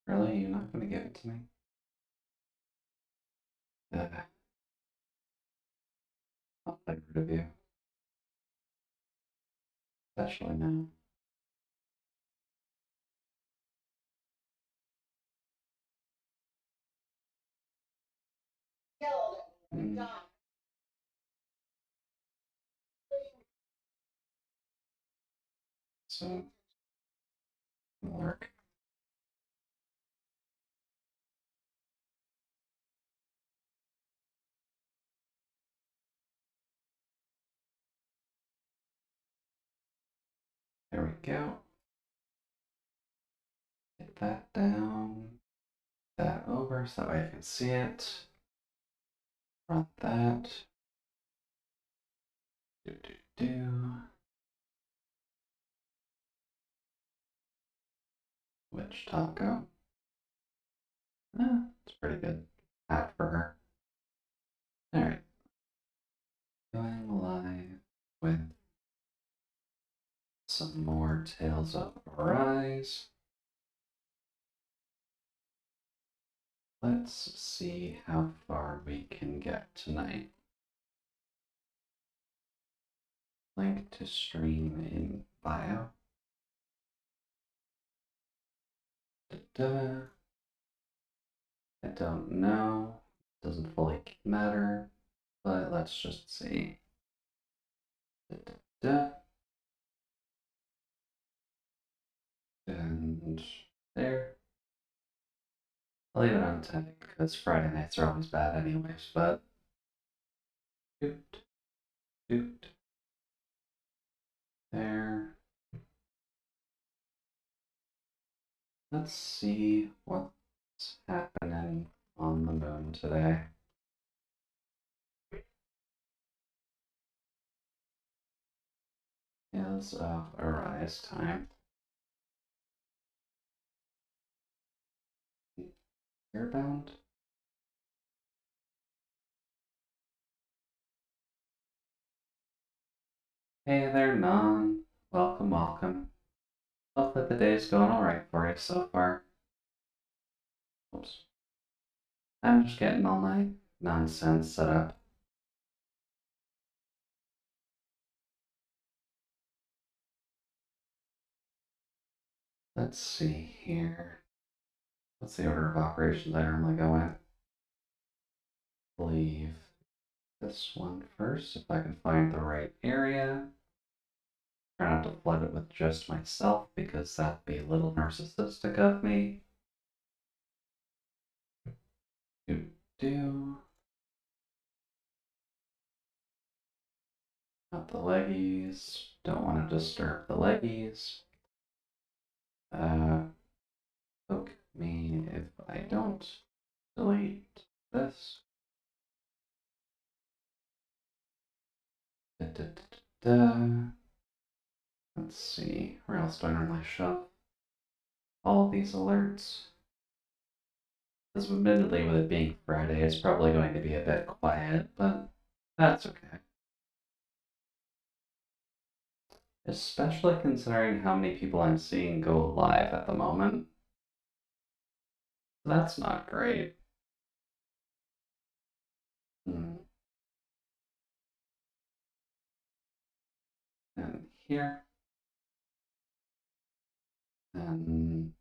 Really? You're not going to give it to me? I'll get rid of you. Especially now. Mm. So, work. There we go. Get that down. That over so that way I can see it. Run that. Do. Which taco? It's pretty good. Hat for her. Alright. Going live with some more Tales of Arise. Let's see how far we can get tonight. Link to stream in bio. Da-da. I don't know. Doesn't fully matter, but let's just see. Da-da-da. And there. I'll leave it on 10 because Friday nights are always bad anyways, but doot, doot. There. Let's see what's happening on the moon today. Is of Arise time. Airbound. Hey there, Non. Welcome, welcome. Hopefully the day's going alright for you so far. Oops. I'm just getting all my nonsense set up. Let's see here. What's the order of operations I normally go in? Leave this one first, if I can find the right area. Try not to flood it with just myself, because that'd be a little narcissistic of me. Do. Not the leggies. Don't want to disturb the leggies. Poke me if I don't delete this. Let's see, where else do I normally shove all these alerts? Because admittedly, with it being Friday, it's probably going to be a bit quiet, but that's okay. Especially considering how many people I'm seeing go live at the moment. That's not great. And here. And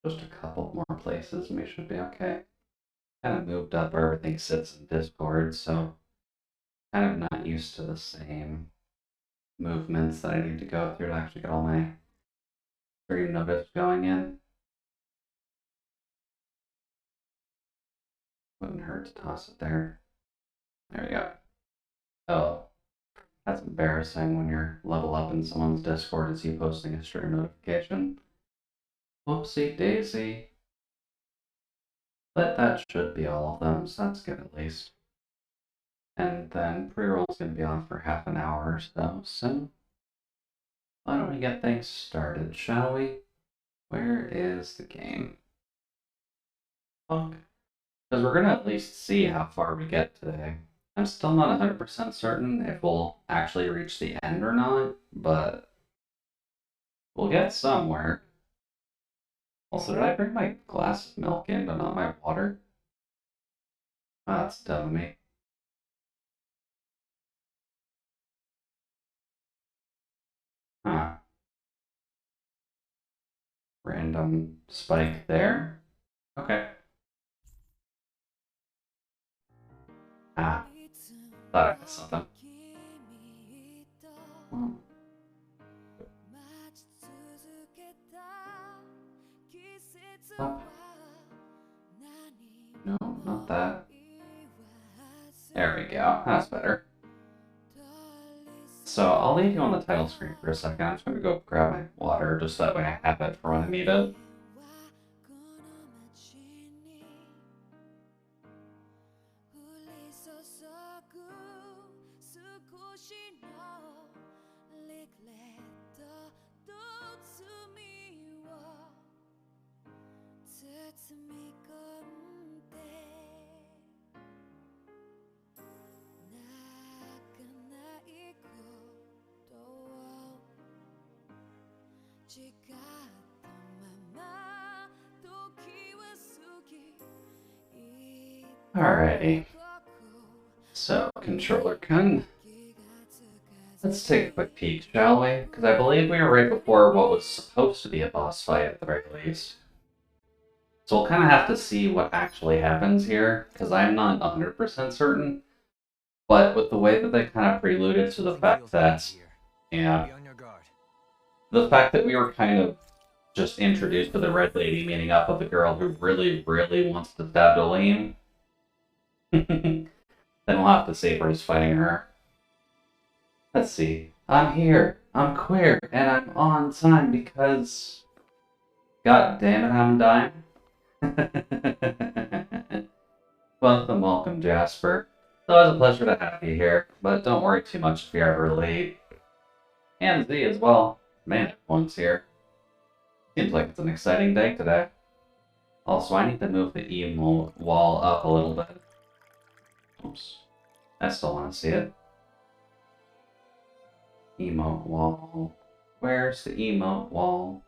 just a couple more places and we should be okay. Kind of moved up where everything sits in Discord, so kind of not used to the same movements that I need to go through to actually get all my stream notice going in. Wouldn't hurt to toss it there. There we go. Oh, that's embarrassing when you're level up in someone's Discord and see posting a stream notification. Whoopsie daisy. But that should be all of them, so that's good at least. And then pre-roll is going to be on for half an hour or so, so why don't we get things started, shall we? Where is the game? Because we're going to at least see how far we get today. I'm still not 100% certain if we'll actually reach the end or not, but we'll get somewhere. Also, did I bring my glass of milk in, but not my water? Oh, that's dumb of me. Huh. Random spike there. Okay. Ah, thought I missed something. Hmm. Oh. No, not that. There we go. That's better. So I'll leave you on the title screen for a second. I'm just gonna go grab my water just so that way I have it for when I need it. Alrighty. So, controller gun. Let's take a quick peek, shall we? Because I believe we were right before what was supposed to be a boss fight at the very least. So we'll kind of have to see what actually happens here, because I'm not 100% certain. But with the way that they kind of preluded to the fact that, yeah, the fact that we were kind of just introduced to the Red Lady meeting up with a girl who really, really wants to stab Dolene, then we'll have to see if we're just fighting her. Let's see. I'm here. I'm queer, and I'm on time because... God damn it, I'm dying. Welcome, Jasper. It's always a pleasure to have you here, but don't worry too much if you're ever late. And Z as well. Man, everyone's here. Seems like it's an exciting day today. Also, I need to move the emo wall up a little bit. Oops. I still want to see it. Emote wall. Where's the emote wall?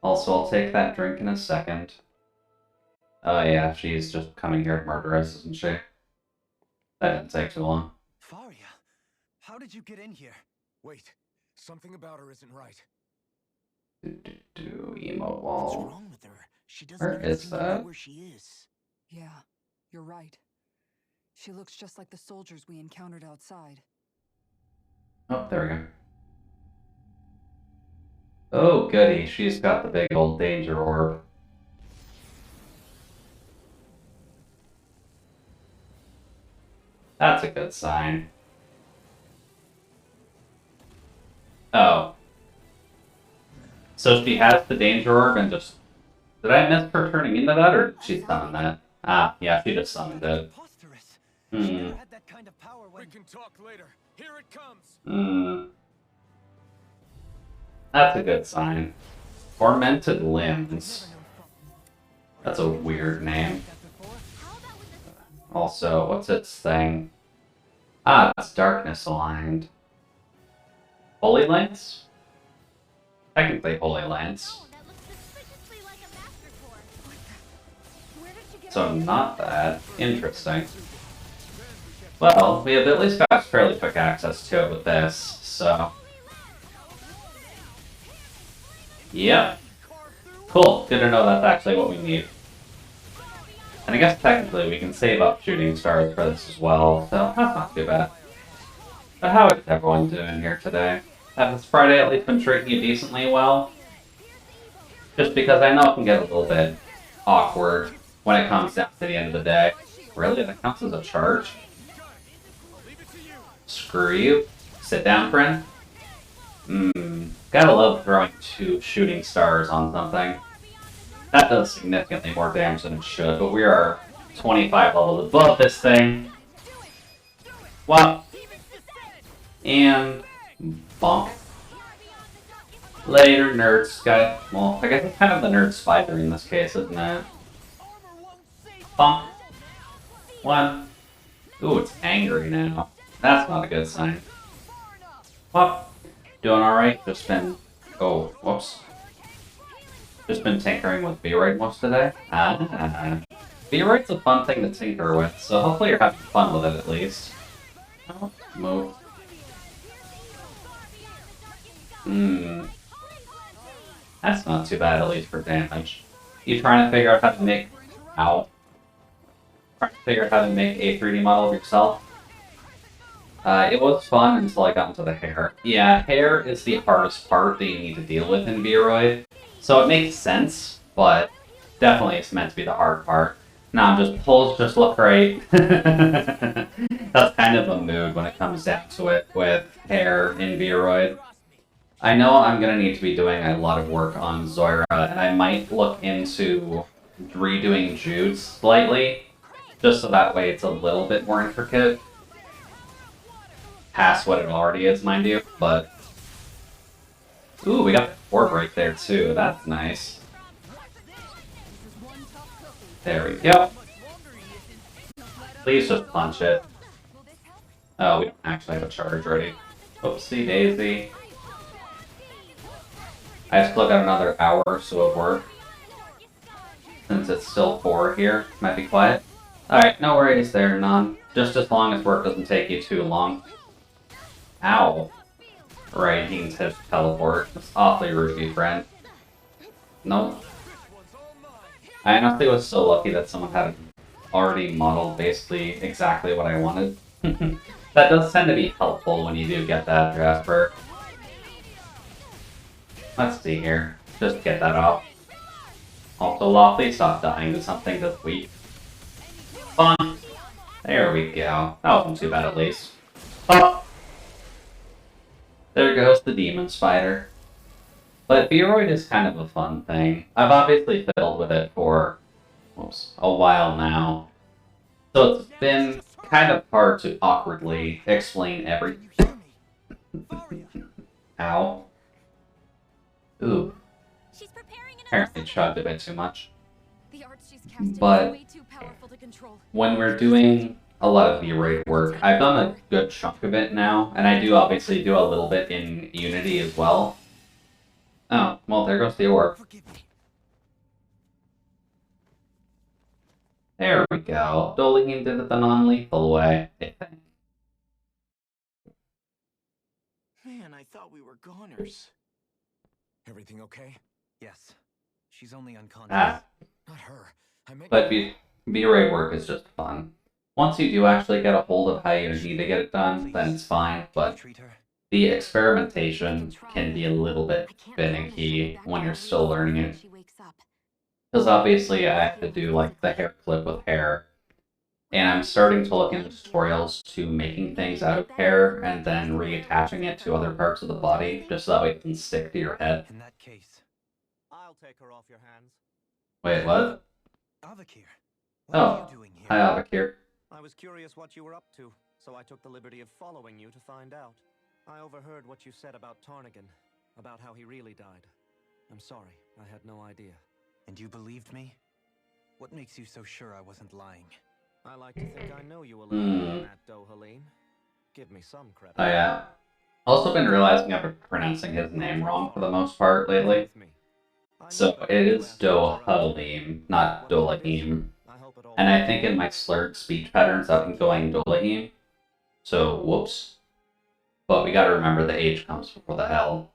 Also, I'll take that drink in a second. Oh yeah, she's just coming here to murder us, isn't she? That didn't take too long. Faria, how did you get in here? Wait, something about her isn't right. Emote wall. What's wrong with her? She doesn't Where even is seem to know that? where she is. Yeah, you're right. She looks just like the soldiers we encountered outside. Oh, there we go. Oh, goody. She's got the big old danger orb. That's a good sign. Oh. So she has the danger orb and just... Did I miss her turning into that, or did she summon that? Ah, yeah, she just summoned it. Hmm. We can talk later. Here it comes. Hmm. That's a good sign. Tormented Limbs. That's a weird name. Also, what's its thing? Ah, it's darkness aligned. Holy Lance? Technically Holy Lance. So not that. Interesting. Well, we have at least got fairly quick access to it with this, so... Yep. Cool, good to know that's actually what we need. And I guess technically we can save up shooting stars for this as well, so that's not too bad. But how is everyone doing here today? Have this Friday at least been treating you decently well? Just because I know it can get a little bit awkward when it comes down to the end of the day. Really? That counts as a charge? Screw you. Sit down, friend. Gotta love throwing 2 shooting stars on something. That does significantly more damage than it should, but we are 25 levels above this thing. Wow. And... bonk. Later, nerds. Guy. Well, I guess it's kind of the nerd spider in this case, isn't it? Bonk. 1. Ooh, it's angry now. That's not a good sign. Well, doing alright. Just been... Oh, whoops. Just been tinkering with V-Roid most of the day. V-Roid's a fun thing to tinker with, so hopefully you're having fun with it at least. Oh, move. That's not too bad, at least for damage. You trying to figure out how to make... Ow. Trying to figure out how to make a 3D model of yourself? It was fun until I got into the hair. Yeah, hair is the hardest part that you need to deal with in V-Roid. So it makes sense, but definitely it's meant to be the hard part. Nah, pulls just look great. That's kind of a mood when it comes down to it with hair in V-Roid. I know I'm going to need to be doing a lot of work on Zoira, and I might look into redoing Jude slightly, just so that way it's a little bit more intricate. Past what it already is, mind you, but... Ooh, we got the orb right there, too. That's nice. There we go. Please just punch it. Oh, we don't actually have a charge ready. Oopsie daisy. I still got another hour or so of work. Since it's still 4 here, might be quiet. Alright, no worries there, none. Just as long as work doesn't take you too long. Ow. Right, he can just teleport. That's awfully rude of you, friend. Nope. I honestly was so lucky that someone had already modeled basically exactly what I wanted. That does tend to be helpful when you do get that, Jasper. Let's see here. Just get that off. Also, Lawfully, stop dying to something this week. Fun. There we go. That wasn't too bad at least. Oh! There goes the demon spider. But V-Roid is kind of a fun thing. I've obviously fiddled with it for a while now. So it's been kind of hard to awkwardly explain everything. Ow. Ooh. Apparently chugged a bit too much. But when we're doing a lot of V-Roid work, I've done a good chunk of it now, and I do obviously do a little bit in Unity as well. Oh, well, there goes the orb. There we go. Dolihim did it the non-lethal way, I think. Man, I thought we were goners. Everything okay? Yes. She's only unconscious. Not her. But V-Roid work is just fun. Once you do actually get a hold of how you need to get it done, then it's fine, but the experimentation can be a little bit finicky when you're still learning it. Because obviously I have to do like the hair clip with hair, and I'm starting to look into tutorials to making things out of hair and then reattaching it to other parts of the body, just so that way it can stick to your head. In that case, I'll take her off your hands. Wait, what? Avakir, what are you doing here? Hi Avakir. I was curious what you were up to, so I took the liberty of following you to find out. I overheard what you said about Tarnigan, about how he really died. I'm sorry, I had no idea. And you believed me? What makes you so sure I wasn't lying? I like to think I know you a little better than that, Dohalim. Give me some credit. Oh yeah. Also been realizing I've been pronouncing his name wrong for the most part lately. So it is Dohalim, not Dolahim. And I think in my slurred speech patterns I've been going Dolahim. So whoops. But we gotta remember the H comes before the L.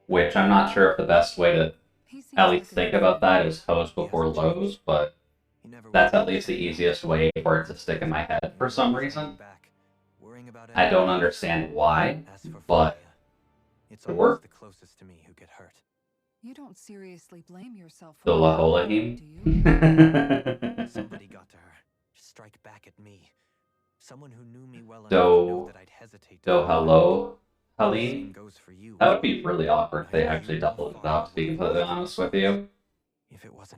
Which I'm not sure if the best way to at least think about that is Hose before Lows, but that's at least the easiest way for it to stick in my head for some reason. I don't understand why, but it's it worked. The closest to me who get hurt. You don't seriously blame yourself for Dolahim? Somebody got to her. Strike back at me. Someone who knew me well enough to know that I'd hesitate. Halim? That would be really awkward if they actually doubled it up, to be completely honest with you.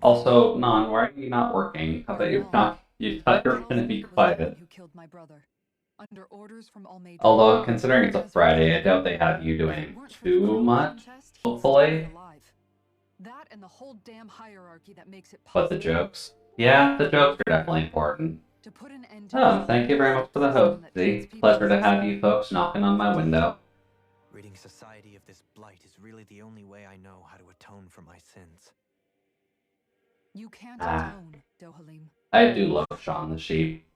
Also, Non, why are you not working? I thought you thought you were going to be quiet. Although, considering it's a Friday, I doubt they have you doing too much, hopefully. But the jokes? Yeah, the jokes are definitely important. Oh, thank you very much for the host, Z. Pleasure to have you folks knocking on my window. Reading Society of this blight is really the only way I know how to atone for my sins. You can't Ah. atone, Dohalim. I do love Shaun the Sheep.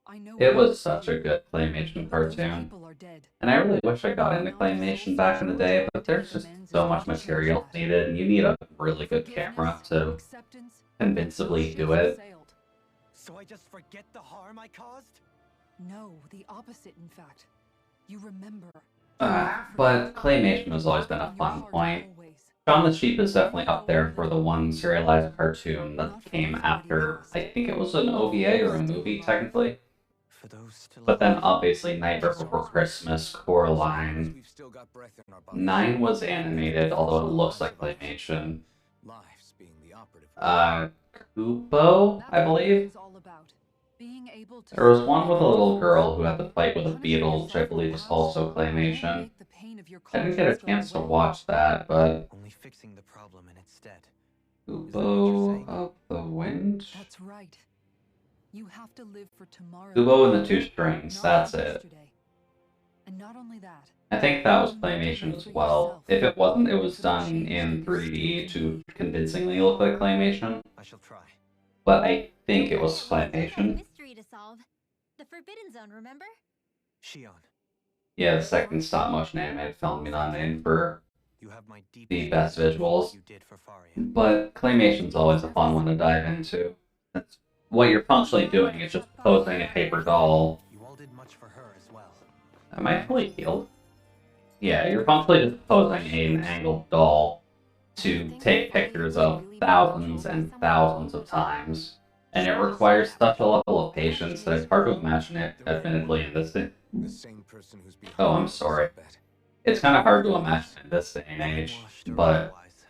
I know It what was such a good claymation but those cartoon. people are dead. And I really wish I got into claymation back in the day, but there's just so much material needed, and you need a really good camera to convincingly do it. So I just forget the harm I caused? No, the opposite, in fact. You remember. But claymation has always been a fun point. Shaun the Sheep is definitely up there for the one serialized cartoon that came after, I think it was an OVA or a movie, technically. For those still But then alive. obviously Nightmare Before Christmas, Coraline. We've still got breath in our bodies. 9 was animated, although it looks like claymation. Lives being the operative. Kubo, I believe. There was one with a little girl who had to fight with a beetle, which I believe was also claymation. I didn't get a chance to watch that, but Only fixing the problem in its stead. Kubo of the Wind? That's right. You have to live for tomorrow. Kubo and the Two Strings, not that's for it. yesterday. And not only that. I think that was claymation as well. If it wasn't, it was done in 3D to convincingly look like claymation. I shall try. But I think it was claymation. Mystery to solve. The Forbidden Zone, remember? Shion, Yeah, the second stop motion animated film nominated for you have my deep the best visuals. you did for Faria. But claymation's always a fun one to dive into. That's what you're functionally doing is just posing a paper doll. You all did much for her as well. Am I fully healed? Yeah, you're functionally just posing an angled doll to take pictures of thousands and thousands of times. And it requires such a level of patience that it's hard to imagine it, admittedly, in this day. The same person who's behind Oh, I'm this sorry. bet. It's kind of hard to imagine in this day and age, Washed or but otherwise,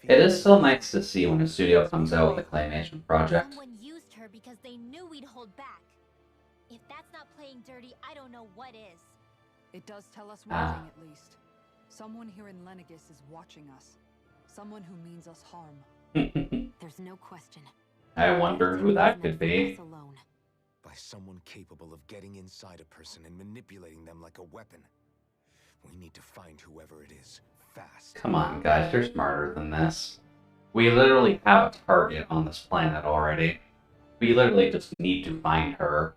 the it is feeling still nice to see when a studio comes out with a claymation project. Someone used her because they knew we'd hold back. If that's not playing dirty, I don't know what is. It does tell us one thing at least. Someone here in Lenegis is watching us. Someone who means us harm. There's no question. I wonder who that could be. Alone. by someone capable of getting inside a person and manipulating them like a weapon. We need to find whoever it is, fast. Come on, guys, you're smarter than this. We literally have a target on this planet already. We literally just need to find her.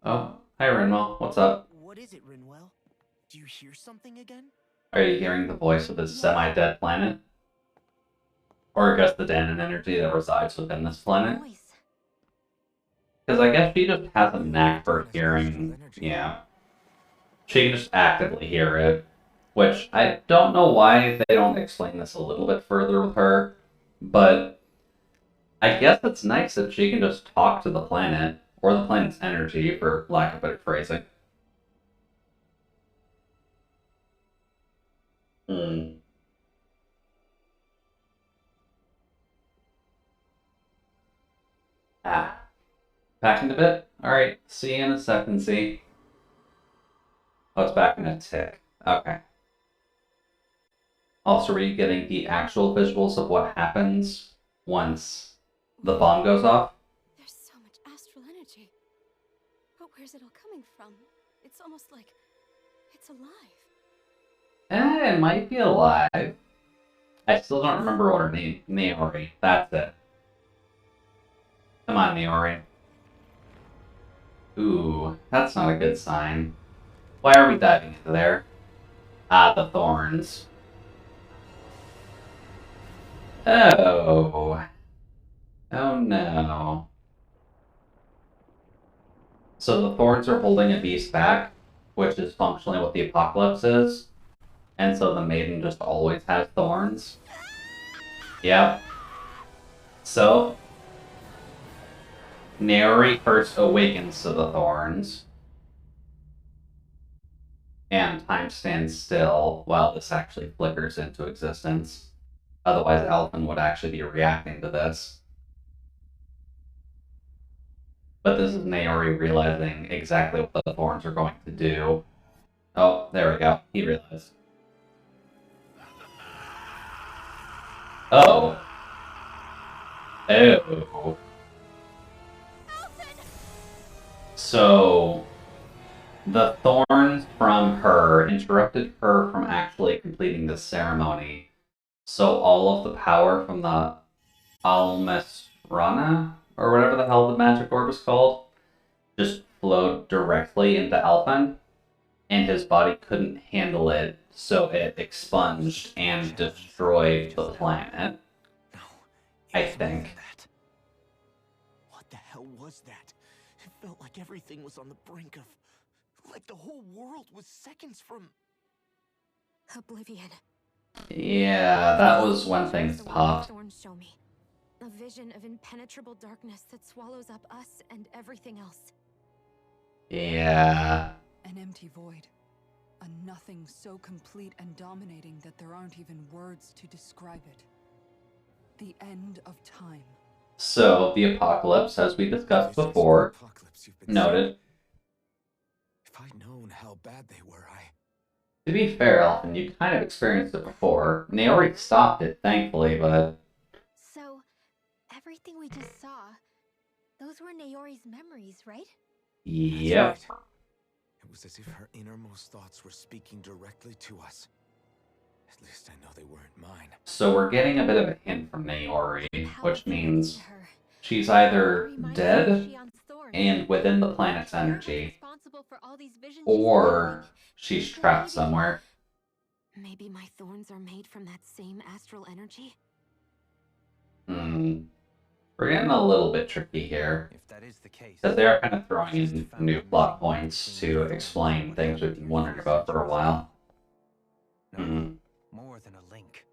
Oh, hi Rinwell, what's up? What is it, Rinwell? Do you hear something again? Are you hearing the voice of this semi-dead planet? Or I guess the Danon energy that resides within this planet? Voice. Because I guess she just has a knack for hearing, yeah. She can just actively hear it. Which, I don't know why they don't explain this a little bit further with her, but I guess it's nice that she can just talk to the planet, or the planet's energy, for lack of better phrasing. Back in a bit? Alright, see you in a second, see. Oh, it's back in a tick. Okay. Also, are you getting the actual visuals of what happens once the bomb goes off? There's so much astral energy. But where's it all coming from? It's almost like it's alive. It might be alive. I still don't remember what her name. Naori. That's it. Come on, Naori. Ooh, that's not a good sign. Why are we diving into there? Ah, the thorns. Oh. Oh no. So the thorns are holding a beast back, which is functionally what the apocalypse is. And so the maiden just always has thorns. Yep. So, Naori first awakens to the thorns. And time stands still while this actually flickers into existence. Otherwise, Elfin would actually be reacting to this. But this is Naori realizing exactly what the thorns are going to do. Oh, there we go. He realized. Oh. Oh. So, the thorns from her interrupted her from actually completing the ceremony. So all of the power from the Almesrana, or whatever the hell the magic orb is called, just flowed directly into Alphen, and his body couldn't handle it, so it expunged and destroyed the planet. No, I it's more than think. that. What the hell was that? It felt like everything was on the brink of... Like the whole world was seconds from... Oblivion. Yeah, that was when Shows things the way popped. Thorns show me. A vision of impenetrable darkness that swallows up us and everything else. Yeah. An empty void. A nothing so complete and dominating that there aren't even words to describe it. The end of time. So, the apocalypse, as we discussed Visions of before, the apocalypse you've been noted. If I'd known how bad they were, To be fair, Elfin, you kind of experienced it before. Naori stopped it, thankfully, but... So, everything we just saw, those were Naori's memories, right? Yep. It was as if her innermost thoughts were speaking directly to us. At least I know they weren't mine. So we're getting a bit of a hint from Naori, Powerful which means to her. she's either Reminds me of dead Shionne's thorns. and within the planet's You're not energy, responsible for all these visions she's or having. she's So trapped maybe- somewhere. Maybe my thorns are made from that same astral energy? We're getting a little bit tricky here, If that is the case, because they are kind of throwing in new plot points to explain things we've been wondering about for a while. no, more than a link.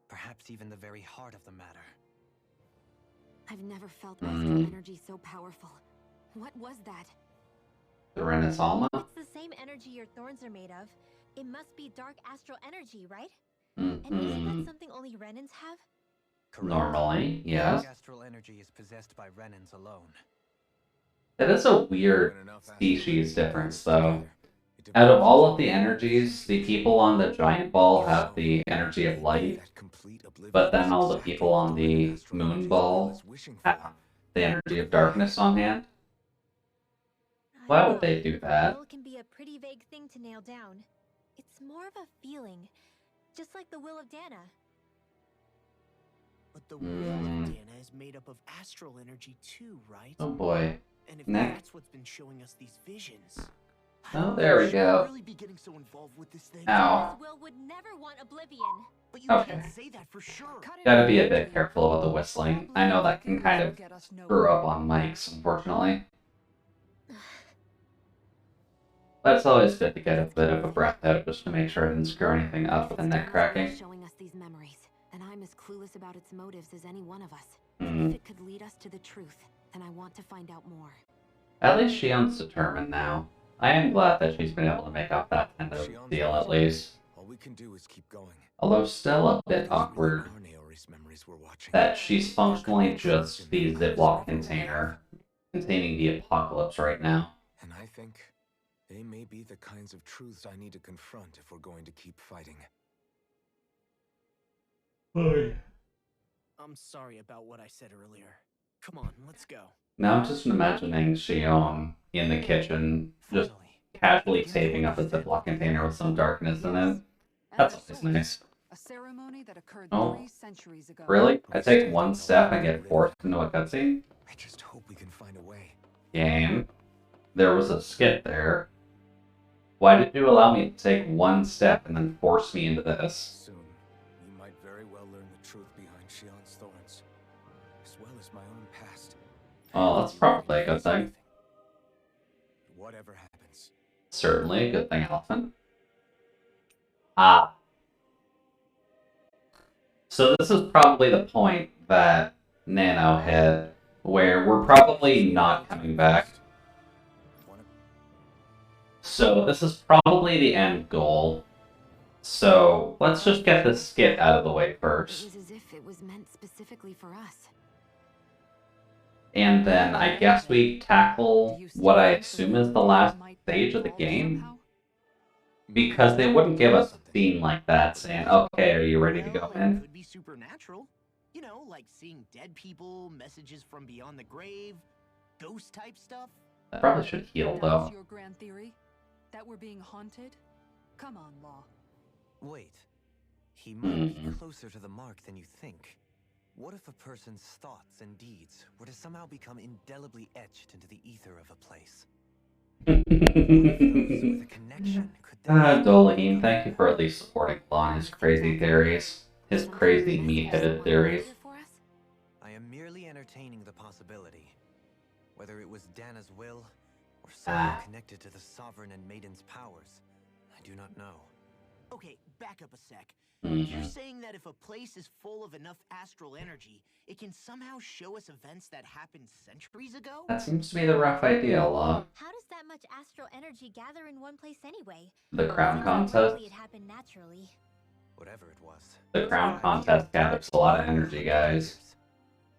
Perhaps even the very heart of the matter. I've never felt astral energy so powerful. What was that? The Renaissance? It's the same energy your thorns are made of. It must be dark astral energy, right? And isn't that something only Renans have? Correct. Normally, yes. Dark astral energy is possessed by Renans alone. It is a weird species difference, though. Out of all of the energies, the people on the giant ball have the energy of light, but then all the people on the moon ball have the energy of darkness on hand. Why would they do that? Will can be a pretty vague thing to nail down. It's more of a feeling, just like the will of Dana. But the will of Dana is made up of astral energy too, right? Oh boy. And if Nick. that's what's been showing us these visions... Oh, there we should go. Really be getting so involved with this thing. Ow. Will would never want Oblivion. But you Okay. can't say that for sure. Gotta be a bit careful about the whistling. I know that can kind of screw up on mics, unfortunately. But it's always good to get a bit of a breath out just to make sure I didn't screw anything up with the neck cracking. Showing us these memories, and I'm as clueless about its motives as any one of us. Hmm. If it could lead us to the truth, then I want to find out more. At least Shionne's determined now. I am glad that she's been able to make out that kind of deal at least. All we can do is keep going. Although still a bit awkward Our Naori's memories we're watching. that she's functionally just the Ziploc container containing the apocalypse right now. And I think they may be the kinds of truths I need to confront if we're going to keep fighting. I'm sorry about what I said earlier. Come on, let's go. Now I'm just imagining Shionne in the kitchen, just Finally. casually taping up a Ziploc container with some darkness in it. That's always nice. A ceremony that occurred Oh. 3 centuries ago. Really? I take one step and get forced into a cutscene? I just hope we can find a way. Game. There was a skit there. Why did you allow me to take one step and then force me into this? Soon, we might very well learn the truth behind Shionne's thorns, as well as my own past. Oh, that's probably a good thing. Whatever happens. Certainly a good thing, Elephant. Ah. So this is probably the point that Nano hit, where we're probably not coming back. So this is probably the end goal. So let's just get this skit out of the way It first. was as if it was meant specifically for us. And then I guess we tackle what I assume is the last stage of the game. Because they wouldn't give us a scene like that saying, okay, are you ready to go Well, it in? could be supernatural. You know, like seeing dead people, messages from beyond the grave, ghost type stuff. That probably should heal That's though. your grand theory? That we're being haunted? Come on, Law. Wait. He might be closer to the mark than you think. What if a person's thoughts and deeds were to somehow become indelibly etched into the ether of a place? With a connection, could Dolaheen, thank you for at least supporting Law and his crazy theories. His crazy meat-headed theories. I am merely entertaining the possibility. Whether it was Dana's will, or somehow connected to the Sovereign and Maiden's powers, I do not know. Okay, back up a sec. Mm-hmm. You're saying that if a place is full of enough astral energy, it can somehow show us events that happened centuries ago? That seems to be the rough idea, Law. How does that much astral energy gather in one place anyway? The crown contest. It happened naturally. Whatever it was. The crown contest gathers a lot of energy, guys.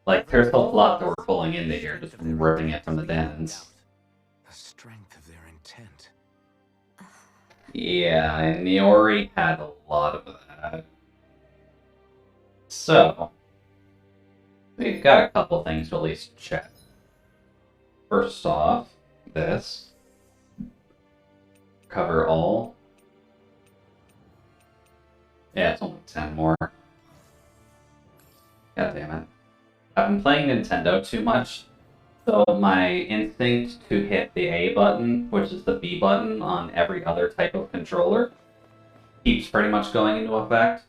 Like, there's a lot that we're pulling into here just from ripping it from the dens. The strength of their intent. Yeah, and Niori had a lot of that. So, we've got a couple things to at least check. First off, this. Cover all. Yeah, it's only 10 more. God damn it. I've been playing Nintendo too much, so my instinct to hit the A button, which is the B button on every other type of controller, keeps pretty much going into effect.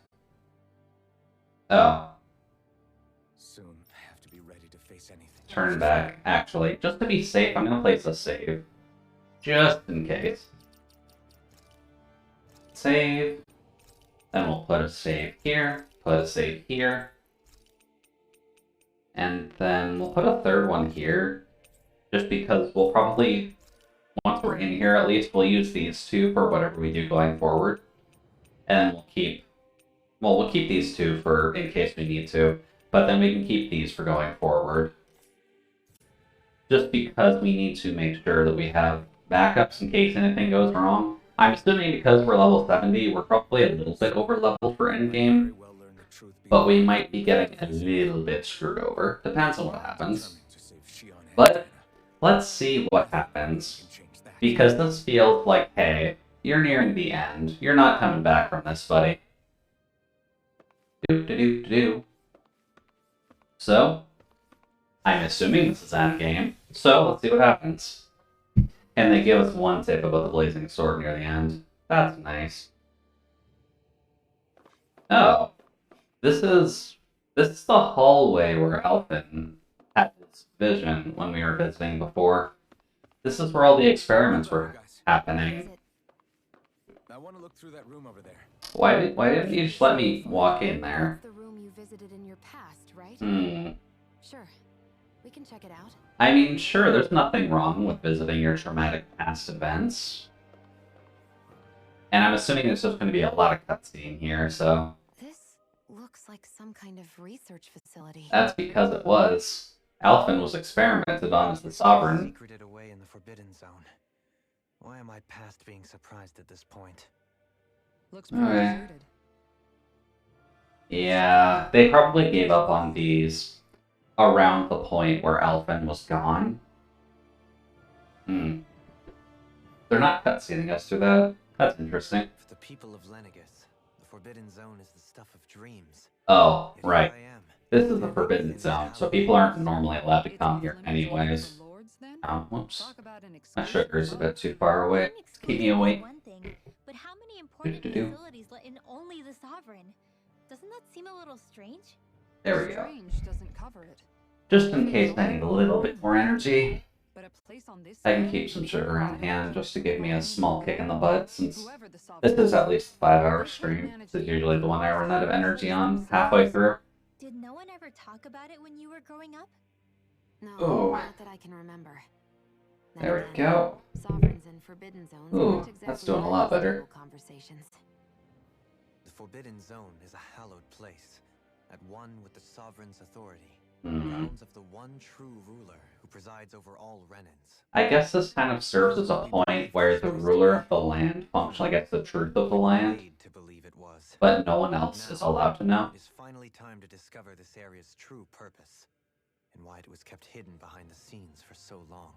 Oh. Soon I have to be ready to face anything. Turn back. Actually, just to be safe, I'm going to place a save. Just in case. Save. Then we'll put a save here, put a save here. And then we'll put a third one here, just because we'll probably, once we're in here at least, we'll use these two for whatever we do going forward. And we'll keep these two for in case we need to, but then we can keep these for going forward. Just because we need to make sure that we have backups in case anything goes wrong. I'm assuming because we're level 70, we're probably a little bit over leveled for endgame. But we might be getting a little bit screwed over. Depends on what happens. But let's see what happens. Because this feels like, hey, you're nearing the end. You're not coming back from this, buddy. Do. So, I'm assuming this is endgame. So, let's see what happens. And they give us one tip about the blazing sword near the end. That's nice. Oh. This is the hallway where Alphen had his vision when we were visiting before. This is where all the experiments were happening. I want to look through that room over there. Why didn't you just let me walk in there? The room you visited in your past, right? Sure. We can check it out. I mean, sure, there's nothing wrong with visiting your traumatic past events. And I'm assuming there's just going to be a lot of cutscene here, so... Looks like some kind of research facility. That's because it was. Alphen was experimented on as the Sovereign. Secreted away in the Forbidden Zone. Why am I past being surprised at this point? Looks pretty deserted. Yeah, they probably gave up on these around the point where Alphen was gone. They're not cutscening us through that. That's interesting. For the people of Lenegis, the Forbidden Zone is the stuff of dreams. Oh, right. This is the Forbidden Zone, so people aren't normally allowed to come here anyways. Oh, whoops. My sugar's a bit too far away. Keep me awake. But how many important facilities let in only the Sovereign? Doesn't that seem a little strange? There we go. Strange doesn't cover it. Just in case I need a little bit more energy, But a place on this I can keep some sugar on hand just to give me a small kick in the butt, since this is at least a 5-hour stream. This is usually the one I run out of energy on halfway through. Did no one ever talk about it when you were growing up? No, not that I can remember. There we go. Sovereigns and Forbidden Zones Ooh, that's doing a lot better. Conversations. The Forbidden Zone is a hallowed place, at one with the Sovereign's authority. Grounds of the one true ruler who presides over all Renans. I guess this kind of serves as a point where the ruler of the land functionally gets the truth of the land, but no one else is allowed to know. It is finally time to discover this area's true purpose, and why it was kept hidden behind the scenes for so long.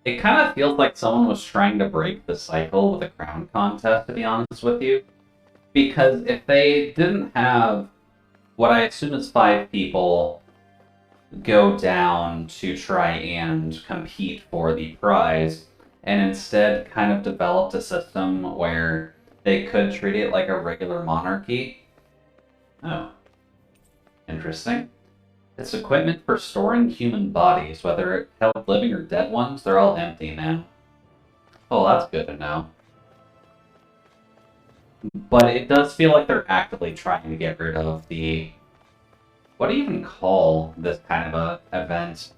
It kind of feels like someone was trying to break the cycle with a crown contest, to be honest with you. Because if they didn't have what I assume is 5 people go down to try and compete for the prize, and instead kind of developed a system where they could treat it like a regular monarchy. Oh. Interesting. It's equipment for storing human bodies, whether it held living or dead ones, they're all empty now. Oh, that's good to know. But it does feel like they're actively trying to get rid of the... What do you even call this kind of a event?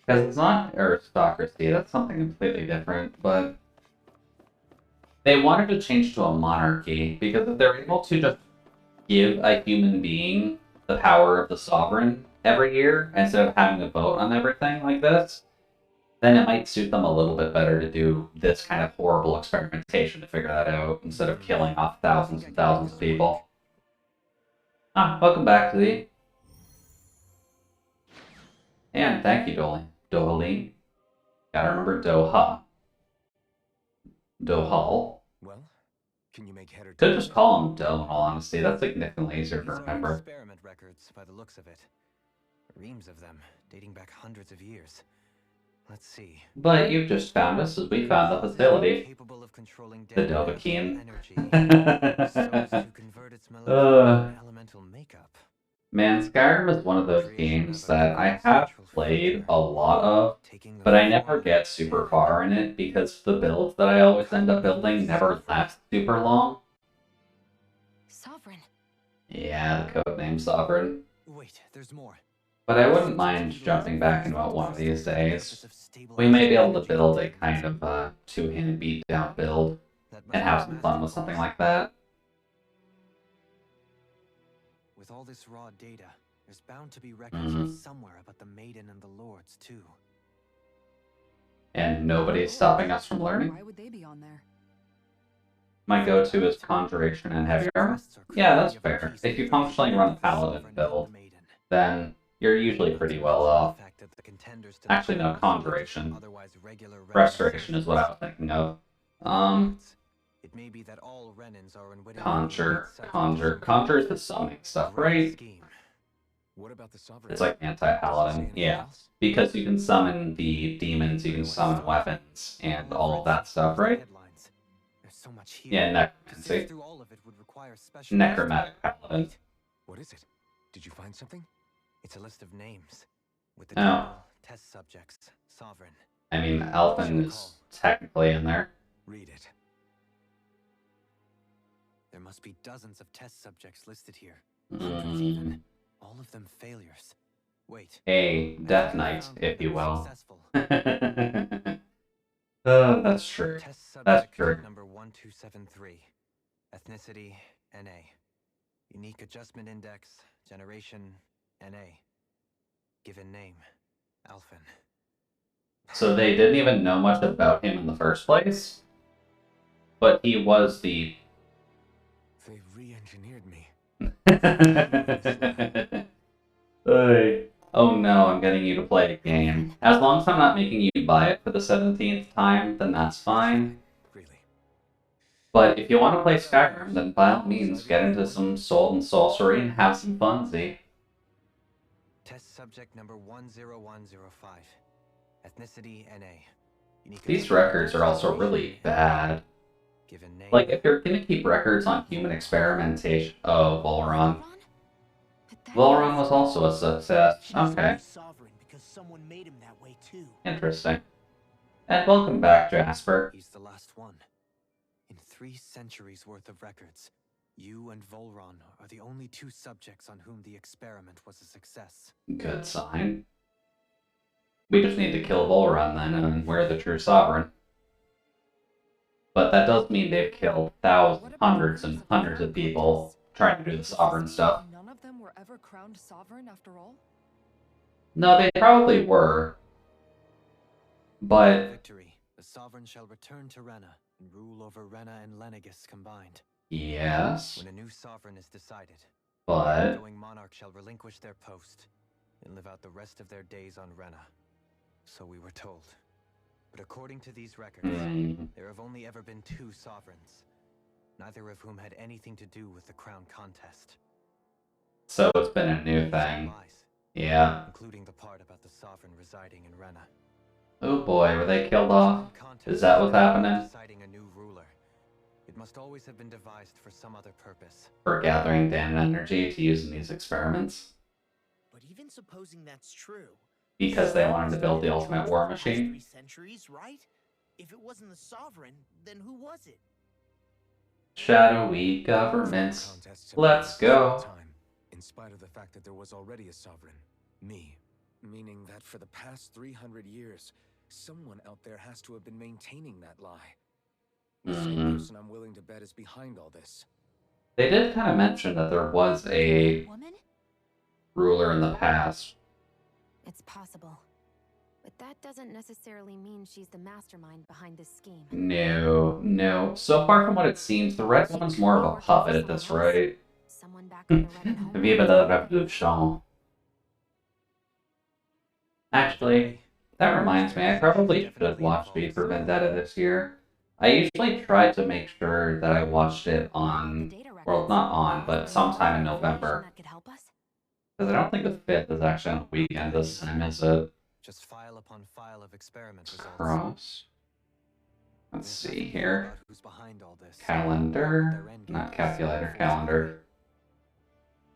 Because it's not aristocracy, that's something completely different, but... They wanted to change to a monarchy, because if they're able to just give a human being the power of the sovereign every year, instead of having to vote on everything like this, then it might suit them a little bit better to do this kind of horrible experimentation to figure that out, instead of killing off thousands and thousands of people. Ah, welcome back to the... And thank you, Dohaleen. Gotta remember Doha. Dohal. Well, can you make head or Could just call him Doe, in all honesty. That's significantly easier to remember. Experiment records by the looks of it. Reams of them, dating back hundreds of years. Let's see. But you've just found us as we found the facility. Capable of controlling The Dovahkiin. energy. So as to convert its elemental makeup. Man, Skyrim is one of those games that I have played a lot of, but I never get super far in it because the builds that I always end up building never last super long. Sovereign. Yeah, the codename Sovereign. Wait, there's more. But I wouldn't mind jumping back into it one of these days. We may be able to build a kind of two-handed beat-down build and have some fun with something like that. With all this raw data, there's bound to be records somewhere about the Maiden and the Lords, too. And nobody's stopping us from learning. Why would they be on there? My go-to is Conjuration and Heavy Armor. Yeah, that's fair. If you functionally run a Paladin build, then you're usually pretty well off. Actually, no, Conjuration. Restoration is what I was thinking of. It may be that all Renans are in Conjure is the summoning stuff, right? What about the Sovereign? It's like anti-Paladin, yeah. Because you can summon the demons, you can summon weapons, and all of that stuff, right? So much here. Yeah, necromancy. Through all of it would require special Necromantic Paladin. What is it? Did you find something? It's a list of names with the Oh. title, test subjects, sovereign. I mean, Elfin is technically in there. Read it. There must be dozens of test subjects listed here. Hundreds even. All of them failures. Wait. A Death Knight, if you will. Successful. That's true. Test That's subject true. number 1273. Ethnicity, NA. Unique adjustment index, generation, NA. Given name, Alphen. So they didn't even know much about him in the first place? But he was the... They re-engineered me. Hey. Oh no, I'm getting you to play a game. As long as I'm not making you buy it for the 17th time, then that's fine. Really? But if you want to play Skyrim, then by all means, get into some Sword and Sorcery and have some fun, Z. Test subject number 10105. Ethnicity, NA. Unique These records are also really bad. Given name. Like, if you're gonna keep records on human experimentation... Oh, Volron. Volron was also a success. Okay. Sovereign because someone made him that way too. Interesting. And welcome back, Jasper. He's the last one. In 3 centuries worth of records, you and Volron are the only 2 subjects on whom the experiment was a success. Good sign. We just need to kill Volron then, and we're the true sovereign. But that does mean they've killed thousands, hundreds, and hundreds of people trying to do the sovereign stuff. None of them were ever crowned sovereign after all? No, they probably were. But, Victory. The sovereign shall return to Rena and rule over Rena and Lenegis combined. yes. When a new sovereign is decided, the But, outgoing monarch shall relinquish their post and live out the rest of their days on Rena. So we were told. But according to these records, there have only ever been 2 sovereigns, neither of whom had anything to do with the crown contest. So it's been a new thing. Yeah. Including the part about the sovereign residing in Rena. Oh boy, were they killed off? Is that what's happening? Deciding a new ruler. It must always have been devised for some other purpose. For gathering damn energy to use in these experiments. But even supposing that's true, Because they wanted to build the ultimate war machine. 3 centuries, right? If it wasn't the sovereign, then who was it? Shadowy governments. Let's go. In spite of the fact that there was already a sovereign. Me. Meaning that for the past 300 years, someone out there has to have been maintaining that lie. The same person I'm willing to bet is behind all this. They did kind of mention that there was a ruler in the past. It's possible. But that doesn't necessarily mean she's the mastermind behind this scheme. No. So far from what it seems, the Red One's more of a puppet at this rate. Someone back on the Red home. Viva la Revolution. Actually, that reminds me, I probably should watch V for Vendetta this year. I usually try to make sure that I watched it on, well, not on, but sometime in November. Because I don't think the 5th is actually on a weekend this time, is it? Just file upon file of experiment results. Cross. Let's see here. Who's behind all this? Calendar. Not calculator, calendar.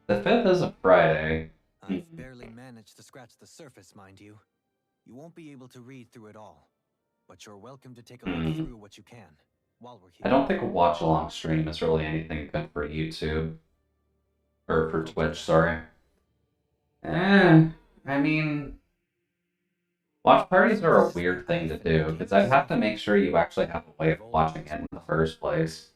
The 5th is a Friday. I've barely managed to scratch the surface, mind you. You won't be able to read through it all. But you're welcome to take a look through what you can while we're here. I don't think a watch-along stream is really anything good for YouTube. Or for Twitch, sorry. I mean... Watch parties are a weird thing to do, because I'd have to make sure you actually have a way of watching it in the first place.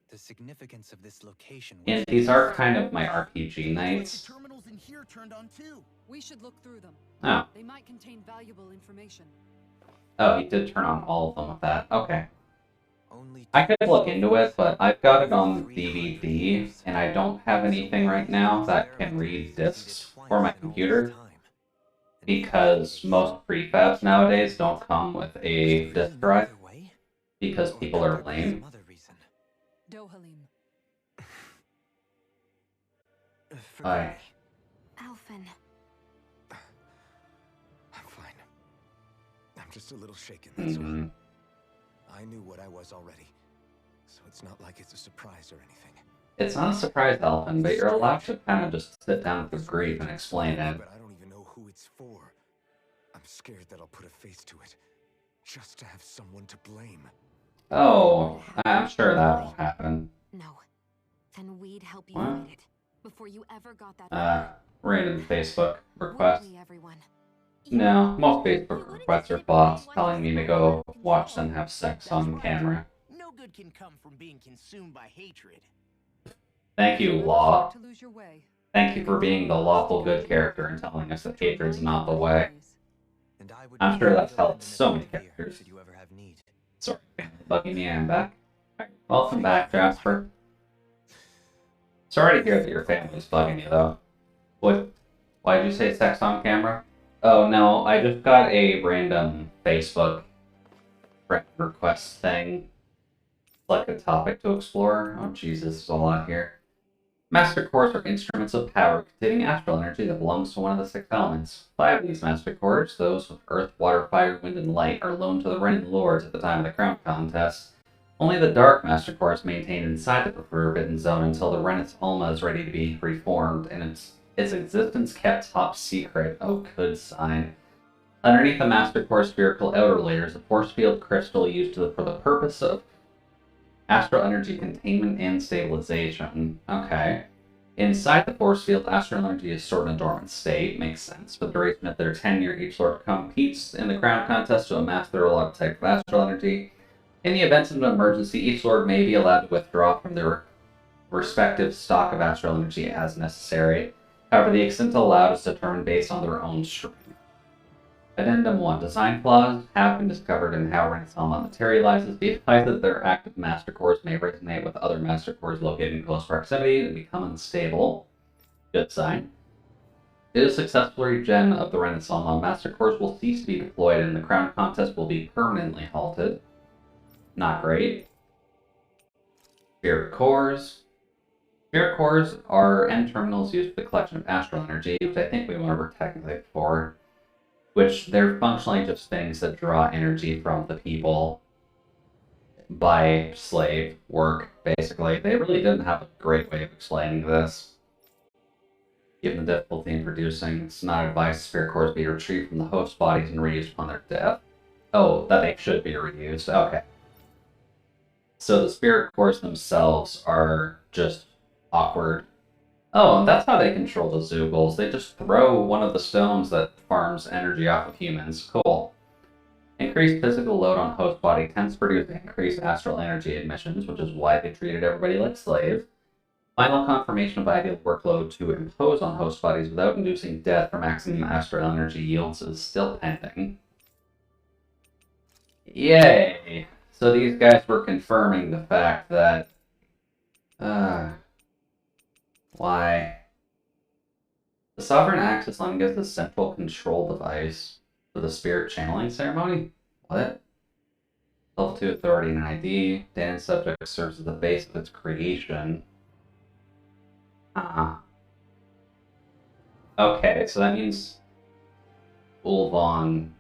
The significance of this location. And these are kind of my RPG nights. Terminals in here turned on too. We should look through them. Oh. They might contain valuable information. Oh, he did turn on all of them with that. Okay. I could look into it, but I've got it on DVD, and I don't have anything right now that can read discs for my computer. Because most prefabs nowadays don't come with a disk drive. Because people are lame. Dohalim. Hi. Alphen. I'm fine. I'm just a little shaken, that's all. I knew what I was already, so it's not like it's a surprise or anything. It's not a surprise, Alphen, but you're allowed to kind of just sit down with the grief and explain it. But I don't even know who it's for. I'm scared that I'll put a face to it, just to have someone to blame. Oh, I'm sure that won't happen. No. Then we'd help you fight it. Before you ever got that Random Facebook request. everyone? No, most Facebook requests are bots telling me to go watch them have sex on camera. No good can come from being consumed by hatred. Thank you, Law. To lose your way. Thank you for being the lawful good character and telling us that hatred's not the way. I'm sure that's helped so many characters. Sorry, bugging me, I'm back. Welcome back, Jasper. Sorry to hear that your family's bugging you, though. What? Why did you say sex on camera? Oh, no, I just got a random Facebook friend request thing. Like a topic to explore. Oh, Jesus, there's a lot here. Master cores are instruments of power containing astral energy that belongs to one of the 6 elements. 5 of these master cores, those with earth, water, fire, wind, and light, are loaned to the Renan Lords at the time of the crown contest. Only the dark master core is maintained inside the forbidden zone until the Rena's Alma is ready to be reformed, and its existence kept top secret. Oh, good sign. Underneath the master core spherical outer layer is a force field crystal used for the purpose of astral energy containment and stabilization. Okay. Inside the force field, astral energy is stored in a dormant state. Makes sense. For the duration of their tenure, each lord competes in the crown contest to amass their allotted type of astral energy. In the event of an emergency, each lord may be allowed to withdraw from their respective stock of astral energy as necessary. However, the extent allowed is determined based on their own strength. Addendum 1. Design flaws have been discovered in how Rena's Alma materializes. Be advised that their active master cores may resonate with other master cores located in close proximity and become unstable. Good sign. It is successful regen of the Renaissance Master Cores will cease to be deployed and the crown contest will be permanently halted. Not great. Spirit Cores. Spirit Cores are end terminals used for the collection of astral energy, which I think we went over technically before, which they're functionally just things that draw energy from the people by slave work, basically. They really didn't have a great way of explaining this. Given the difficulty in producing, it's not advised spirit cores be retrieved from the host bodies and reused upon their death. Oh, that they should be reused. Okay. So the spirit cores themselves are just awkward. Oh, that's how they control the Zeugles. They just throw one of the stones that farms energy off of humans. Cool. Increased physical load on host body tends to produce increased astral energy emissions, which is why they treated everybody like slaves. Final confirmation of ideal workload to impose on host bodies without inducing death for maximum astral energy yields is still pending. Yay! So these guys were confirming the fact that... why? The Sovereign Access Line gives the central control device for the spirit channeling ceremony? What? Level 2 authority and ID. Dan's subject serves as the base of its creation. Okay, so that means Voltron,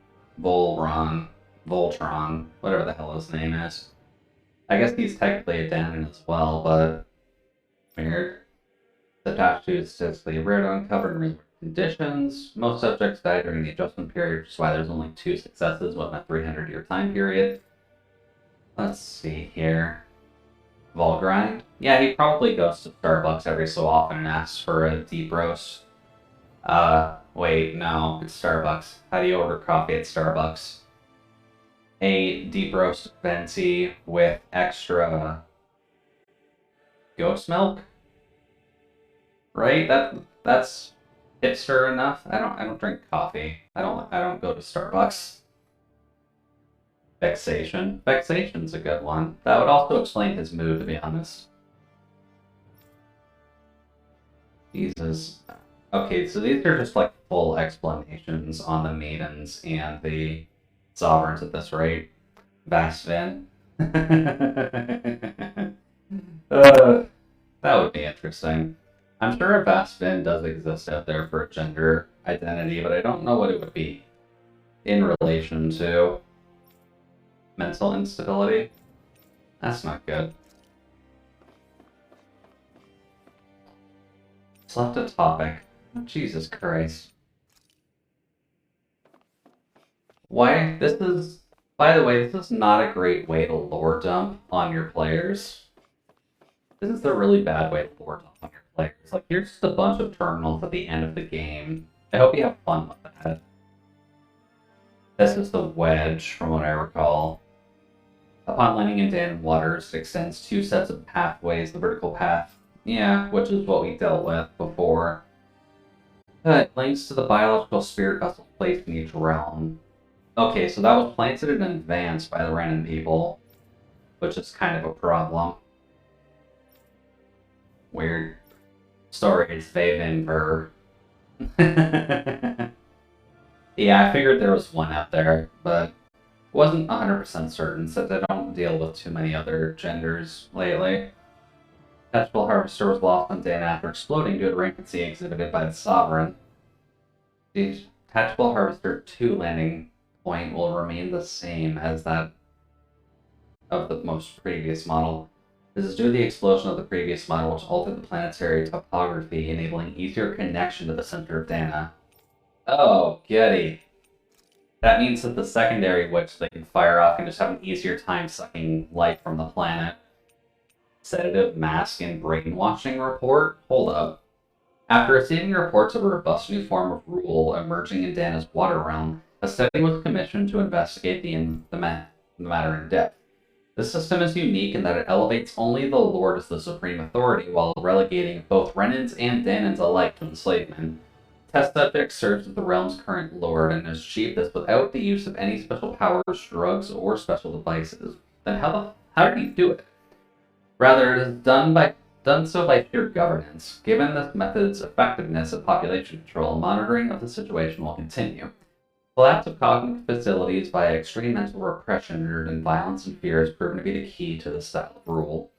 whatever the hell his name is. I guess he's technically a Danon as well, but weird. The attached to is statistically rare to uncover in real conditions. Most subjects die during the adjustment period, which is why there's only 2 successes within a 300-year time period. Let's see here. Volgrind? Yeah, he probably goes to Starbucks every so often and asks for a deep roast. Wait, no, it's Starbucks. How do you order coffee at Starbucks? A deep roast venti with extra goat's milk? Right? That's hipster enough. I don't drink coffee. I don't go to Starbucks. Vexation. Vexation's a good one. That would also explain his mood, to be honest. Jesus. Okay, so these are just like full explanations on the maidens and the sovereigns at this rate. Vasvin. That would be interesting. I'm sure a Vasvin does exist out there for a gender identity, but I don't know what it would be in relation to mental instability. That's not good. Select a topic. Oh, Jesus Christ. Why? This is... By the way, this is not a great way to lore dump on your players. This is a really bad way to lore dump on your players. Like, here's just a bunch of terminals at the end of the game. I hope you have fun with that. This is the wedge, from what I recall. Upon landing in Danon waters, it extends 2 sets of pathways, the vertical path. Yeah, which is what we dealt with before. It links to the biological spirit vessels placed in each realm. Okay, so that was planted in advance by the Renan people, which is kind of a problem. Weird stories, Vavenver. Yeah, I figured there was one out there, but wasn't 100% certain since I don't deal with too many other genders lately. Detachable Harvester was lost on Danon after exploding due to rampancy exhibited by the Sovereign. The Detachable Harvester 2 landing point will remain the same as that of the most previous model. This is due to the explosion of the previous model, which altered the planetary topography, enabling easier connection to the center of Danon. Oh, goody. That means that the secondary which they can fire off can just have an easier time sucking light from the planet. Sedative, mask, and brainwashing report? Hold up. After receiving reports of a robust new form of rule emerging in Danon's water realm, a study was commissioned to investigate the matter in depth. The system is unique in that it elevates only the Lord as the supreme authority, while relegating both Renans and Danons alike to enslavement. Test subject serves as the realm's current Lord and has achieved this without the use of any special powers, drugs, or special devices. Then how did he do it? Rather, it is done by done so by sheer governance. Given this method's effectiveness at population control, monitoring of the situation will continue. Collapse of cognitive facilities via extreme mental repression rooted in violence and fear has proven to be the key to this style of rule.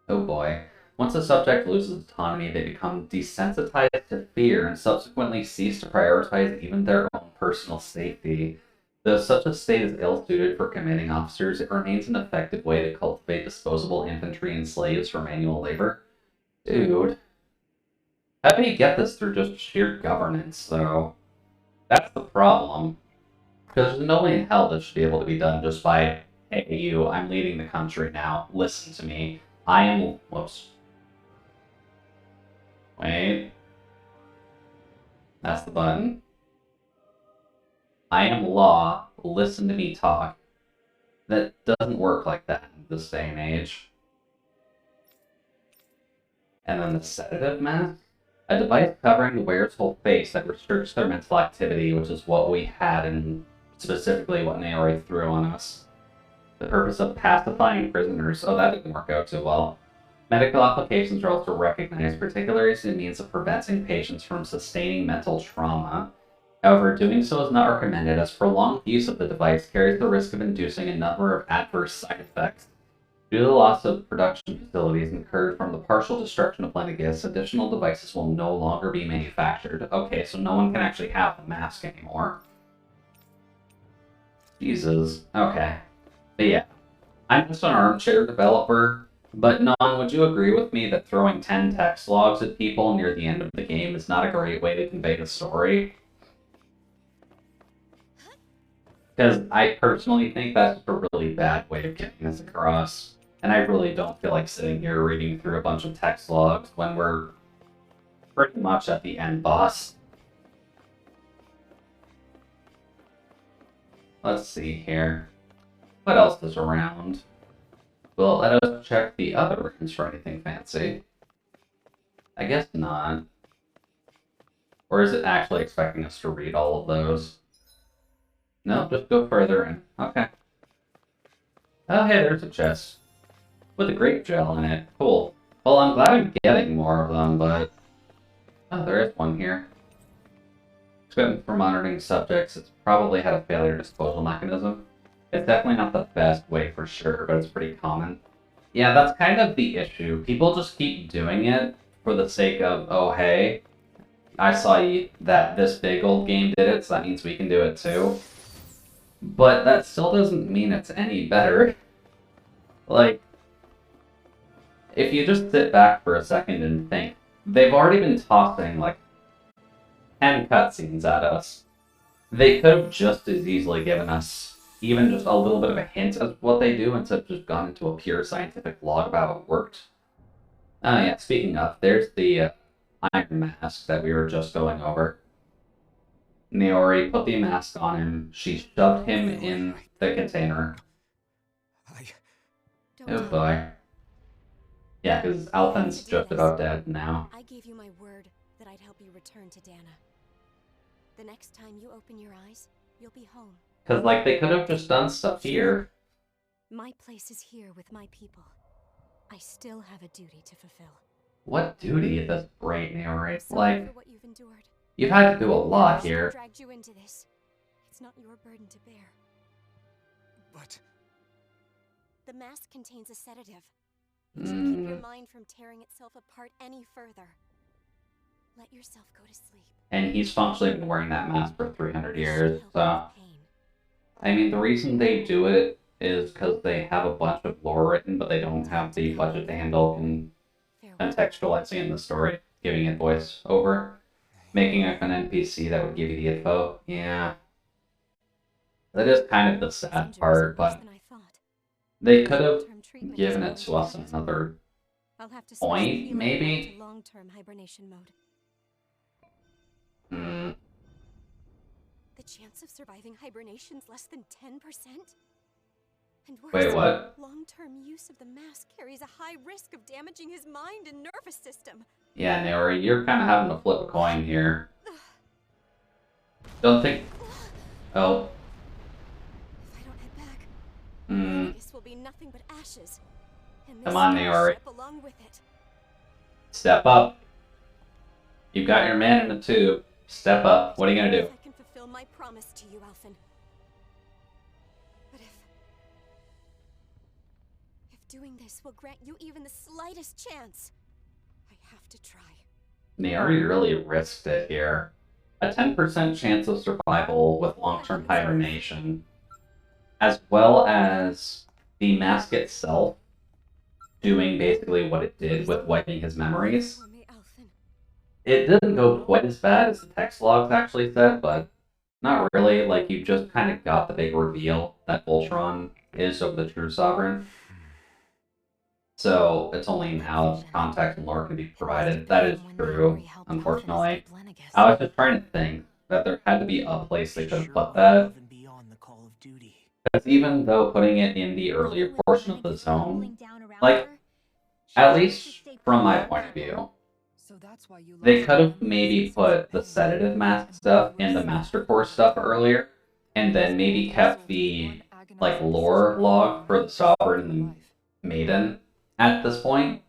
Oh boy. Once a subject loses autonomy, they become desensitized to fear and subsequently cease to prioritize even their own personal safety. Though such a state is ill-suited for commanding officers, it remains an effective way to cultivate disposable infantry and slaves for manual labor. Dude. How do you get this through just sheer governance, though? That's the problem. Because there's no way in hell this should be able to be done just by, hey, you, I'm leading the country now. Listen to me. I am... Whoops. Wait. That's the button. I am law. Listen to me talk. That doesn't work like that in this day and age. And then the sedative mask. A device covering the wearer's whole face that restricts their mental activity, which is what we had and specifically what Naori threw on us. The purpose of pacifying prisoners. Oh, that didn't work out too well. Medical applications are also recognized, particularly as a means of preventing patients from sustaining mental trauma. However, doing so is not recommended, as prolonged use of the device carries the risk of inducing a number of adverse side effects. Due to the loss of production facilities incurred from the partial destruction of Lenegis, additional devices will no longer be manufactured. Okay, so no one can actually have the mask anymore. Jesus. Okay. But yeah, I'm just an armchair developer. But Non, would you agree with me that throwing 10 text logs at people near the end of the game is not a great way to convey the story? Because I personally think that's a really bad way of getting this across. And I really don't feel like sitting here reading through a bunch of text logs when we're pretty much at the end boss. Let's see here. What else is around? Well, let us check the other rooms for anything fancy. I guess not. Or is it actually expecting us to read all of those? No, just go further in. Okay. Oh, hey, there's a chest. With a grape gel in it. Cool. Well, I'm glad I'm getting more of them, but... Oh, there is one here. Equipment for monitoring subjects. It's probably had a failure disposal mechanism. It's definitely not the best way for sure, but it's pretty common. Yeah, that's kind of the issue. People just keep doing it for the sake of, oh, hey, I saw that this big old game did it, so that means we can do it too. But that still doesn't mean it's any better. Like, if you just sit back for a second and think, they've already been tossing, like, 10 cutscenes at us. They could have just as easily given us even just a little bit of a hint of what they do instead of just gone into a pure scientific log about how it worked. Yeah, speaking of, there's the iron mask that we were just going over. Naori put the mask on him. She shoved him in the container. Oh boy. Yeah, because Alphen's just about dead now. I gave you my word that I'd help you return to Dana. The next time you open your eyes, you'll be home. Because, like, they could have just done stuff here. My place is here with my people. I still have a duty to fulfill. What duty at this rate, Naori? Sorry for what you've endured. You've had to do a lot here. Dragged you into this. It's not your burden to bear. But the mask contains a sedative to keep your mind from tearing itself apart any further. Let yourself go to sleep. And he's functionally been wearing that mask for 300 years, so... I mean, the reason they do it is because they have a bunch of lore written, but they don't have the budget to handle and contextualizing in the story, giving it voice over. Making up an NPC that would give you the info. Yeah. That is kind of the sad part, but they could have given it to us in another point, maybe? Long-term hibernation mode. The chance of surviving hibernation's less than 10%? And worse, wait, what? Long-term use of the mask carries a high risk of damaging his mind and nervous system. Yeah, Naori, you're kind of having to flip a coin here. Don't think... Oh. If I don't head back, this will be nothing but ashes. And come on, Naori. Along with it. Step up. You've got your man in the tube. Step up. What are you gonna do? I can fulfill my promise to you, Alphen. But if doing this will grant you even the slightest chance, I have to try. Nayori really risked it here. A 10% chance of survival with long-term hibernation, as well as the mask itself doing basically what it did with wiping his memories. It didn't go quite as bad as the text logs actually said, but not really. Like, you just kind of got the big reveal that Voltron is of the true Sovereign. So it's only now context and lore can be provided. That is true, unfortunately. I was just trying to think that there had to be a place they could have put that. Because even though putting it in the earlier portion of the zone, like, at least from my point of view, they could have maybe put the sedative mask stuff and the Master Core stuff earlier, and then maybe kept the, like, lore log for the Sovereign and the Maiden at this point.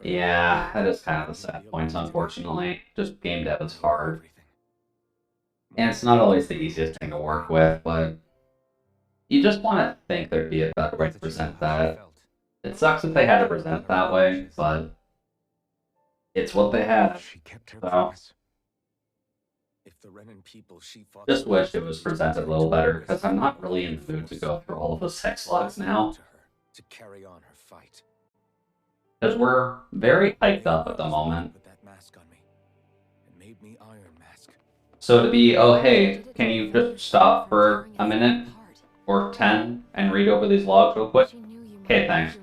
Yeah, that is kind of the sad points, unfortunately. Just game dev is hard. And it's not always the easiest thing to work with, but you just want to think there'd be a better way to present that. It sucks that they had to present it that way, but it's what they had. So, just wish it was presented a little better, because I'm not really in the mood to go through all of those text logs now. Because we're very hyped up at the moment. So to be, oh hey, can you just stop for a minute or 10 and read over these logs real quick? Okay, thanks.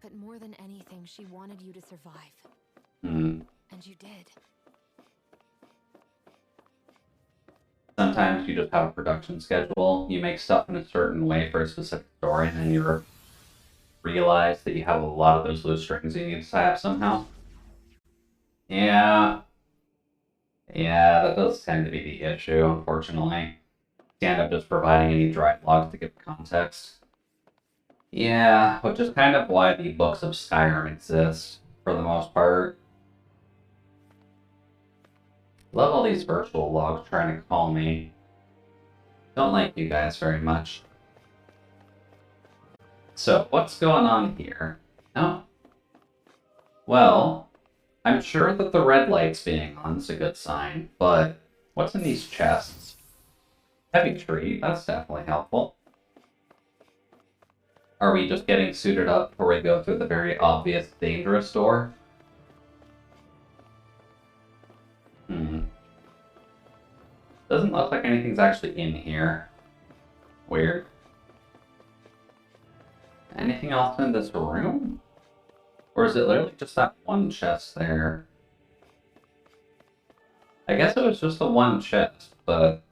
But more than anything, she wanted you to survive. And you did. Sometimes you just have a production schedule. You make stuff in a certain way for a specific story, and then you realize that you have a lot of those loose strings you need to tie up somehow. Yeah, that does tend to be the issue, unfortunately. You end up just providing any dry logs to give context. Yeah, which is kind of why the books of Skyrim exist, for the most part. Love all these virtual logs trying to call me. Don't like you guys very much. So, what's going on here? Oh. Well, I'm sure that the red lights being on is a good sign, but what's in these chests? Heavy tree, that's definitely helpful. Are we just getting suited up before we go through the very obvious dangerous door? Doesn't look like anything's actually in here. Weird. Anything else in this room? Or is it literally just that one chest there? I guess it was just the one chest, but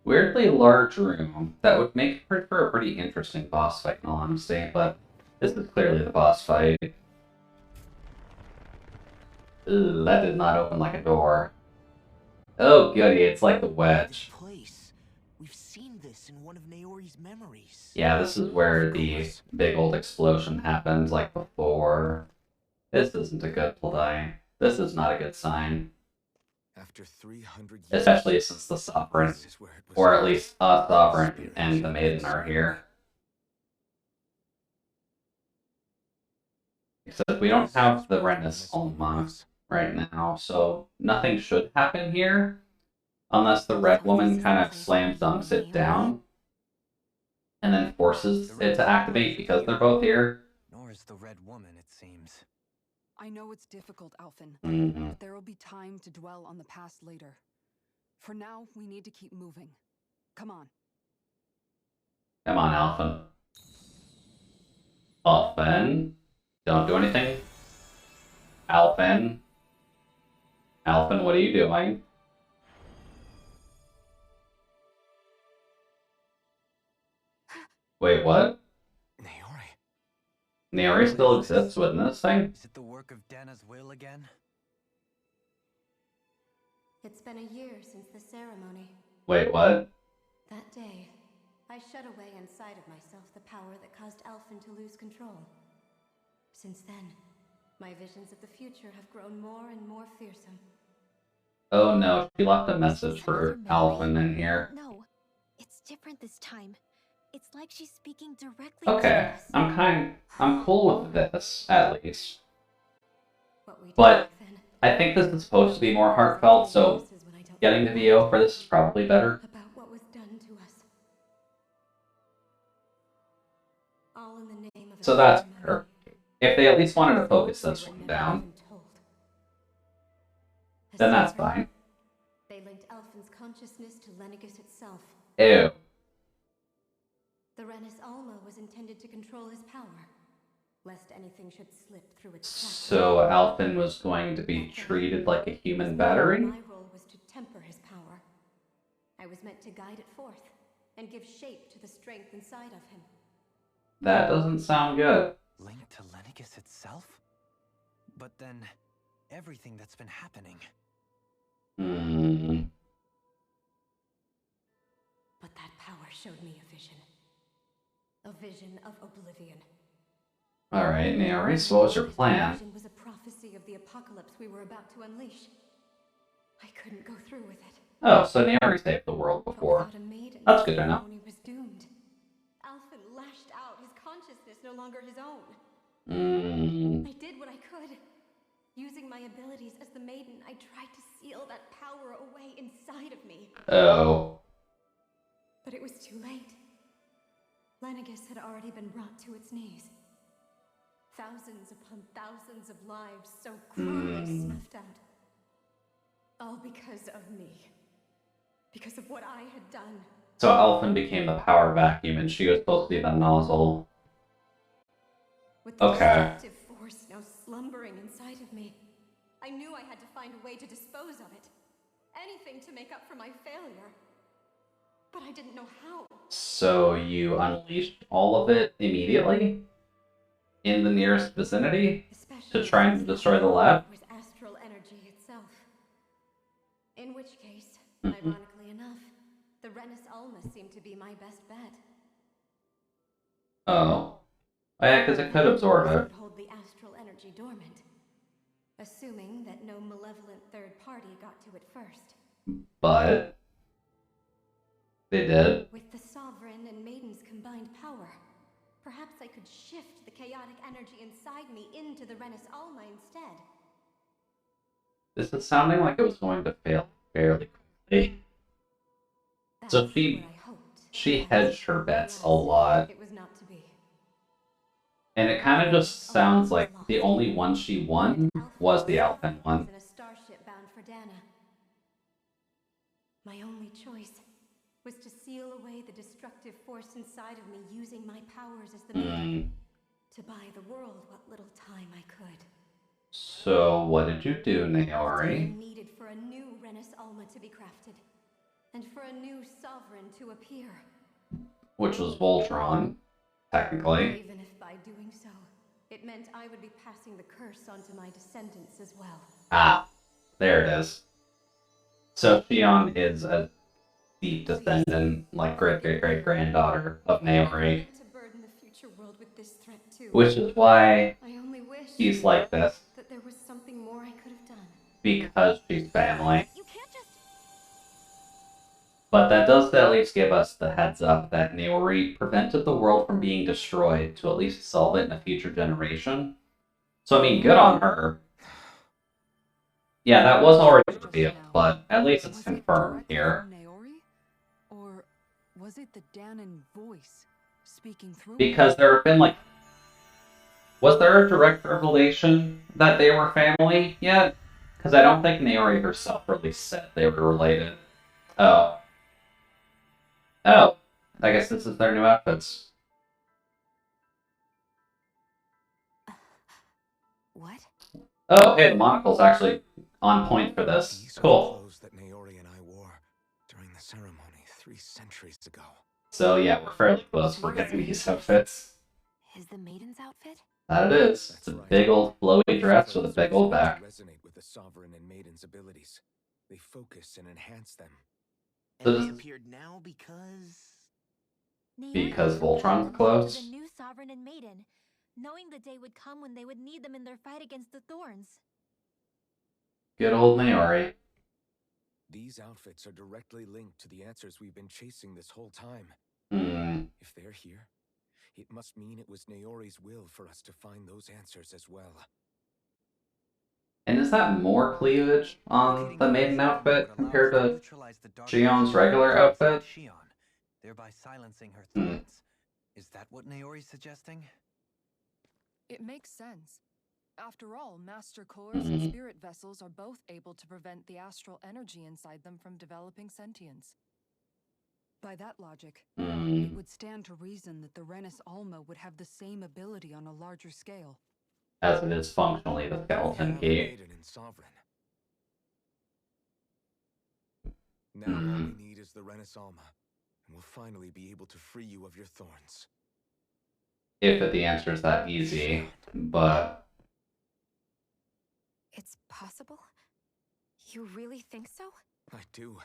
weirdly large room that would make for a pretty interesting boss fight in all honesty, but this is clearly the boss fight. Ooh, that did not open like a door. Oh goody, it's like the wedge. We've seen this in one of Naori's memories. Yeah, this is where the big old explosion happened, like before. This isn't a good play. This is not a good sign. After 300 years, especially since the Sovereign, or at least a Sovereign and the Maiden are here. Except we don't have the Renus Alma right now, so nothing should happen here. Unless the Red Woman kind of slam dunks it down. And then forces it to activate because they're both here. Nor is the Red Woman, it seems. I know it's difficult, Alphen, but there will be time to dwell on the past later. For now, we need to keep moving. Come on. Come on, Alphen. Alphen. Don't do anything. Alphen. Alphen, what are you doing? Wait, what? Naori still exists within this thing? Is it the work of Dana's will again? It's been a year since the ceremony. Wait, what? That day, I shut away inside of myself the power that caused Alphen to lose control. Since then, my visions of the future have grown more and more fearsome. Oh no, she left a message for Alphen in here. No, it's different this time. It's like she's speaking directly Okay, to us. I'm cool with this, at least. But I think this is supposed to be more heartfelt, so getting the VO for this is probably better. About what was done to us. All in the name of So that's better. If they at least wanted to focus this one down, then that's fine. They linked Alphen's consciousness to Lenegis itself. Ew. The Renis Alma was intended to control his power, lest anything should slip through its cracks. So Alphen was going to be treated like a human battery? My role was to temper his power. I was meant to guide it forth and give shape to the strength inside of him. That doesn't sound good. Linked to Lenegis itself? But then, everything that's been happening. But that power showed me a vision. A vision of oblivion. Alright, Naori, so what was your plan? The vision was a prophecy of the apocalypse we were about to unleash. I couldn't go through with it. Oh, so Naori saved the world before. That's good to know. He was doomed. Alphen lashed out, his consciousness no longer his own. I did what I could. Using my abilities as the maiden, I tried to seal that power away inside of me. Oh. But it was too late. Lenegis had already been brought to its knees. Thousands upon thousands of lives so cruelly snuffed out. All because of me. Because of what I had done. So Alphen became the power vacuum and she was supposed to be the nozzle. With the destructive force now slumbering inside of me, I knew I had to find a way to dispose of it. Anything to make up for my failure. But I didn't know how. So you unleashed all of it immediately? In the nearest vicinity? To try and destroy the lab? Was astral energy itself. In which case, ironically enough, the Renis Alma seemed to be my best bet. Oh. Yeah, because it could absorb it. Hold the astral energy dormant, assuming that no malevolent third party got to it first. But they did. With the Sovereign and Maiden's combined power, perhaps I could shift the chaotic energy inside me into the Renis Alma instead. This is sounding like it was going to fail fairly quickly. So she hedged her bets a lot. It was not to be. And it kind of just sounds like the only one she won was the Alphen one. In a starship bound for Dana. My only choice was to seal away the destructive force inside of me using my powers as the maiden. To buy the world what little time I could. So what did you do, Naori? I needed for a new Renis Alma to be crafted. And for a new sovereign to appear. Which was Voltron, technically. Even if by doing so, it meant I would be passing the curse onto my descendants as well. Ah, there it is. So Xion is a deep descendant, like great-great-great-granddaughter of Naori. To burden the future world with this threat too. Which is why I only wish he's like this. that there was something more I could have done. Because she's family. You can't just... But that does at least give us the heads up that Naori prevented the world from being destroyed to at least solve it in a future generation. So I mean, good on her. Yeah, that was already revealed, but at least it's confirmed here. Or was it the Danon voice speaking through? Because there have been like... Was there a direct revelation that they were family yet? Because I don't think Naori herself really said they were related. Oh. Oh. I guess this is their new outfits. What? Oh, hey, the monocle's actually on point for this. These Cool. are the clothes that Naori and I wore during the ceremony 3 centuries ago. So yeah, we're fairly close for getting these outfits. Is the maiden's outfit? That it is. It's a big old flowy dress with a big old back. Resonate with the Sovereign and Maiden's abilities. They focus and enhance them. And they appeared now because... Because Voltron's Voltron's close? the new Sovereign and Maiden, knowing the day would come when they would need them in their fight against the Thorns. Good old Naori. These outfits are directly linked to the answers we've been chasing this whole time. If they're here, it must mean it was Naori's will for us to find those answers as well. And is that more cleavage on the maiden outfit compared to Shion's regular outfit? Thereby silencing her threats. Is that what Naori's suggesting? It makes sense. After all, Master Cores and Spirit Vessels are both able to prevent the astral energy inside them from developing sentience. By that logic, it would stand to reason that the Renis Alma would have the same ability on a larger scale. As it is functionally the skeleton key. Now all we need is the Renis Alma, and we'll finally be able to free you of your thorns. If the answer is that easy, but... It's possible? You really think so? I do.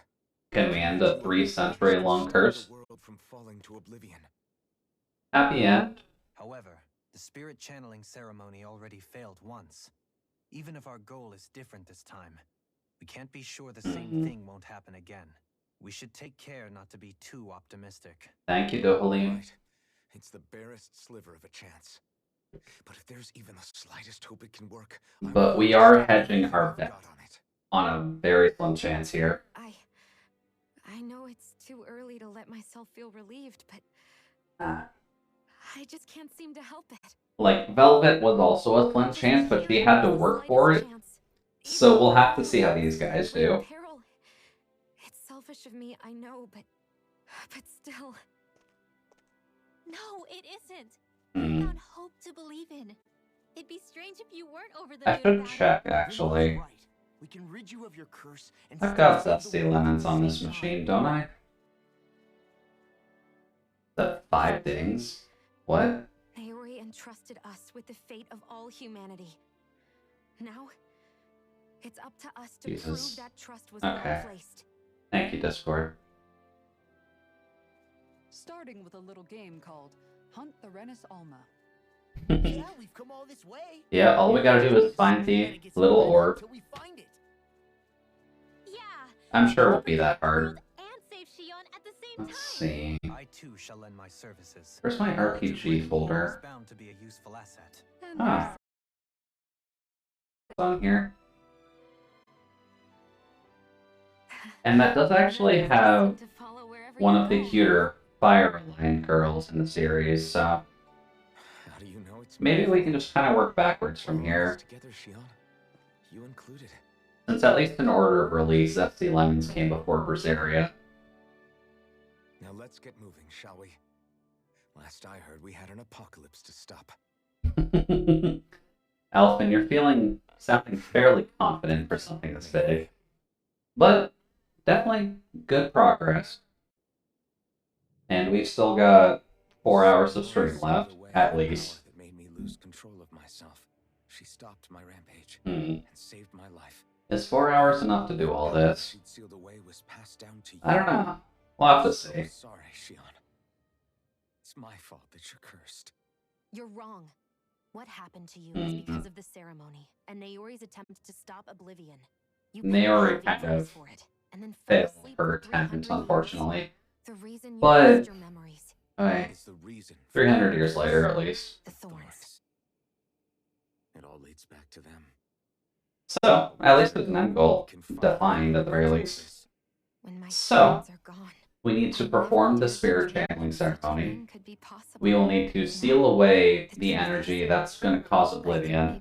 Can we end a 3-century-long curse? World from falling to oblivion. Happy end? However, the spirit channeling ceremony already failed once. Even if our goal is different this time, we can't be sure the same thing won't happen again. We should take care not to be too optimistic. Thank you, Dohalim. Right. It's the barest sliver of a chance. But if there's even the slightest hope it can work... But we are hedging our bet on a very slim chance here. I know it's too early to let myself feel relieved, but... I just can't seem to help it. Like, Velvet was also a slim chance, but she had to work for it. So we'll have to see how these guys do. It's selfish of me, I know, but still... No, it isn't. Without hope to believe in. It'd be strange if you weren't over the I should check, actually. We can rid you of your curse and I've got Zesty Lemons on this machine, don't I? The 5 things? What? Naori entrusted us with the fate of all humanity. Now, it's up to us to prove that trust was well placed. Thank you, Discord. Starting with a little game called Hunt the Renis Alma. Yeah, we've come all this way. Yeah, all we gotta do is find the little orb. I'm sure it won't be that hard. Let's see. I too shall lend my services. Where's my RPG folder? Bound to be a useful asset. Ah. It's on here. And that does actually have one of the cuter Fire Line girls in the series, so maybe we can just kind of work backwards from here. You included. Since at least in order of release, Zesty Lemons came before Berseria. Now let's get moving, shall we? Last I heard, we had an apocalypse to stop. Alphen, you're sounding fairly confident for something this big. But definitely good progress. And we've still got 4 hours of stream left, at least. That made me lose control of myself. She stopped my rampage and saved my life. Is 4 hours enough to do all this? I don't know. We'll have to see. Sorry, Shion. It's my fault that you're cursed. You're wrong. What happened to you is because of the ceremony and Naori's attempt to stop Oblivion. Naori kind of failed her attempt, unfortunately. But okay, 300 years later, at least. The Thorns. It all leads back to them. So, at least there's an end goal defined at the very least. So, we need to perform the spirit channeling ceremony. We will need to seal away the energy that's going to cause oblivion.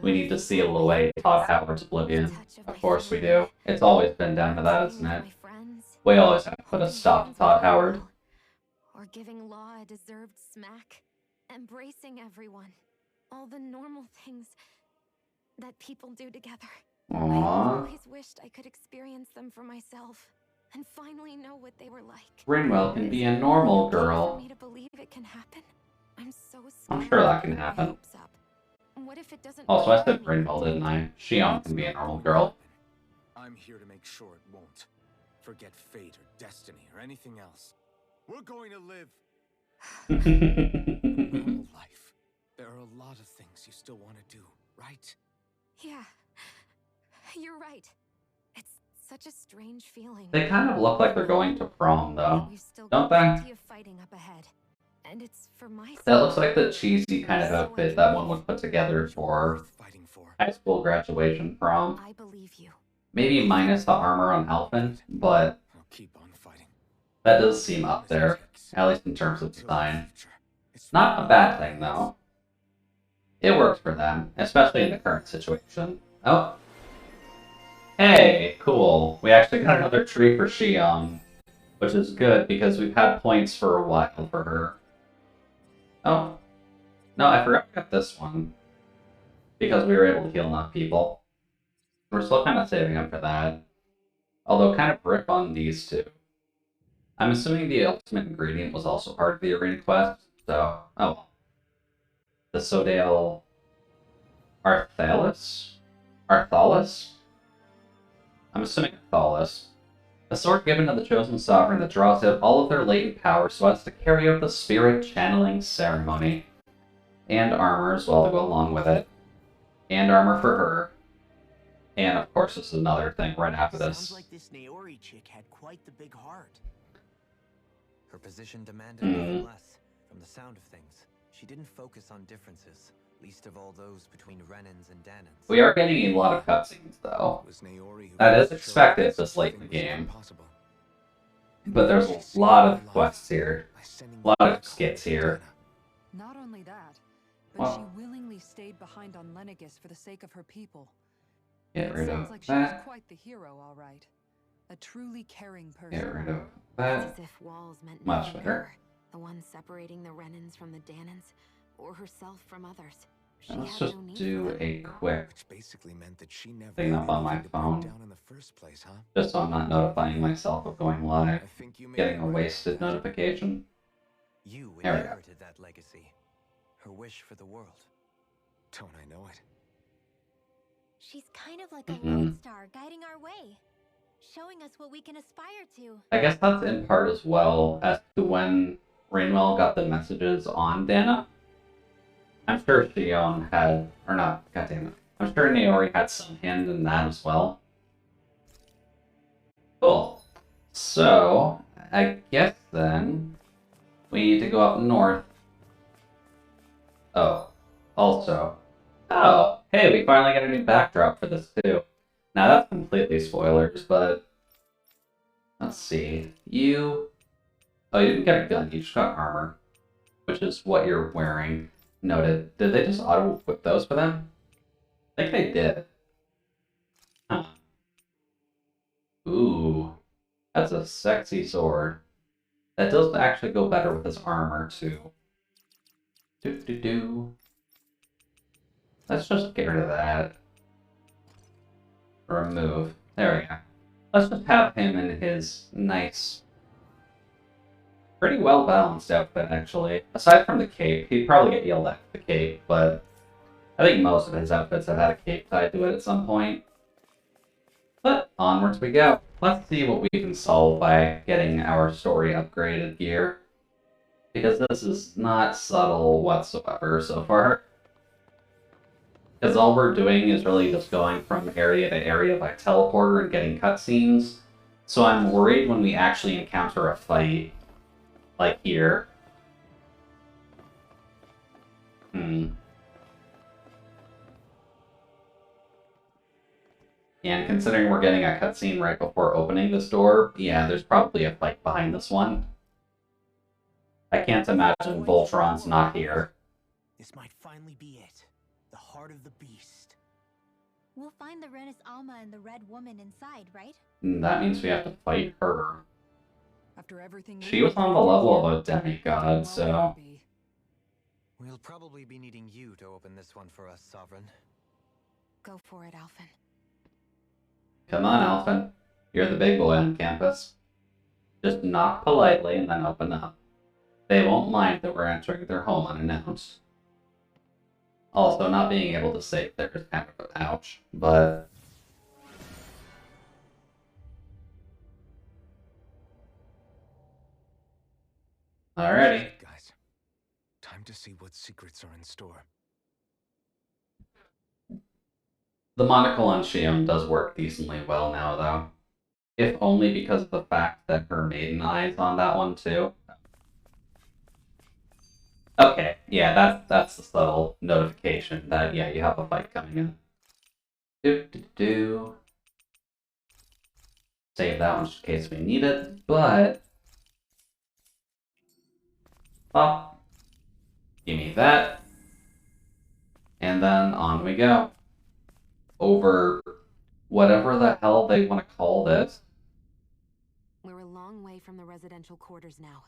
We need to seal away Todd Howard's oblivion. Of course we do. It's always been down to that, isn't it? We always have to put a stop to Todd Howard. Or giving Law a deserved smack. Embracing everyone. All the normal things that people do together. Aww. I always wished I could experience them for myself and finally know what they were like. Rinwell can be a normal girl. For me to believe it can happen. I'm so I'm sure that can happen. What if it doesn't? Also, I said Rinwell, didn't I? Shion can be a normal girl. I'm here to make sure it won't. Forget fate or destiny or anything else. We're going to live a normal life. There are a lot of things you still want to do, right? Yeah, you're right. It's such a strange feeling. They kind of look like they're going to prom, though. We've still Don't got they? plenty of fighting up ahead. And it's for my That looks like the cheesy kind of outfit that one would put together for high school graduation prom. I believe you. Maybe minus the armor on Alphen, but I'll keep on fighting. that does seem up there, at least in terms of design. Not a bad thing, though. It works for them, especially in the current situation. Oh. Hey, cool. We actually got another tree for Xion, which is good because we've had points for a while for her. Oh. No, I forgot we got this one. Because we were able to heal enough people. We're still kind of saving up for that. Although kind of rip on these two. I'm assuming the ultimate ingredient was also part of the arena quest, so, oh well. The Sodale Arthalis? Arthalis? I'm assuming Arthalis. A sword given to the chosen sovereign that draws out all of their latent power so as to carry out the spirit channeling ceremony. And armor as well to go along with it. And armor for her. And of course this is another thing right after this. Sounds like this Naori chick had quite the big heart. Her position demanded nothing less. From the sound of things, she didn't focus on differences, least of all those between Renans and Danans. We are getting a lot of cutscenes, though. That is expected this late in the game. But there's a lot of quests here. A lot of skits here. Not only that, but Well, she willingly stayed behind on Lenegis for the sake of her people. get rid of Sounds like she was that. quite the hero, all right. A truly caring person. Get rid of It's that. as if walls meant Much nothing to better. her. The one separating the Renans from the Danans, or herself from others. She Let's had just no need do for them. a quick Which basically meant that she never thing up on my needed to break phone. down in the first place, huh? Just so I'm not notifying myself of going live. I think you may Getting be a right. wasted notification. You There we go. inherited that legacy. Her wish for the world. Don't I know it? She's kind of like a Mhm. lodestar guiding our way, showing us what we can aspire to. I guess that's in part as well as to when Rainwell got the messages on Dana. I'm sure Xion had, or not, goddammit. I'm sure Naori had some hand in that as well. Cool. So, I guess then, we need to go up north. Oh, also. Oh, hey, we finally get a new backdrop for this too. Now that's completely spoilers, but let's see. Oh, you didn't get a gun, you just got armor. Which is what you're wearing. Noted. Did they just auto-equip those for them? I think they did. Huh. Ooh. That's a sexy sword. That does actually go better with his armor, too. Do-do-do. Let's just get rid of that. Remove. There we go. Let's just have him in his nice, pretty well balanced outfit, actually. Aside from the cape, he'd probably get yelled at for the cape, but I think most of his outfits have had a cape tied to it at some point. But onwards we go. Let's see what we can solve by getting our story upgraded gear. Because this is not subtle whatsoever so far. Because all we're doing is really just going from area to area by teleporter and getting cutscenes. So I'm worried when we actually encounter a fight, like here. And considering we're getting a cutscene right before opening this door, yeah, there's probably a fight behind this one. I can't imagine Voltron's not here. This might finally be it. The heart of the beast. We'll find the Renis Alma and the Red Woman inside, right? And that means we have to fight her. After everything She was on the level of a demigod, so... We'll probably be needing you to open this one for us, Sovereign. Go for it, Alphen. Come on, Alphen. You're the big boy on campus. Just knock politely and then open up. They won't mind that we're entering their home unannounced. Also, not being able to save there is kind of an ouch, but... to see what secrets are in store. The monocle on Shion does work decently well now, though. If only because of the fact that her maiden eye is on that one, too. Okay, yeah, that's the subtle notification that, yeah, you have a fight coming in. Save that one just in case we need it, but... Oh. Give me that. And then on we go. Over whatever the hell they want to call this. We're a long way from the residential quarters now.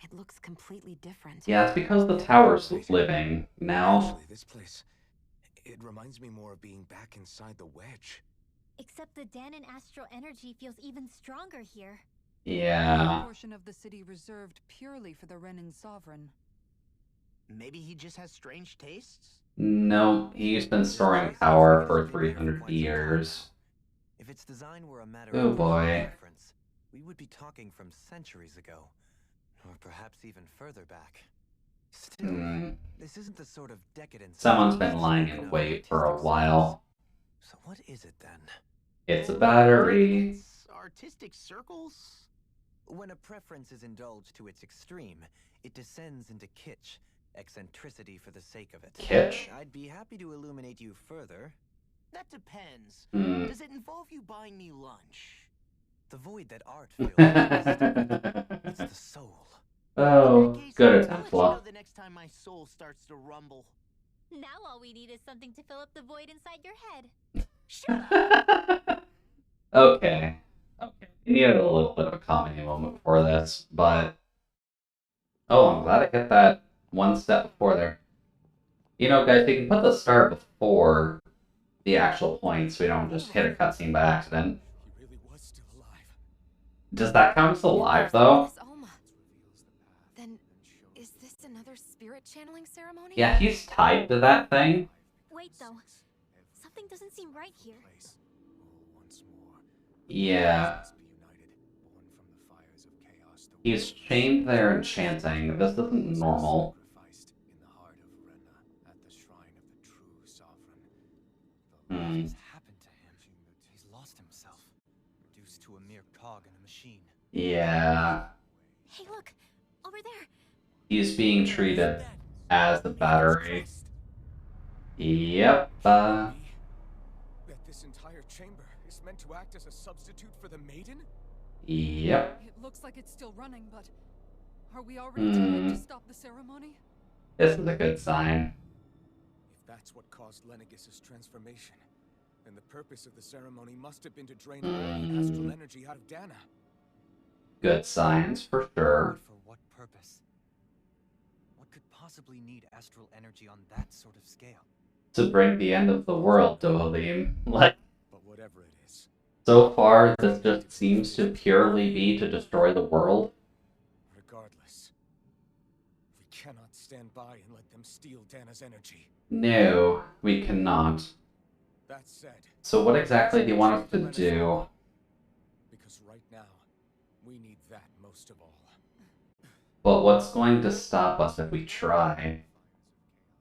It looks completely different. Yeah, it's because the tower's living now. Actually, this place, it reminds me more of being back inside the wedge. Except the Dahnan astral energy feels even stronger here. Yeah. A portion of the city reserved purely for the Renin sovereign. Maybe he just has strange tastes? No, he's been storing power for 300 years. If its design were a matter Oh of boy. preference, we would be talking from centuries ago, or perhaps even further back. Still, this isn't the sort of decadence. Someone's been lying in wait for a while. So what is it then? It's a battery. It's artistic circles? When a preference is indulged to its extreme, it descends into kitsch, eccentricity for the sake of it. Kitsch? I'd be happy to illuminate you further. That depends. Hmm. Does it involve you buying me lunch? The void that art fills, it's the soul. Oh, In that case, good I'll attempt, let you know Fluff. the next time my soul starts to rumble. Now all we need is something to fill up the void inside your head. Okay. Okay. You needed a little bit of a comedy moment for this, but... Oh, I'm glad I hit that one step before there. You know, guys, you can put the star before the actual point so we don't just hit a cutscene by accident. He really was still alive. Does that count as alive, though? Miss Alma. Then, is this another spirit channeling ceremony? Yeah, he's tied to that thing. Wait though, something doesn't seem right here. Yeah. He's chained there and chanting. This isn't normal. Hmm. What's happened to him? He's lost himself, reduced to a mere cog in a machine. Yeah. Hey look, over there. He's being treated as the battery. Yep. That this entire chamber is meant to act as a substitute for the maiden? Yep. It looks like it's still running, but are we already too late to stop the ceremony? This is a good sign. If that's what caused Lenegis' transformation, then the purpose of the ceremony must have been to drain all the astral energy out of Dahna. Good signs, for sure. For what purpose? What could possibly need astral energy on that sort of scale? To bring the end of the world, Dohalim. Like, But whatever it is, so far, this just seems to purely be to destroy the world. regardless, we cannot stand by and let them steal Dahna's energy. No, we cannot. That said, So what exactly do you want us to do? because right now, we need that most of all. But what's going to stop us if we try?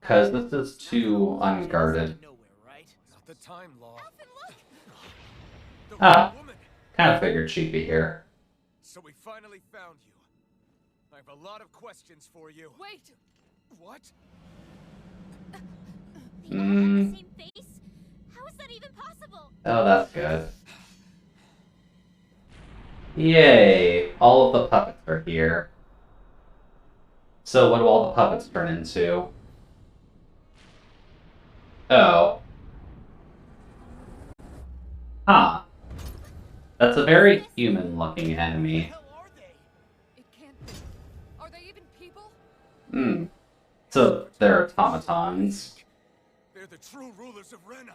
Because this is too unguarded. Not the time, Law. The Ah, woman. kind of figured she'd be here. So we finally found you. I have a lot of questions for you. Wait! What? They all have the same face? How is that even possible? Oh, that's good. Yay! All of the puppets are here. So what do all the puppets turn into? Oh. Huh. That's a very human-looking enemy. It can't be. Are they even people? Hmm. So they're automatons. They're the true rulers of Rena.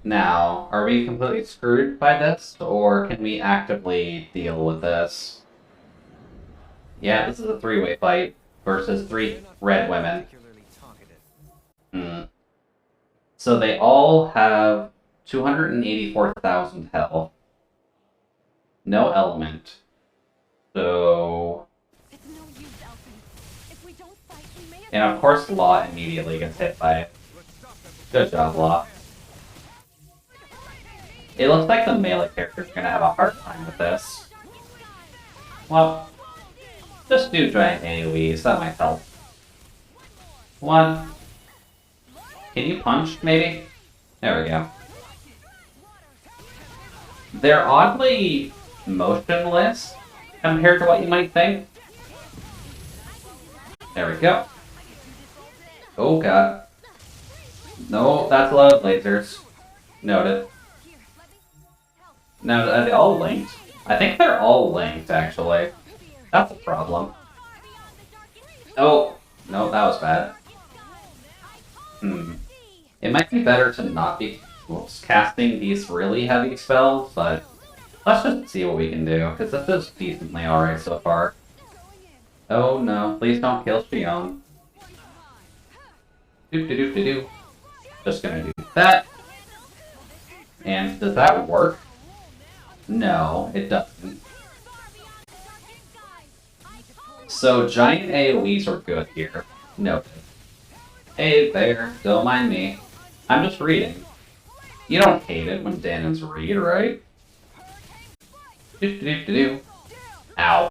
Now, are we completely screwed by this, or can we actively deal with this? Yeah, this is a three-way fight versus 3 red women. Particularly talkative. Hmm. So they all have 284,000 health. No element. So... It's no use, Elfin. If we don't And of course, Law immediately gets hit by it. Good job, Law. It looks like the melee character's gonna have a hard time with this. Well, just do giant AoEs, that might help. One. Can you punch, maybe? There we go. They're oddly motionless compared to what you might think. There we go. Oh god. No, that's a lot of lasers. Noted. Now, are they all linked? I think they're all linked, actually. That's a problem. Oh, no, that was bad. It might be better to not be casting these really heavy spells, but let's just see what we can do, because this is decently alright so far. Oh no, please don't kill Xion. Doop-de-doop-de-doo. Just gonna do that. And does that work? No, it doesn't. So giant AoEs are good here. Noted. Hey there, don't mind me. I'm just reading. You don't hate it when Danons read, right? Do-do-do-do-do. Ow.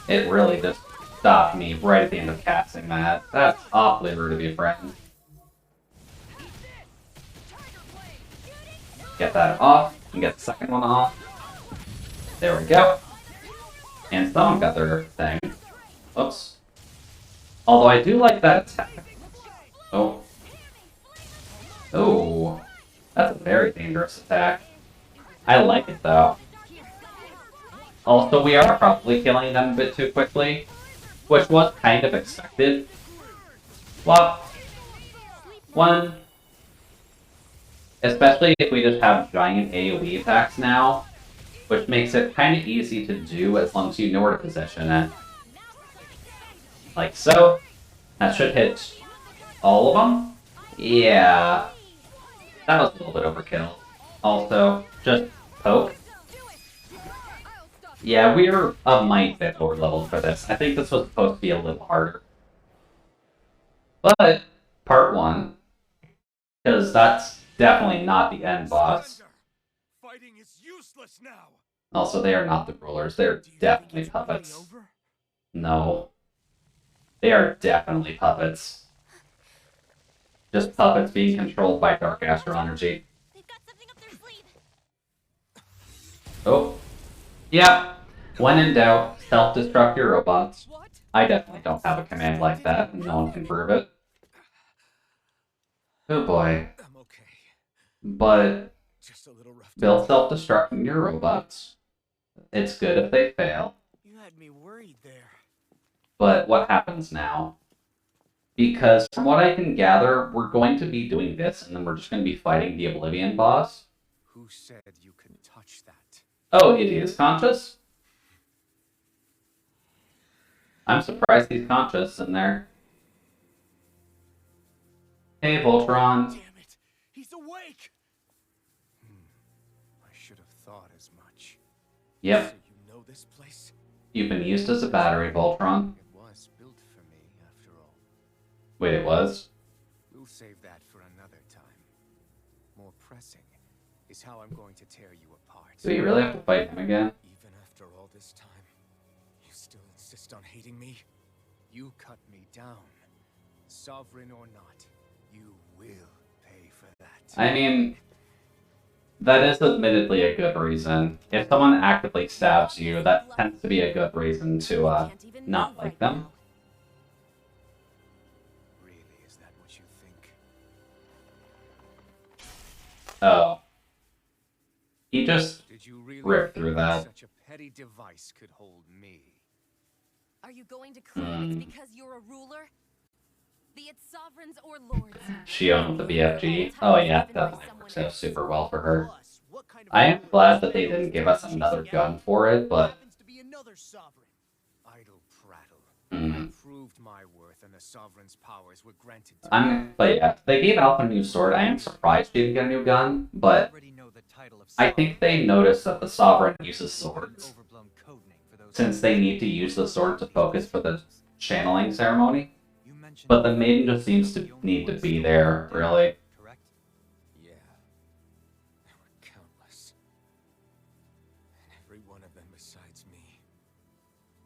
It really just stopped me right at the end of casting that. That's awfully rude of you, friend. Get that off, and get the second one off. There we go. And someone got their thing. Oops. Although I do like that attack. Oh. Oh. That's a very dangerous attack. I like it though. Also, we are probably killing them a bit too quickly, which was kind of expected. Well, one. Especially if we just have giant AoE attacks now, which makes it kind of easy to do as long as you know where to position it. Like so. That should hit all of them? Yeah. That was a little bit overkill. Also, just poke. Yeah, we're a mite bit lower level for this. I think this was supposed to be a little harder. But, part 1. Because that's definitely not the end boss. Fighting is useless now. Also, they are not the rulers. They're definitely puppets. No. They are definitely puppets. Just puppets being controlled by Dark Astral Energy. Oh. Yeah. When in doubt, self-destruct your robots. I definitely don't have a command like that, and no one can prove it. Oh boy. But build self-destructing your robots. It's good if they fail. You had me worried there. But what happens now? Because from what I can gather, we're going to be doing this, and then we're just going to be fighting the Oblivion boss. Who said you could touch that? Oh, it is conscious? I'm surprised he's conscious in there. Hey, Voltron. Damn it! He's awake! I should have thought as much. Yep. So you know this place? You've been used as a battery, Voltron. It was built for me, after all. Wait, it was? We'll save that for another time. More pressing is how I'm going to tear you apart. Do we really have to fight him again? Even after all this time, you still insist on hating me? You cut me down. Sovereign or not, you will pay for that. I mean, that is admittedly a good reason. If someone actively stabs you, that tends to be a good reason to not like them. Really, is that what you think? Oh. He just Did you really ripped through that. such a petty device could hold me? Are you going to claim it's because you're a ruler? Be it sovereigns or lords. Xion with the BFG. Oh yeah, definitely works out super well for her. I am glad that they didn't give us another gun for it, but... Idle prattle. I proved my worth and the sovereign's powers were granted to But yeah, they gave Alpha a new sword. I am surprised she didn't get a new gun, but I think they noticed that the sovereign uses swords. Since they need to use the sword to focus for the channeling ceremony. But the maiden just seems to need to be there, really. Correct? Yeah. There were countless. And every one of them besides me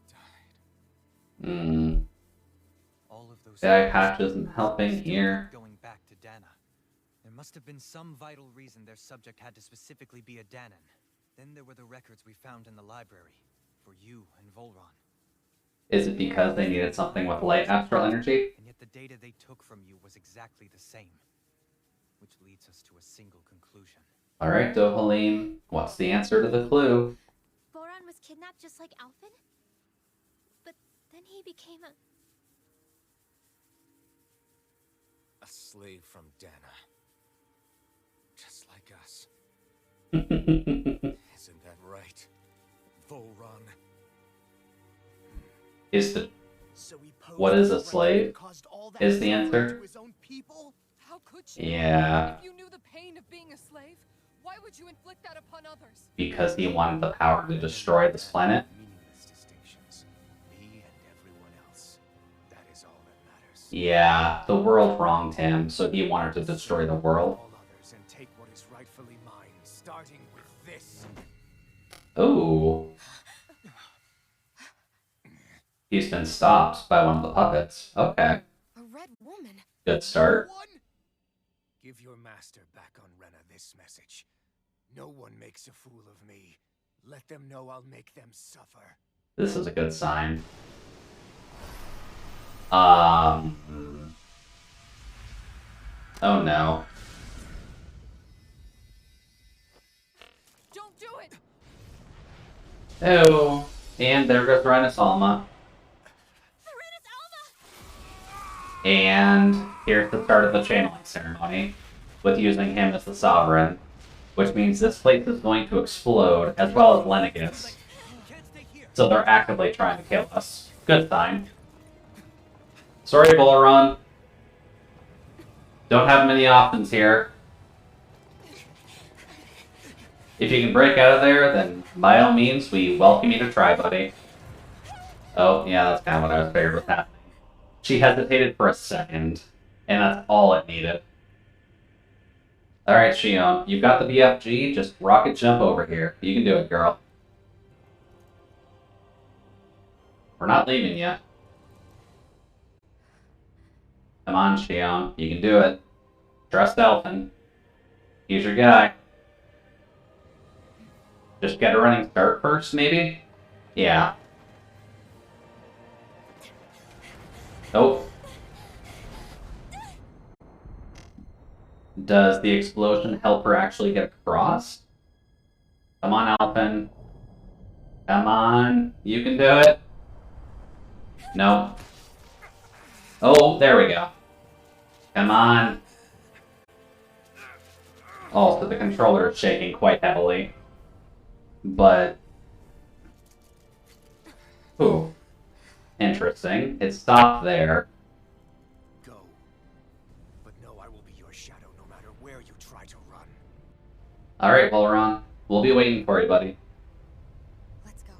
died. Hmm. All of those The eye patch isn't helping here. going back to Dana. There must have been some vital reason their subject had to specifically be a Danan. Then there were the records we found in the library for you and Volron. Is it because they needed something with light astral energy? And yet the data they took from you was exactly the same. Which leads us to a single conclusion. Alright, Dohalim, what's the answer to the clue? Voron was kidnapped just like Alphen? But then he became A slave from Dana. Just like us. Isn't that right? Volron. Is the So he what is a posed slave? and caused all that Is the suffering answer? to his own people? How could you? Yeah, If you knew the pain of being a slave, why would you inflict that upon others? because he wanted the power to destroy this planet. Meaningless distinctions. Me and everyone else. That is all that matters. Yeah, the world wronged him, so he wanted to destroy the world. All others and take what is rightfully mine, starting with this. Oh. He's been stopped by one of the puppets. Okay, A red woman. good start. One? Give your master back on Rena this message. No one makes a fool of me. Let them know I'll make them suffer. This is a good sign. Oh no. Don't do it! Oh, and there goes Rhinus Alma. And here's the start of the channeling ceremony, with using him as the sovereign, which means this place is going to explode, as well as Lenegus. So they're actively trying to kill us. Good sign. Sorry, Volaron. Don't have many options here. If you can break out of there, then by all means, we welcome you to try, buddy. Oh, yeah, that's kind of what I was figured was happening. She hesitated for a second, and that's all it needed. Alright, Shion, you've got the BFG, just rocket jump over here. You can do it, girl. We're not leaving yet. Come on, Shion, you can do it. Trust Elfin. He's your guy. Just get a running start first, maybe? Yeah. Oh. Does the explosion help her actually get across? Come on, Alphen. Come on. You can do it. No. Oh, there we go. Come on. Also, the controller is shaking quite heavily. But... Ooh. Interesting. It stopped there. Go. But know I will be your shadow no matter where you try to run. Alright, Volaron. We'll be waiting for you, buddy. Let's go.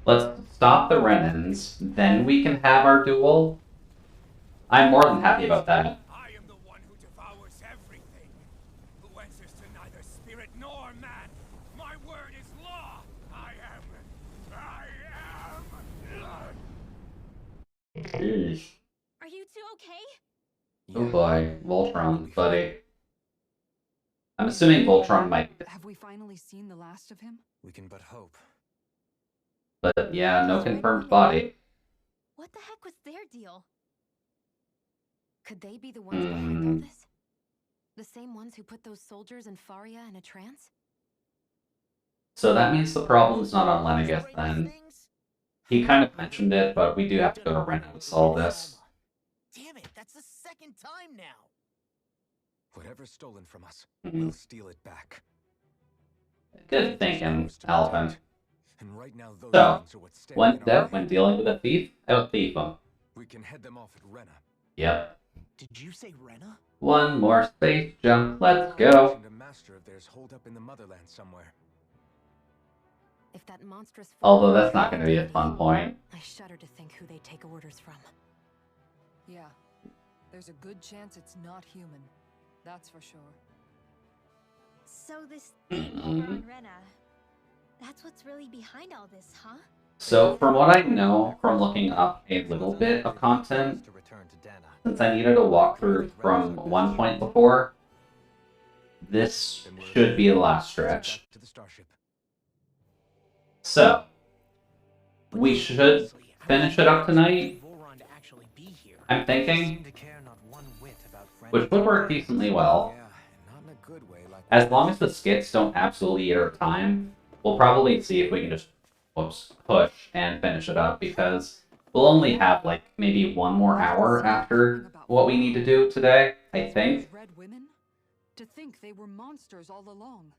Let's stop the Renans, then we can have our duel. I'm more than happy about that. I am the one who devours everything. Who answers to neither spirit nor man. My word is law. I am. Jeez. Are you two okay? Oh boy, Voltron, buddy. I'm assuming Voltron might be, Have we finally seen the last of him? We can but hope. but yeah, no confirmed body. What the heck was their deal? Could they be the ones behind all this? The same ones who put those soldiers in Faria in a trance? So that means the problem's not on Lenegus then. He kind of mentioned it, but we do have to go to Rena to solve this. Damn it, that's the second time now. Whatever's stolen from us, Mhm. we'll steal it back. Good thinking, Alphen. And right now, those So, things are what's standing when in our way. when dealing with a thief, out-thief him. We can head them off at Rena. Yep. Did you say Rena? One more space jump, let's go. And a master of theirs holed up in the motherland somewhere. If that monstrous Although that's not going to be a fun point. I shudder to think who they take orders from. Yeah. There's a good chance it's not human. That's for sure. So this thing over on Rena, that's what's really behind all this, huh? So from what I know from looking up a little bit of content, since I needed a walkthrough from one point before, this should be the last stretch. So, we should finish it up tonight, I'm thinking, which would work decently well. As long as the skits don't absolutely eat our time, we'll probably see if we can just push and finish it up, because we'll only have like maybe one more hour after what we need to do today, I think. Red women? To think they were monsters all along.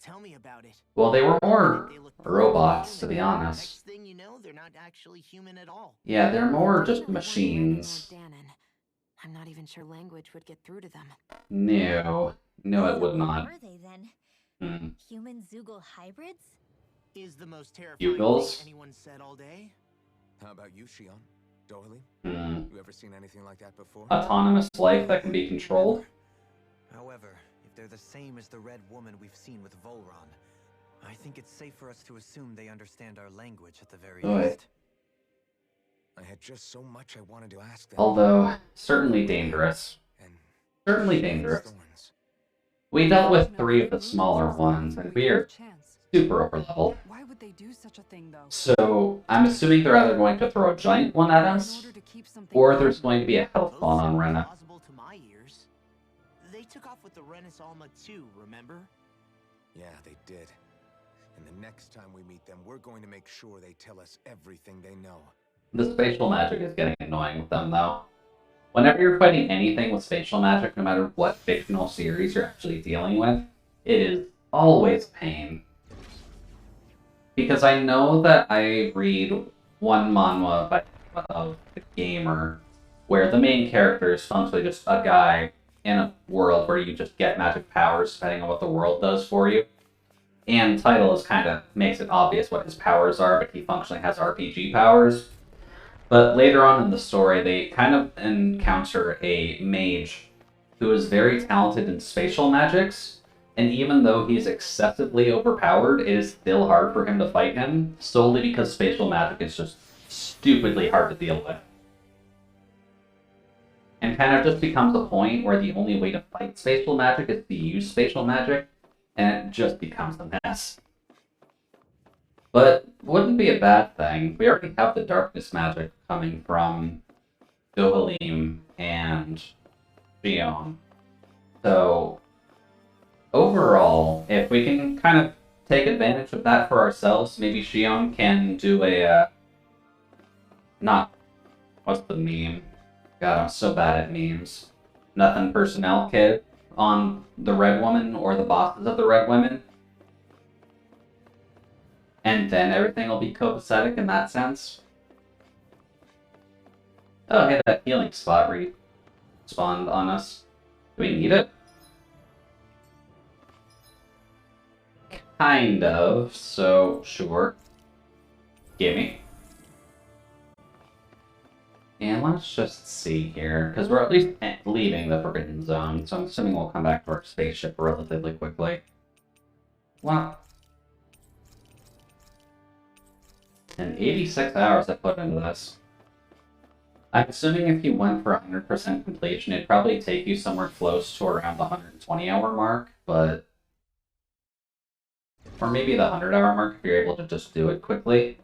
Tell me about it. Well, they were more robots, to be honest. Next thing you know, they're not actually human at all. Yeah, they're more just machines. I'm not even sure language would get through to them. No, it would not. What are they then? Human Zoogle hybrids? Is the most terrifying Bugles? thing anyone said all day? How about you, Shion? Doily? You ever seen anything like that before? Autonomous life that can be controlled. However, if they're the same as the Red Woman we've seen with Volron, I think it's safe for us to assume they understand our language at the very least. I had just so much I wanted to ask them. Although, certainly dangerous. Certainly dangerous. We dealt with 3 of the smaller ones, and we are super overleveled. Why would they do such a thing, though? So, I'm assuming they're either going to throw a giant one at us, or there's going to be a health bond on Rena. To my ears. They took off with the Renis Alma too, remember? Yeah, they did. And the next time we meet them, we're going to make sure they tell us everything they know. The spatial magic is getting annoying with them, though. Whenever you're fighting anything with spatial magic, no matter what fictional series you're actually dealing with, it is always pain. Because I know that I read one manhwa of The Gamer, where the main character is functionally just a guy in a world where you just get magic powers depending on what the world does for you. And title is kind of makes it obvious what his powers are, but he functionally has RPG powers. But later on in the story, they kind of encounter a mage who is very talented in spatial magics, and even though he's excessively overpowered, it is still hard for him to fight him, solely because spatial magic is just stupidly hard to deal with. And kind of just becomes a point where the only way to fight spatial magic is to use spatial magic, and it just becomes a mess. But wouldn't be a bad thing. We already have the darkness magic coming from Dohalim and Shion. So, overall, if we can kind of take advantage of that for ourselves, maybe Shion can do a, what's the meme? God, I'm so bad at memes. Nothing personnel kit on the Red Woman or the bosses of the Red Women. And then everything will be copacetic in that sense. Oh, hey, that healing spot respawned on us. Do we need it? Kind of, so sure. Gimme. And let's just see here, because we're at least leaving the Forbidden Zone, so I'm assuming we'll come back to our spaceship relatively quickly. Wow. And 86 hours I put into this. I'm assuming if you went for 100% completion, it'd probably take you somewhere close to around the 120-hour mark, but... Or maybe the 100-hour mark if you're able to just do it quickly.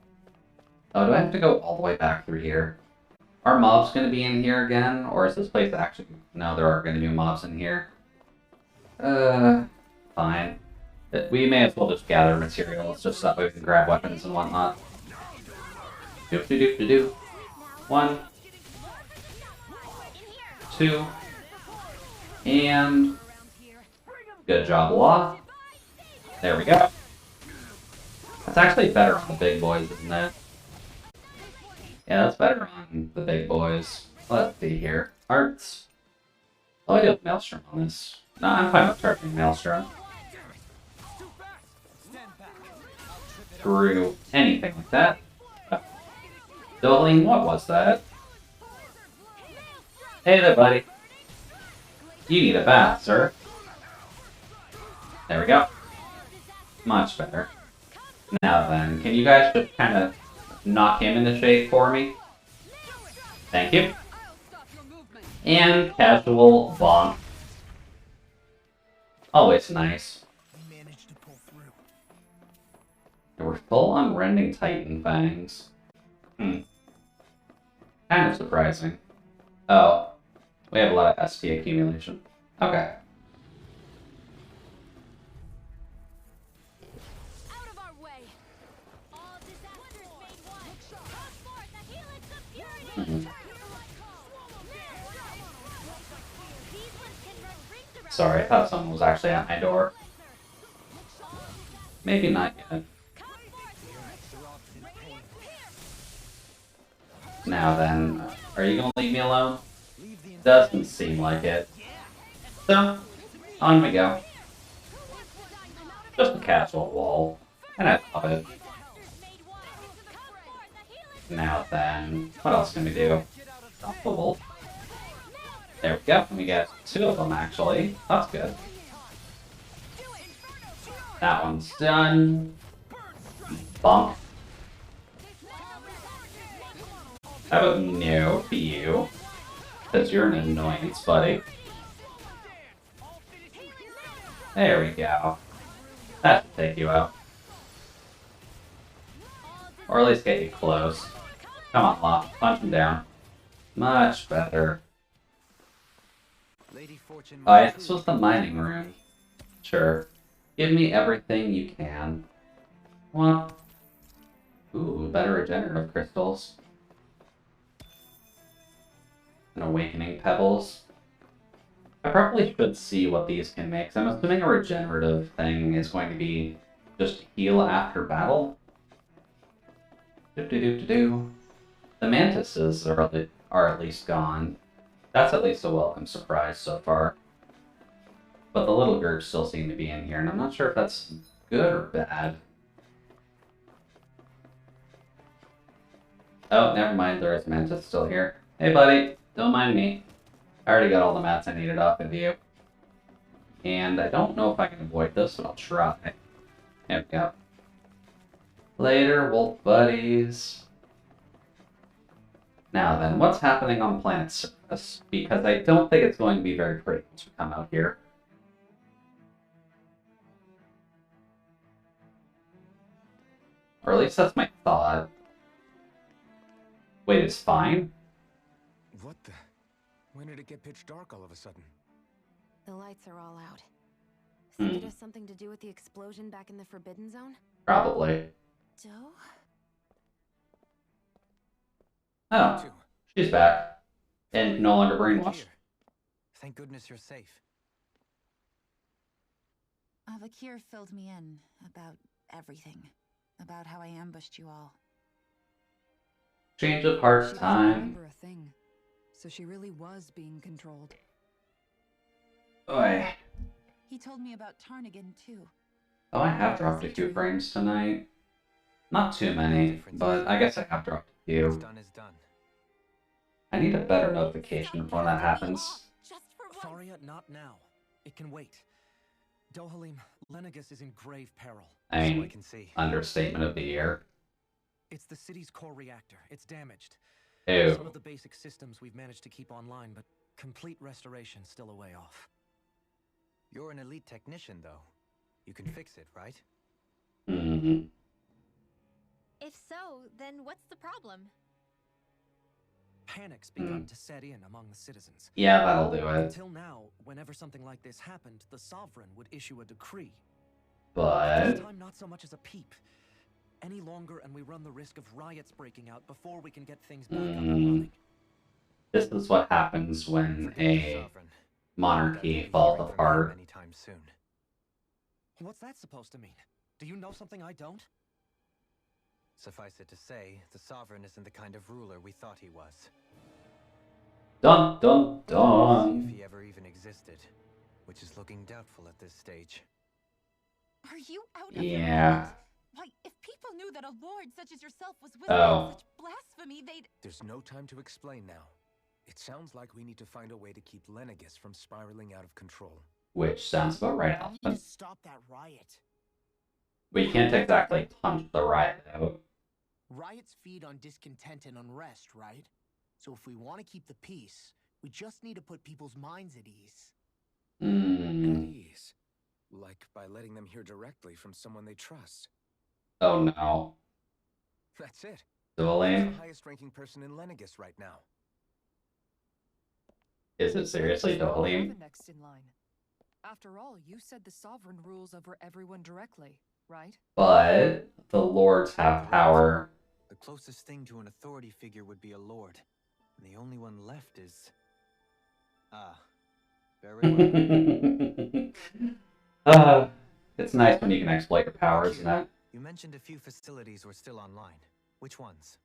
Oh, do I have to go all the way back through here? Are mobs going to be in here again? Or is this place actually... No, there are going to be mobs in here. Fine. We may as well just gather materials, just so that way we can grab weapons and whatnot. Doop-de-doop-de-doo. 1, 2, and good job, Law. There we go. That's actually better on the big boys, isn't it? Yeah, that's better on the big boys. Let's see here. Arts. Oh, I do have Maelstrom on this. No, I'm fine with targeting Maelstrom. through anything like that. Dohalim, what was that? Hey there, buddy. You need a bath, sir. There we go. Much better. Now then, can you guys just kind of knock him in the shade for me? Thank you. And casual bonk. Always nice. They were full on rending Titan fangs. Kind of surprising. Oh. We have a lot of SP accumulation. Okay. Out of our way. All disasters made one. Call forth the helix of purity. Sorry, I thought someone was actually at my door. Maybe not yet. Now then, are you gonna leave me alone? Doesn't seem like it. So, on we go. Just a casual wall, and I love it. Now then, what else can we do? Stop the wolf. There we go. We get 2 of them actually. That's good. That one's done. Bonk. How about no to you? Because you're an annoyance, buddy. There we go. That should take you out. Or at least get you close. Come on, Locke. Punch him down. Much better. Oh yeah, this was the mining room. Sure. Give me everything you can. What? Ooh, better regenerative crystals. And awakening pebbles. I probably should see what these can make, 'cause I'm assuming a regenerative thing is going to be just heal after battle. The mantises are at least gone. That's at least a welcome surprise so far. But the little groups still seem to be in here, and I'm not sure if that's good or bad. Oh, never mind, there is a mantis still here. Hey buddy, don't mind me. I already got all the mats I needed off of you. And I don't know if I can avoid this, but I'll try. There we go. Later, wolf buddies. Now then, what's happening on planet surface? Because I don't think it's going to be very pretty once we come out here. Or at least that's my thought. Wait, it's fine? What the? When did it get pitch dark all of a sudden? The lights are all out. Think it has something to do with the explosion back in the Forbidden Zone? Probably. Joe? Oh, she's back. And no longer brainwashed. Thank goodness you're safe. Avakir filled me in about everything. About how I ambushed you all. Change of heart She time. doesn't remember a thing. So she really was being controlled. Oi. He told me about Tarnigan too. Oh, I have dropped a few frames tonight. Not too many, but I guess I have dropped a few. What's done is done. I need a better notification when that happens. Faria, not now. It can wait. Dohalim, Lenegis is in grave peril. I So mean, I can see. understatement of the year. It's the city's core reactor. It's damaged. Ew. Some of the basic systems we've managed to keep online, but complete restoration's still a way off. You're an elite technician, though. You can fix it, right? Mm-hmm. If so, then what's the problem? Panic's begun to set in among the citizens. Yeah, that'll do it. Until now, whenever something like this happened, the Sovereign would issue a decree. But This time, not so much as a peep. Any longer, and we run the risk of riots breaking out before we can get things back up and running. this is what happens when a monarchy falls apart. Anytime soon. What's that supposed to mean? Do you know something I don't? Suffice it to say, the Sovereign isn't the kind of ruler we thought he was. Dun dun If dun. he ever even existed, which is looking doubtful at this stage. Are you out of your Yeah. mind? Why, if people knew that a lord such as yourself was whispering such blasphemy, they'd... There's no time to explain now. It sounds like we need to find a way to keep Lenegis from spiraling out of control. Which sounds about right, We Husband. need to stop that riot. We can't exactly punch the riot out. Riots feed on discontent and unrest, right? So if we want to keep the peace, we just need to put people's minds at ease. At ease? Like by letting them hear directly from someone they trust. Oh no. That's it. Dueling? Who's the highest ranking person in Lenegis right now? Is it seriously Dueling? The next in line. After all, you said the sovereign rules over everyone directly, right? But the lords have power. The closest thing to an authority figure would be a lord. And the only one left is... Ah. Very well. It's nice when you can exploit your power, isn't it? You mentioned a few facilities were still online. Which ones?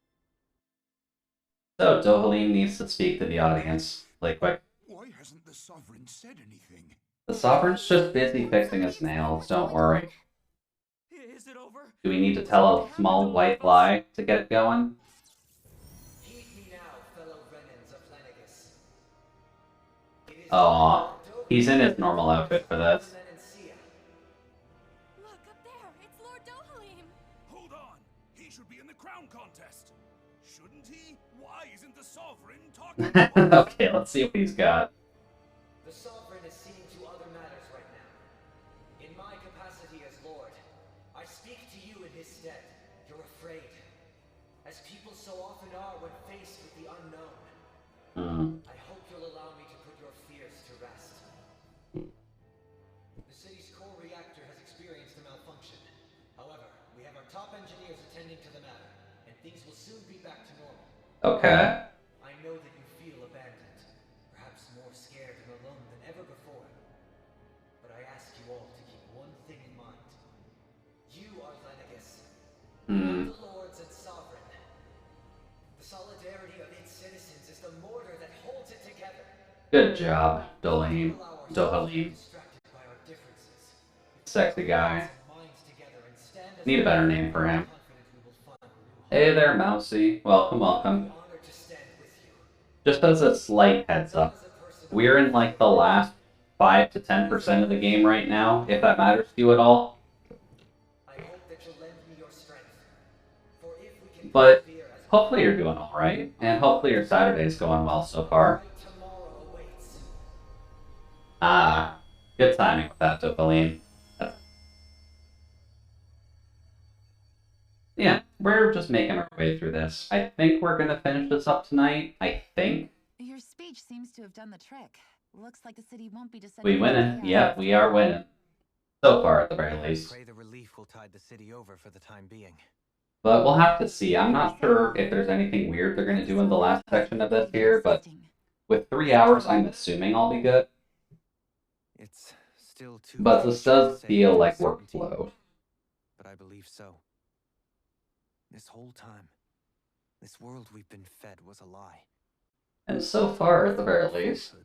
So, Dohalim needs to speak to the audience. Like, quick. Why hasn't the Sovereign said anything? The Sovereign's just busy fixing his nails, don't worry. Is it over? Do we need to tell a small white lie to get it going? Heed me now, fellow Renans of Lenegis. Aw, he's in his normal outfit for this. Look up there, it's Lord Dohalim. Hold on, he should be in the crown contest. Shouldn't he? Why isn't the Sovereign talking about Okay, let's see what he's got. The Sovereign is seeing to other matters right now. In my capacity as Lord, I speak to you in his stead. You're afraid. As people so often are when faced with the unknown. I hope you'll allow me to put your fears to rest. The city's core reactor has experienced a malfunction. However, we have our top engineers attending to the matter, and things will soon be back to normal. Okay. I know that you feel abandoned, perhaps more scared and alone than ever before. But I ask you all to keep one thing in mind. You are Lenegis, not the Lords and Sovereign. The solidarity of its citizens is the mortar that holds it together. Good job, Dohalim. Sexy guy. Need a better name for him. Hey there, Mousy. Welcome, welcome. Just as a slight heads up, we're in like the last 5 to 10% of the game right now, if that matters to you at all. But hopefully you're doing alright, and hopefully your Saturday's going well so far. Ah, good timing with that, Dohalim. Yeah, we're just making our way through this. I think we're gonna finish this up tonight. I think. Your speech seems to have done the trick. Looks like the city won't be descending. We winning. Yeah, we are winning. So far, at the very least. Pray the relief will tide the city over for the time being. But we'll have to see. I'm not sure if there's anything weird they're gonna do in the last section of this here, but with 3 hours, I'm assuming I'll be good. It's still too. But this does feel like workflow. But I believe so. This whole time, this world we've been fed was a lie. And so far, at the very least,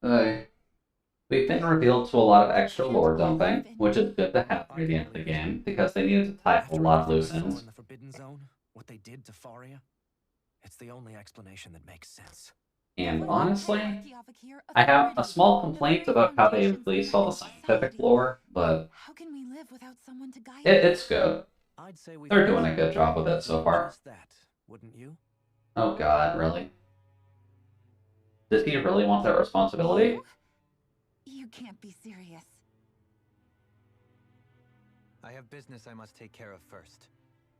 we've been revealed to a lot of extra lore dumping, which is good to have near the end of the game, because they needed to tie a whole lot of loose ends. In the Forbidden Zone, what they did to Faria, it's the only explanation that makes sense. And honestly, I have a small complaint about how they released all the scientific lore, but How can we live without someone to guide it's good. I'd say They're doing a good job with it so far. That, wouldn't you? Oh god, really? Does he really want that responsibility? You can't be serious. I have business I must take care of first.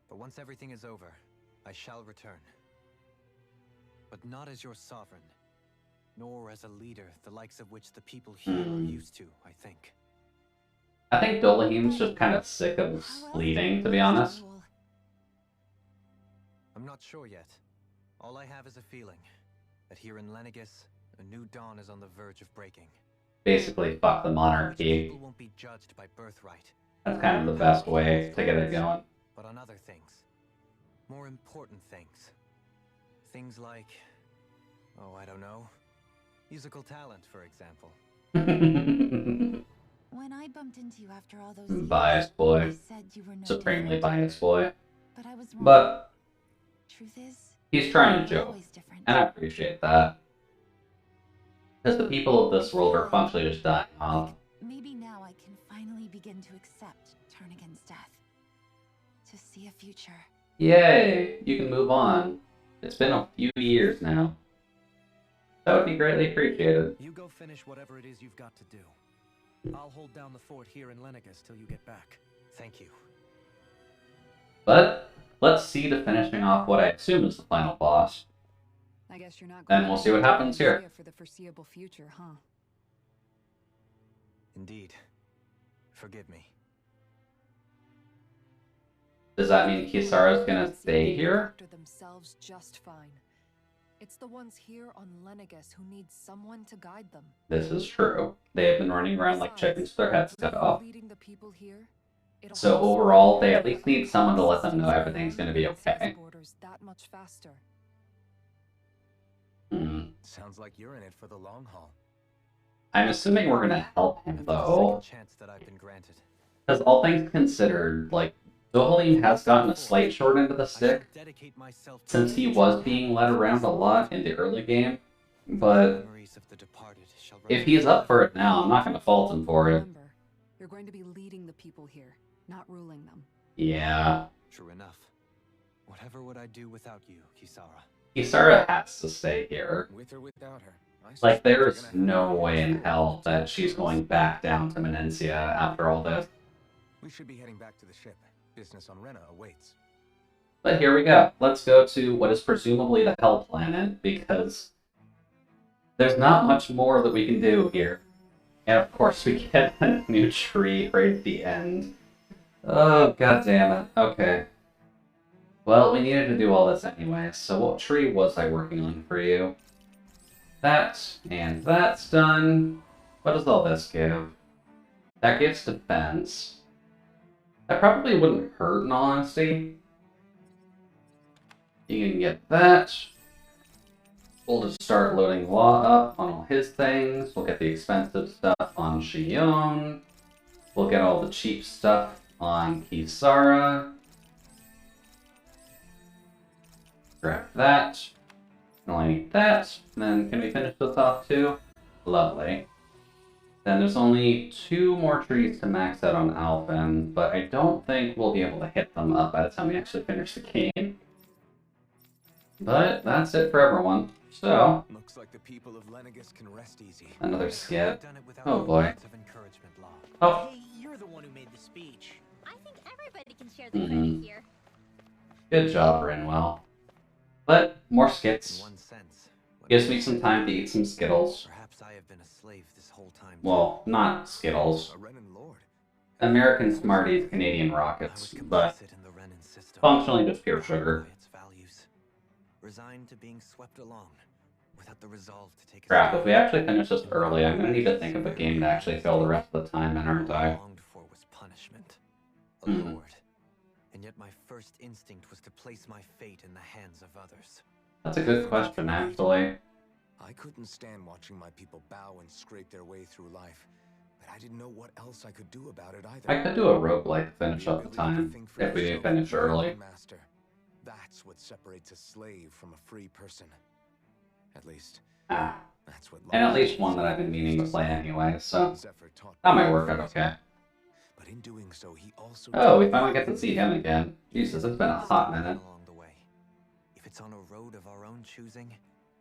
But once everything is over, I shall return. But not as your sovereign, nor as a leader the likes of which the people here are used to, I think. I think Dolahim's just kind of sick of leading, to be honest. I'm not sure yet. All I have is a feeling that here in Lenegis, a new dawn is on the verge of breaking. Basically, fuck the monarchy. People won't be judged by birthright. That's kind of the best way to get it going. But on other things. More important things. Things like, oh, I don't know, musical talent, for example. When I bumped into you after all those Biased boy. you said you were no Supremely different. biased boy. But I was wrong. But Truth is, he's trying to you're joke. always different. And I appreciate that. Because the people of this world are functionally just dying off. Maybe now I can finally begin to accept Turnagain's death. To see a future. Yay! You can move on. It's been a few years now. That would be greatly appreciated. You go finish whatever it is you've got to do. I'll hold down the fort here in Lenegus till you get back. Thank you. But let's see the finishing off what I assume is the final boss. I guess you're not. Then we'll see what happens here. For the foreseeable future, huh? Indeed. Forgive me. Does that mean Kisara's gonna stay here? After themselves just fine. It's the ones here on Lenegus who need someone to guide them. This is true. They have been running around like chickens with their heads cut off. Leading the people here, So overall, they at least need someone to let them know everything's gonna be okay. That much faster. Sounds like you're in it for the long haul. I'm assuming we're gonna help him though. Chance that I've been granted. Because all things considered, like, Dohalim has gotten a slight short end of the stick since he was being led around a lot in the early game. But if he's up for it now, I'm not going to fault him for it. Remember, you're going to be leading the people here, not ruling them. Yeah. True enough. Whatever would I do without you, Kisara? Kisara has to stay here. With or without her. Like, there's no way in hell that she's going back down to Menencia after all this. We should be heading back to the ship. Business on Rena awaits. But here we go. Let's go to what is presumably the Hell Planet, because there's not much more that we can do here. And of course we get a new tree right at the end. Oh, god damn it. Okay. Well, we needed to do all this anyway, so what tree was I working on for you? That, and that's done. What does all this give? That gives defense. That probably wouldn't hurt, in all honesty. You can get that. We'll just start loading Law up on all his things. We'll get the expensive stuff on Shion. We'll get all the cheap stuff on Kisara. Grab that. I only need that. And then can we finish this off too? Lovely. Then there's only 2 more trees to max out on Alphen, but I don't think we'll be able to hit them up by the time we actually finish the game. But that's it for everyone. So, looks like the people of Lenegus can rest easy. Another skip. Oh boy. Oh. Hey, you're the one who made the speech. I think everybody can share the credit here. Good job, Rinwell. But more skits. Gives me some time to eat some Skittles. Perhaps I have been a slave this whole time. Well, not Skittles. American Smarties, Canadian Rockets, but functionally just pure sugar. Resigned to being swept along, without the resolve to take. Crap, if we actually finish this early, I'm gonna need to think of a game to actually fill the rest of the time in, aren't I? Longed for was punishment, a lord, and yet my first instinct was to place my fate in the hands of others. That's a good question, actually. I couldn't stand watching my people bow and scrape their way through life, but I didn't know what else I could do about it either. I could do a roguelike to finish up the time, if we do finish early. Master. That's what separates a slave from a free person. At least, that's what. And at least one that I've been meaning to play anyway, so that might work out okay. But in doing so, he also. Oh, we finally get to see him again. Jesus, it's been a hot minute. Along the way, if it's on a road of our own choosing,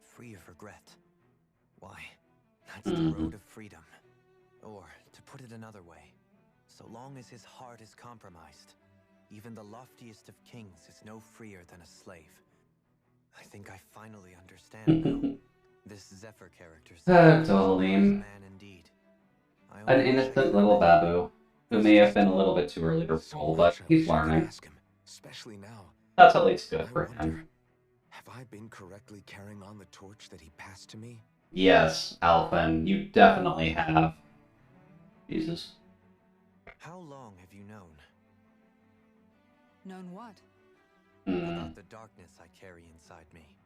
free of regret, why? That's the road of freedom. Or to put it another way, so long as his heart is compromised, even the loftiest of kings is no freer than a slave. I think I finally understand now. This Zephyr character Dohalim. man indeed. An innocent little babu, who may have been a little bit too early to roll, but he's learning. Especially now. That's at least good for him. Have I been correctly carrying on the torch that he passed to me? Yes, Alphen, you definitely have. Jesus. How long have you known? Known what? About the darkness I carry inside me.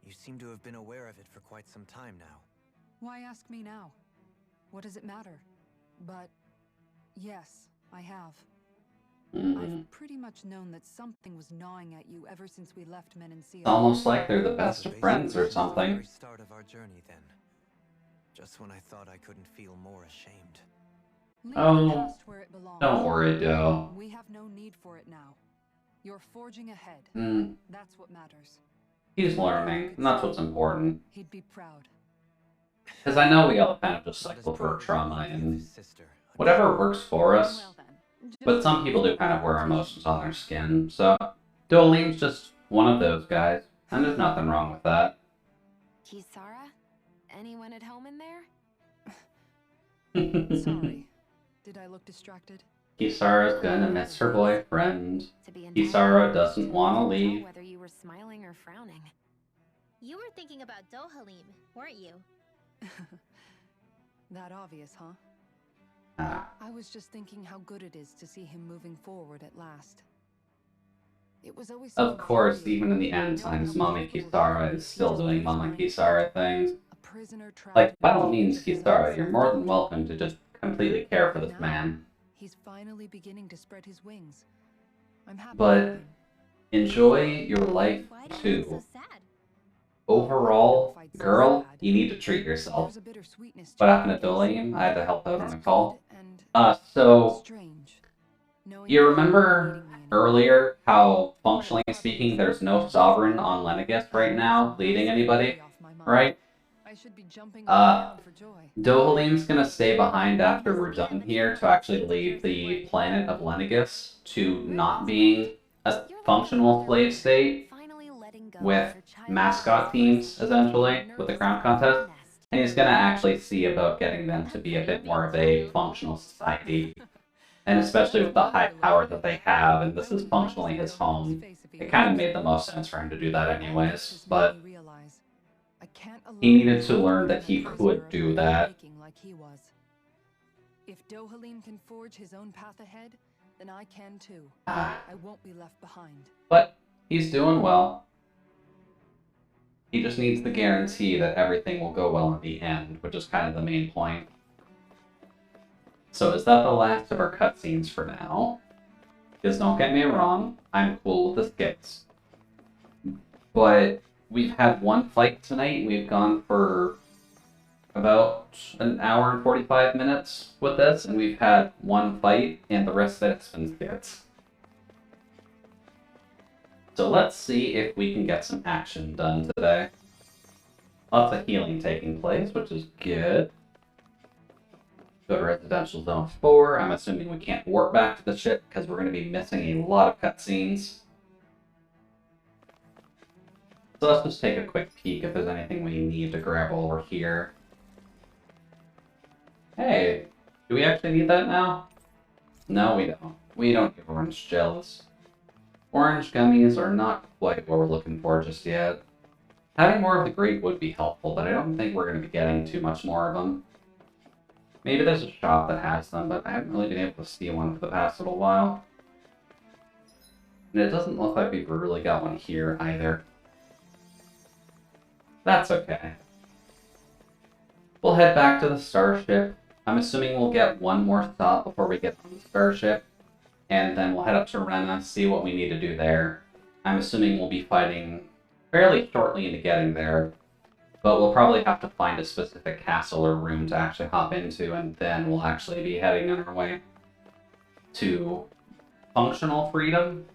You seem to have been aware of it for quite some time now. Why ask me now? What does it matter? But Yes, I have. Mm-hmm. I've pretty much known that something was gnawing at you ever since we left Menancia. It's almost like they're the best of friends or The something. very start of our journey, then. Just when I thought I couldn't feel more ashamed. Leave the Oh, past where it belongs. don't worry, Doe. We have no need for it now. You're forging ahead. That's what matters. He's learning, and that's what's important. He'd be proud. Because I know we all kind of just cycle through trauma and whatever works for us. But some people do kind of wear emotions on their skin, so Doleem's just one of those guys, and there's nothing wrong with that. Kisara? Anyone at home in there? Sorry. Did I look distracted? Kisara's gonna miss her boyfriend. Kisara doesn't want to leave. Whether you were smiling or frowning. You were thinking about Dohalim, weren't you? That obvious, huh? I was just thinking how good it is to see him moving forward at last. It was always Of course, even in the end times, Mommy Kisara is still doing Mama Kisara things. Like, by all means, Kisara, you're more than welcome to just completely care for this man. He's finally beginning to spread his wings. I'm happy. But enjoy your life too. Overall, girl, you need to treat yourself. What happened to Doleem? I had to help out on a call. So you remember earlier how, functionally speaking, there's no sovereign on Lenegis right now leading anybody, right? Dohalim's gonna stay behind after we're done here to actually lead the planet of Lenegis to not being a functional slave state with mascot teams, essentially, with the crown contest. And he's gonna actually see about getting them to be a bit more of a functional society. And especially with the high power that they have, and this is functionally his home, it kind of made the most sense for him to do that anyways, but he needed to learn that he could do that. If Dohalim can forge his own path ahead, then I can too. I won't be left behind. But he's doing well. He just needs the guarantee that everything will go well in the end, which is kind of the main point. So is that the last of our cutscenes for now? Because don't get me wrong, I'm cool with the skits. But we've had one fight tonight, we've gone for about an hour and 45 minutes with this, and we've had one fight, and the rest of it's been skits. So let's see if we can get some action done today. Lots of healing taking place, which is good. Go to Residential Zone 4. I'm assuming we can't warp back to the ship because we're going to be missing a lot of cutscenes. So let's just take a quick peek if there's anything we need to grab while we're here. Hey, do we actually need that now? No, we don't. We don't get orange gels. Orange gummies are not quite what we're looking for just yet. Having more of the grape would be helpful, but I don't think we're going to be getting too much more of them. Maybe there's a shop that has them, but I haven't really been able to see one for the past little while. And it doesn't look like we've really got one here either. That's okay. We'll head back to the starship. I'm assuming we'll get one more stop before we get on the starship. And then we'll head up to Rena, see what we need to do there. I'm assuming we'll be fighting fairly shortly into getting there. But we'll probably have to find a specific castle or room to actually hop into, and then we'll actually be heading on our way to functional freedom,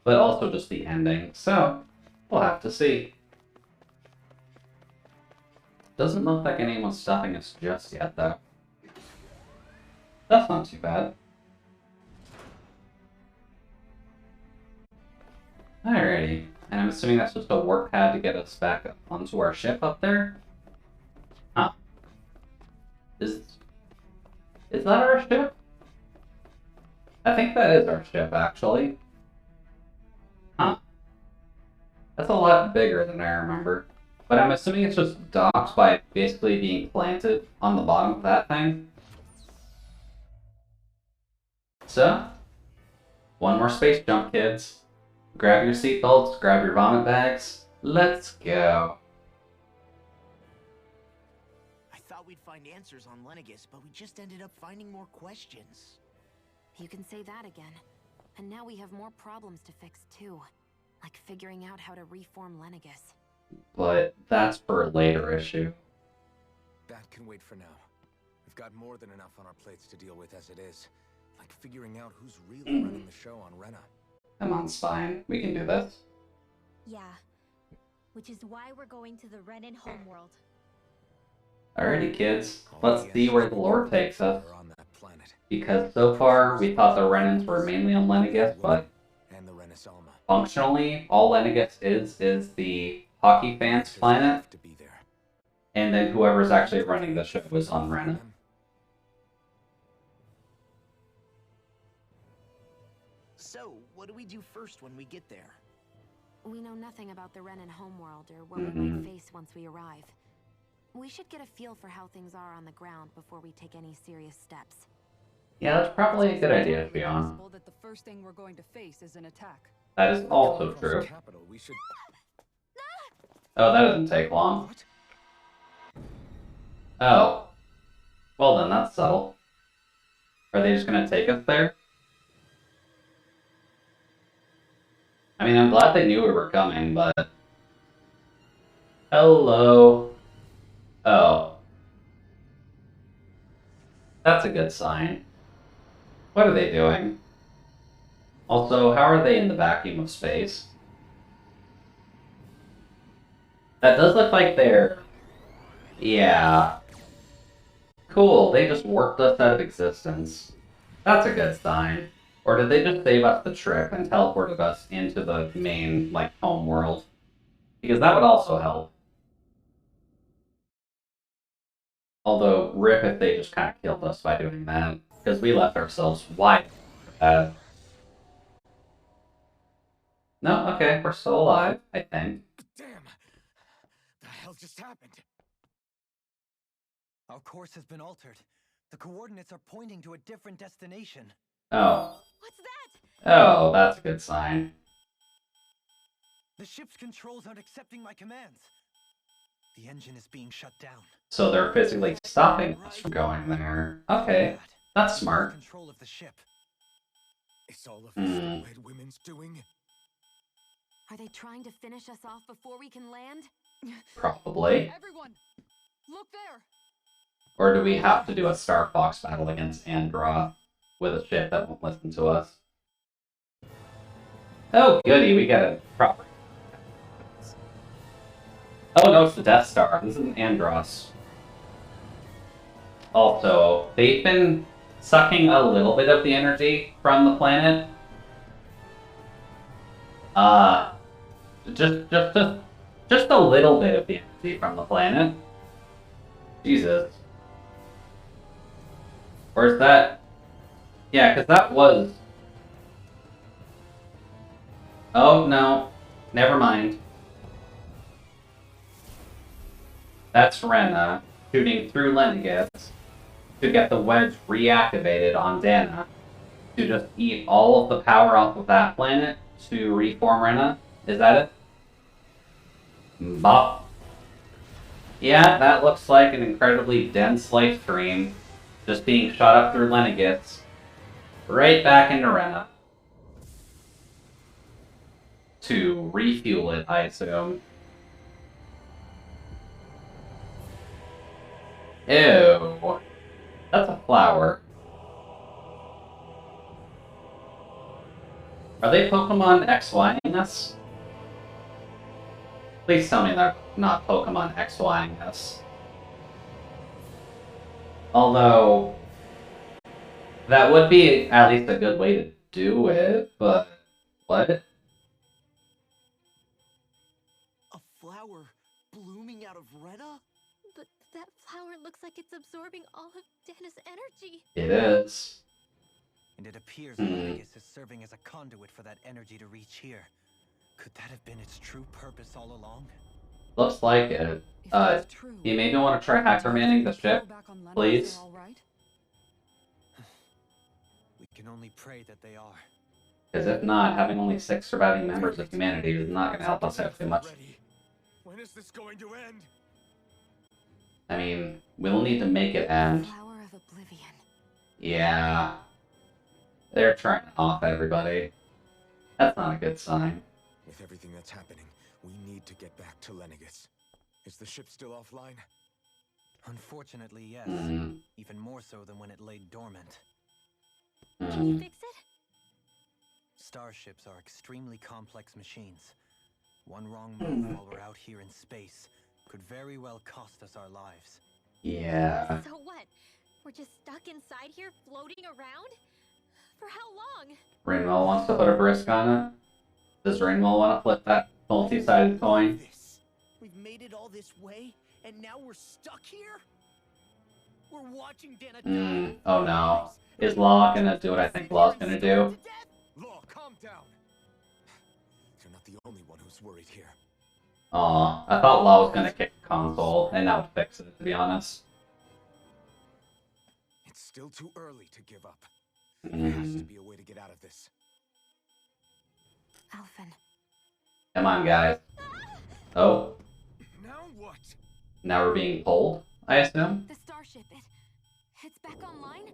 but also just the ending. So, we'll have to see. Doesn't look like anyone's stopping us just yet, though. That's not too bad. Alrighty. And I'm assuming that's just a warp pad to get us back up onto our ship up there? Huh. Is that our ship? I think that is our ship, actually. Huh. That's a lot bigger than I remember. But I'm assuming it's just docked by basically being planted on the bottom of that thing. So, one more space jump, kids. Grab your seatbelts, grab your vomit bags. Let's go. we'd find answers on Lenegis, but we just ended up finding more questions. You can say that again. And now we have more problems to fix too. Like figuring out how to reform Lenegis. But that's for a later issue. That can wait for now. We've got more than enough on our plates to deal with as it is. Like figuring out who's really running the show on Rena. Come on, Spine. We can do this. Yeah. Which is why we're going to the Renan homeworld. Alrighty, kids. Let's see where the lore takes us. Because so far, we thought the Renans were mainly on Lenegis, but functionally, all Lenegis is the hockey fans planet. And then whoever's actually running the show is on Rena. So, what do we do first when we get there? We know nothing about the Renan homeworld or what we might face once we arrive. We should get a feel for how things are on the ground before we take any serious steps. Yeah, that's probably a good idea, to be honest. That the first thing we're going to face is an attack. That is also true. Oh, that doesn't take long. Oh. Well then, that's subtle. Are they just gonna take us there? I mean, I'm glad they knew we were coming, but... Hello. Oh. That's a good sign. What are they doing? Also, how are they in the vacuum of space? That does look like they're... Yeah. Cool, they just warped us out of existence. That's a good sign. Or did they just save us the trip and teleported us into the main, like, home world? Because that would also help. Although, rip if they just kind of killed us by doing that. Because we left ourselves wide open. No, okay, we're still alive, I think. Damn! The hell just happened? Our course has been altered. The coordinates are pointing to a different destination. Oh. What's that? Oh, that's a good sign. The ship's controls aren't accepting my commands. The engine is being shut down. So they're physically stopping us from going there. Okay, that's smart. Control of the ship. It's all of this red women's doing. Are they trying to finish us off before we can land? Probably. Everyone, look there. Or do we have to do a Star Fox battle against Androth with a ship that won't listen to us? Oh, goody, we get a proper. Oh no, it's the Death Star. This isn't Andross. Also, they've been sucking a little bit of the energy from the planet. Just a little bit of the energy from the planet. Jesus. Or is that... Yeah, because that was... Oh, no. Never mind. That's Rena shooting through Lenegis to get the wedge reactivated on Dana to just eat all of the power off of that planet to reform Rena. Is that it? Bop. Yeah, that looks like an incredibly dense light stream just being shot up through Lenegis right back into Rena to refuel it, I assume. Ew. That's a flower. Are they Pokemon XYing us? Please tell me they're not Pokemon XYing us. Although, that would be at least a good way to do it, but what? A flower blooming out of Rena? But that flower looks like it's absorbing all of Dana's energy. It is. And it appears Lenegis is serving as a conduit for that energy to reach here. Could that have been its true purpose all along? Looks like it. You maybe want to try hacker manning the ship, please? We can only pray that they are. Because if not, having only 6 surviving members of humanity is not going to help us out too much. When is this going to end? I mean, we'll need to make it end. Flower of Oblivion. Yeah. They're trying to off everybody. That's not a good sign. With everything that's happening, we need to get back to Lenegus. Is the ship still offline? Unfortunately, yes. Even more so than when it lay dormant. Can you fix it? Starships are extremely complex machines. One wrong move while we're out here in space could very well cost us our lives. Yeah. So what? We're just stuck inside here, floating around? For how long? Rainwell wants to put a brisk on it. Does Rainwell want to flip that multi-sided coin? We've made it all this way, and now we're stuck here? We're watching Dana die. Oh no. Is Law gonna do what I think Law's gonna do? Law, calm down. You're not the only one who's worried here. Aw, I thought Law was gonna kick the console, and now fix it, to be honest. It's still too early to give up. There has to be a way to get out of this. Alphen. Come on, guys. Oh. Now what? Now we're being pulled, I assume? The starship, it's back online?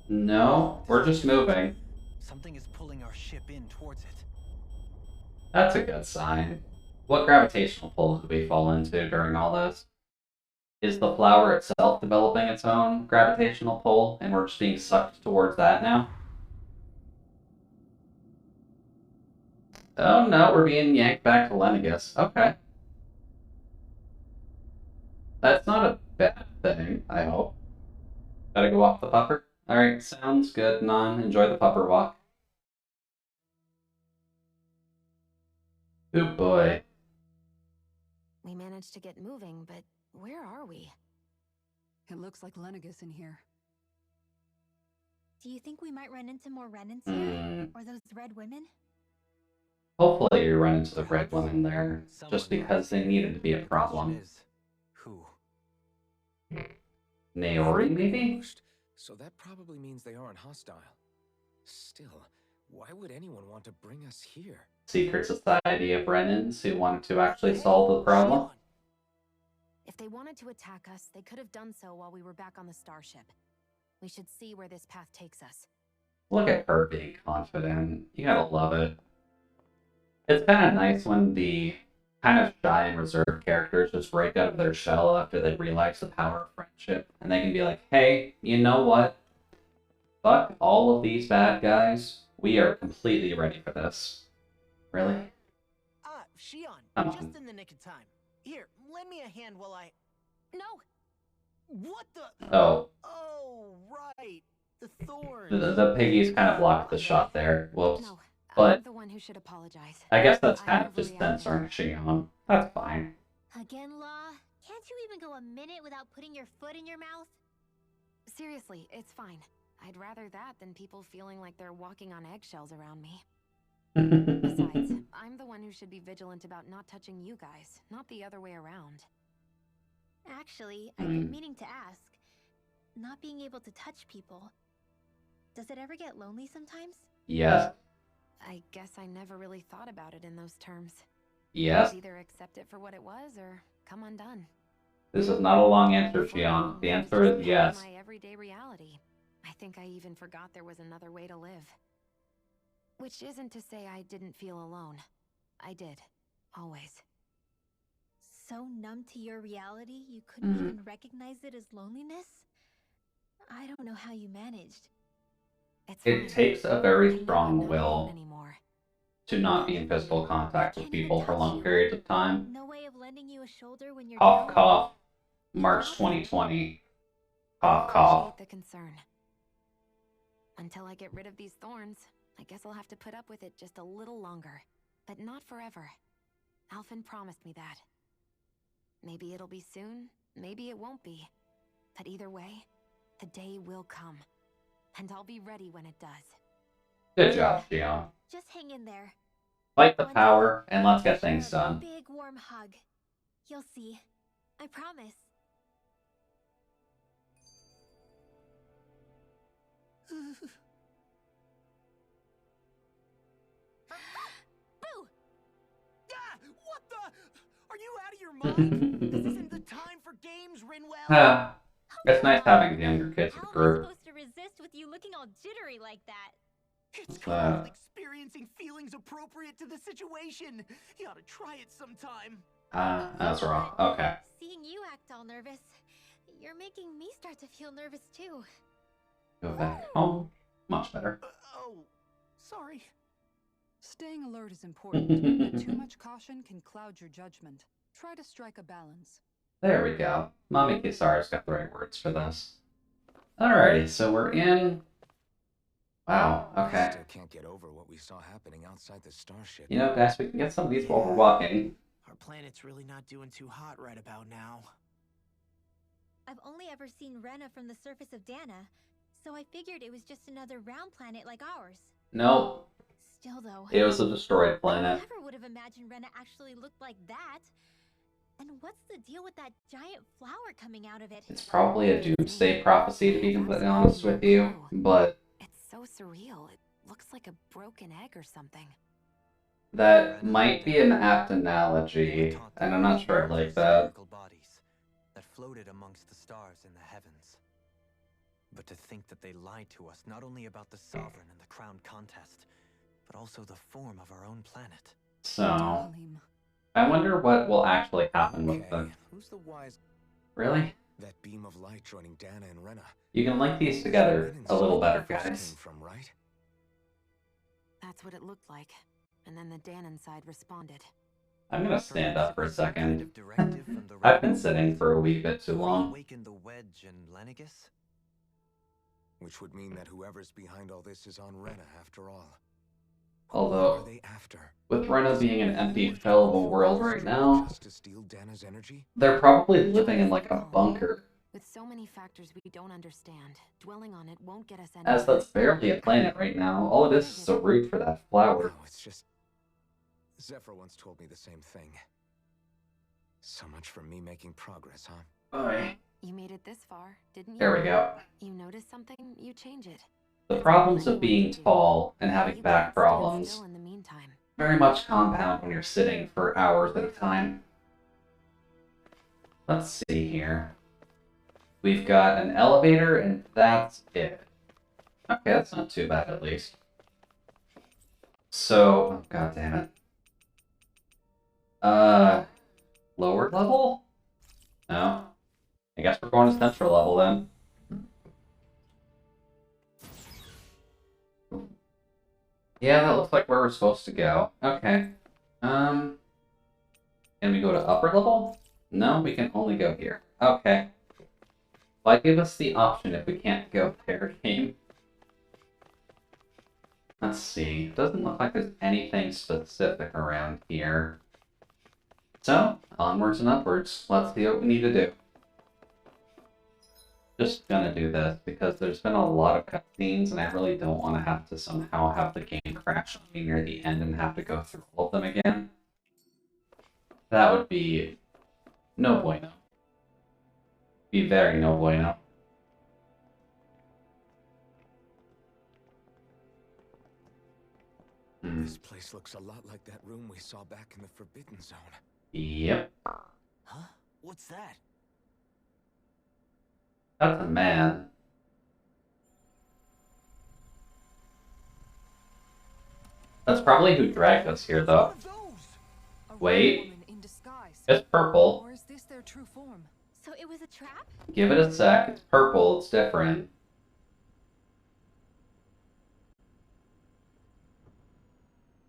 No, we're just moving. Something is pulling our ship in towards it. That's a good sign. What gravitational pull did we fall into during all this? Is the flower itself developing its own gravitational pull, and we're just being sucked towards that now? Oh no, we're being yanked back to Lenegus. Okay. That's not a bad thing, I hope. Gotta go walk the pupper. Alright, sounds good, Non. Enjoy the pupper walk. Oh boy. We managed to get moving, but where are we? It looks like Lenegus in here. Do you think we might run into more Renans here? Or those red women? Hopefully you run into the red women there, just because they needed to be a problem. Who? Naori, maybe? So that probably means they aren't hostile. Still, why would anyone want to bring us here? Secret Society of Renans who wanted to actually solve the problem? If they wanted to attack us, they could have done so while we were back on the starship. We should see where this path takes us. Look at her being confident. You gotta love it. It's kind of nice when the kind of shy and reserved characters just break out of their shell after they realize the power of friendship. And they can be like, hey, you know what? Fuck all of these bad guys. We are completely ready for this. Really? Shion, just in the nick of time. Here, lend me a hand while I... No! What the... Oh. Oh, right. The thorns. The piggies kind of blocked the shot there. Whoops. No, but I'm the one who should apologize. I guess that's kind of just censoring Shion. That's fine. Again, Law? Can't you even go a minute without putting your foot in your mouth? Seriously, it's fine. I'd rather that than people feeling like they're walking on eggshells around me. Besides, I'm the one who should be vigilant about not touching you guys, not the other way around. Actually, I've been meaning to ask. Not being able to touch people, does it ever get lonely sometimes? Yes. I guess I never really thought about it in those terms. Yes. Either accept it for what it was or come undone. This is not a long answer, Shion. The answer is yes. My everyday reality. I think I even forgot there was another way to live. Which isn't to say I didn't feel alone. I did. Always. So numb to your reality, you couldn't even recognize it as loneliness? I don't know how you managed. It takes a very strong will to not be in physical contact with people for long periods of time. No way of lending you a shoulder when you're Cough, down? cough. March 2020. Cough, cough. The concern. Until I get rid of these thorns, I guess I'll have to put up with it just a little longer. But not forever. Alphen promised me that. Maybe it'll be soon, maybe it won't be. But either way, the day will come. And I'll be ready when it does. Good job, Shion. Just hang in there. Fight the power, and let's get things done. Big warm hug. You'll see. I promise. Boo! Ah! What the? Are you out of your mind? This isn't the time for Huh. It's nice having the younger kids in the How am I group. supposed to resist with you looking all jittery like that? It's Uh. called experiencing feelings appropriate to the situation. You ought to try it sometime. That's wrong. Okay. Seeing you act all nervous, you're making me start to feel nervous too. Go back home. Much better. Oh, sorry. Staying alert is important, but too much caution can cloud your judgment. Try to strike a balance. There we go. Mommy Kisara's got the right words for this. Alrighty, so we're in... Wow, I okay. still can't get over what we saw happening outside the starship. You know, guys, we can get some of these while we're walking. Our planet's really not doing too hot right about now. I've only ever seen Rena from the surface of Dana, so I figured it was just another round planet like ours. Nope. Still though, It was a destroyed I planet. never would have imagined Rena actually looked like that. And what's the deal with that giant flower coming out of it? It's probably a doomsday prophecy, to be completely honest with you, but It's so surreal. It looks like a broken egg or something. that might be an apt analogy, and I'm not sure I like that. Spherical bodies that floated amongst the stars in the heavens. But to think that they lied to us not only about the Sovereign and the crown contest, but also the form of our own planet. So, I wonder what will actually happen with Okay, them. who's the wise... Really? That beam of light joining Dana and Rena. You can link these together a little better, guys. Came from, right? That's what it looked like. And then the Danon side responded. I'm gonna stand up for a second. Directive from the I've been sitting for a wee bit too long. Awakened the Wedge and Lenegus? Which would mean that whoever's behind all this is on Rena after all. Although, Who are they after? with Rena being an empty shell of a world right now, Just to steal Dana's energy? they're probably living in like a bunker, With so many factors we don't understand, dwelling on it won't get us as anywhere. that's barely a planet right now. All it is a root for that flower. No, it's just... Zephyr once told me the same thing. So much for me making progress, huh? Alright, You made it this far, didn't you? there we go. You notice something, you change it. The problems of being tall and having back Stand problems still in the meantime. very much compound when you're sitting for hours at a time. Let's see here. We've got an elevator, and that's it. Okay, that's not too bad, at least. So, oh, god damn it. Lower level? No. I guess we're going to central level then. Yeah, that looks like where we're supposed to go. Okay. Can we go to upper level? No, we can only go here. Okay. Why give us the option if we can't go there, game? Let's see. Doesn't look like there's anything specific around here. So, onwards and upwards. Let's see what we need to do. Just gonna do this because there's been a lot of cutscenes and I really don't want to have to somehow have the game crash on me near the end and have to go through all of them again. That would be no bueno. Be very no bueno. This place looks a lot like that room we saw back in the Forbidden Zone. Yep. Huh? What's that? That's a man. That's probably who dragged us here, though. Wait. It's purple. Or is this their true form? So it was a trap? Give it a sec. It's purple. It's different.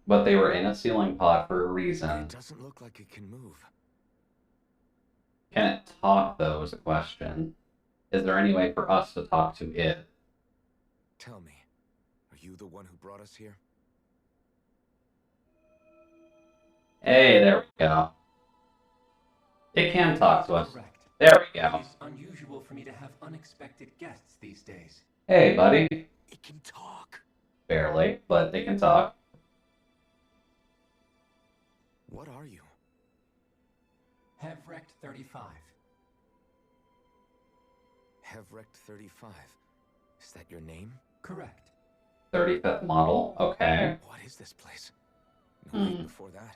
But they were in a ceiling pod for a reason. It doesn't look like it can move. Can it talk, though, is a question. Is there any way for us to talk to it? Tell me, are you the one who brought us here? Hey, there we go. It can talk to us. Correct. There we go. It is unusual for me to have unexpected guests these days. Hey, buddy. It can talk. Barely, but they can talk. What are you? Hevrect 35. Hevrect 35. Is that your name? Correct. 35th model. Okay. What is this place? No, wait, before that.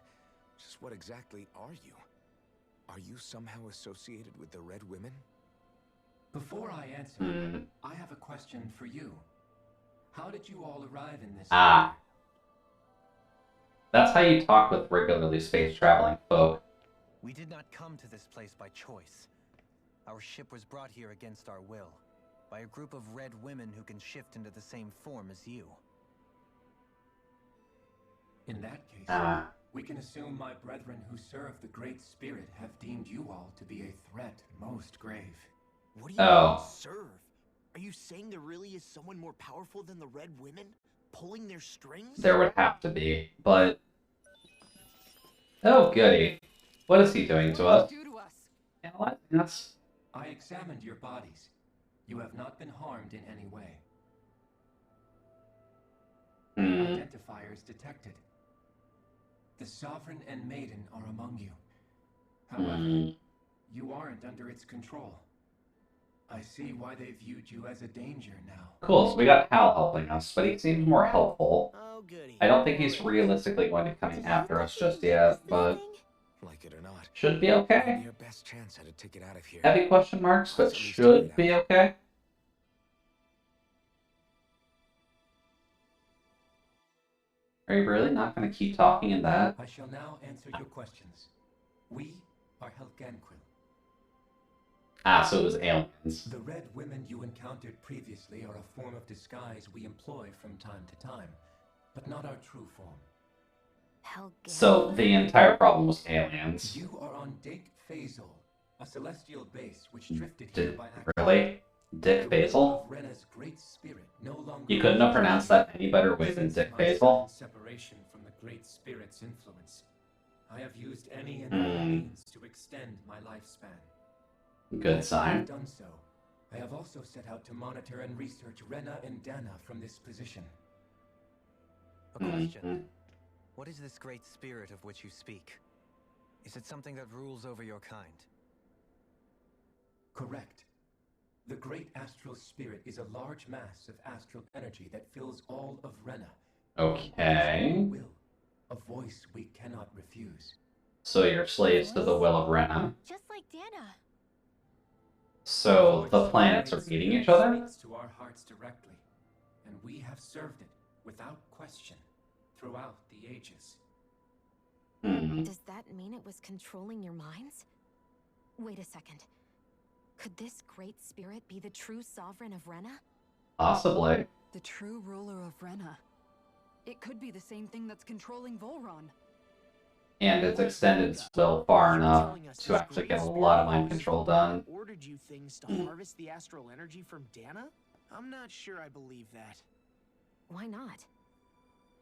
Just what exactly are you? Are you somehow associated with the Red Women? Before I answer, I have a question for you. How did you all arrive in this? Ah. That's how you talk with regularly space-traveling folk. We did not come to this place by choice. Our ship was brought here against our will, by a group of red women who can shift into the same form as you. In that case, we can assume my brethren who serve the Great Spirit have deemed you all to be a threat most grave. What do you mean, serve? Are you saying there really is someone more powerful than the red women? Pulling their strings? There would have to be, but... Oh, goody. What is he doing to us? Analyzing us. I examined your bodies. You have not been harmed in any way. Identifiers detected. The Sovereign and Maiden are among you. However, you aren't under its control. I see why they viewed you as a danger now. Cool, so we got Hal helping us, but he seems more helpful. I don't think he's realistically going to be coming after us just yet, but... Like it or not, should be okay. Your best chance had to take it out of here. Heavy question marks, but should be okay. Are you really not going to keep talking in that? I shall now answer your questions. We are Helganquil. Ah, so it was aliens. The red women you encountered previously are a form of disguise we employ from time to time, but not our true form. So the entire problem was aliens. You are on Dake Phasal, a celestial base which drifted here by accident. Really? Dick Basil? Rena's great spirit no longer You couldn't have pronounced that any better way than Dick Basil? Separation from the great spirit's influence. I have used any and all means to extend my lifespan. Good sign. I have done so. I have also set out to monitor and research Rena and Dana from this position. A question. What is this great spirit of which you speak? Is it something that rules over your kind? Correct. The great astral spirit is a large mass of astral energy that fills all of Rena. Okay. Will, a voice we cannot refuse. So you're slaves to the will of Rena. Just like Dana. So the planets are eating each other? Speaks to our hearts directly, and we have served it without question throughout the ages. Does that mean it was controlling your minds? Wait a second. Could this great spirit be the true sovereign of Rena? Possibly. The true ruler of Rena. It could be the same thing that's controlling Volron. And it's extended still far enough to actually get a lot of mind control done. Ordered you things to harvest the astral energy from Dana? I'm not sure I believe that. Why not?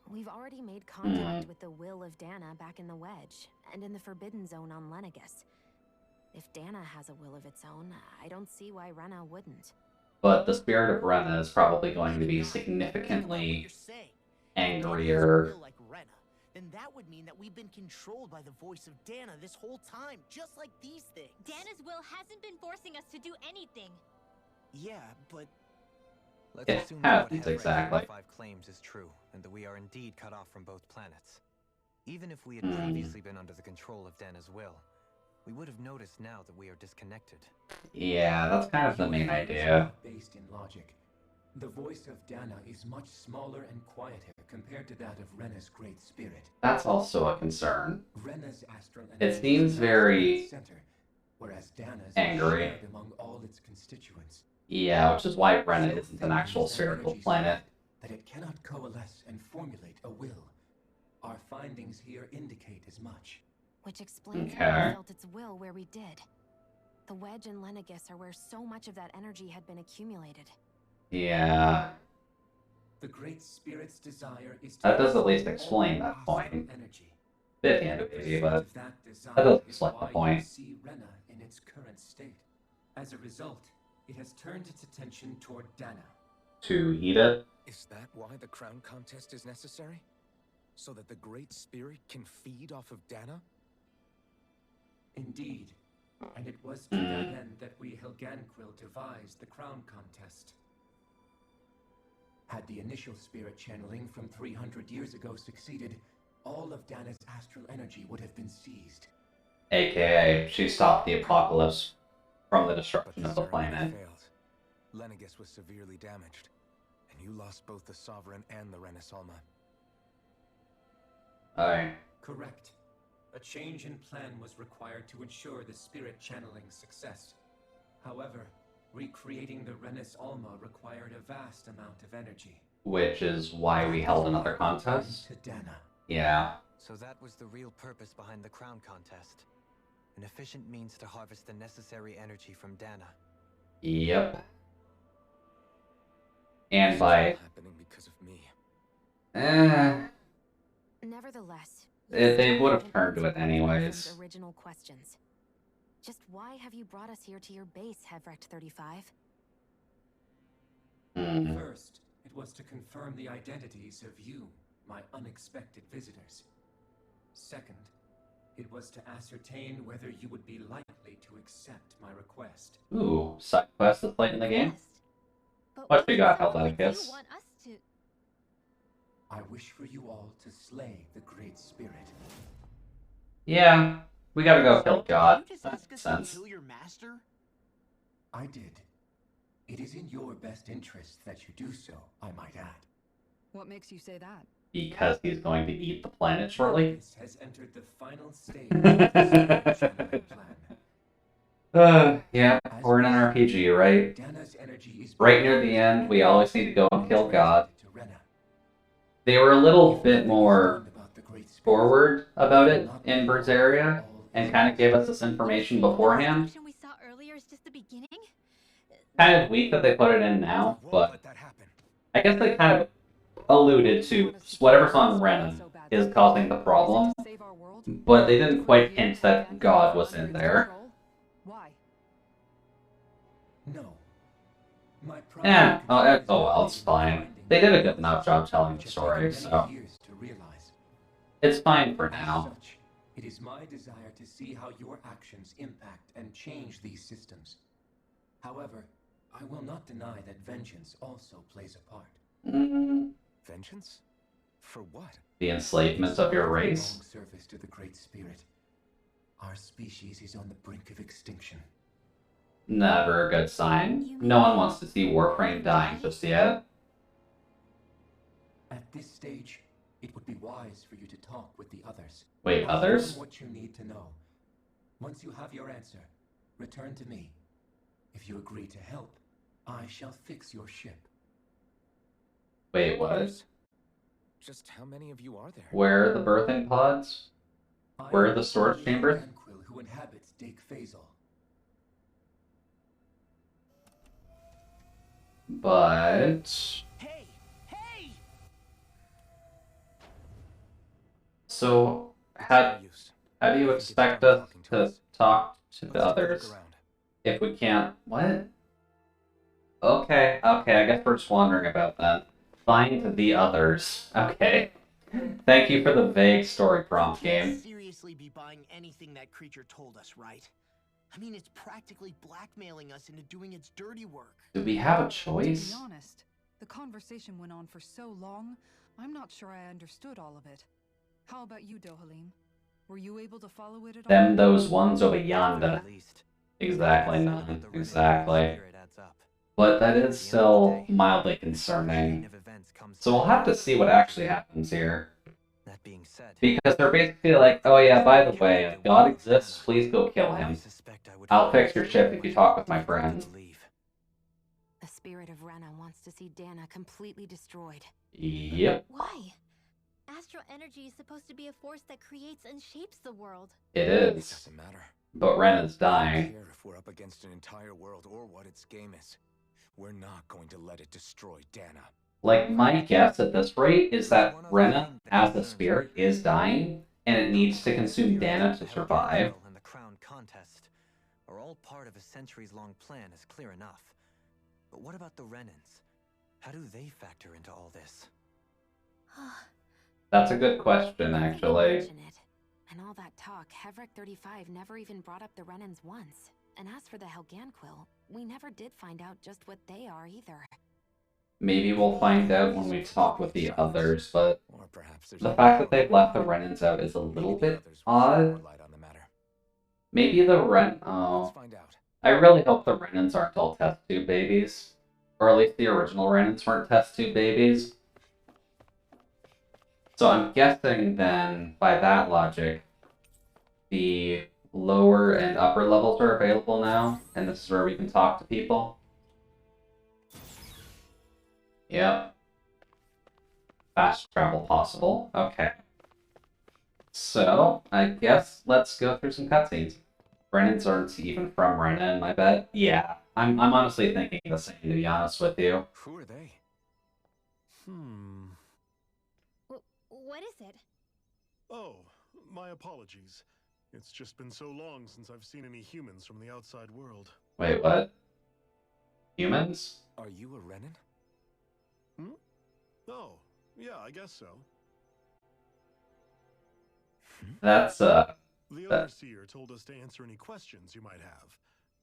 We've already made contact with the will of Dana back in the Wedge, and in the Forbidden Zone on Lenegus. If Dana has a will of its own, I don't see why Rena wouldn't. But the spirit of Rena is probably going to be significantly angrier. Then that would mean that we've been controlled by the voice of Dana this whole time, just like these things. Dana's will hasn't been forcing us to do anything. Yeah, but... Let's assume hasn't that what exactly. 5 claims is true, and that we are indeed cut off from both planets. Even if we had previously been under the control of Dana's will, we would have noticed now that we are disconnected. Yeah, that's kind of the main idea. Based in logic. The voice of Dana is much smaller and quieter compared to that of Rena's great spirit. That's also a concern. Rena's astral It seems very center, whereas Dana's angry. is shared among all its constituents. Yeah, which is why Rena isn't an actual spherical planet. That it cannot coalesce and formulate a will. Our findings here indicate as much. Which explains how we felt its will where we did. The Wedge and Lenegus are where so much of that energy had been accumulated. Yeah. The great spirit's desire is to That does at least explain that point. Bit handy, but that doesn't explain the point. See Rena in its current state. As a result, it has turned its attention toward Dana. To eat it? Is that why the crown contest is necessary? So that the great spirit can feed off of Dana? Indeed. And it was to that end that we Helganquil devised the crown contest. Had the initial spirit channeling from 300 years ago succeeded, all of Dana's astral energy would have been seized. AKA, she stopped the apocalypse from the But destruction the of the ceremony planet. failed. Lenegus was severely damaged, and you lost both the Sovereign and the Renasolma. Aye. Correct. A change in plan was required to ensure the spirit channeling's success. However, recreating the Renis Alma required a vast amount of energy. Which is why we held another contest. To Dana. Yeah. So that was the real purpose behind the crown contest. An efficient means to harvest the necessary energy from Dana. Yep. And by... happening because of me. Nevertheless, They would have turned to it anyways. Original questions. Just why have you brought us here to your base, Hevrecht 35? First, it was to confirm the identities of you, my unexpected visitors. Second, it was to ascertain whether you would be likely to accept my request. Ooh, side quest that's late in the game? What we got, Helveticus? I wish for you all to slay the Great Spirit. Yeah, we gotta go kill God. That makes sense. Kill your master? I did. It is in your best interest that you do so, I might add. What makes you say that? Because he's going to eat the planet shortly. This has entered the final stage of the spirit channeling plan. Yeah, we're in an RPG, right? Dana's energy is Right near the end, we always need to go and kill God. They were a little bit more forward about it in Berseria, and kind of gave us this information beforehand. We saw earlier is just the beginning. Kind of weak that they put it in now, but I guess they kind of alluded to whatever's on Renan is causing the problem, but they didn't quite hint that God was in there. Why? No. My Yeah, oh well, it's fine. They did a good enough job telling the story, so it's fine for now. It is my desire to see how your actions impact and change these systems. However, I will not deny that vengeance also plays a part. Vengeance? For what? The enslavement of your race. Long service to the Great Spirit. Our species is on the brink of extinction. Never a good sign. No one wants to see Warframe dying just yet. At this stage, it would be wise for you to talk with the others. Wait, Ask others? them what you need to know. Once you have your answer, return to me. If you agree to help, I shall fix your ship. Wait, what? Just how many of you are there? Where are the birthing pods? Where are the storage chambers? Anquil who inhabits Dake Faisal. But... So, how do you expect us to talk to the others if we can't... What? Okay, I guess we're just wondering about that. Find the others. Okay. Thank you for the vague story prompt game. Seriously be buying anything that creature told us, right? I mean, it's practically blackmailing us into doing its dirty work. Do we have a To choice? be honest, the conversation went on for so long, I'm not sure I understood all of it. How about you, Dohalim? Were you able to follow it at all? Them, those ones over yonder. Exactly, none. Exactly. But that is still mildly concerning. So we'll have to see what actually happens here. Because they're basically like, oh yeah, by the way, if God exists, please go kill him. I'll fix your ship if you talk with my friend. The spirit of Rena wants to see Dana completely destroyed. Yep. Why? Astral energy is supposed to be a force that creates and shapes the world. It is. Doesn't matter. But Ren is I don't dying. care if we're up against an entire world or what its game is. We're not going to let it destroy Dana. Like, my guess at this rate is that Rena, as a spirit, is dying, and it needs to consume Dana to survive. And the crown contest are all part of a centuries-long plan is clear enough. But what about the Renans? How do they factor into all this? That's a good question, actually. Mention it. And all that talk, Hevrecht 35 never even brought up the Renans once. And as for the Helganquil, we never did find out just what they are either. Maybe we'll find out when we talk with the others, but the fact that they've left the Renans out is a little bit odd. Maybe the Ren... Oh. I really hope the Renans aren't all test tube babies. Or at least the original Renans weren't test tube babies. So I'm guessing then, by that logic, the lower and upper levels are available now, and this is where we can talk to people. Yep. Fast travel possible. Okay. So, I guess let's go through some cutscenes. Renans aren't even from Renan, I bet. Yeah, I'm honestly thinking the same, to be honest with you. Who are they? What is it? Oh, my apologies. It's just been so long since I've seen any humans from the outside world. Wait, what? Humans? Are you a Renan? Oh, yeah, I guess so. That's, The Overseer told us to answer any questions you might have.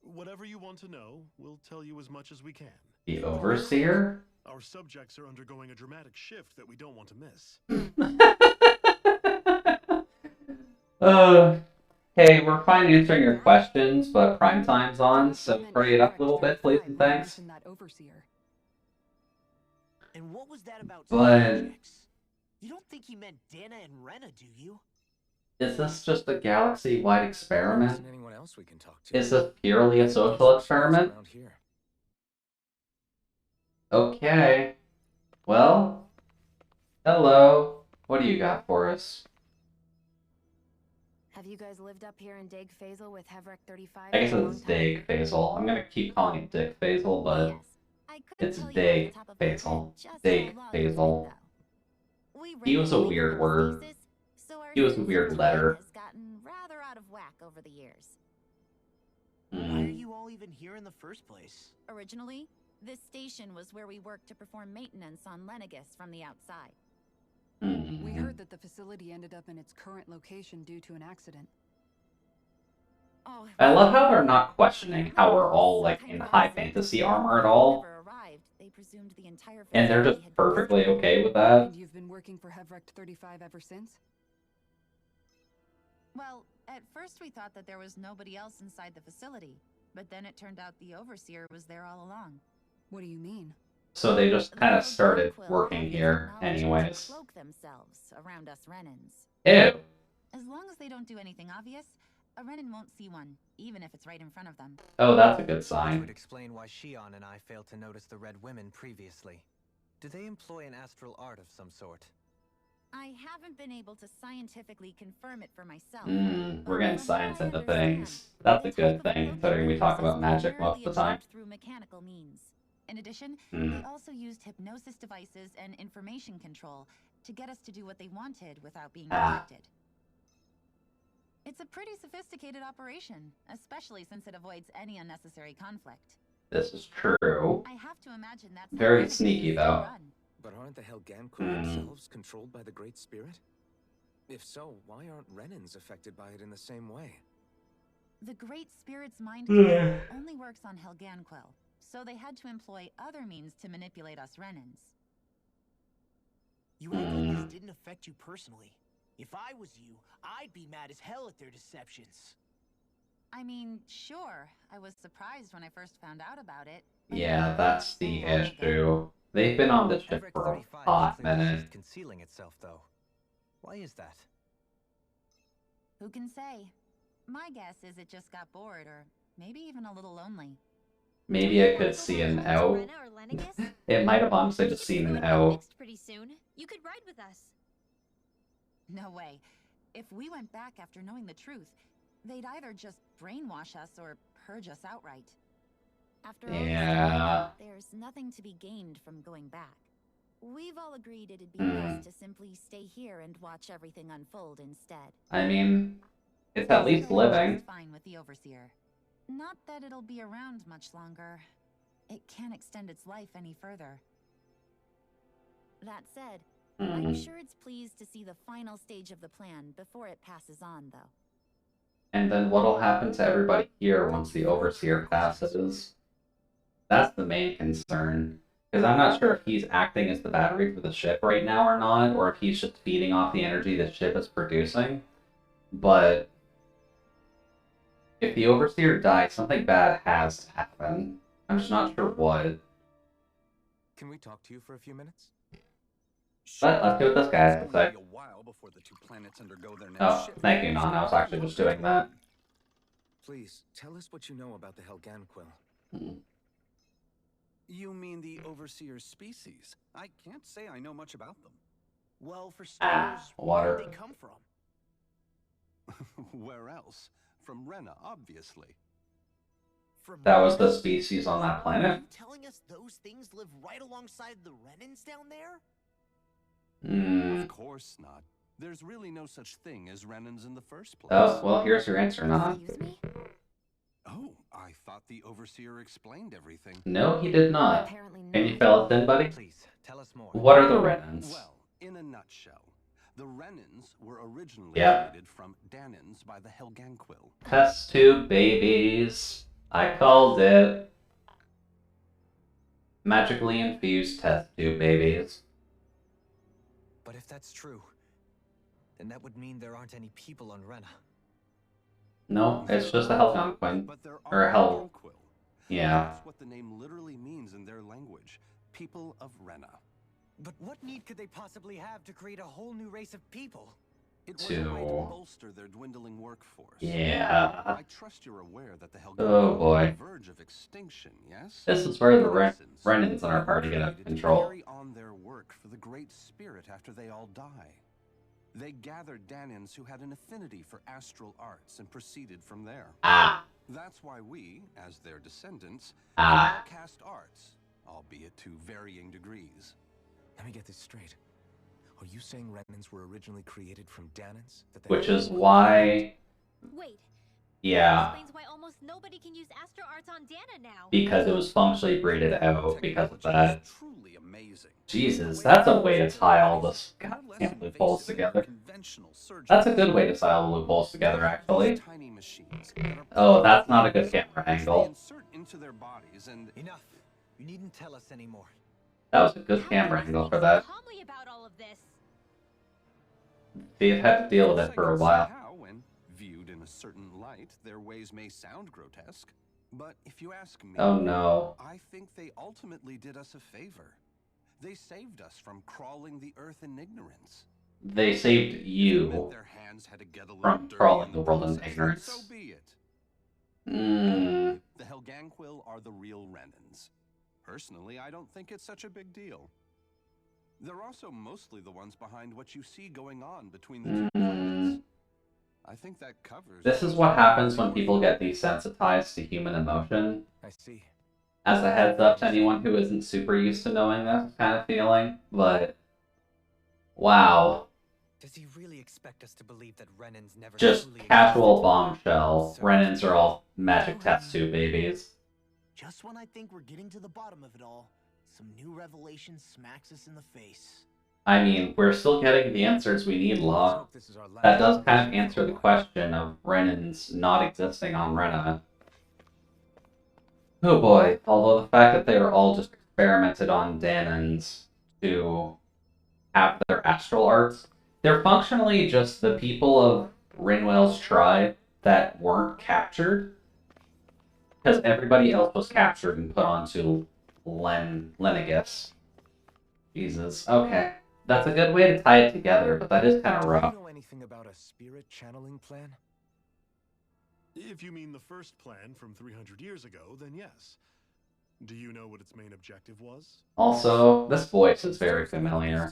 Whatever you want to know, we'll tell you as much as we can. The Overseer? Our subjects are undergoing a dramatic shift that we don't want to miss. Hey, we're fine answering your questions, but prime time's on, so hurry it up a little bit, please and thanks. And what was that about But subjects? You don't think he meant Dana and Rena, do you? is this just a galaxy-wide experiment? Isn't anyone else we can talk to? Is this purely a social experiment? Around here. Okay. Well, hello. What do you got for us? Have you guys lived up here in Dag Faisal with Hevrek 35? I guess it's Dag Faisal. I'm gonna keep calling it Dick Faisal, but it's Dag Faisal. Dag Faisal. He was a weird word. He was a weird letter. Gotten rather out of whack over the years. Why are you all even here in the first place? Originally, this station was where we worked to perform maintenance on Lenegis from the outside. We heard that the facility ended up in its current location due to an accident. Oh, I love how they're not questioning how we're all like in high fantasy armor at all. And they're just perfectly okay with that. And you've been working for Hevrek 35 ever since? Well, at first we thought that there was nobody else inside the facility, but then it turned out the Overseer was there all along. What do you mean? So they just kind of started working here anyways. Cloak themselves around us Renans. Ew. As long as they don't do anything obvious, a Renan won't see one, even if it's right in front of them. Oh, that's a good Which sign. would explain why Shion and I failed to notice the Red Women previously. Do they employ an astral art of some sort? I haven't been able to scientifically confirm it for myself. We're getting science into things. That's a good thing, considering we talk about magic most of the time. Through mechanical means. In addition, Hmm. they also used hypnosis devices and information control to get us to do what they wanted without being detected. It's a pretty sophisticated operation, especially since it avoids any unnecessary conflict. This is true. I have to imagine that's Very sneaky, though. But aren't the Helgankul themselves controlled by the Great Spirit? If so, why aren't Renans affected by it in the same way? The Great Spirit's mind control only works on Helganquil, so they had to employ other means to manipulate us Renans. You act like this didn't affect you personally. If I was you, I'd be mad as hell at their deceptions. I mean, sure, I was surprised when I first found out about it. Yeah, that's the issue. They've been on the ship for a hot minute. Concealing itself, though. Why is that? Who can say? My guess is it just got bored, or maybe even a little lonely. Maybe it could see an out. It might have honestly just seen an out. Pretty soon. You could ride with us. No way. If we went back after knowing the truth, they'd either just brainwash us or purge us outright. After all, Yeah. there's nothing to be gained from going back. We've all agreed it'd be best to simply stay here and watch everything unfold instead. I mean, it's at least living. Fine with the Overseer. Not that it'll be around much longer. It can't extend its life any further. That said, I'm sure it's pleased to see the final stage of the plan before it passes on, though. And then what'll happen to everybody here once the Overseer passes? That's the main concern. Because I'm not sure if he's acting as the battery for the ship right now or not, or if he's just feeding off the energy the ship is producing. But If the Overseer dies, something bad has to happen. I'm just not sure what. Can we talk to you for a few minutes? But let's see what this guy has to say. A while before the two planets undergo their next Oh, shift. thank you, Non. I was actually just doing that. Please, tell us what you know about the Helganquil. You mean the Overseer species? I can't say I know much about them. Well, for starters, water. where did they come from? Where else? From Rena, obviously. That was the species on that planet. Are you telling us those things live right alongside the Renans down there? Of course not. There's really no such thing as Renans in the first place. Oh, well, here's your answer, Non. Oh, I thought the Overseer explained everything. No, he did not. Can you fill us in, buddy? Please, tell us more. What are the Renans? Well, in a nutshell, the Renans were originally created from Danans by the Helganquil. Test tube babies. I called it. Magically infused test tube babies. But if that's true, then that would mean there aren't any people on Rena. No, it's just a Helgonquin. Or a Hell. Yeah. That's what the name literally means in their language. People of Rena. But what need could they possibly have to create a whole new race of people? It was a way to bolster their dwindling workforce. Yeah. I trust you're aware that the Helganquil Oh boy. are on the verge of extinction, yes? This is where the Renans in our party get out of control. Carry on their work for the Great Spirit after they all die. They gathered Danans who had an affinity for astral arts and proceeded from there. That's why we, as their descendants, all cast arts, albeit to varying degrees. Let me get this straight. Are you saying Renans were originally created from Danans? Which is why... Wait. Yeah. Explains why almost nobody can use Astro Arts on Dana now. Because it was functionally breeded out because of that. Truly amazing. Jesus, that's a way to tie all this goddamn loopholes together. That's a good way to tie all the loopholes together, actually. Oh, that's not a good camera angle. Enough. You needn't tell us anymore. That was a good camera angle for that. They've had to deal with it for a while. When viewed in a certain light, their ways may sound grotesque. But if you ask me, Oh no. I think they ultimately did us a favor. They saved us from crawling the earth in ignorance. They saved you from crawling the world in ignorance. So be it. The Helganquil are the real Renans. Personally, I don't think it's such a big deal. They're also mostly the ones behind what you see going on between the two planets. I think that covers... This is what happens when people get desensitized to human emotion. I see. As a heads up to anyone who isn't super used to knowing this kind of feeling, but... Wow. Does he really expect us to believe that Renans never Just truly casual bombshell. Renans are all magic test tube babies. Just when I think we're getting to the bottom of it all, some new revelation smacks us in the face. I mean, we're still getting the answers we need, Law. That does kind of answer the question of Renans not existing on Rena. Oh boy, although the fact that they were all just experimented on Danans to have their astral arts, they're functionally just the people of Rinwell's tribe that weren't captured. Because everybody else was captured and put onto Lenegus. Jesus, okay. That's a good way to tie it together, but that is kind of rough. Do you know anything about a spirit channeling plan? If you mean the first plan from 300 years ago, then yes. Do you know what its main objective was? Also, this voice is very familiar.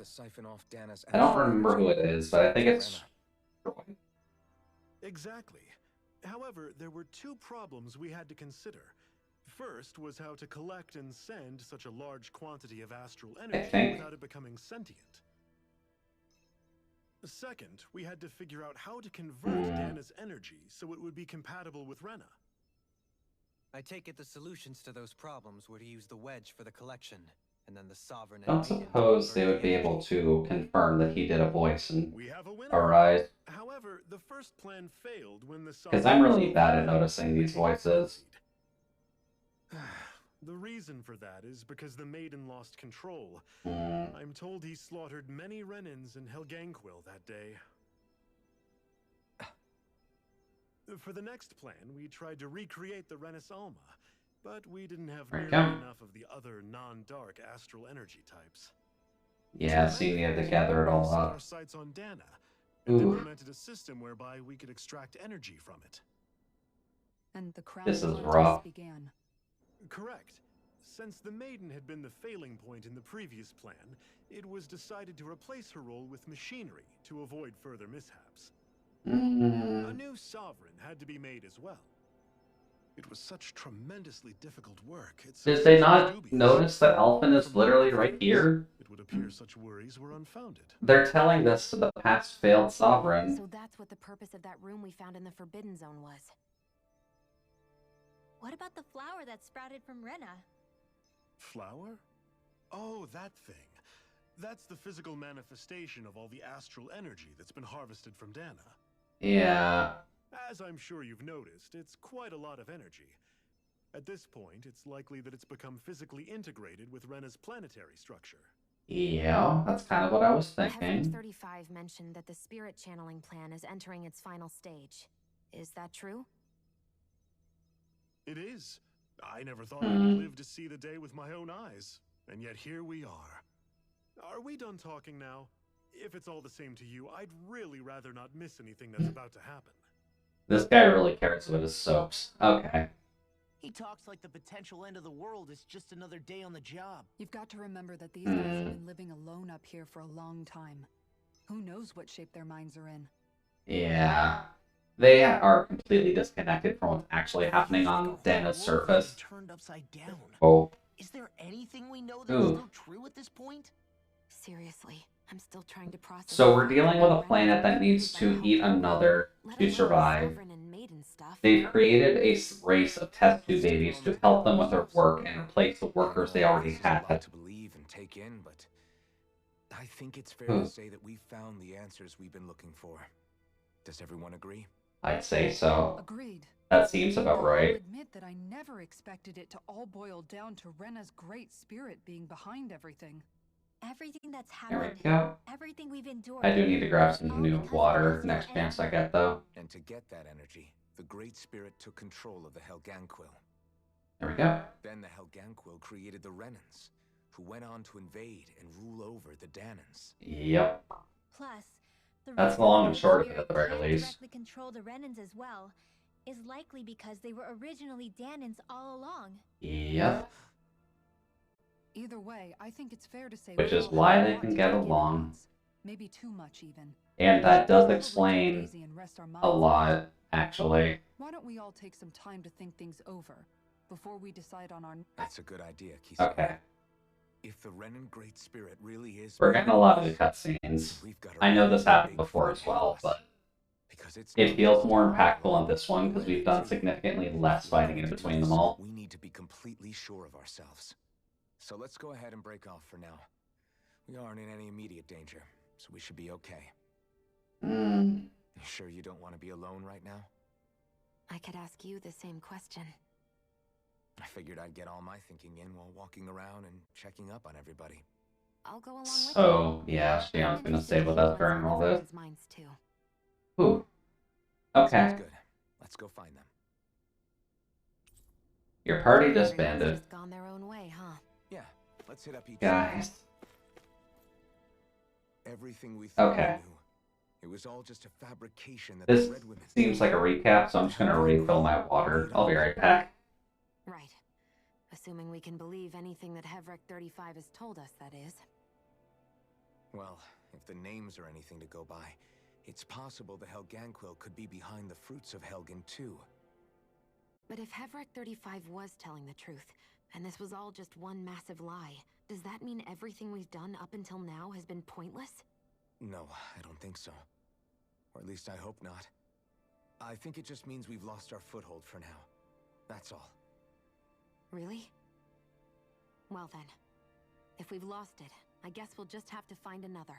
I don't remember who it is, but I think it's Troy. Exactly. However, there were two problems we had to consider. First was how to collect and send such a large quantity of astral energy without it becoming sentient. Second, we had to figure out how to convert Dana's energy so it would be compatible with Rena. I take it the solutions to those problems were to use the wedge for the collection, and then the sovereign... Don't suppose they would be able to confirm that he did a voice and arise. However, the first plan failed when the Because I'm really bad at noticing these voices. The reason for that is because the Maiden lost control. I'm told he slaughtered many Renans in Helganquil that day. For the next plan, we tried to recreate the Renis Alma, but we didn't have There you nearly go. enough of the other non-dark astral energy types. Yeah, see, we had to gather it all Set up. our sights on Dana, and Ooh. implemented a system whereby we could extract energy from it. And the crown This is contest rough. began. Correct. Since the Maiden had been the failing point in the previous plan, it was decided to replace her role with machinery to avoid further mishaps. A new sovereign had to be made as well. It was such tremendously difficult work. Did they not notice that Elfin is literally right here? It would appear such worries were unfounded. They're telling this to the past failed sovereign. So that's what the purpose of that room we found in the Forbidden Zone was. What about the flower that sprouted from Rena? Flower? Oh, that thing. That's the physical manifestation of all the astral energy that's been harvested from Dana. Yeah. As I'm sure you've noticed, it's quite a lot of energy. At this point, it's likely that it's become physically integrated with Rena's planetary structure. Yeah, that's kind of what I was Hevric thinking. 35 mentioned that the spirit channeling plan is entering its final stage. Is that true? It is. I never thought I would live to see the day with my own eyes. And yet here we are. Are we done talking now? If it's all the same to you, I'd really rather not miss anything that's about to happen. This guy really cares about his soaps. Okay. He talks like the potential end of the world is just another day on the job. You've got to remember that these guys have been living alone up here for a long time. Who knows what shape their minds are in? Yeah. They are completely disconnected from what's actually happening on Dana's surface. Turned upside down. Oh. Is there anything we know that's Ooh. still true at this point? Seriously, I'm still trying to process. So we're dealing with a planet that needs to eat another to survive. They've created a race of test tube babies to help them with their work and replace the workers they already had. To believe and take in, but I think it's fair Hmm. to say that we found the answers we've been looking for. Does everyone agree? I'd say so. Agreed. That seems about I'll right. admit that I never expected it to all boil down to Rena's great spirit being behind everything. Everything that's There we happened, go. everything we've endured. I do need to grab some new water next chance I get, though. And to get that energy, the Great Spirit took control of the Helganquil. There we go. Then the Helganquil created the Renans, who went on to invade and rule over the Danans. Yep. Plus, the That's reason the long and the short of it spirit at the very can't least. directly control the Renans as well is likely because they were originally Danans all along. Yep. Either way, I think it's fair to say Which we is all why have a they lot can to get take in at along. once. Maybe too much even. And that does Probably explain take it easy and rest our a minds. lot, actually. Why don't we all take some time to think things over before we decide on our That's a good idea, Kisara. Okay. If the Renan Great Spirit really is... We're getting a lot of the cutscenes. I know this happened before as well, but it feels more impactful on this one because we've done significantly less fighting in between them all. We need to be completely sure of ourselves. So let's go ahead and break off for now. We aren't in any immediate danger, so we should be okay. Mm. You sure you don't want to be alone right now? I could ask you the same question. I figured I'd get all my thinking in while walking around and checking up on everybody. I'll go along with So, yeah, Shion's gonna stay with us during all this. Minds too. Ooh. Okay. Sounds good. Let's go find them. Your party Everyone's disbanded. just gone their own way, huh? Yeah, let's hit up each Guys. Everything we thought Okay. we knew. It was all just a fabrication that This the Red Women... seems like a recap, so I'm just gonna refill my water. I'll be right back. Right. Assuming we can believe anything that Hevric 35 has told us, that is. Well, if the names are anything to go by, it's possible the Helganquil could be behind the fruits of Helgen too. But if Hevric 35 was telling the truth, and this was all just one massive lie, does that mean everything we've done up until now has been pointless? No, I don't think so. Or at least I hope not. I think it just means we've lost our foothold for now. That's all. Really? Well then, if we've lost it, I guess we'll just have to find another.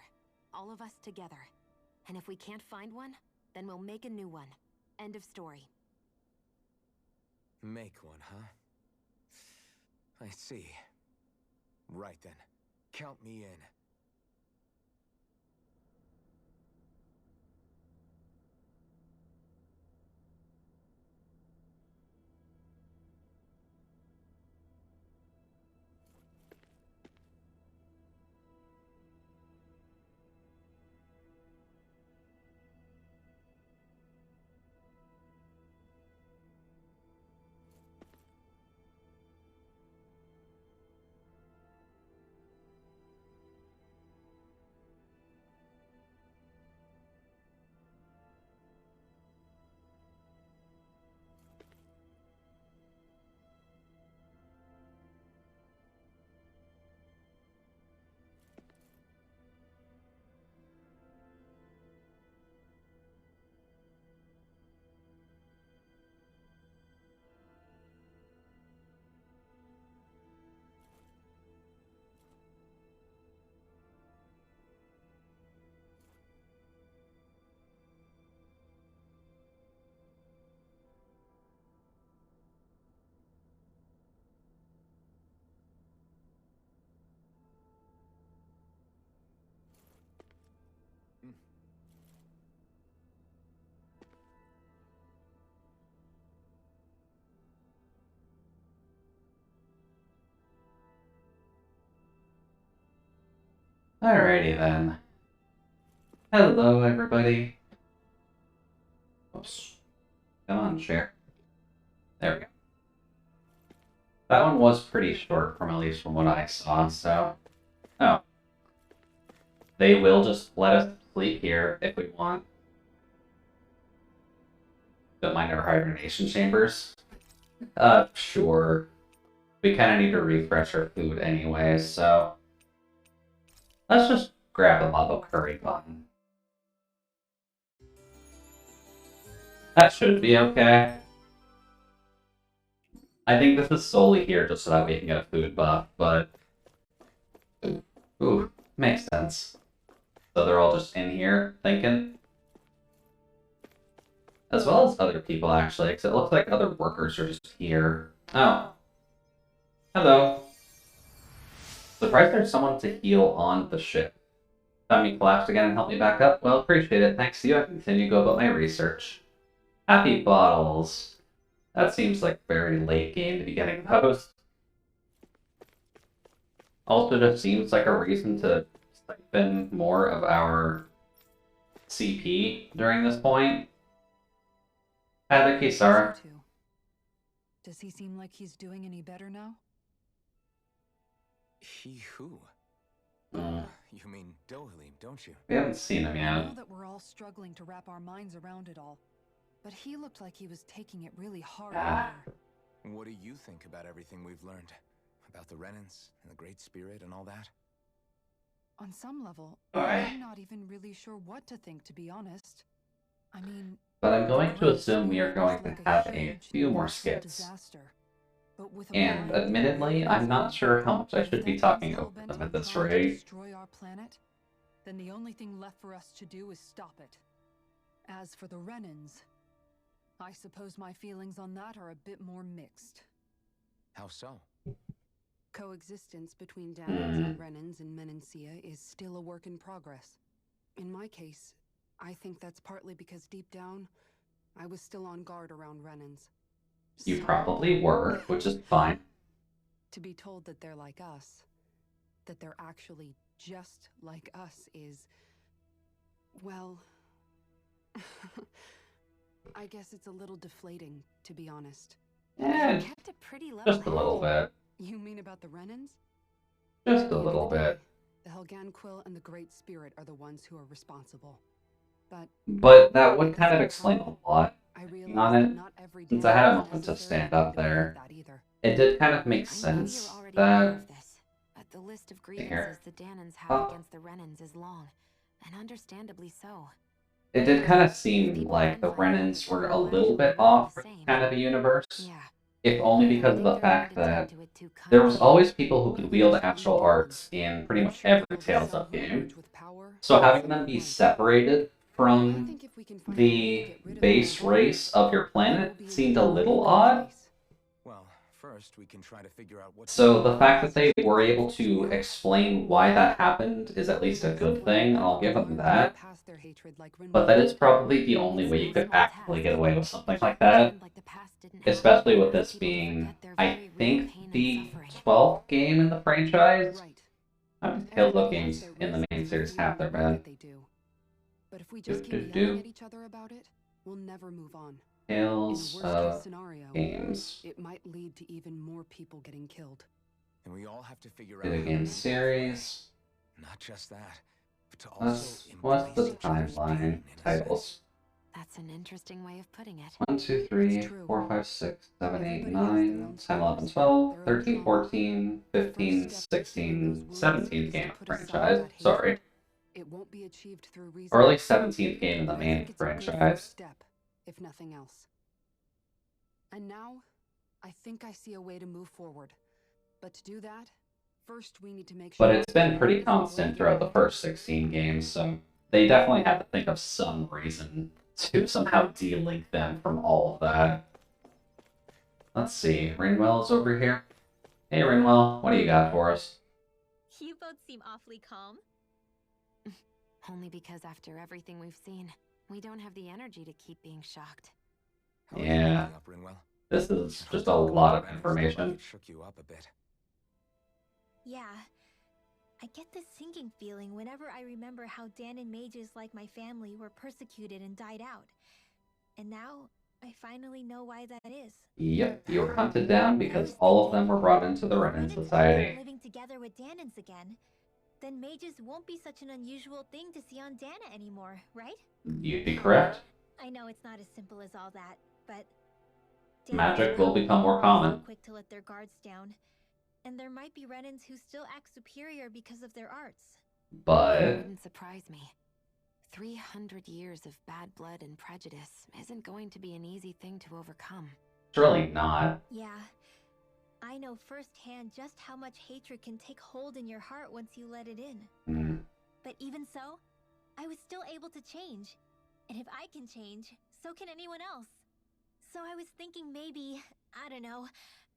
All of us together. And if we can't find one, then we'll make a new one. End of story. Make one, huh? I see. Right then. Count me in. Alrighty then. Hello, everybody. Oops. Come on, share. There we go. That one was pretty short, from at least from what I saw, so... Oh. They will just let us sleep here if we want. Don't mind our hibernation chambers. Sure. We kind of need to refresh our food anyway, so... Let's just grab a level curry button. That should be okay. I think this is solely here just so that we can get a food buff, but... Ooh, makes sense. So they're all just in here thinking. As well as other people, actually, because it looks like other workers are just here. Oh. Hello. Surprised there's someone to heal on the ship. Found me collapsed again and help me back up? Well, appreciate it. Thanks to you, I can continue to go about my research. Happy bottles. That seems like very late game to be getting those. Also, just seems like a reason to siphon more of our CP during this point. Hi there, Kisara. Does he seem like he's doing any better now? He who? You mean Dohalim, don't you? We haven't seen him I yet. know that we're all struggling to wrap our minds around it all, but he looked like he was taking it really hard. What do you think about everything we've learned? About the Renans and the Great Spirit and all that? On some level, Alright. I'm not even really sure what to think, to be honest. I mean... But I'm going to assume we are going to have a few more skits. And admittedly, I'm not sure how much I should be talking over them at this rate. Destroy our planet? Then the only thing left for us to do is stop it. As for the Renans, I suppose my feelings on that are a bit more mixed. How so? Coexistence between Dahnans and Renans in Menancia is still a work in progress. In my case, I think that's partly because deep down, I was still on guard around Renans. You probably were, which is fine. To be told that they're like us, that they're actually just like us is... well... I guess it's a little deflating, to be honest. Eh, Kept it pretty low. just a little bit. You mean about the Renans? Just a little bit. The Helgan Quill and the Great Spirit are the ones who are responsible. But that would kind of explain a lot. On it, since I had a moment to stand up there, it did kind of make sense that... But the list of Here. grievances the Dahnans have against the Renans is long, and understandably so. It did kind of seem like the Renans were a little bit off with kind of the universe. If only because of the fact that there was always people who could wield astral arts in pretty much every Tales of game. So having them be separated from the base race of your planet seemed a little odd. Well, first we can try to figure out what. So the fact that they were able to explain why that happened is at least a good thing, and I'll give them that. But that is probably the only way you could actually get away with something like that. Especially with this being, I think, the 12th game in the franchise. How many Tales of games in the main series have there been? But if we just keep yelling at each other about it, we'll never move on. Tales In the worst of case scenario, games. it might lead to even more people getting killed. And we all have to figure out. Video game series. Not just that, but to also What's the embrace each other's timeline? pain, in a Titles. That's an interesting way of putting it. 1, 2, 3, 4, 5, 6, 7, 8, 9, 10, 11, 12, 13, 14, 15, 16, 17th game of the franchise. Sorry. It won't be achieved through reason. Or at least 17th game in the main franchise. Step, if nothing else. And now, I think I see a way to move forward. But to do that, first we need to make sure. But it's been pretty constant throughout the first 16 games, so they definitely had to think of some reason to somehow de-link them from all of that. Let's see, Rinwell is over here. Hey Rinwell, what do you got for us? You both seem awfully calm. Only because after everything we've seen, we don't have the energy to keep being shocked. Yeah, this is just a lot of information. Shook you up a bit. Yeah. I get this sinking feeling whenever I remember how Dahnan mages like my family were persecuted and died out. And now, I finally know why that is. Yep, you were hunted down because all of them were brought into the Renan Society. Living together with Dahnans again, then mages won't be such an unusual thing to see on Dahna anymore, right? You'd be correct. I know it's not as simple as all that, but Magic will become more common. Quick to let their guards down, and there might be Renans who still act superior because of their arts. But it wouldn't surprise me. 300 years of bad blood and prejudice isn't going to be an easy thing to overcome. It's really not. Yeah. I know firsthand just how much hatred can take hold in your heart once you let it in. But even so, I was still able to change. And if I can change, so can anyone else. So I was thinking maybe, I don't know,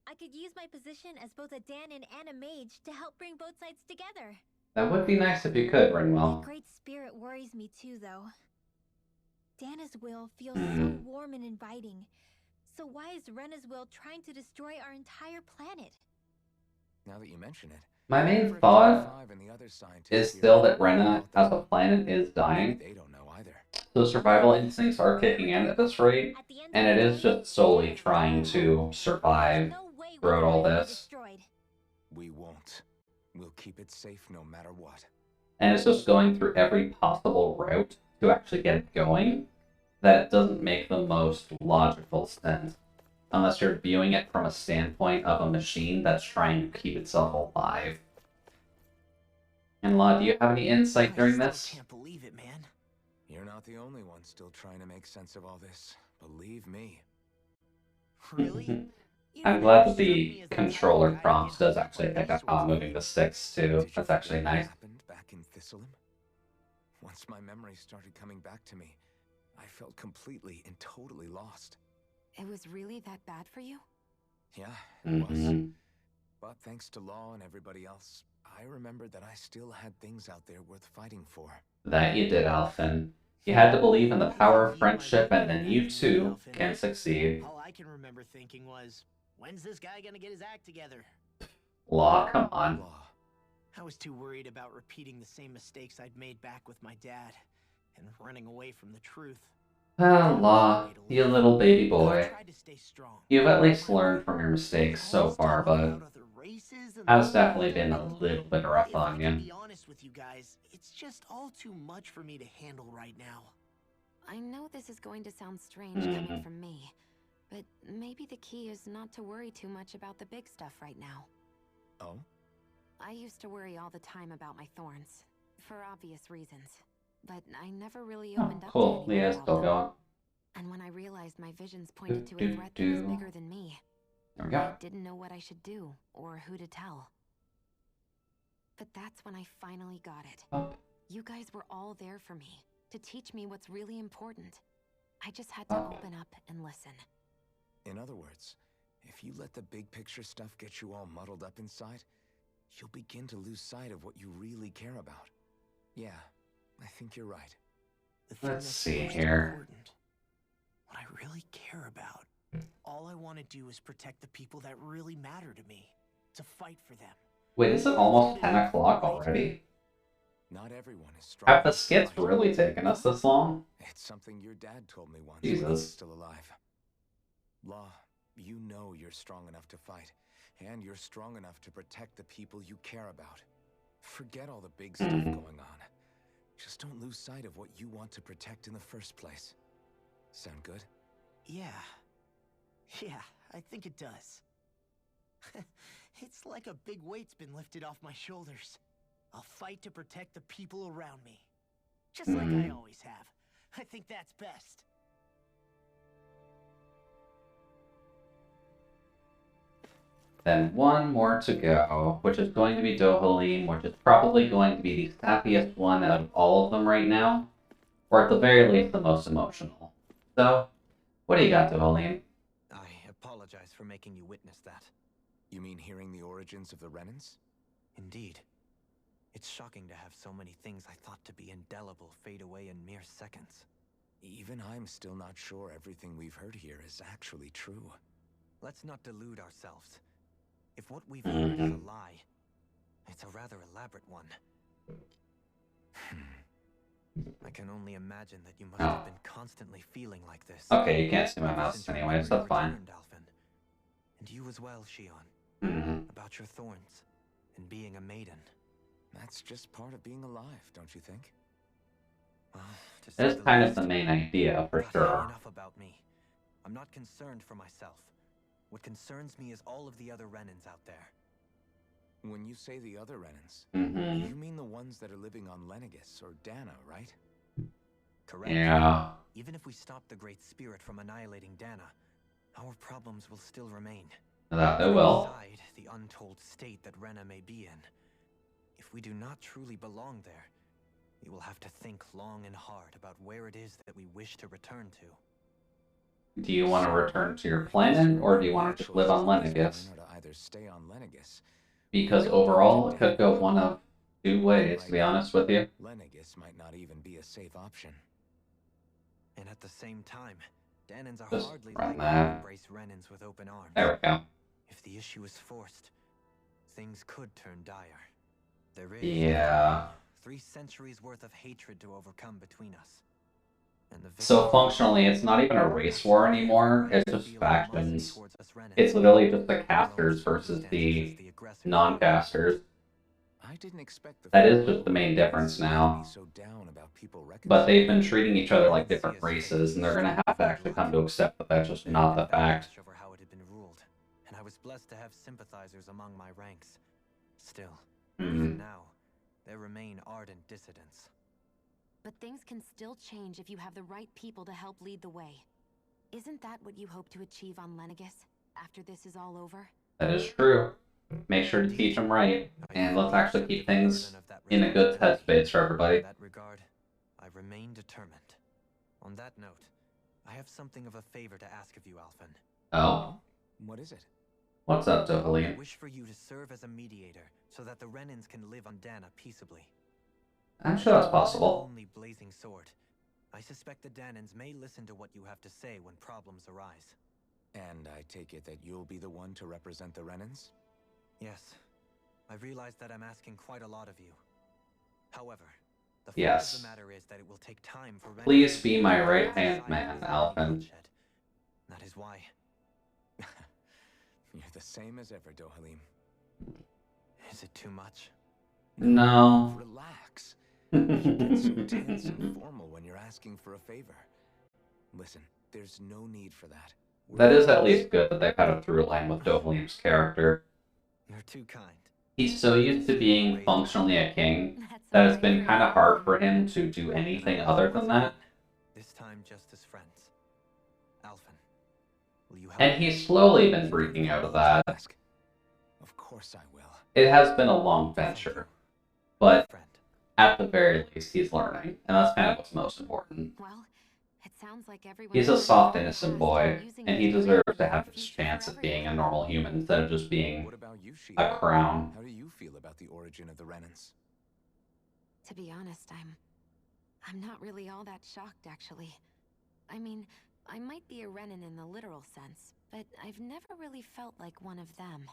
I could use my position as both a Dahnan and a mage to help bring both sides together. That would be nice if you could, Rinwell. The Great Spirit worries me too, though. Dahna's will feels so warm and inviting. So why is Rena's will trying to destroy our entire planet? Now that you mention it, my main thought is still that Rena, as a planet, is dying. They don't know either. So survival instincts are kicking in at this rate, and it is just solely trying to survive throughout all this. We won't. We'll keep it safe no matter what. And it's just going through every possible route to actually get it going that doesn't make the most logical sense. Unless you're viewing it from a standpoint of a machine that's trying to keep itself alive. And Law, do you have any insight during this? I can't believe it, man. You're not the only one still trying to make sense of all this. Believe me. Really? I'm glad that the controller prompts does actually pick up on moving the sticks too. That's actually nice. Happened back in Thistleum? Once my memories started coming back to me, I felt completely and totally lost. It was really that bad for you? Yeah, it was. But thanks to Law and everybody else, I remembered that I still had things out there worth fighting for. That you did, Alphen. You had to believe in the power of friendship, and then you too can succeed. All I can remember thinking was, when's this guy gonna get his act together? Law, come on. I was too worried about repeating the same mistakes I'd made back with my dad, and running away from the truth. Well, Law, you little baby boy. You've at least learned from your mistakes so far, but has definitely been a little bit rough on you. To be honest with you guys, it's just all too much for me to handle right now. I know this is going to sound strange coming from me, but maybe the key is not to worry too much about the big stuff right now. Oh? I used to worry all the time about my thorns, for obvious reasons, but I never really opened up Cool, to anyone Leah's still going. And when I realized my visions pointed to a threat that was bigger than me, There we go. I didn't know what I should do or who to tell. But that's when I finally got it. You guys were all there for me, to teach me what's really important. I just had to open up and listen. In other words, if you let the big picture stuff get you all muddled up inside, you'll begin to lose sight of what you really care about. Yeah, I think you're right. Let's see here. What I really care about. All I want to do is protect the people that really matter to me. To fight for them. Wait, is it almost 10 o'clock already? Not everyone is strong. Have the skits really taken us this long? It's something your dad told me once Jesus. when he was still alive. Law, you know you're strong enough to fight, and you're strong enough to protect the people you care about. Forget all the big stuff going on. Just don't lose sight of what you want to protect in the first place. Sound good? Yeah. Yeah, I think it does. It's like a big weight's been lifted off my shoulders. I'll fight to protect the people around me. Just like I always have. I think that's best. Then one more to go, which is going to be Dohalim, which is probably going to be the happiest one out of all of them right now. Or at the very least, the most emotional. So, what do you got, Dohalim? I apologize for making you witness that. You mean hearing the origins of the Renans? Indeed. It's shocking to have so many things I thought to be indelible fade away in mere seconds. Even I'm still not sure everything we've heard here is actually true. Let's not delude ourselves. If what we've heard is a lie, It's a rather elaborate one. I can only imagine that you must have been constantly feeling like this. Okay, you can't see my mouse anyways, that's fine. Alphen. And you as well, Shion. About your thorns and being a maiden. That's just part of being alive, don't you think? That's kind of the main idea, for sure. Enough about me. I'm not concerned for myself. What concerns me is all of the other Renans out there. When you say the other Renans, you mean the ones that are living on Lenegis or Dana, right? Correct. Yeah. Even if we stop the Great Spirit from annihilating Dana, our problems will still remain. That they will. Beside the untold state that Rena may be in, if we do not truly belong there, we will have to think long and hard about where it is that we wish to return to. Do you want to return to your planet, or do you want to just live on Lenegis? Either stay on Lenegis. Because overall, it could go one of two ways, to be honest with you. Lenegis might not even be a safe option. And at the same time, Danans are Just hardly run likely to that. embrace Renans with open arms. There we go. If the issue is forced, things could turn dire. There is 3 centuries worth of hatred to overcome between us. And so functionally, it's not even a race war anymore, it's just factions. It's literally just the casters versus the non-casters. That is just the main difference now. But they've been treating each other like different races, and they're gonna have to actually come to accept that that's just not the fact. Over how it had been ruled, and I was blessed to have sympathizers among my ranks. Still, even now, there remain ardent dissidents. But things can still change if you have the right people to help lead the way. Isn't that what you hope to achieve on Lenegis after this is all over? That is true. Make sure to teach them right, and let's actually keep things in a good headspace for everybody. In that regard, I remain determined. On that note, I have something of a favor to ask of you, Alphen. Oh? What is it? What's up, Dohalim? I wish for you to serve as a mediator so that the Renans can live on Dana peaceably. I'm sure that's possible. Only blazing sword. I suspect the Danans may listen to what you have to say when problems arise. And I take it that you'll be the one to represent the Renans? Yes. I realize that I'm asking quite a lot of you. However, the yes. fact of the matter is that it will take time for Please be my right-hand man, Alphen. That is why. You're the same as ever, Dohalim. Is it too much? No. Relax. You get so tense and formal when you're asking for a favor. Listen, there's no need for that. That is at least good that they've had a through line with Dohalim's character. You're too kind. He's so used to being functionally a king that it's been kind of hard for him to do anything other than that. This time just as friends. Alphen, will you help? And he's slowly been breaking out of that. Of course I will. It has been a long venture, but at the very least he's learning, and that's kind of what's most important. Well, it sounds like everyone. He's a soft, innocent boy, and he deserves to have his chance at being a normal human instead of just being a crown. How do you feel about the origin of the Renans? To be honest, I'm not really all that shocked, actually. I mean, I might be a Renan in the literal sense, but I've never really felt like one of them.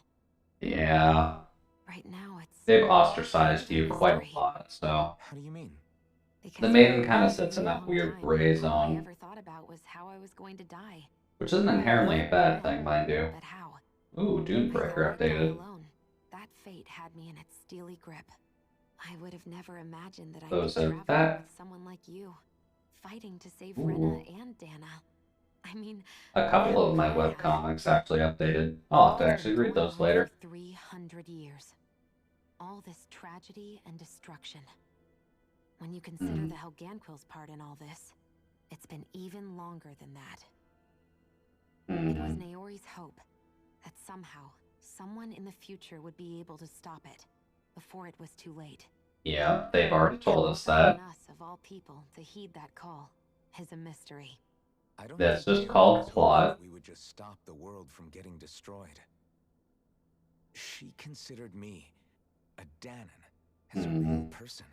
Yeah. Right now, they've ostracized you quite a lot, so. How do you mean? The maiden kind of sits in that weird gray zone. All I ever thought about was how I was going to die. Which isn't inherently a bad thing, mind you. But how? Ooh, Dunebreaker updated. Alone, that fate had me in its steely grip. I would have never imagined that I Those could are travel with someone like you, fighting to save Rena and Dana. I mean, a couple of my webcomics actually updated. I'll have to actually read those later. 300 years. All this tragedy and destruction. When you consider the Helganquil's part in all this, it's been even longer than that. It was Naori's hope that somehow, someone in the future would be able to stop it before it was too late. Yeah, they've already told us that. Us, of all people, to heed that call is a mystery. That's just called plot. We would just stop the world from getting destroyed. She considered me, a Danan, as a real person.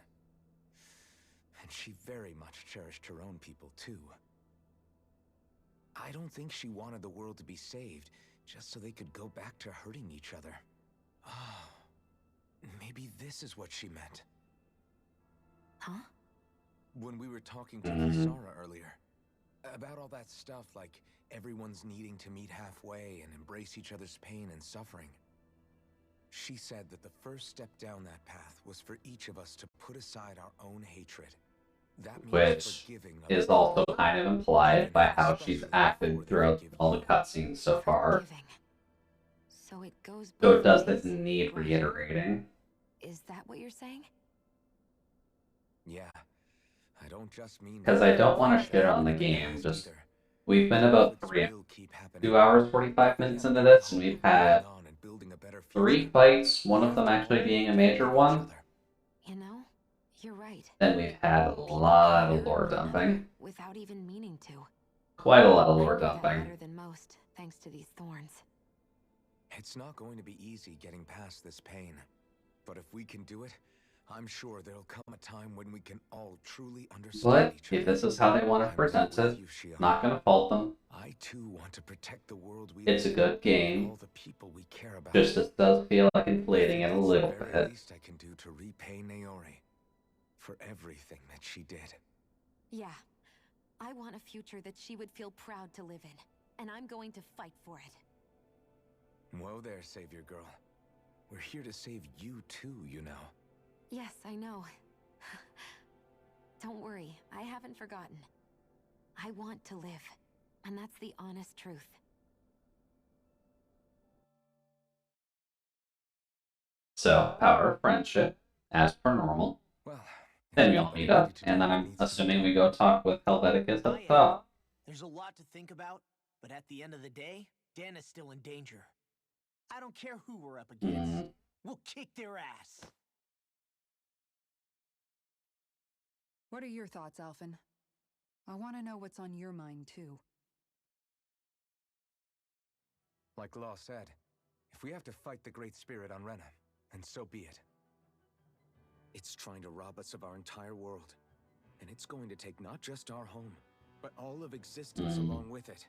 And she very much cherished her own people, too. I don't think she wanted the world to be saved, just so they could go back to hurting each other. Maybe this is what she meant. Huh? When we were talking to Kisara earlier, about all that stuff like everyone's needing to meet halfway and embrace each other's pain and suffering. She said that the first step down that path was for each of us to put aside our own hatred. That means Which forgiving is also kind of implied by how she's acted throughout all the cutscenes so far. So it goes So it both doesn't ways? need reiterating. Is that what you're saying? Yeah. I don't just mean Because I don't want to shit on the game. Just we've been about 2 hours 45 minutes into this, and we've had 3 fights. One of them actually being a major one. You know, you're right. Then we've had a lot of lore dumping. Without even meaning to. Quite a lot of lore I know that dumping. better than most, thanks to these thorns. It's not going to be easy getting past this pain. But if we can do it, I'm sure there'll come a time when we can all truly understand But each other. if this is how they want to present it, not gonna fault them. I too want to protect the world we It's a live good in, game. all the people we care about. Just it does feel like inflating it a little That's the very bit. least I can do to repay Naori for everything that she did. Yeah. I want a future that she would feel proud to live in. And I'm going to fight for it. Whoa there, Savior Girl. We're here to save you too, you know. Yes, I know. Don't worry, I haven't forgotten. I want to live, and that's the honest truth. So, power of friendship, as per normal. Well, then we all meet up, and then I'm assuming we go talk with Helveticus at the top. There's a lot to think about, but at the end of the day, Dan is still in danger. I don't care who we're up against. We'll kick their ass. What are your thoughts, Alphen? I want to know what's on your mind, too. Like Law said, if we have to fight the Great Spirit on Rena, then so be it. It's trying to rob us of our entire world. And it's going to take not just our home, but all of existence along with it.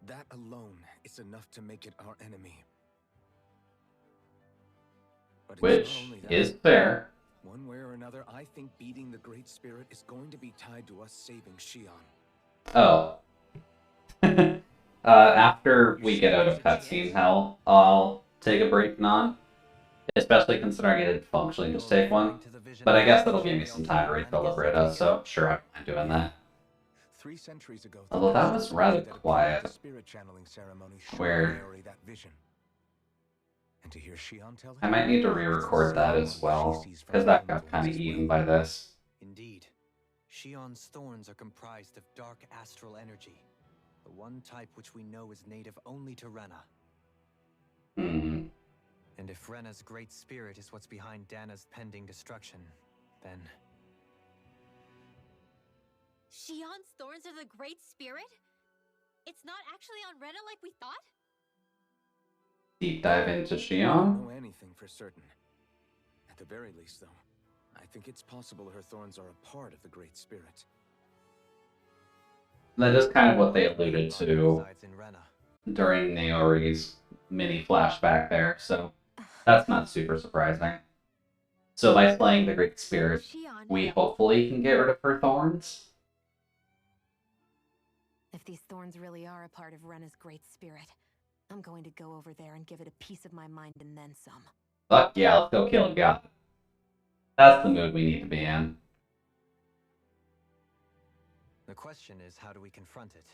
That alone is enough to make it our enemy. But it's Which not only that. is fair. One way or another, I think beating the Great Spirit is going to be tied to us saving Shion. Oh. After we get out of cutscene hell, I'll take a break non. Especially considering I did functionally just take one. But I guess that'll give me some time to refill the Brita, so sure, I don't mind doing that. 3 centuries ago, Although that was rather the quiet. spirit channeling ceremony showed Weird. Naori that vision. And to hear Shion tell I might need to re-record that as well, because that got kind of eaten by this. Indeed. Shion's thorns are comprised of dark astral energy, the one type which we know is native only to Rena. And if Rena's great spirit is what's behind Dana's pending destruction, then... Shion's thorns are the Great Spirit? It's not actually on Rena like we thought? Deep dive into I Shion. don't know anything for certain. At the very least, though, I think it's possible her thorns are a part of the Great Spirit. That is kind of what they alluded to resides in Rena. during Naori's mini flashback there, so that's not super surprising. So by slaying the Great Spirit, we hopefully can get rid of her thorns. If these thorns really are a part of Rena's Great Spirit, I'm going to go over there and give it a piece of my mind and then some. Fuck yeah, let's go kill a god. That's the mood we need to be in. The question is, how do we confront it?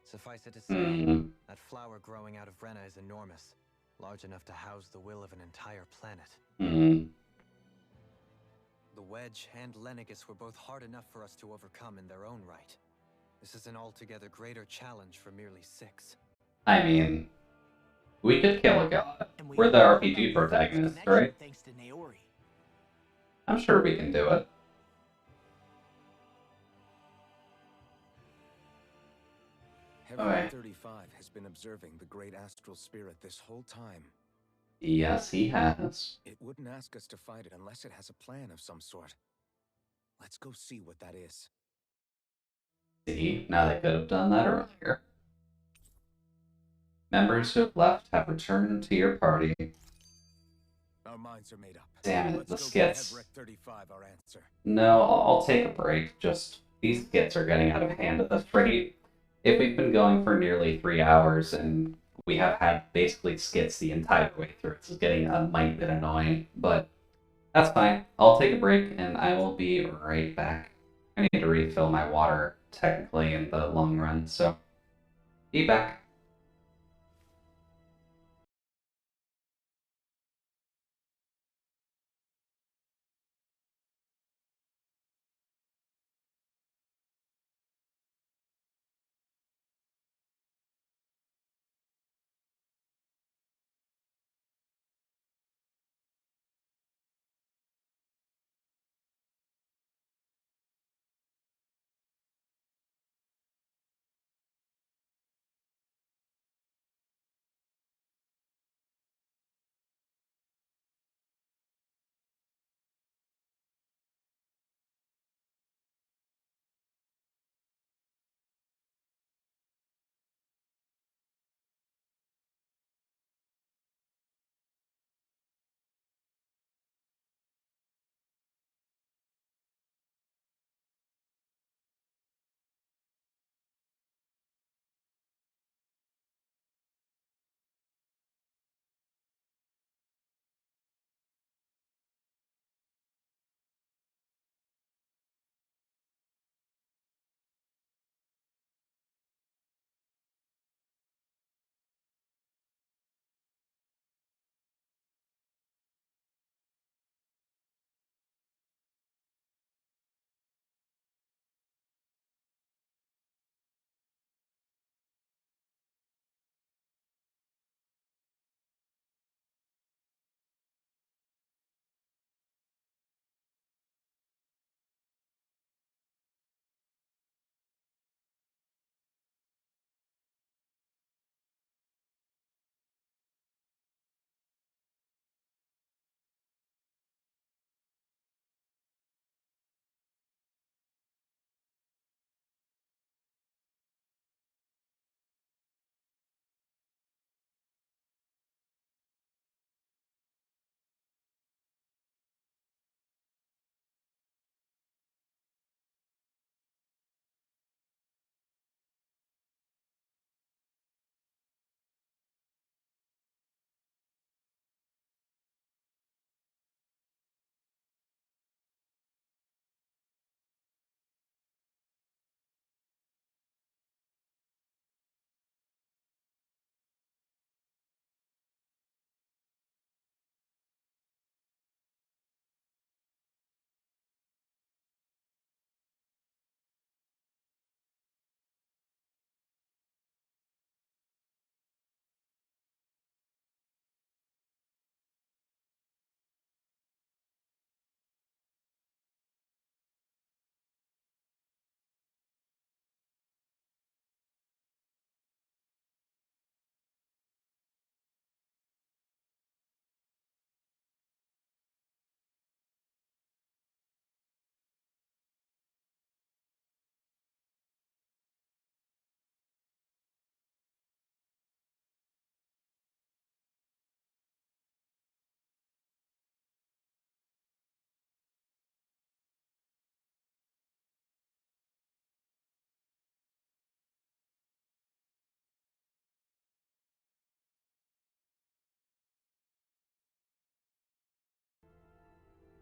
Suffice it to say, that flower growing out of Rena is enormous, large enough to house the will of an entire planet. The Wedge and Lenegis were both hard enough for us to overcome in their own right. This is an altogether greater challenge for merely 6. I mean, we could kill a god. We're the RPG protagonists, right? Thanks to Naori. I'm sure we can do it. Heaven 35 has been observing the great astral spirit this whole time. Yes, he has. It wouldn't ask us to fight it unless it has a plan of some sort. Let's go see what that is. See, now they could have done that earlier. Members who have left have returned to your party. Our minds are made up. Damn it, Let's the go skits. give Rec 35 our answer. No, I'll take a break. Just, these skits are getting out of hand at this rate. If we've been going for nearly 3 hours and we have had basically skits the entire way through, it's getting a mite bit annoying, but that's fine. I'll take a break and I will be right back. I need to refill my water, technically, in the long run, so be back.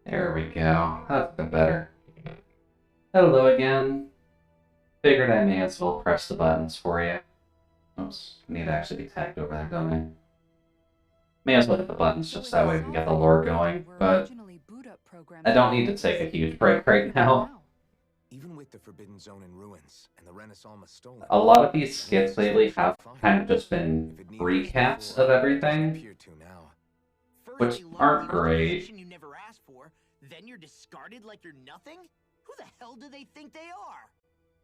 There we go. That's a bit better. Hello again. Figured I may as well press the buttons for you. Oops, I need to actually be tagged over there, don't I? May as well hit the buttons just that way we can get the lore going, but I don't need to take a huge break right now. Even with the Forbidden Zone in ruins and the Renaissance stolen, A lot of these skits lately have kind of just been recaps of everything, which aren't great. You never asked for, then you're discarded like you're nothing? Who the hell do they think they are?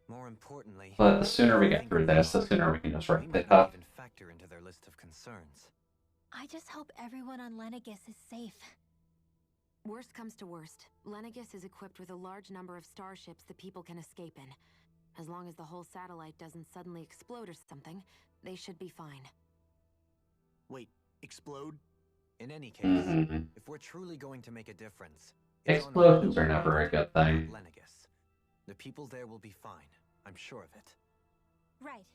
More importantly, But the sooner we get through this, the sooner we can just wrap it up. even factor into their list of concerns. I just hope everyone on Lenegis is safe. Worst comes to worst, Lenegis is equipped with a large number of starships that people can escape in. As long as the whole satellite doesn't suddenly explode or something, they should be fine. Wait, explode? In any case, if we're truly going to make a difference, explosions are never a good thing. Lenegis. The people there will be fine. I'm sure of it. Right.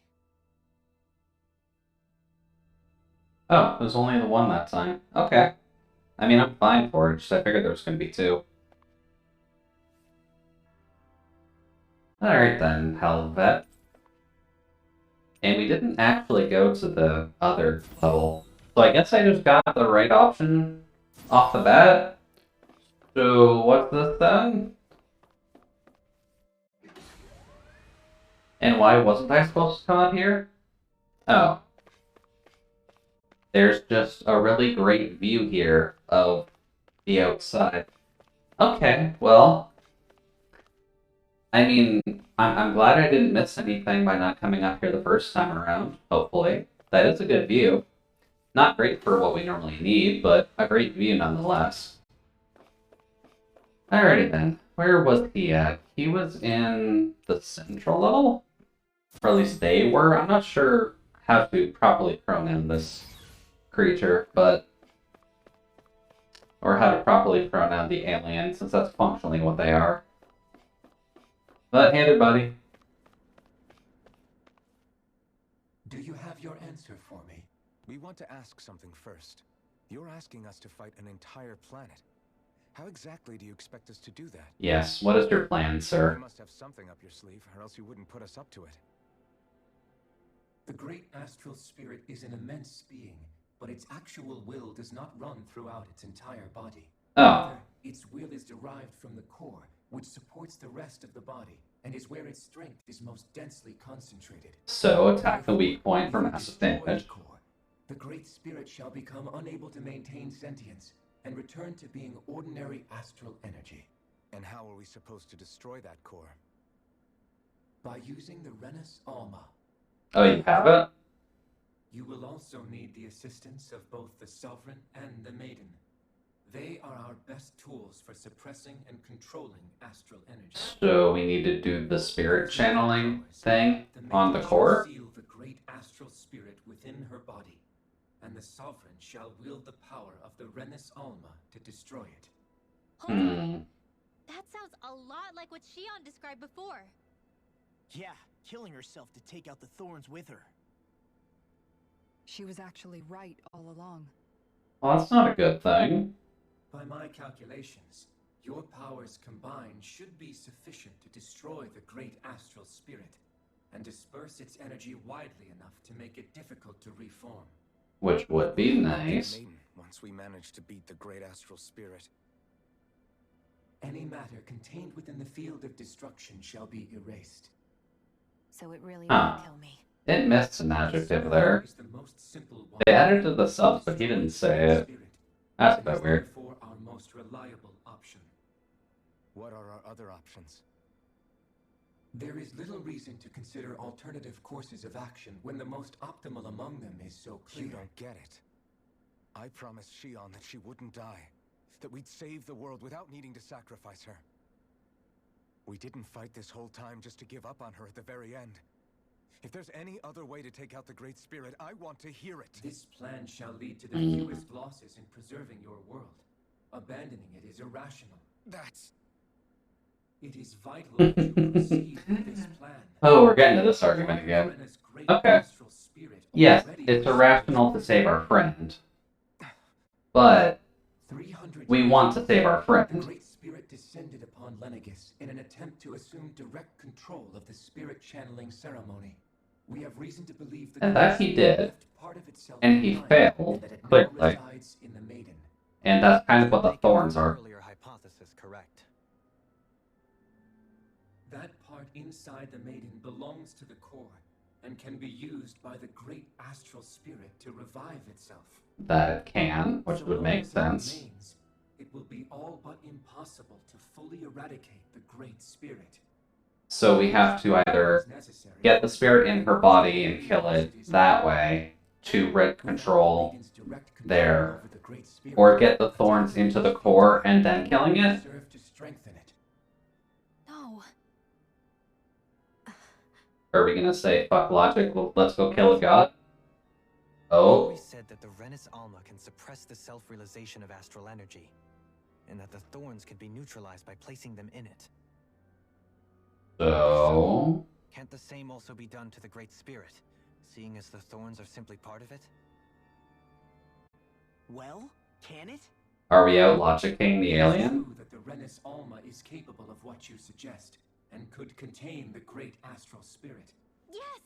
Oh, there's only the one that time. Okay. I mean, I'm fine for it, just I figured there was going to be two. Alright then, Helvet. And we didn't actually go to the other level. So I guess I just got the right option off the bat. So, what's this then? And why wasn't I supposed to come up here? Oh. There's just a really great view here of the outside. Okay, well, I mean, I'm glad I didn't miss anything by not coming up here the first time around, hopefully. That is a good view. Not great for what we normally need, but a great view nonetheless. Alrighty then, where was he at? He was in the central level? Or at least they were. I'm not sure how to properly pronoun this creature, but... or how to properly pronoun the alien, since that's functionally what they are. But hey there, buddy. Do you have your answer for me? We want to ask something first. You're asking us to fight an entire planet. How exactly do you expect us to do that? Yes, what is your plan, sir? You must have something up your sleeve, or else you wouldn't put us up to it. The great astral spirit is an immense being, but its actual will does not run throughout its entire body. Oh. Rather, its will is derived from the core, which supports the rest of the body, and is where its strength is most densely concentrated. So attack the weak point for massive damage. The great spirit shall become unable to maintain sentience, and return to being ordinary astral energy. And how are we supposed to destroy that core? By using the Renus Alma. Oh, you have it? You will also need the assistance of both the Sovereign and the Maiden. They are our best tools for suppressing and controlling astral energy. So we need to do the spirit channeling thing on the core? Seal the great astral spirit within her body, and the Sovereign shall wield the power of the Renus Alma to destroy it. That sounds a lot like what Shion described before. Yeah, killing herself to take out the thorns with her. She was actually right all along. Well, that's not a good thing. By my calculations, your powers combined should be sufficient to destroy the great astral spirit, and disperse its energy widely enough to make it difficult to reform. Which would be nice. Once we manage to beat the great astral spirit. Any matter contained within the field of destruction shall be erased. So it really won't kill me. It missed an adjective there. They added to the subs, but he didn't say it. That's a bit weird. Therefore, our most reliable option. What are our other options? There is little reason to consider alternative courses of action when the most optimal among them is so clear. You don't get it. I promised Shion that she wouldn't die, that we'd save the world without needing to sacrifice her. We didn't fight this whole time just to give up on her at the very end. If there's any other way to take out the Great Spirit, I want to hear it. This plan shall lead to the fewest losses in preserving your world. Abandoning it is irrational. It is vital that you proceed with this plan. Oh, we're getting to this argument again. Okay. Yes, it's irrational to save our friend. But we want to save our friend. The Great Spirit descended upon Lenegis in an attempt to assume direct control of the spirit channeling ceremony. We have reason to believe And that he did. And he failed, clearly. And that's kind of what the thorns are. Hypothesis correct. That part inside the Maiden belongs to the core, and can be used by the great astral spirit to revive itself. That it can, which would make sense. Remains, it will be all but impossible to fully eradicate the great spirit. So we have to either get the spirit in her body and kill it that way to rid control there, or get the thorns into the core and then killing it. No. Are we gonna say fuck logic? Let's go kill a god? Oh. We said that the Renis Alma can suppress the self-realization of astral energy, and that the thorns can be neutralized by placing them in it. So... Can't the same also be done to the Great Spirit, seeing as the thorns are simply part of it? Well, can it? Are we out logicking the alien? True that the Renis Alma is capable of what you suggest, and could contain the great astral spirit. Yes!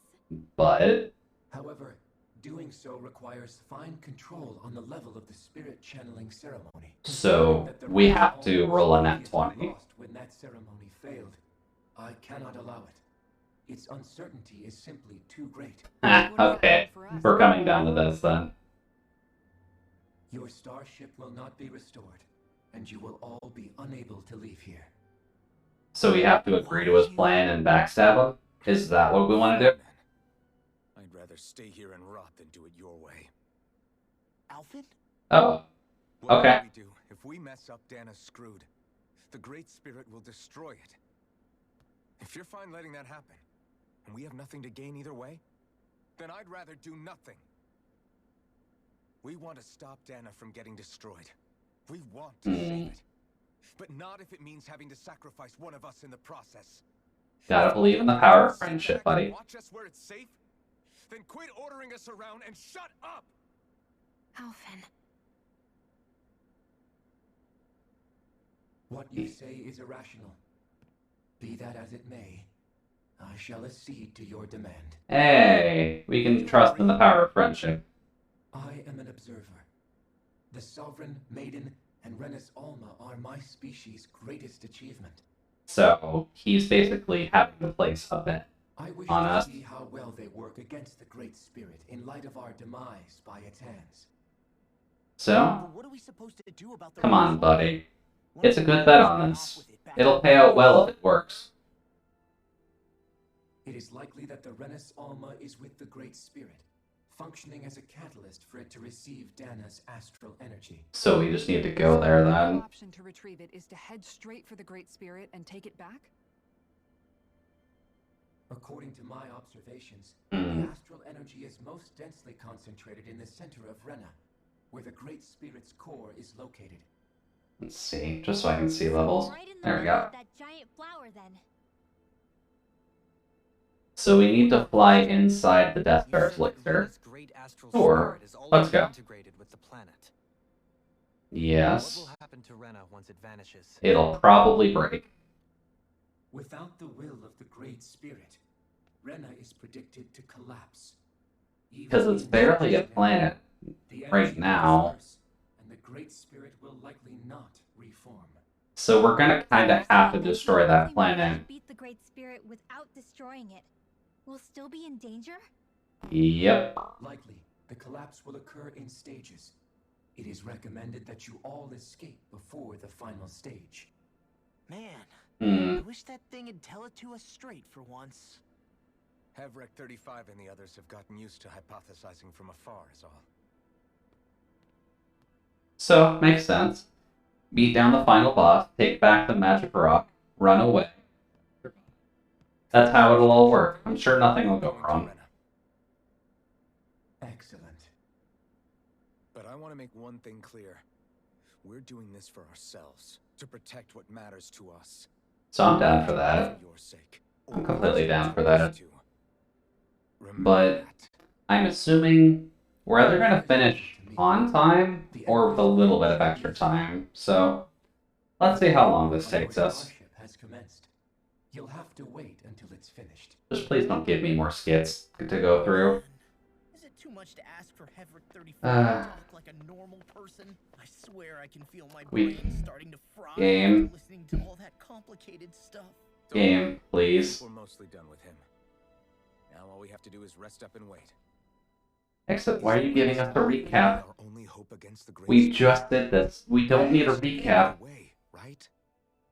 But... However, doing so requires fine control on the level of the spirit channeling ceremony. So, we have to roll a nat 20. Lost when that ceremony failed. I cannot allow it. Its uncertainty is simply too great. Okay, we're coming down to this then. Your starship will not be restored, and you will all be unable to leave here. So we have to agree to his plan and backstab him? Is that what we want to do? I'd rather stay here and rot than do it your way. Alphen? Oh. Okay. What do we do? If we mess up, Dana's screwed. The Great Spirit will destroy it. If you're fine letting that happen, and we have nothing to gain either way, then I'd rather do nothing. We want to stop Dana from getting destroyed. We want to save it. But not if it means having to sacrifice one of us in the process. Gotta believe in the power of friendship, buddy. Watch us where it's safe? Then quit ordering us around and shut up! Alphen. What you say is irrational. Be that as it may, I shall accede to your demand. Hey, we can trust in the power of friendship. I am an observer. The Sovereign, Maiden, and Renis Alma are my species' greatest achievement. So, he's basically having to place a bet I wish on to us. see how well they work against the Great Spirit in light of our demise by its hands. So, What are we supposed to do about the come on, buddy. It's a good bet on this. It'll pay out well if it works. It is likely that the Renis Alma is with the Great Spirit, functioning as a catalyst for it to receive Dana's astral energy. So we just need to go there The then. option to retrieve it is to head straight for the Great Spirit and take it back? According to my observations, Hmm. the astral energy is most densely concentrated in the center of Rena, where the Great Spirit's core is located. Let's see, just so I can see levels. Right in the There we middle go. of that giant flower, then. So we need to fly inside the Death Star's elixir. Sure, let's go. Integrated with the planet. Yes. What will happen to Rena once it vanishes? It'll probably break. Without the will of the Great Spirit, Rena is predicted to collapse. Because it's barely a planet right now. And the Great Spirit will likely not reform. So we're gonna kinda have to destroy that planet. Beat the Great Spirit without destroying it. We'll still be in danger? Yep. Likely, the collapse will occur in stages. It is recommended that you all escape before the final stage. Man, Hmm. I wish that thing would tell it to us straight for once. Havrek 35 and the others have gotten used to hypothesizing from afar is all. So, makes sense. Beat down the final boss, take back the magic rock, run away. That's how it'll all work. I'm sure nothing will go wrong. Excellent. But I want to make one thing clear. We're doing this for ourselves, to protect what matters to us. So I'm down for that. For your sake. I'm completely down for that. But I'm assuming we're either going to finish on time or with a little bit of extra time. So let's see how long this takes us. Starship has commenced. You'll have to wait until it's finished. Just please don't give me more skits to go through. Is it too much to ask for Havrek 35 to talk like a normal person? I swear I can feel my brain starting to fry Game. after listening to all that complicated stuff. Game, please. We're mostly done with him. Now all we have to do is rest up and wait. Except, why are you giving us a recap? Our only hope against the Great We Spirit. just did this. We don't need a recap. Right?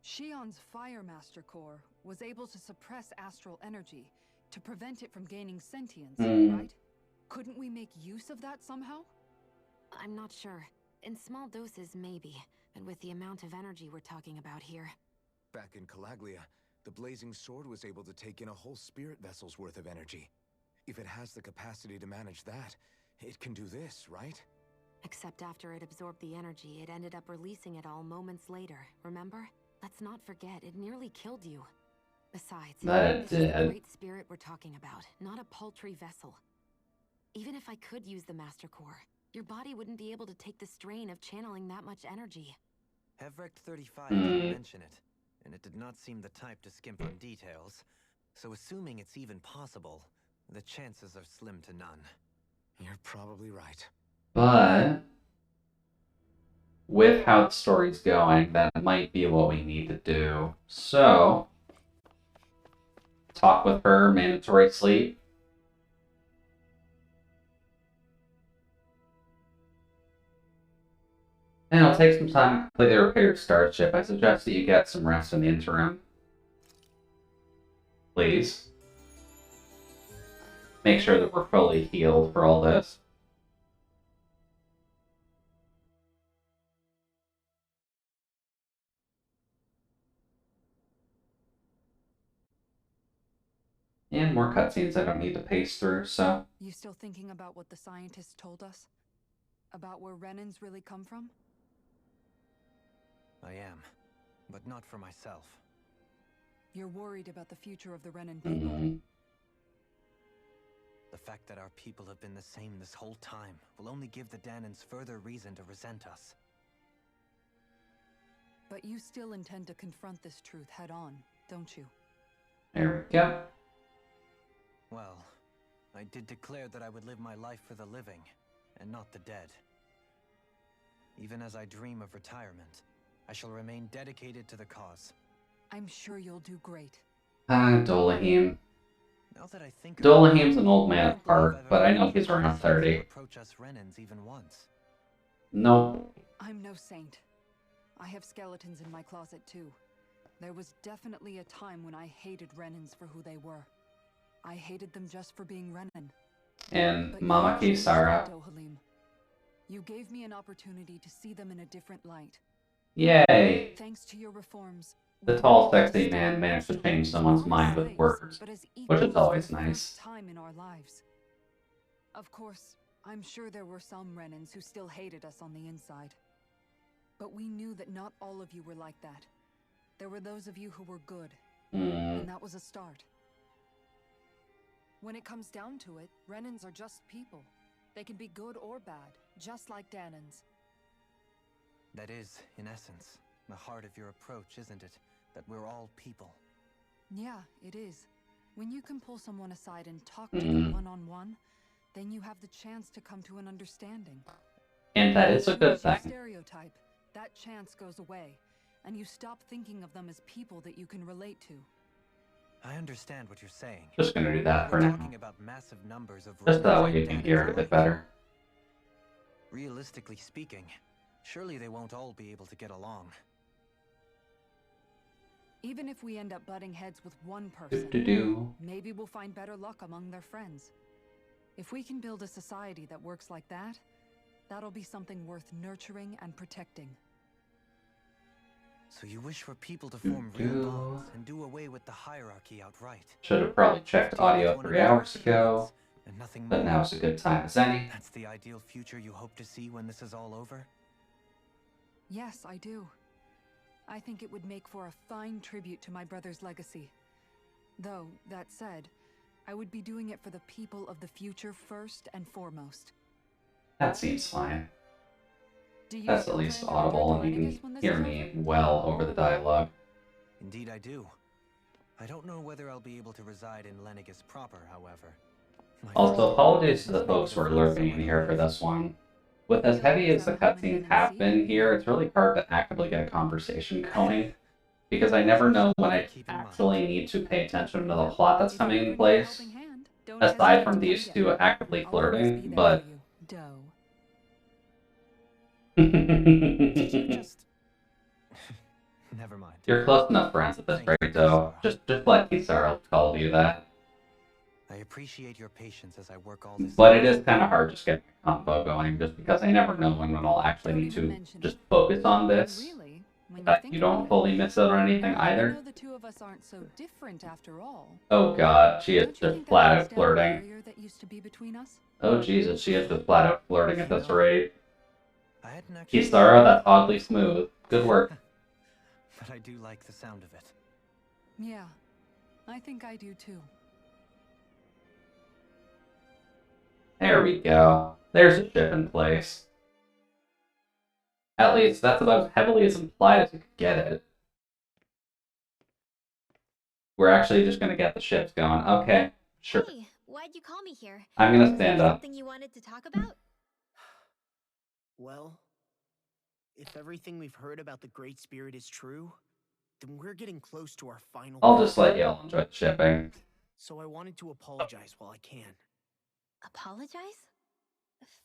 Shion's Fire Master Core was able to suppress astral energy to prevent it from gaining sentience, right? Couldn't we make use of that somehow? I'm not sure. In small doses, maybe. But with the amount of energy we're talking about here. Back in Calaglia, the Blazing Sword was able to take in a whole spirit vessel's worth of energy. If it has the capacity to manage that, it can do this, right? Except after it absorbed the energy, it ended up releasing it all moments later, remember? Let's not forget, it nearly killed you. Besides, That this is the did. great spirit we're talking about, not a paltry vessel. Even if I could use the Master Core, your body wouldn't be able to take the strain of channeling that much energy. Hevrecht 35 didn't mention it, and it did not seem the type to skimp on details. So assuming it's even possible, the chances are slim to none. You're probably right. But with how the story's going, that might be what we need to do. So, talk with her, mandatory sleep. And it'll take some time to completely repair your starship. I suggest that you get some rest in the interim. Please. Make sure that we're fully healed for all this. And more cutscenes I don't need to pace through, so... You still thinking about what the scientists told us? About where Renans really come from? I am, but not for myself. You're worried about the future of the Renan people. Mm-hmm. The fact that our people have been the same this whole time will only give the Danans further reason to resent us. But you still intend to confront this truth head on, don't you? There we go. Well, I did declare that I would live my life for the living, and not the dead. Even as I dream of retirement, I shall remain dedicated to the cause. I'm sure you'll do great. Dolahim. Now that I think Dolahim's an old man at heart, but I know he's around 30. Approach us Renans even once. No. I'm no saint. I have skeletons in my closet too. There was definitely a time when I hated Renans for who they were. I hated them just for being Renan. And Mama Kisara. Dohalim. You gave me an opportunity to see them in a different light. Yay! Thanks to your reforms, The tall, sexy man managed to change someone's mind with words, which is always nice. Time in our lives. Of course, I'm sure there were some Renans who still hated us on the inside. But we knew that not all of you were like that. There were those of you who were good, and that was a start. When it comes down to it, Renans are just people. They can be good or bad, just like Danans. That is, in essence, the heart of your approach, isn't it? That we're all people. Yeah, it is. When you can pull someone aside and talk to them one-on-one, then you have the chance to come to an understanding. And that is a good thing. Stereotype, that chance goes away, and you stop thinking of them as people that you can relate to. I understand what you're saying. Just gonna do that for We're now. talking about massive numbers of Just that Renans way you and can Danans hear it a bit alike. better. Realistically speaking, surely they won't all be able to get along. Even if we end up butting heads with one person, maybe we'll find better luck among their friends. If we can build a society that works like that, that'll be something worth nurturing and protecting. So you wish for people to form real bonds and do away with the hierarchy outright. Should have probably checked audio 3 hours ago, And nothing but more. now's a good time as any. That's the ideal future you hope to see when this is all over? Yes, I do. I think it would make for a fine tribute to my brother's legacy. Though, that said, I would be doing it for the people of the future first and foremost. That seems fine. Do you That's still at least plan to audible, and return to you Lenegis when can this hear is me over? well over the dialogue. Indeed I do. I don't know whether I'll be able to reside in Lenegis proper, however. Also, apologies to the folks who are lurking in here for this one. With as heavy as the cutscenes have been here, it's really hard to actively get a conversation going, because I never know when I actually need to pay attention to the plot that's coming in place, aside from these two actively flirting, but... Never mind. You're close enough friends at this rate, though. Just let Kisara call you that. I appreciate your patience as I work all this. But it is kind of hard just getting a combo going, just because I never know when I'll actually need to just focus on this. Really, When But think you about don't it. fully miss out on anything You either. know the two of us aren't so different after all. Oh god, she is Don't you just think that flat breaks out down the flirting. barrier that used to be between us? Oh Jesus, she is just flat out flirting at this rate. I hadn't actually Kisara, that's oddly smooth. Good work. but I do like the sound of it. Yeah, I think I do too. There we go. There's a ship in place. At least that's about as heavily as implied as you could get it. We're actually just gonna get the ships going. Okay, sure. Hey, why'd you call me here? I'm gonna Was stand there up. something you wanted to talk about? Well, if everything we've heard about the Great Spirit is true, then we're getting close to our final. I'll just let y'all enjoy the shipping. So I wanted to apologize while I can. Apologize?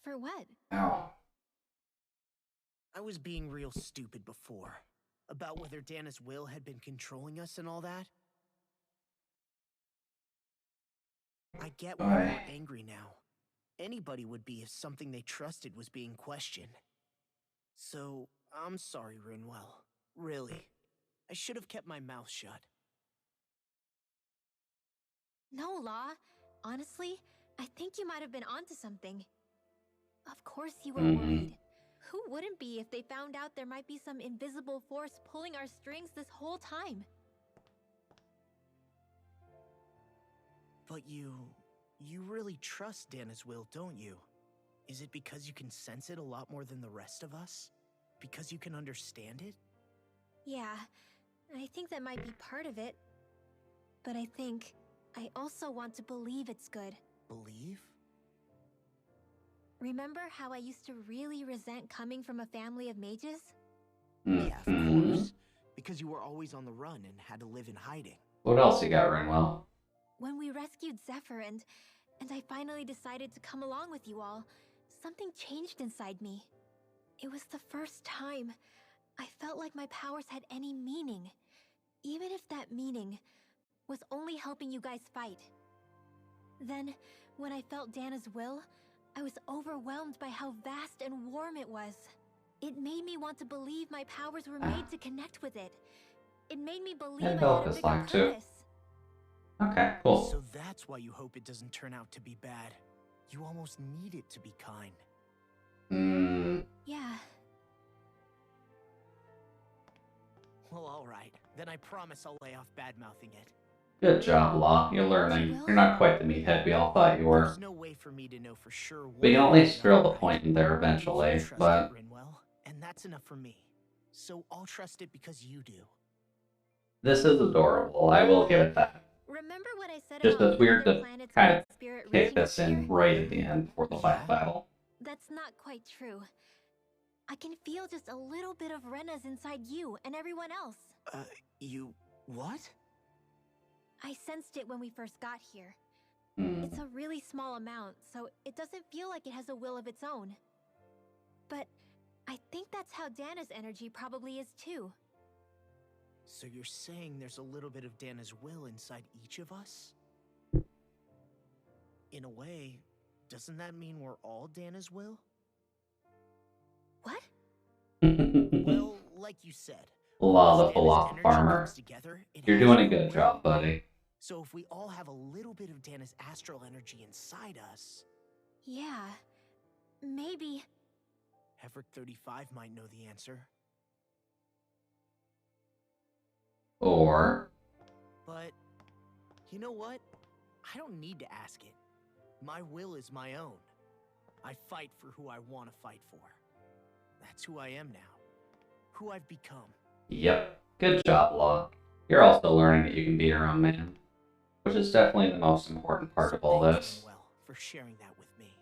For what? Ow. I was being real stupid before. About whether Dana's will had been controlling us and all that. I get why we're angry now. Anybody would be if something they trusted was being questioned. So, I'm sorry, Rinwell. Really. I should have kept my mouth shut. No, Law. Honestly, I think you might have been onto something. Of course you were worried. Who wouldn't be if they found out there might be some invisible force pulling our strings this whole time? But you really trust Dana's will, don't you? Is it because you can sense it a lot more than the rest of us? Because you can understand it? Yeah, I think that might be part of it. But I think I also want to believe it's good. Believe? Remember how I used to really resent coming from a family of mages? Yeah, of course. Because you were always on the run and had to live in hiding. What else you got, Rinwell? When we rescued Zephyr and I finally decided to come along with you all, something changed inside me. It was the first time I felt like my powers had any meaning, even if that meaning was only helping you guys fight. Then, when I felt Dana's will, I was overwhelmed by how vast and warm it was. It made me want to believe my powers were made to connect with it. It made me believe I had a bigger purpose. Okay, cool. So that's why you hope it doesn't turn out to be bad. You almost need it to be kind. Yeah. Well, alright. Then I promise I'll lay off bad-mouthing it. Good job, Law. You're learning. You're not quite the meathead we all thought you were. There's no way for me to know for sure. We can at least drill the point in there eventually, but... And that's enough for me. So I'll trust it because you do. This is adorable. I will give it that. Remember what I said Just about as weird to kind of spirit kick reaching this here? in right at the end for the last battle. That's not quite true. I can feel just a little bit of Rena's inside you and everyone else. You... what? I sensed it when we first got here. Hmm. It's a really small amount, so it doesn't feel like it has a will of its own. But I think that's how Dana's energy probably is too. So you're saying there's a little bit of Dana's will inside each of us? In a way, doesn't that mean we're all Dana's will? What? Well, like you said. Law the full-off farmer. You're doing a good job, buddy. So if we all have a little bit of Dana's astral energy inside us... Yeah, maybe... Heverick 35 might know the answer. Or... But, you know what? I don't need to ask it. My will is my own. I fight for who I want to fight for. That's who I am now. Who I've become. Yep. Good job, Law. You're also learning that you can be your own man. Which is definitely the most important part of all this. Well, for sharing that with me.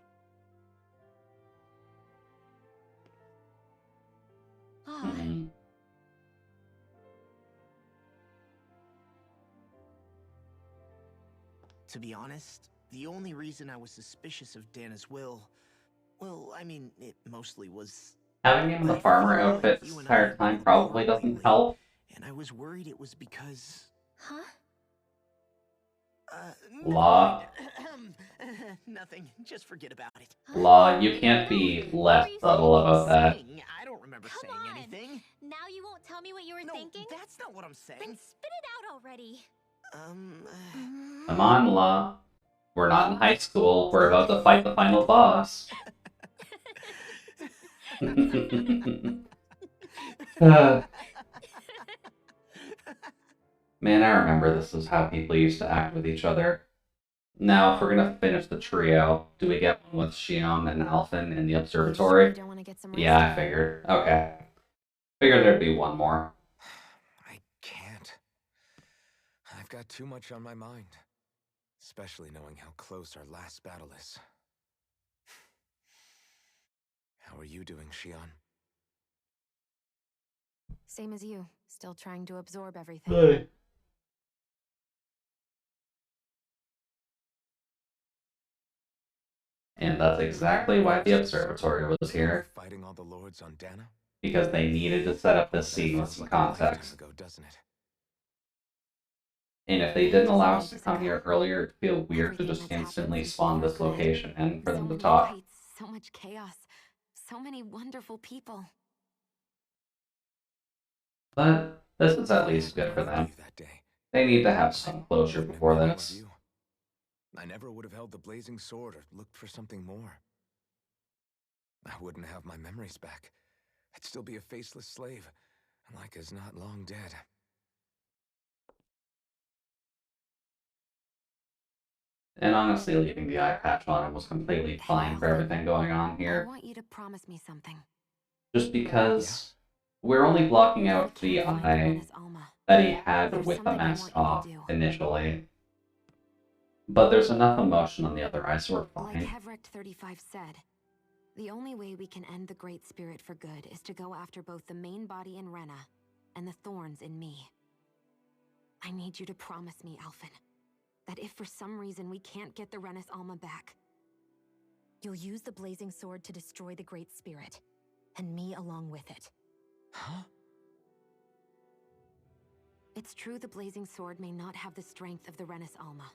To be honest, the only reason I was suspicious of Dana's will, well, I mean, it mostly was... Having him in the farmer outfit this entire time probably doesn't help. And I was worried it was because... Huh? Law. Nothing. Just forget about it. Law, you can't be less subtle about that. I don't remember remember Come saying on. anything. Now you won't tell me what you were thinking? That's not what I'm saying. Then spit it out already. Come on, La. We're not in high school. We're about to fight the final boss. Man, I remember this is how people used to act with each other. Now, if we're gonna finish the trio, do we get one with Xion and Alphen in the observatory? Don't want to get some Yeah, I figured. Okay. Figured there'd be one more. I can't. I've got too much on my mind. Especially knowing how close our last battle is. How are you doing, Xion? Same as you. Still trying to absorb everything. Good. And that's exactly why the observatory was here. Fighting all the lords on Dana? Because they needed to set up this scene with some context. Ago, doesn't it? And if they didn't allow us to come here earlier, it'd feel weird to just instantly spawn this location and for them to talk. Fights, so much chaos. So many wonderful people. But this is at least good for them. They need to have some closure before this. I never would have held the blazing sword or looked for something more. I wouldn't have my memories back. I'd still be a faceless slave, like as not long dead. And honestly, leaving the eye patch on it was completely fine for everything going on I here. want you to promise me something. Just because we're only blocking out the eye that he had with the mask off initially. But there's enough emotion on the other eye, so we're Like fine. Hevrecht 35 said, the only way we can end the Great Spirit for good is to go after both the main body in Rena and the thorns in me. I need you to promise me, Alphen, that if for some reason we can't get the Renis Alma back, you'll use the blazing sword to destroy the Great Spirit, and me along with it. Huh? It's true the blazing sword may not have the strength of the Renis Alma.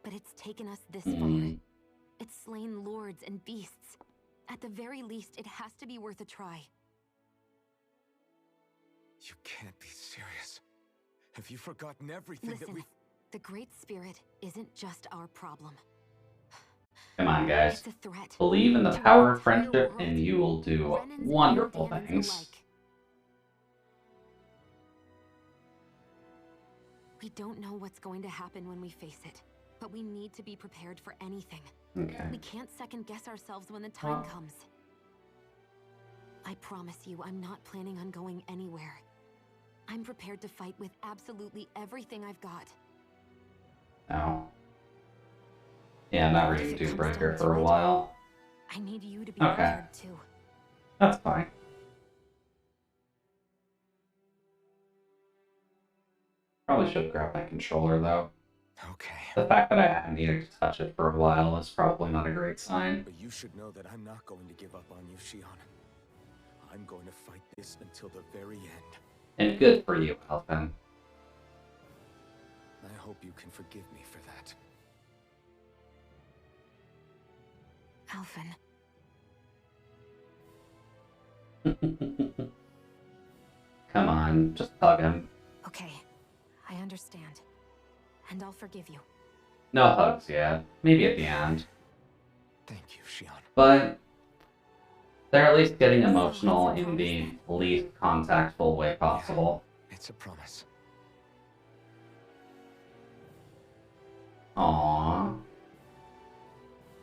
But it's taken us this far. It's slain lords and beasts. At the very least, it has to be worth a try. You can't be serious. Have you forgotten everything Listen, that we... the Great Spirit isn't just our problem. Come on, guys. It's a threat. Believe in the power of friendship, and you will do wonderful things. We don't know what's going to happen when we face it, but we need to be prepared for anything. Okay. We can't second guess ourselves when the time comes. I promise you, I'm not planning on going anywhere. I'm prepared to fight with absolutely everything I've got. No. Yeah, I'm not reading Doombreaker for a while. I need you to be Okay. prepared too. That's fine. Probably should grab my controller, though. Okay. The fact that I haven't needed to touch it for a while is probably not a great sign. But you should know that I'm not going to give up on you, Xion. I'm going to fight this until the very end. And good for you, Alphen. I hope you can forgive me for that. Alphen. Come on, just hug him. Okay, I understand. And I'll forgive you. No hugs yet. Maybe at the end. Thank you, Xion. But they're at least getting emotional in the least contactful way possible. It's a promise. Aww.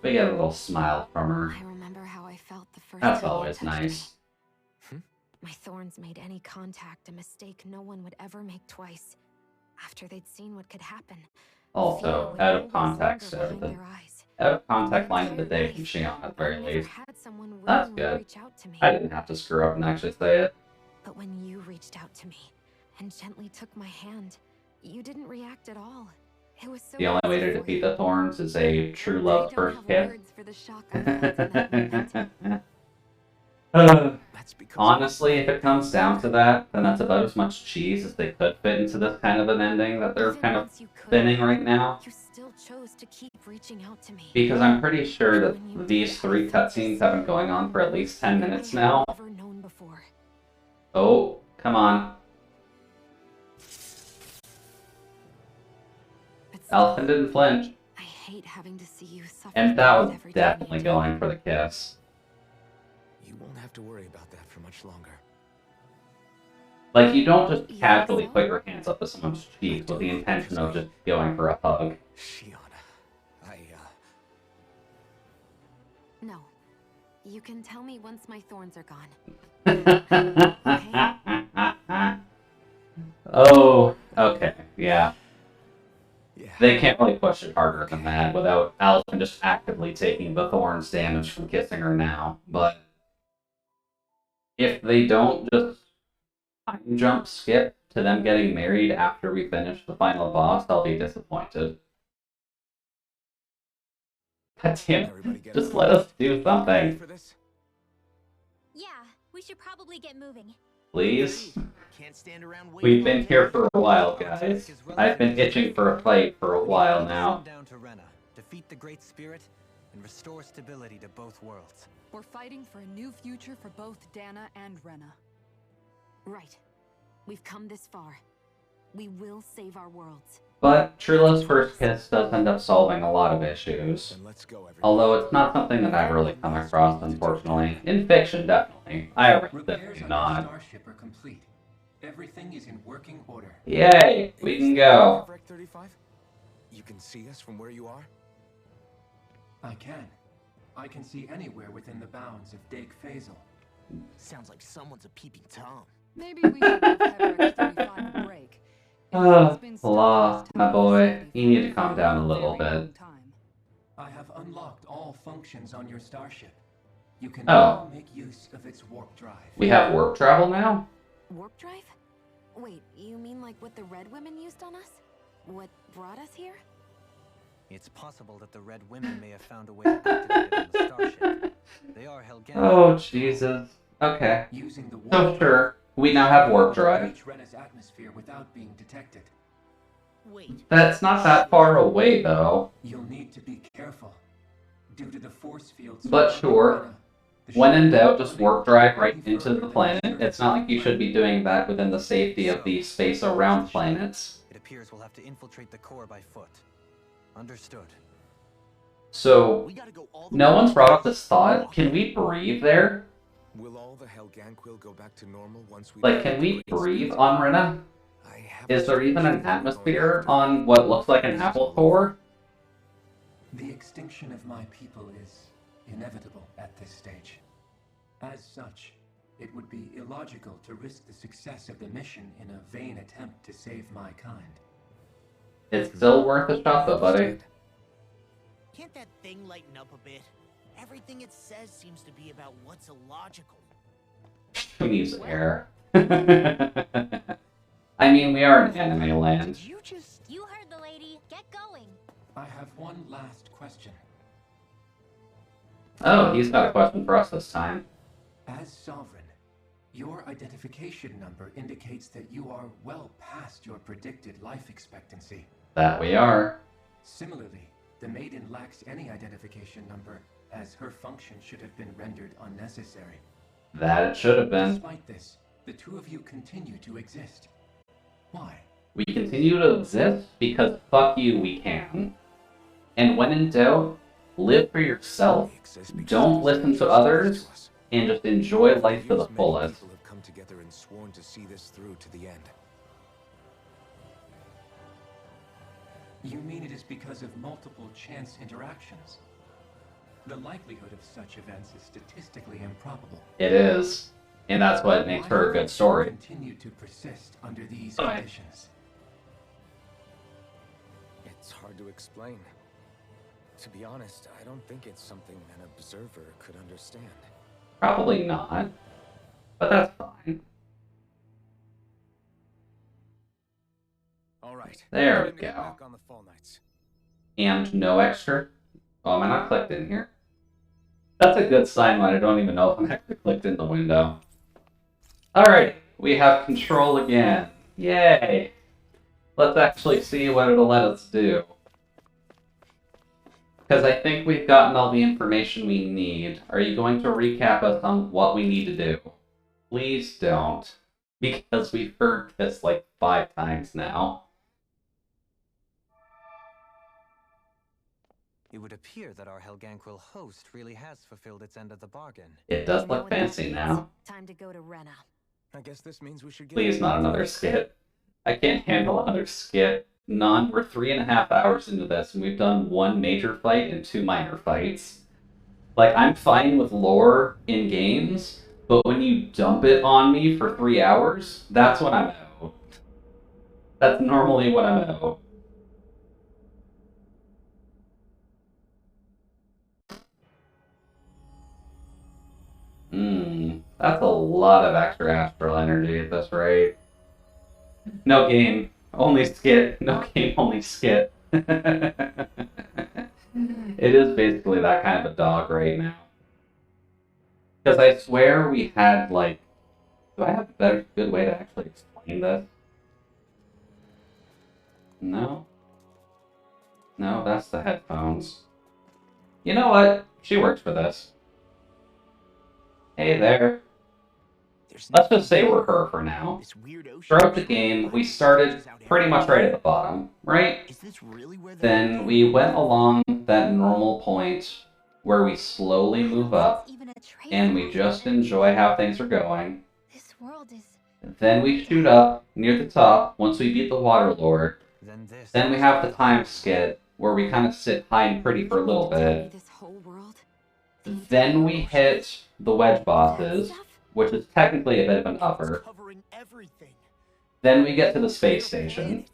We get a little smile from her. I remember how I felt the first That's time you always touched nice. me. My thorns made any contact a mistake no one would ever make twice. After they'd seen what could happen. Also, out of context of the out of contact line of the day from Xion at the very least. That's good. I didn't have to screw up and actually say it. But when you reached out to me and gently took my hand, you didn't react at all. It was so The only way to defeat the thorns is a true love first kiss. Honestly, if it comes down to that, then that's about as much cheese as they could fit into this kind of an ending that they're kind of spinning right now. You still chose to keep reaching out to me. Because I'm pretty sure that these 3 cutscenes have been going on for at least 10 minutes now. Oh, come on. Alphen didn't flinch. I hate having to see you suffer. And that was definitely going for the kiss. You won't have to worry about that for much longer. Like, you don't just casually put your hands up to someone's cheek with the intention of just going for a hug. No. You can tell me once my thorns are gone. Oh, okay, yeah. They can't really push it harder than that without Alphen just actively taking the thorns damage from kissing her now. But if they don't just time jump skip to them getting married after we finish the final boss, I'll be disappointed. God damn it. Just let us do something. Yeah, we should probably get moving. Please? We've been here for a while, guys. I've been itching for a fight for a while now. Down to Rena, defeat the Great Spirit, and restore stability to both worlds. We're fighting for a new future for both Dana and Rena. Right. We've come this far. We will save our worlds. But True Love's first kiss does end up solving a lot of issues. Although it's not something that I've really come across, unfortunately. In fiction, definitely. IRL, definitely not. Starship are complete. Everything is in working order. Yay! We can go. You can see us from where you are? I can. I can see anywhere within the bounds of Dake Faisal. Sounds like someone's a peeping Tom. Maybe we should give Hebrex 35 a break. Law, my boy, you need to calm down a little bit. I have unlocked all functions on your starship. You can now make use of its warp drive. We have warp travel now? Warp drive? Wait, you mean like what the Red Women used on us? What brought us here? It's possible that the Red Women may have found a way to activate it on the starship. They are Helghan. Oh, Jesus. Okay. So sure, we now have warp drive. Reach Rena's atmosphere without being detected. Wait. That's not that far away, though. You'll need to be careful. Due to the force fields. But sure, when in doubt, just warp drive right into the planet. It's not like you should be doing that within the safety of the space around planets. It appears we'll have to infiltrate the core by foot. Understood. So, no one's brought up this thought. Can we breathe there? Will all the Helganquil go back to normal once we... Like, can we breathe on Rena? Is there even an atmosphere on what looks like an apple core? The extinction of my people is inevitable at this stage. As such, it would be illogical to risk the success of the mission in a vain attempt to save my kind. It's still worth a shot though, buddy. Can't that thing lighten up a bit? Everything it says seems to be about what's illogical. We use air. I mean, we are in anime land. You heard the lady. Get going. I have one last question. Oh, he's got a question for us this time. As Sovereign, your identification number indicates that you are well past your predicted life expectancy. That we are. Similarly, the Maiden lacks any identification number, as her function should have been rendered unnecessary. That it should have been. Despite this, the two of you continue to exist. Why? We continue to exist because fuck you, we can. And when in doubt, live for yourself. Don't listen to others, and just enjoy life to the fullest. People have come together and sworn to see this through to the end. You mean it is because of multiple chance interactions? The likelihood of such events is statistically improbable. It is. And that's what makes her a good story. Continue to persist under these conditions. It's hard to explain. To be honest, I don't think it's something an observer could understand. Probably not. But that's fine. All right. There we go. Back on the Fall Knights. And no extra. Oh, am I not clicked in here? That's a good sign when I don't even know if I'm actually clicked in the window. Alright, we have control again. Yay! Let's actually see what it'll let us do. Because I think we've gotten all the information we need. Are you going to recap us on what we need to do? Please don't. Because we've heard this like 5 times now. It would appear that our Helganquil host really has fulfilled its end of the bargain. It does look fancy now. Time to go to Rena. I guess this means we should get... Please, not another skit. I can't handle another skit. None. We're 3.5 hours into this, and we've done 1 major fight and 2 minor fights. Like, I'm fine with lore in games, but when you dump it on me for 3 hours, that's when I'm out. That's normally when I'm out. That's a lot of extra astral energy at this rate. No game, only skit. No game, only skit. It is basically that kind of a dog right now. Because I swear we had, like... Do I have a better, good way to actually explain this? No? No, that's the headphones. You know what? She works for this. Hey there. Let's just say we're her for now. Throughout the game, we started pretty much right at the bottom, right? Then we went along that normal point where we slowly move up, and we just enjoy how things are going. Then we shoot up near the top once we beat the Water Lord. Then we have the time skit, where we kind of sit high and pretty for a little bit. Then we hit the wedge bosses, which is technically a bit of an upper. Then we get to the space station.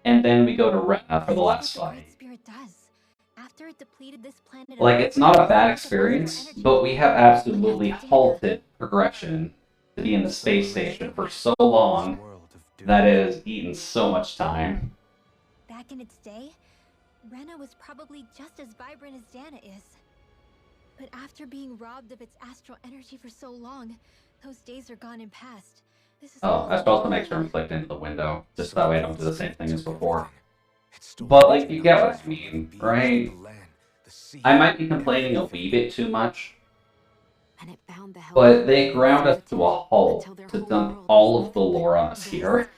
And then we go to Rena for the last fight. Like, it's not a bad experience, but we have absolutely halted progression to be in the space station for so long that it has eaten so much time. Back in its day, Rena was probably just as vibrant as Dana is. But after being robbed of its astral energy for so long, those days are gone and past. Oh, I should also make sure I'm clicked into the window, just that way I don't do the same thing as before. But, like, you get what I mean, right? I might be complaining a wee bit too much, but they ground us to a halt to dump all of the lore on us here.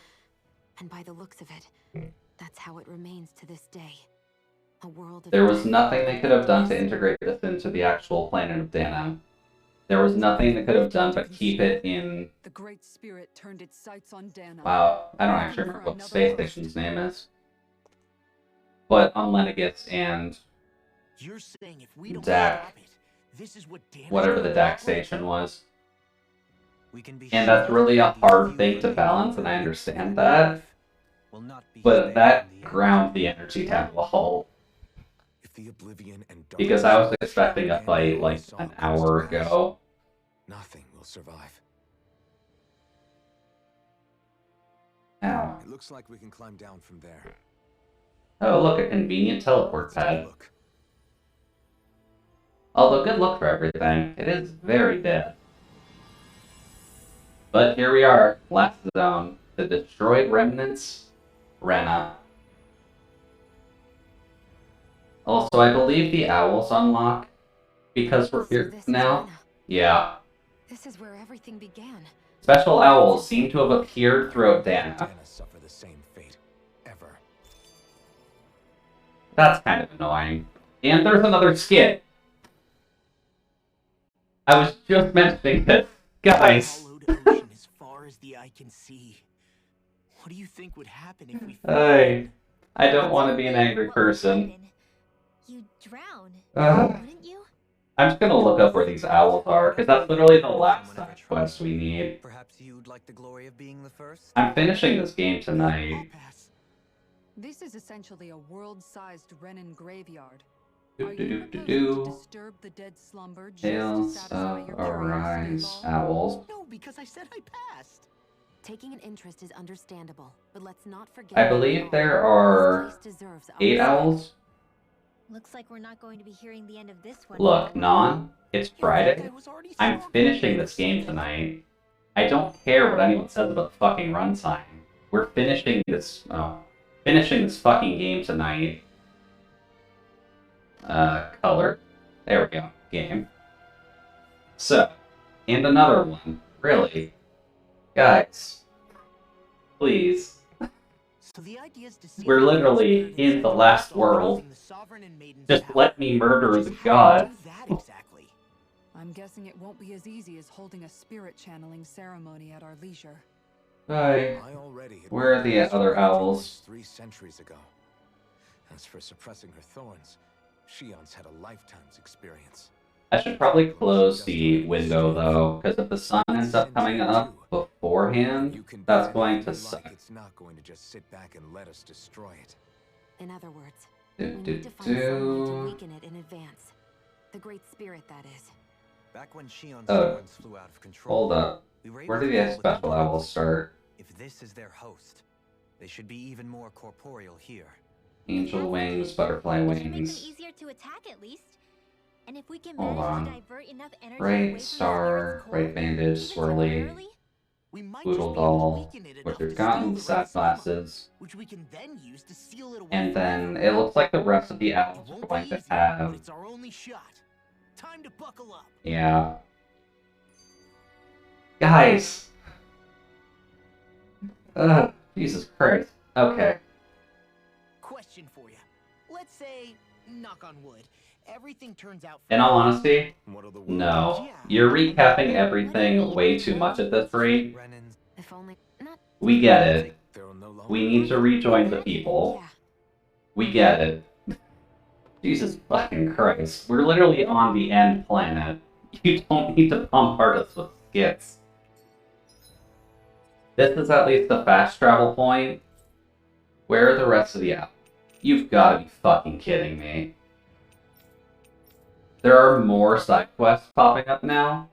And by the looks of it, that's how it remains to this day. A world of There was nothing they could have done to integrate this into the actual planet of Dana. There was nothing they could have done but keep it in... The Great Spirit turned its sights on Dana. Wow, I don't actually remember what the space station's name is. But on Lenegis and Dak, whatever the Dak station was. And that's really a hard thing to balance, and I understand that. But that ground the energy down to a halt. Because I was expecting a fight like an hour ago. Nothing will survive. Ow. It looks like we can climb down from there. Oh, look, a convenient teleport pad. Although good luck for everything, it is very dead. But here we are, last zone, the destroyed remnants, Rena. Also, I believe the owls unlock because we're here now. Yeah. This is where everything began. Special owls seem to have appeared throughout Dana. Suffer the same fate ever. That's kind of annoying. And there's another skit. I was just mentioning this. Guys. As far as the eye can see. What do you think would happen if we Hey, I don't want to be an angry person. You'd drown, wouldn't you? I'm just gonna look up where these owls are, because that's literally the last side quest we need. Perhaps you'd like the glory of being the first? I'm finishing this game tonight. This is essentially a world-sized Renan graveyard. Do, Are do, you do, proposing do. to disturb the dead slumber just to Tales satisfy of your Arise curiosity, Owls. No, because I said I passed. Taking an interest is understandable, but let's not forget. I believe there are 8 owls. Looks like we're not going to be hearing the end of this one. Look, Non, it's Friday. I'm finishing this game tonight. I don't care what anyone says about the fucking runtime. We're finishing this fucking game tonight. Color. There we go. Game. So, and another one. Really. Guys. Please. So the idea is to see We're literally in the last world. Just let me murder the god. I'm guessing it won't be as easy as holding a spirit channeling ceremony at our leisure. Hi. Where are the other owls? 3 centuries ago. As for suppressing her thorns, Shion's had a lifetime's experience. I should probably close the window though, because if the sun ends up coming up beforehand, that's going to suck. It's not going to just sit back and let us destroy it. In other words, we need to find some way to weaken it in advance. The Great Spirit, that is. Back when Shion's thorns flew out of control, Hold up. Where do the special owls start? If this is their host, they should be even more corporeal here. Angel wings, butterfly Make them wings. easier to attack at least. And if we can Hold manage on. to divert enough energy Right star, right bandage, swirly, Boodle doll, which we've gotten, sat glasses, which we can then use to seal it away. and then it looks like the rest of the owls are going to have. It's our only shot. Time to buckle up. Yeah. Guys! Jesus Christ. Okay. Question for you. Let's say, knock on wood, everything turns out. In all honesty, no. You're recapping everything way too much at this rate. We get it. We need to rejoin the people. We get it. Jesus fucking Christ. We're literally on the end planet. You don't need to bombard us with skits. This is at least the fast travel point. Where are the rest of the owls? You've gotta be fucking kidding me. There are more side quests popping up now?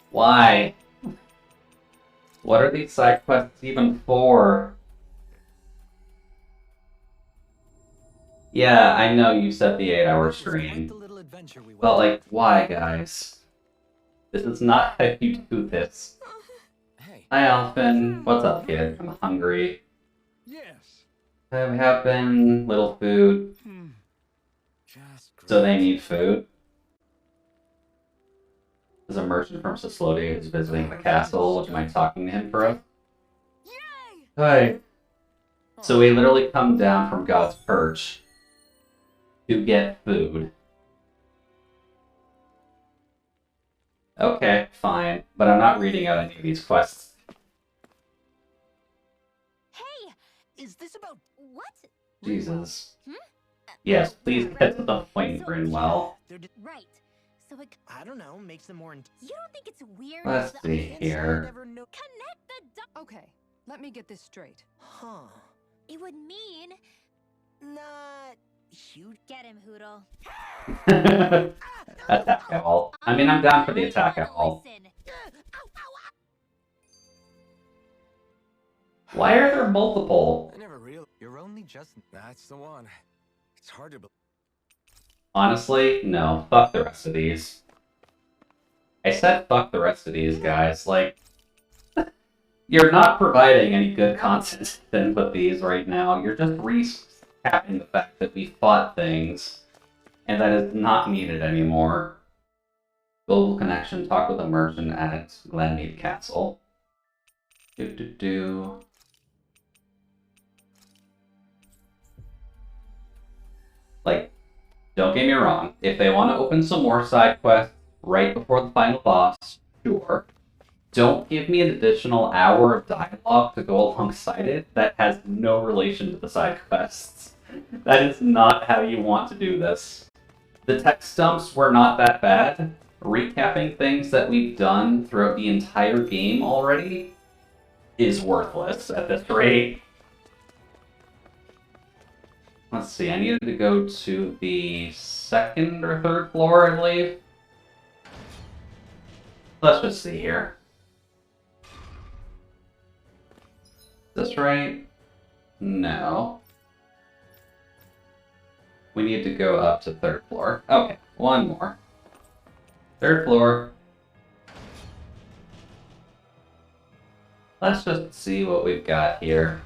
Why? What are these side quests even for? Yeah, I know you said the 8-hour stream. But like, why, guys? This is not how you do this. Hi, Alphin. What's up, kid? I'm hungry. Yes. We have been little food. So they need food. There's a merchant from Sislodi who's visiting the castle. Would you mind talking to him for us? Hi. So we literally come down from God's perch to get food. Okay, fine. But I'm not reading out any of these quests. Hey, is this about what? Jesus. Yes, please get to the point, Grinwell. Right. So it, I don't know, makes them more. You don't think it's weird? Let's if see here. Connect the dots. Okay, let me get this straight. Huh. It would mean not huge. Get him, Hoodle. Attack owl. I mean, I'm down for the attack owl. Why are there multiple? I never realized. You're only just. That's the one. It's hard to believe. Honestly, no. Fuck the rest of these. I said fuck the rest of these guys. Like, you're not providing any good content with these right now. You're just recapping the fact that we fought things, and that is not needed anymore. Global connection. Talk with a merchant at Glenmead Castle. Like, don't get me wrong, if they want to open some more side quests right before the final boss, sure. Don't give me an additional hour of dialogue to go alongside it that has no relation to the side quests. That is not how you want to do this. The text dumps were not that bad. Recapping things that we've done throughout the entire game already is worthless at this rate. Let's see, I needed to go to the second or third floor, I believe. Let's just see here. Is this right? No. We need to go up to 3rd floor. Okay, one more. 3rd floor. Let's just see what we've got here.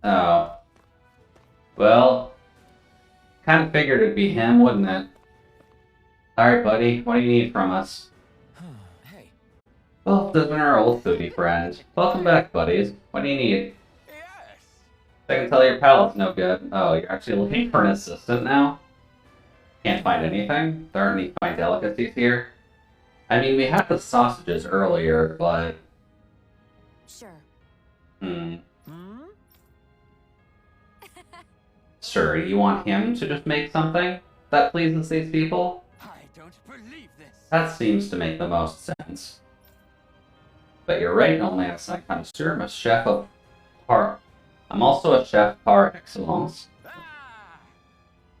Oh. Well, kind of figured it'd be him, wouldn't it? Alright, buddy, what do you need from us? Hey. Well, this is our old foodie friend. Welcome back, buddies. What do you need? I can tell your palette's no good. Oh, you're actually looking for an assistant now? Can't find anything? There aren't any fine delicacies here? I mean, we had the sausages earlier, but... Sure. Sure, you want him to just make something that pleases these people? I don't believe this. That seems to make the most sense. But you're right, no man, I'm a connoisseur, I'm a chef of par. I'm also a chef par excellence.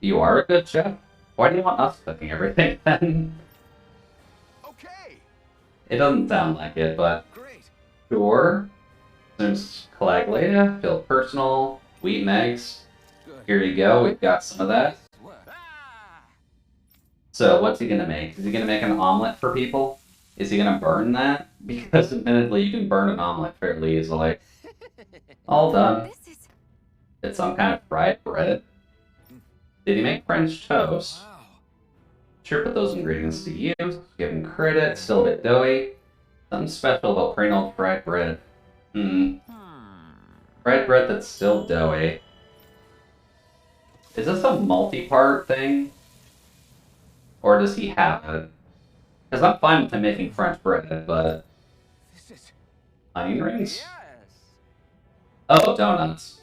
You are a good chef? Why do you want us cooking everything then? Okay. It doesn't sound like it, but great. Sure. There's Calaglia, feel personal, wheat and eggs. Here you go, we've got some of that. So, what's he gonna make? Is he gonna make an omelet for people? Is he gonna burn that? Because admittedly, you can burn an omelet fairly easily. All done. It's some kind of fried bread. Did he make French toast? Sure put those ingredients to use. Give him credit, still a bit doughy. Something special about plain old fried bread. Fried bread that's still doughy. Is this a multi-part thing? Or does he have it? Because I'm fine with him making French bread, but... Onion rings? Oh, donuts.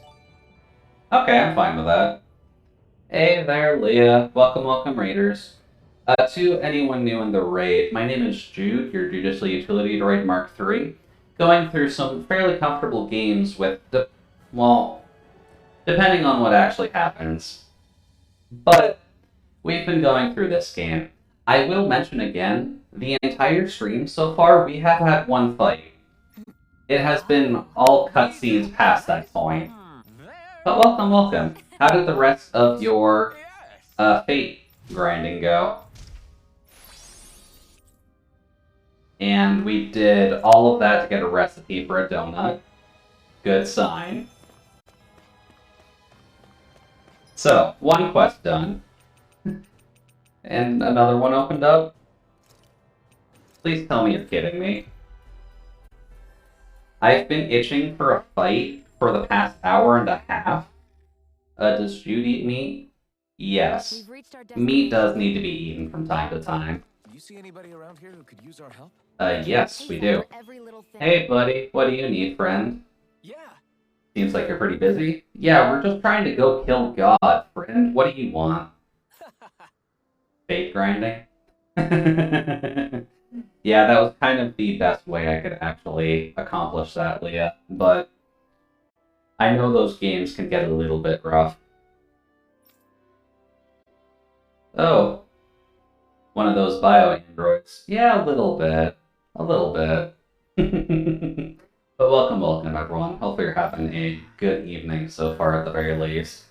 Okay, I'm fine with that. Hey there, Leah. Welcome, raiders. To anyone new in the raid, my name is Jude, your Judicial Utility Droid Mark III, going through some fairly comfortable games with, well, depending on what actually happens. But we've been going through this game. I will mention again, the entire stream so far, we have had one fight. It has been all cutscenes past that point. But welcome. How did the rest of your fate grinding go? And we did all of that to get a recipe for a donut. Good sign. So, one quest done. And another one opened up. Please tell me you're kidding me. I've been itching for a fight for the past hour and a half. Does Jude eat meat? Yes. Meat does need to be eaten from time to time. Do you see anybody around here who could use our help? Yes, we do. Hey, buddy, what do you need, friend? Yeah. Seems like you're pretty busy. Yeah, we're just trying to go kill God, friend. What do you want? Fate grinding? Yeah, that was kind of the best way I could actually accomplish that, Leah. But I know those games can get a little bit rough. Oh. One of those bio-androids. Yeah, a little bit. A little bit. But welcome, everyone. Hopefully you're having a good evening so far at the very least.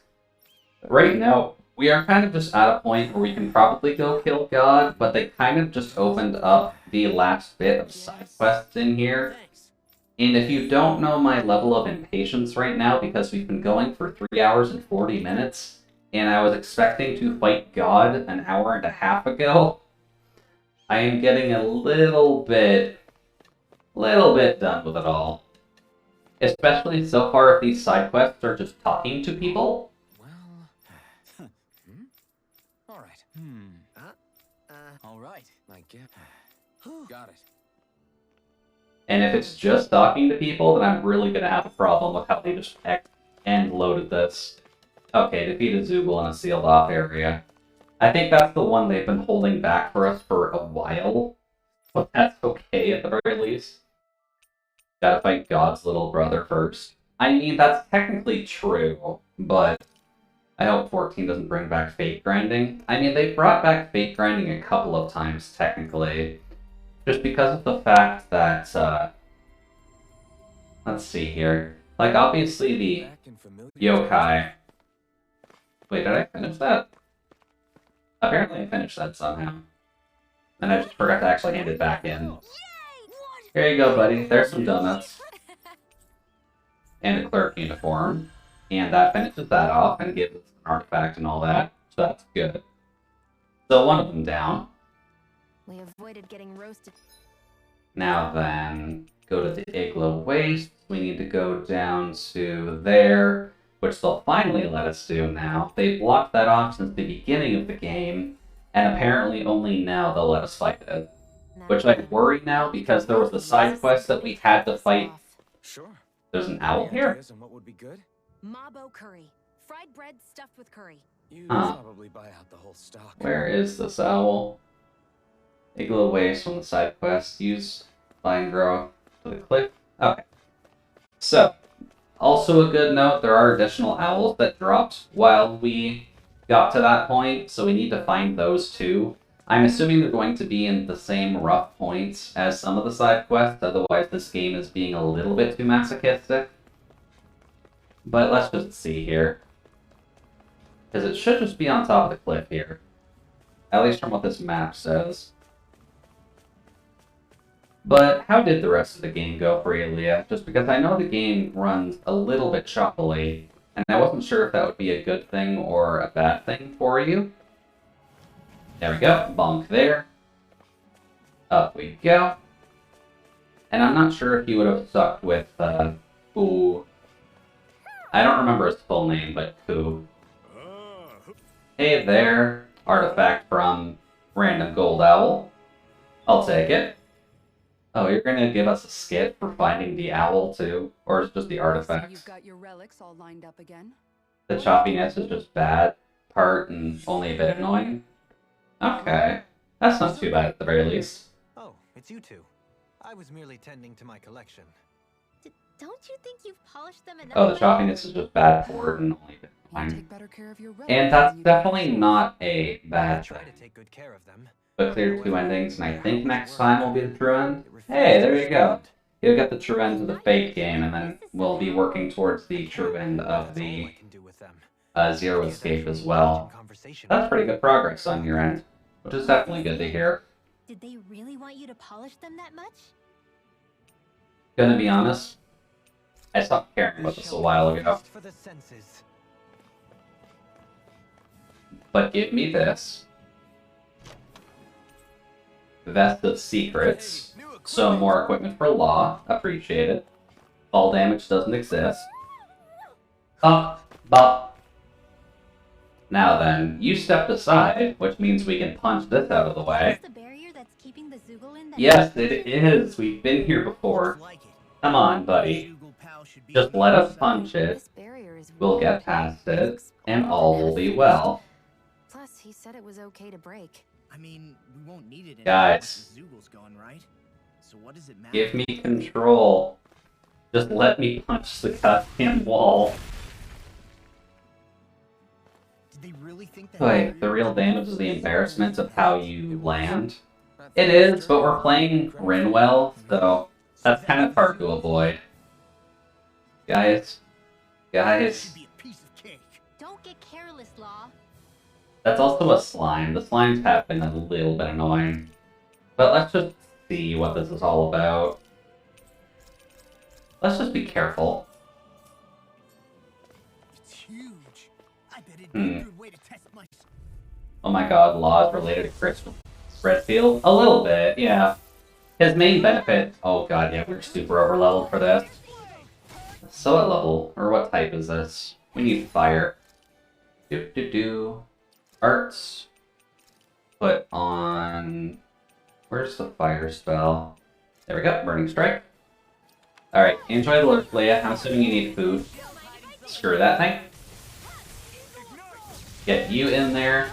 Right now, we are kind of just at a point where we can probably go kill God, but they kind of just opened up the last bit of side quests in here. And if you don't know my level of impatience right now, because we've been going for 3 hours and 40 minutes, and I was expecting to fight God an hour and a half ago, I am getting a little bit done with it all. Especially so far if these side quests are just talking to people. Alright. Alright, I get. Got it. And if it's just talking to people, then I'm really gonna have a problem with how they just end loaded this. Okay, defeat a Zoogle in a sealed off area. I think that's the one they've been holding back for us for a while. But that's okay at the very least. Gotta fight God's little brother first. I mean, that's technically true, but I hope 14 doesn't bring back fate grinding. I mean, they brought back fate grinding a couple of times, technically. Just because of the fact that, let's see here. Like, obviously the yokai... Wait, did I finish that? Apparently I finished that somehow. And I just forgot to actually hand it back in. Here you go, buddy. There's some donuts. And a clerk uniform. And that finishes that off and gives us an artifact and all that. So that's good. So one of them down. We avoided getting roasted. Now then, go to the Igloo Waste. We need to go down to there, which they'll finally let us do now. They blocked that off since the beginning of the game, and apparently only now they'll let us fight it. Which I worry now because there was a side quest that we had to fight. Sure. There's an owl here. What would be good? Mabo curry. Fried bread stuffed with curry. You Huh. probably buy out the whole stock. Where is this owl? Igloo Waste from the side quest. Use vine grow to the cliff. Okay. So, also a good note, there are additional owls that dropped while we got to that point, so we need to find those too. I'm assuming they're going to be in the same rough points as some of the side quests, otherwise this game is being a little bit too masochistic. But let's just see here. Because it should just be on top of the cliff here. At least from what this map says. But how did the rest of the game go for you, Leah? Just because I know the game runs a little bit choppily, and I wasn't sure if that would be a good thing or a bad thing for you. There we go. Bonk there. Up we go. And I'm not sure if he would have stuck with, Ooh. I don't remember his full name, but Ku. Hey there. Artifact from Random Gold Owl. I'll take it. Oh, you're gonna give us a skit for finding the owl too? Or is it just the artifacts? You've got your relics all lined up again. The choppiness is just bad part and only a bit annoying? Okay. That's not too bad at the very least. Oh, it's you two. I was merely tending to my collection. Don't you think you've polished them enough? Oh, the choppiness is just bad for it and only a bit annoying. And that's definitely not a bad thing. But clear 2 endings, and I think next time will be the true end. Hey, there you go. You'll get the true end of the fake game, and then we'll be working towards the true end of the Zero Escape as well. That's pretty good progress on your end, which is definitely good to hear. Did they really want you to polish them that much? Gonna be honest, I stopped caring about this a while ago. But give me this. Vest of Secrets. So more equipment for Law. Appreciate it. Fall damage doesn't exist. Bop, bop. Now then, you stepped aside, which means we can punch this out of the way. Yes, it is. We've been here before. Come on, buddy. Just let us punch it. We'll get past it, and all will be well. Plus, he said it was okay to break. I mean, we won't need it Guys, Zoogl's going, right? So what does it matter? give me control. Just let me punch the goddamn wall. Did they really think that? Wait, the real damage is the embarrassment of how you land. It is, but we're playing Rinwell, so that's kind of hard to avoid. Guys. Don't get careless, Law. That's also a slime. The slimes have been a little bit annoying. But let's just see what this is all about. Let's just be careful. It's huge. I bet it'd be a good way to test my... Oh my god, Law is related to Chris Redfield? A little bit, yeah. His main benefit... Oh god, yeah, we're super over-leveled for this. So what level, or what type is this? We need fire. Arts. Put on... Where's the fire spell? There we go, Burning Strike. Alright, enjoy the lurk, Leia. I'm assuming you need food. Screw that thing. Get you in there.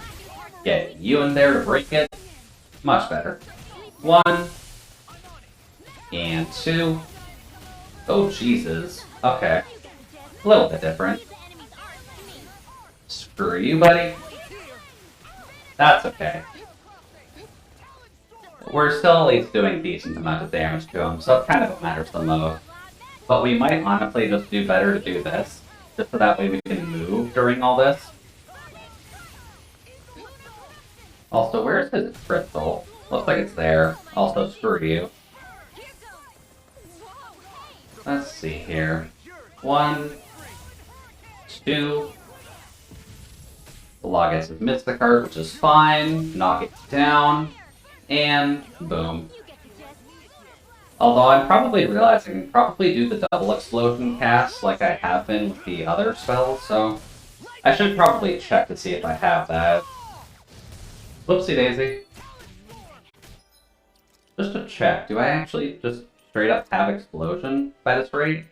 Get you in there to break it. Much better. 1. And 2. Oh, Jesus. Okay. A little bit different. Screw Screw you, buddy. That's okay. We're still at least doing a decent amount of damage to him, so it kind of matters the most. But we might honestly just do better to do this, just so that way we can move during all this. Also, where's his crystal? Looks like it's there. Also, screw you. Let's see here. 1, 2. The log gets his Mysticart, which is fine. Knock it down. And boom. Although I'm probably realizing I can probably do the double explosion cast like I have been with the other spells, so I should probably check to see if I have that. Whoopsie daisy. Just to check, do I actually just straight up have explosion by this rate?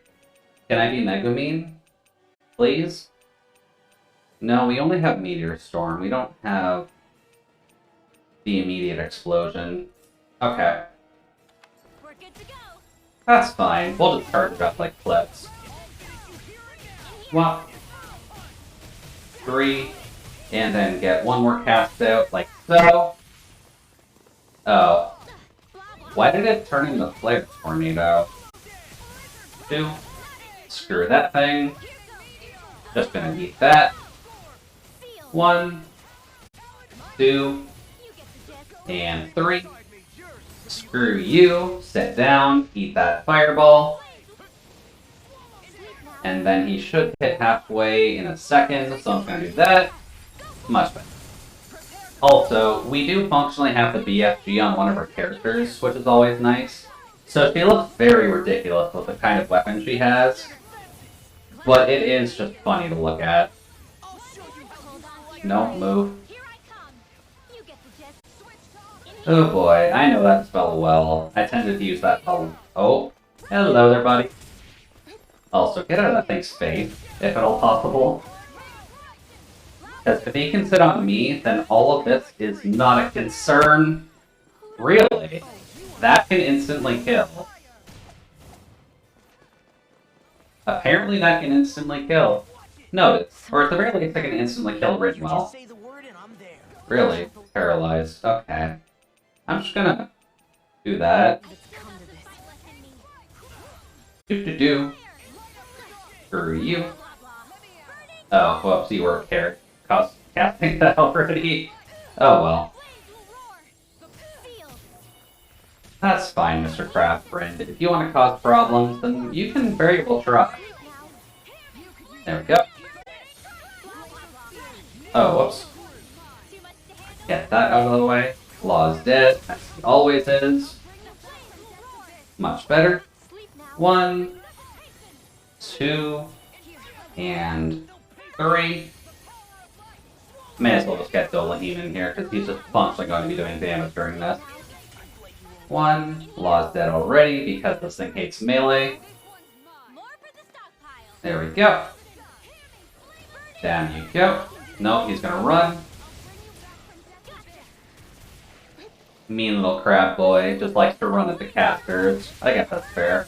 Can I be Megumin? Please? No, we only have Meteor Storm. We don't have the immediate explosion. Okay. That's fine. We'll just charge it up like clips. 1, 3, and then get one more cast out like so. Oh. Why did it turn into Flare Tornado? 2. Screw that thing. Just gonna eat that. 1, 2, and 3. Screw you. Sit down. Eat that fireball. And then he should hit halfway in a second, so I'm gonna do that. Much better. Also, we do functionally have the BFG on one of our characters, which is always nice. So she looks very ridiculous with the kind of weapon she has. But it is just funny to look at. No, move. Oh boy, I know that spell well. I tended to use that spell. Oh, hello there, buddy. Also, get out of that thing's face, if at all possible. Because if he can sit on me, then all of this is not a concern. Really? That can instantly kill. Apparently that can instantly kill. Noted. Or at the very least, I can instantly kill Ridgewell. Really? Paralyzed. Okay. I'm just gonna do that. Do. Screw you. Oh, whoops, you were casting that already. Oh well. That's fine, Mr. Craftfriend. If you want to cause problems, then you can very well try. There we go. Oh, whoops. Get that out of the way. Law's dead, as he always is. Much better. 1, 2, and 3. May as well just get Dolaheen in here, because he's just functionally going to be doing damage during this. 1, Law's dead already, because this thing hates melee. There we go. Down you go. No, he's gonna run. Mean little crab boy, just likes to run at the casters. I guess that's fair.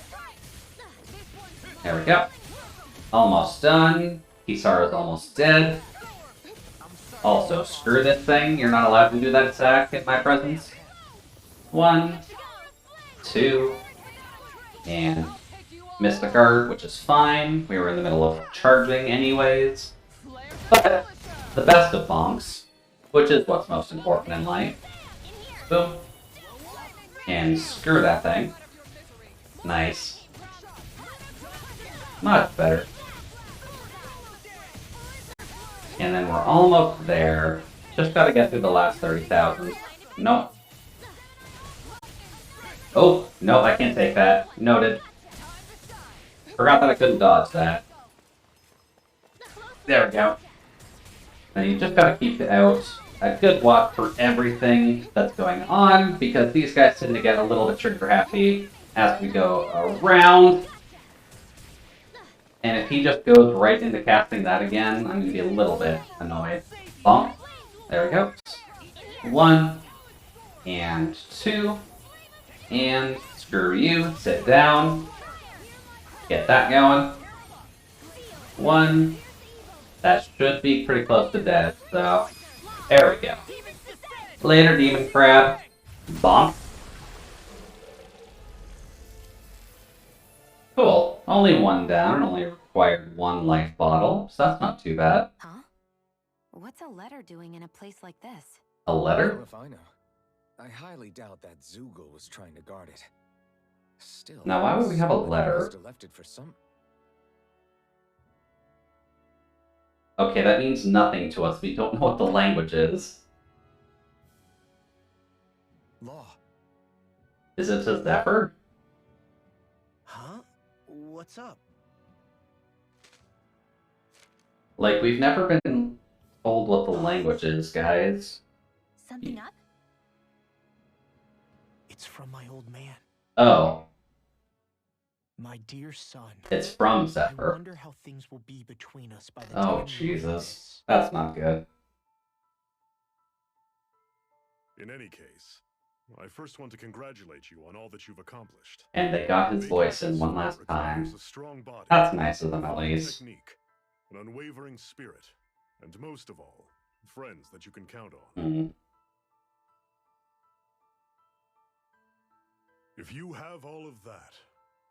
There we go. Almost done. Kisara's almost dead. Also, screw this thing. You're not allowed to do that attack in my presence. 1, 2, and Mysticart, which is fine. We were in the middle of charging anyways. But the best of bonks, which is what's most important in life. Boom. And screw that thing. Nice. Much better. And then we're almost there. Just gotta get through the last 30,000. Nope. Oh, no, I can't take that. Noted. Forgot that I couldn't dodge that. There we go. Now you just gotta keep out a good watch for everything that's going on, because these guys tend to get a little bit trigger happy as we go around. And if he just goes right into casting that again, I'm gonna be a little bit annoyed. Bonk. There we go. 1, and 2, and screw you. Sit down. Get that going. 1, That should be pretty close to dead, so... There we go. Later, Demon Crab. Bonk. Cool. Only one down, only required one life bottle, so that's not too bad. Huh? What's a letter doing in a place like this? A letter? Well, if I know. I highly doubt that Zoogle was trying to guard it. Still, Now, why would we have a letter? must have left it for some... Okay, that means nothing to us. We don't know what the language is. Law. Is it to Zephyr? Huh? What's up? Like, we've never been told what the language is, guys. Something up? It's from my old man. Oh. My dear son. It's from I Zephyr. wonder how things will be between us by the Oh, time you Jesus. That's not good. In any case, I first want to congratulate you on all that you've accomplished. And they got his voice in one last time. That's nice of them, at least. Technique, an unwavering spirit, and most of all, friends that you can count on. Mm. If you have all of that,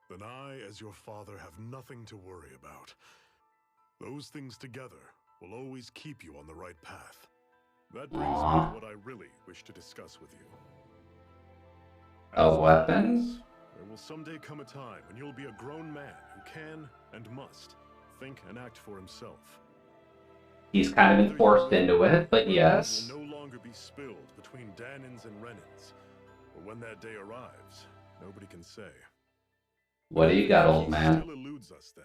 then I, as your father, have nothing to worry about. Those things together will always keep you on the right path. That brings me to what I really wish to discuss with you. A weapon? There will someday come a time when you'll be a grown man who can and must think and act for himself. He's kind of been forced into it, but yes. Will no longer be spilled between Danins and Renins. But when that day arrives, nobody can say. What do you got, old man? Still eludes us then.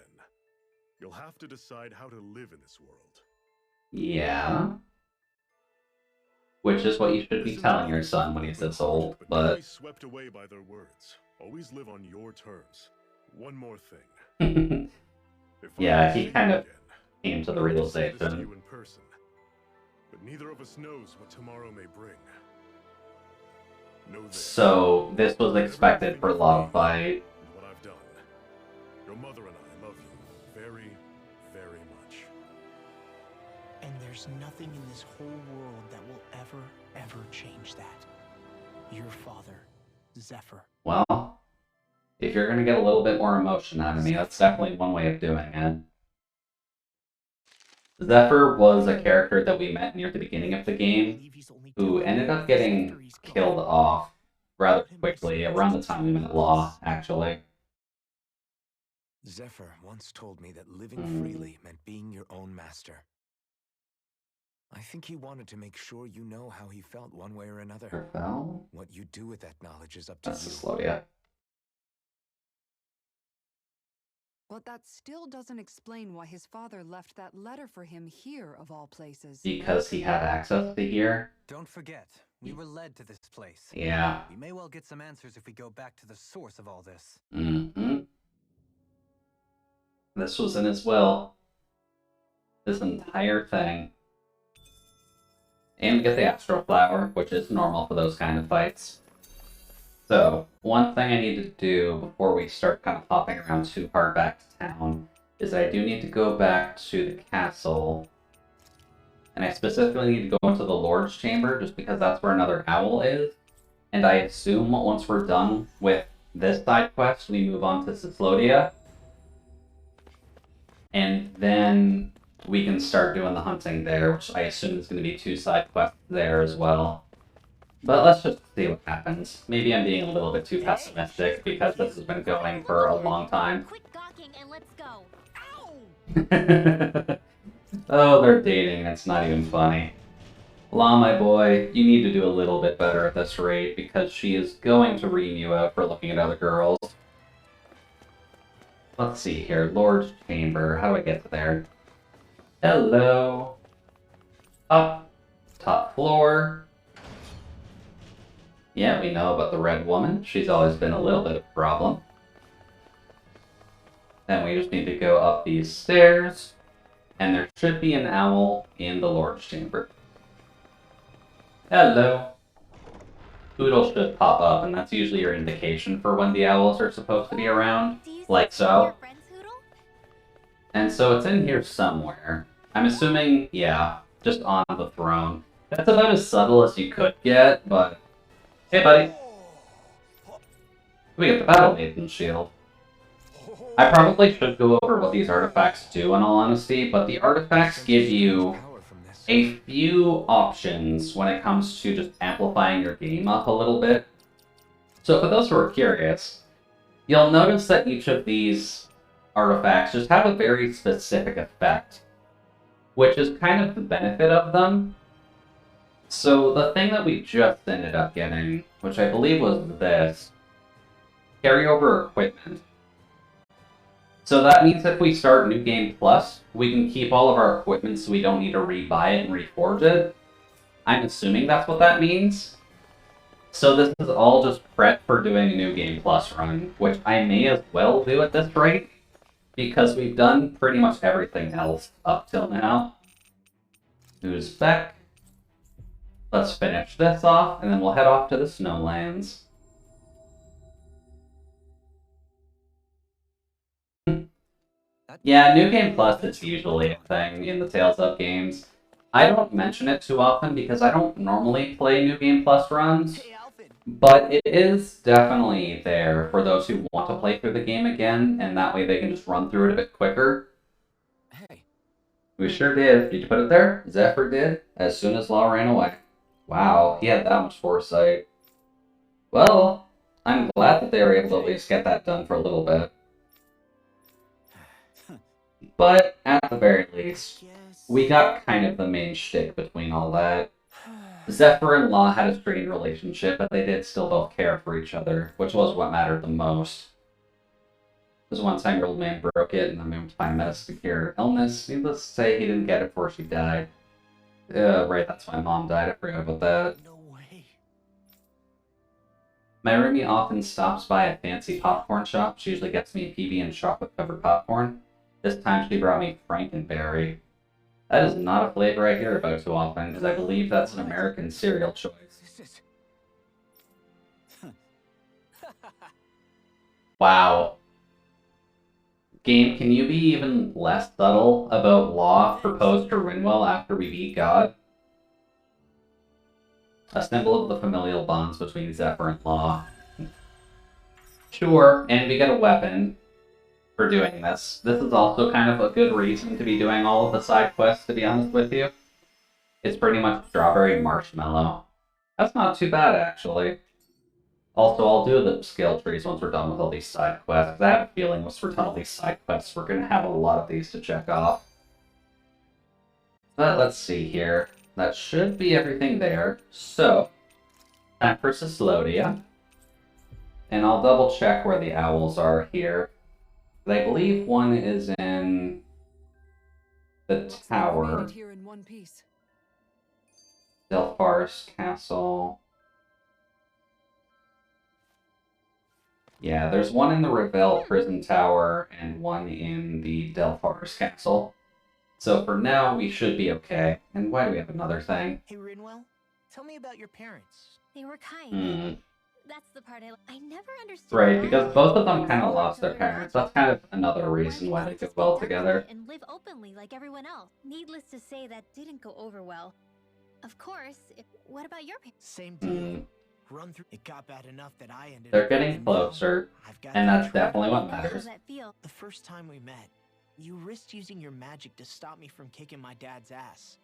You'll have to decide how to live in this world. Yeah. Which is what you should be telling your son when he's this old, but... Be swept away by their words. Always live on your terms. One more thing. Yeah, he kind of came to the to you realization. in person, but neither of us knows what tomorrow may bring. Know this. So, this was expected for Log Fight. What I've done. Your mother and I love you very, very much. And there's nothing in this whole world that will ever change that. Your father, Zephyr. Well, if you're gonna get a little bit more emotion out of me, that's definitely one way of doing it. Zephyr was a character that we met near the beginning of the game, who ended up getting killed off rather quickly, around the time we met Law, actually. Zephyr once told me that living freely meant being your own master. I think he wanted to make sure you know how he felt one way or another. Fell? What you do with that knowledge is up to you. That's slow, yeah. But that still doesn't explain why his father left that letter for him here, of all places. Because he had access to here? Don't forget, we were led to this place. Yeah. We may well get some answers if we go back to the source of all this. Mm-hmm. This was in his will. This entire thing. And we get the Astral Flower, which is normal for those kind of fights. So, one thing I need to do before we start kind of hopping around too far back to town is I do need to go back to the castle. And I specifically need to go into the Lord's Chamber, just because that's where another owl is. And I assume once we're done with this side quest, we move on to Cyslodia. And then we can start doing the hunting there, which I assume is going to be 2 side quests there as well. But let's just see what happens. Maybe I'm being a little bit too pessimistic because this has been going for a long time. Quit gawking and let's go. Oh, they're dating. It's not even funny. La, my boy, you need to do a little bit better at this rate because she is going to ream you out for looking at other girls. Let's see here. Lord's Chamber. How do I get there? Hello. Up. Top floor. Yeah, we know about the red woman. She's always been a little bit of a problem. Then we just need to go up these stairs. And there should be an owl in the Lord's Chamber. Hello. Poodle should pop up, and that's usually your indication for when the owls are supposed to be around. Like so. And so it's in here somewhere. I'm assuming, yeah, just on the throne. That's about as subtle as you could get, but... Hey, buddy. We get the Battle Maiden shield. I probably should go over what these artifacts do, in all honesty, but the artifacts give you a few options when it comes to just amplifying your game up a little bit. So for those who are curious, you'll notice that each of these artifacts just have a very specific effect, which is kind of the benefit of them. So the thing that we just ended up getting, which I believe was this, carryover equipment. So that means if we start New Game Plus, we can keep all of our equipment so we don't need to rebuy it and reforge it. I'm assuming that's what that means. So this is all just prep for doing a New Game Plus run, which I may as well do at this rate, because we've done pretty much everything else up till now. Who's back? Let's finish this off, and then we'll head off to the Snowlands. Yeah, New Game Plus is usually a thing in the Tales of games. I don't mention it too often because I don't normally play New Game Plus runs, but it is definitely there for those who want to play through the game again, and that way they can just run through it a bit quicker. Hey. We sure did. Did you put it there? Zephyr did, as soon as Law ran away. Wow, he had that much foresight. Well, I'm glad that they were able to at least get that done for a little bit. But, at the very least, we got kind of the main shtick between all that. Zephyr and Law had a strained relationship, but they did still both care for each other, which was what mattered the most. This one 10-year-old man broke it, and the moon find medicine to cure illness. Needless to say, he didn't get it before she died. Right, that's my mom died, I forgot about that. No way. Mayumi often stops by a fancy popcorn shop. She usually gets me a PB and chocolate-covered popcorn. This time she brought me Frankenberry. That is not a flavor I hear about too often, because I believe that's an American cereal choice. Wow. Game, can you be even less subtle about Law proposed to Rinwell after we beat God? A symbol of the familial bonds between Zephyr and Law. Sure, and we get a weapon for doing this. This is also kind of a good reason to be doing all of the side quests, to be honest with you. It's pretty much strawberry marshmallow. That's not too bad, actually. Also, I'll do the skill trees once we're done with all these side quests. I have a feeling once we're done with these side quests, we're going to have a lot of these to check off. But let's see here. That should be everything there. So, time for Cyslodia. And I'll double check where the owls are here. I believe one is in the tower. Here in one piece. Delphar's Castle. Yeah, there's one in the Revel Prison Tower and one in the Delphar's Castle. So for now, we should be okay. And why do we have another thing? Hey, Rinwell, tell me about your parents. They were kind. That's the part I never understood. Right, because both of them kind of lost their parents. That's kind of another reason why they did well together. And live openly like everyone else. Needless to say, that didn't go over well. Of course. What about your parents? Same deal. Run through. It got bad enough that I ended They're up getting closer, and that's definitely what How matters. does that feel? The first time we met, you risked using your magic to stop me from kicking my dad's ass.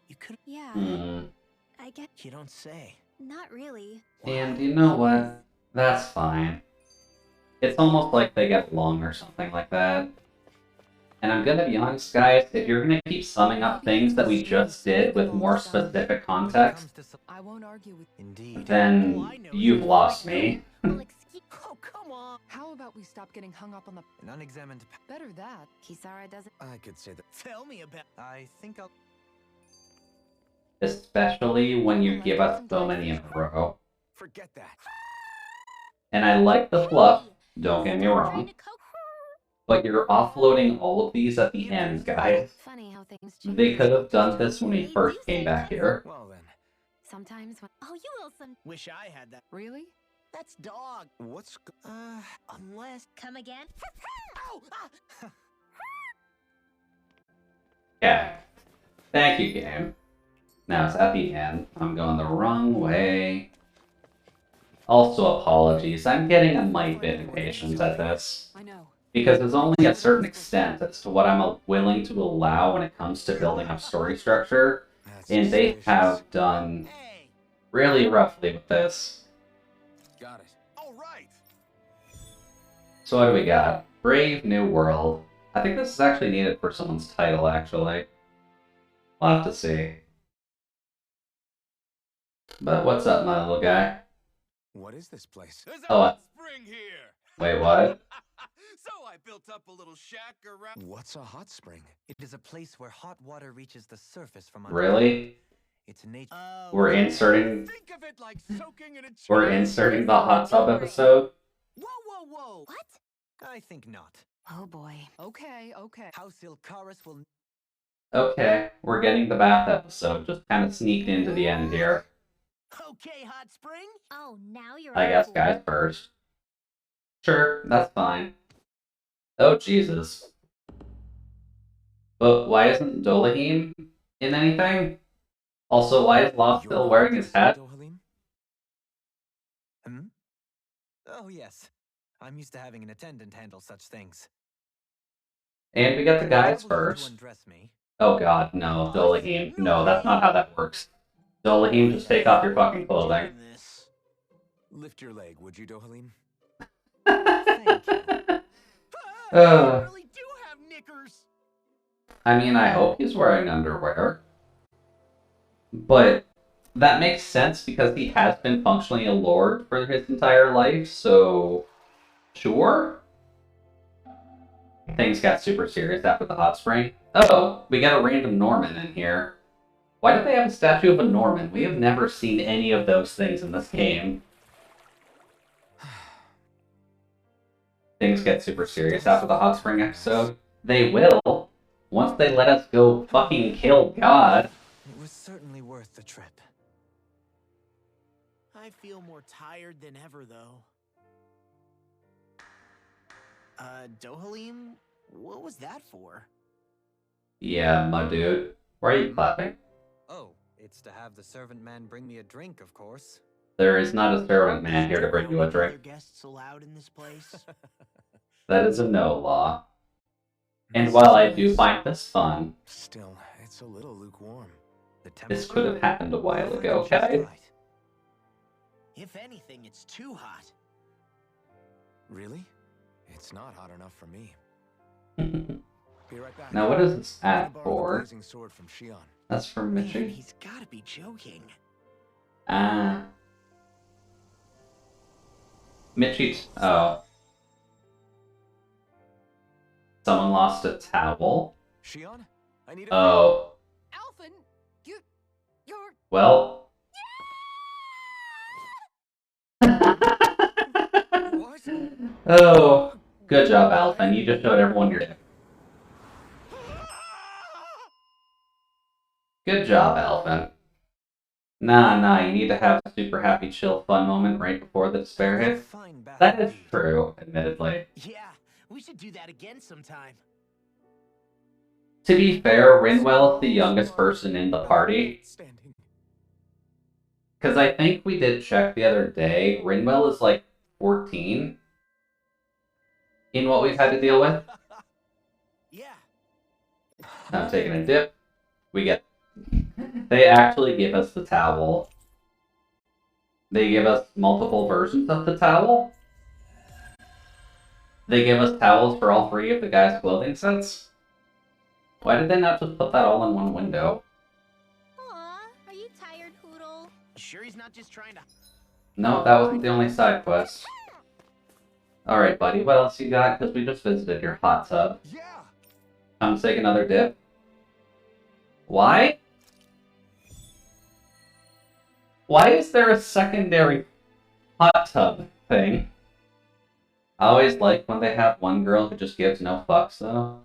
You could. Yeah. I get. You don't say. Not really. And you know what? That's fine. It's almost like they get along or something like that. And I'm gonna be honest, guys, if you're gonna keep summing up things that we just did with more specific context, I won't argue with Indeed. then you've lost me. Oh, come on. How about we stop getting hung up on the An unexamined. better that? Kisara doesn't. I could say that. Tell me about. I think I'll. Especially when you give us so many in a row. Forget that. And I like the fluff, don't get me wrong. But you're offloading all of these at the end, guys. Funny how things change. They could have done this when we first came back here. Well then. Sometimes when. Oh, you Wilson. Wish I had that. Really? That's dog. What's Unless. Come again? Ow! Ah! Yeah. Thank you, game. Now it's at the end. I'm going the wrong way. Also, apologies. I'm getting a mite bit impatient at this. I know. Because there's only a certain extent as to what I'm willing to allow when it comes to building up story structure. And they have done really roughly with this. Got it. All right. So what do we got? Brave New World. I think this is actually needed for someone's title, actually. We'll have to see. But what's up, my little guy? What is this place? Oh, Spring here. wait, what? So I built up a little shack around. What's a hot spring? It is a place where hot water reaches the surface from Really? It's nature. We're inserting. Think of it like soaking in a We're inserting the hot tub episode. Whoa, whoa, whoa! What? I think not. Oh boy. Okay, okay. House Ilkaris will. Okay, we're getting the bath episode. Just kind of sneaked into the end here. Okay, Hot Spring. Oh, now you're I on guess board. guys first. Sure, that's fine. Oh, Jesus. But why isn't Dolahim in anything? Also, why is Loth still wearing his hat? Oh yes, I'm used to having an attendant handle such things. And we got the guys first. Oh god, no, Dolahim. No, that's not how that works. Dolahim, just take off your fucking clothing. Lift your leg, would you, Dohalim? I mean, I hope he's wearing underwear. But that makes sense because he has been functionally a lord for his entire life, so sure. Things got super serious after the hot spring. Oh, we got a random Norman in here. Why do they have a statue of a Norman? We have never seen any of those things in this game. Things get super serious after the hot spring episode. They will, once they let us go fucking kill God. It was certainly worth the trip. I feel more tired than ever, though. Dohalim, what was that for? Yeah, my dude. Why are you clapping? Oh, it's to have the servant man bring me a drink, of course. There is not a servant man here to bring you a Other drink. guests allowed in this place? That is a no law. And while I do find this fun, Still, it's a little lukewarm. this could have happened a while ago, guys. If anything, it's too hot. Really? It's not hot enough for me. Be right back. Now, what is this I'm gonna at borrow the for? blazing sword from Shion. That's from Man, Mitchie. he's gotta be joking. Mitchie. Oh. Someone lost a towel. Shion, I need a Oh. Alphen, you're. Well. Oh. Good job, Alphen. You just showed everyone your dick. Good job, Alphen. Nah, you need to have a super happy, chill, fun moment right before the despair hits. That is true, admittedly. Yeah, we should do that again sometime. To be fair, Rinwell is the youngest person in the party. Because I think we did check the other day, Rinwell is like 14 in what we've had to deal with. Yeah. I'm taking a dip. We get... They actually give us the towel. They give us multiple versions of the towel. They give us towels for all three of the guys' clothing sets. Why did they not just put that all in one window? Aw, are you tired, Hoodle? Sure he's not just trying to... No, that wasn't the only side quest. Alright, buddy, what else you got? Because we just visited your hot tub. Yeah. Come take another dip. Why? Why is there a secondary hot tub thing? I always like when they have one girl who just gives no fucks, though.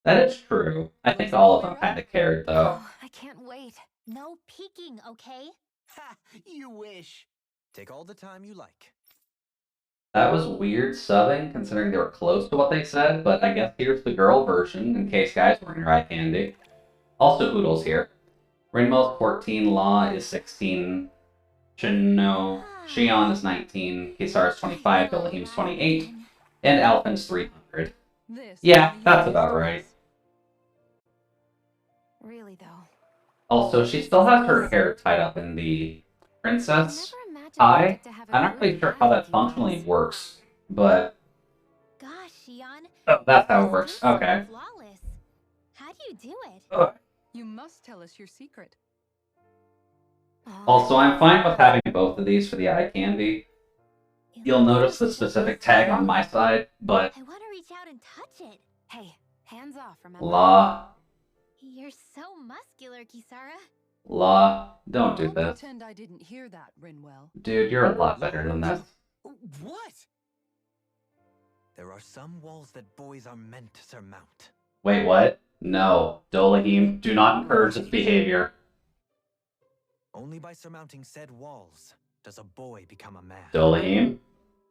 That is true. I think all of them kind of cared, though. Oh, I can't wait. No peeking, okay? Ha! You wish. Take all the time you like. That was weird subbing, considering they were close to what they said, but I guess here's the girl version, in case guys were in your eye candy. Also, Oodle's here. Rinwell's 14, Law is 16, Xion is 19, Kisar is 25, Dolahim's 28, and Alphen's 300. Yeah, that's about right. Really, though. Also, she still has her hair tied up in the princess tie. I'm not really sure how that functionally works, but... Gosh, Xion. Oh, that's how it works. Okay. Flawless. How do you do it? Ugh. You must tell us your secret. Also, I'm fine with having both of these for the eye candy. You'll notice the specific tag on my side, but... I want to reach out and touch it. Hey, hands off, remember? La, You're so muscular, Kisara. La, don't do Don't this. pretend I didn't hear that, Rinwell. Dude, you're a lot better than this. What? There are some walls that boys are meant to surmount. Wait, what? No. Dolahim, do not encourage this behavior. Only by surmounting said walls does a boy become a man. Dolahim?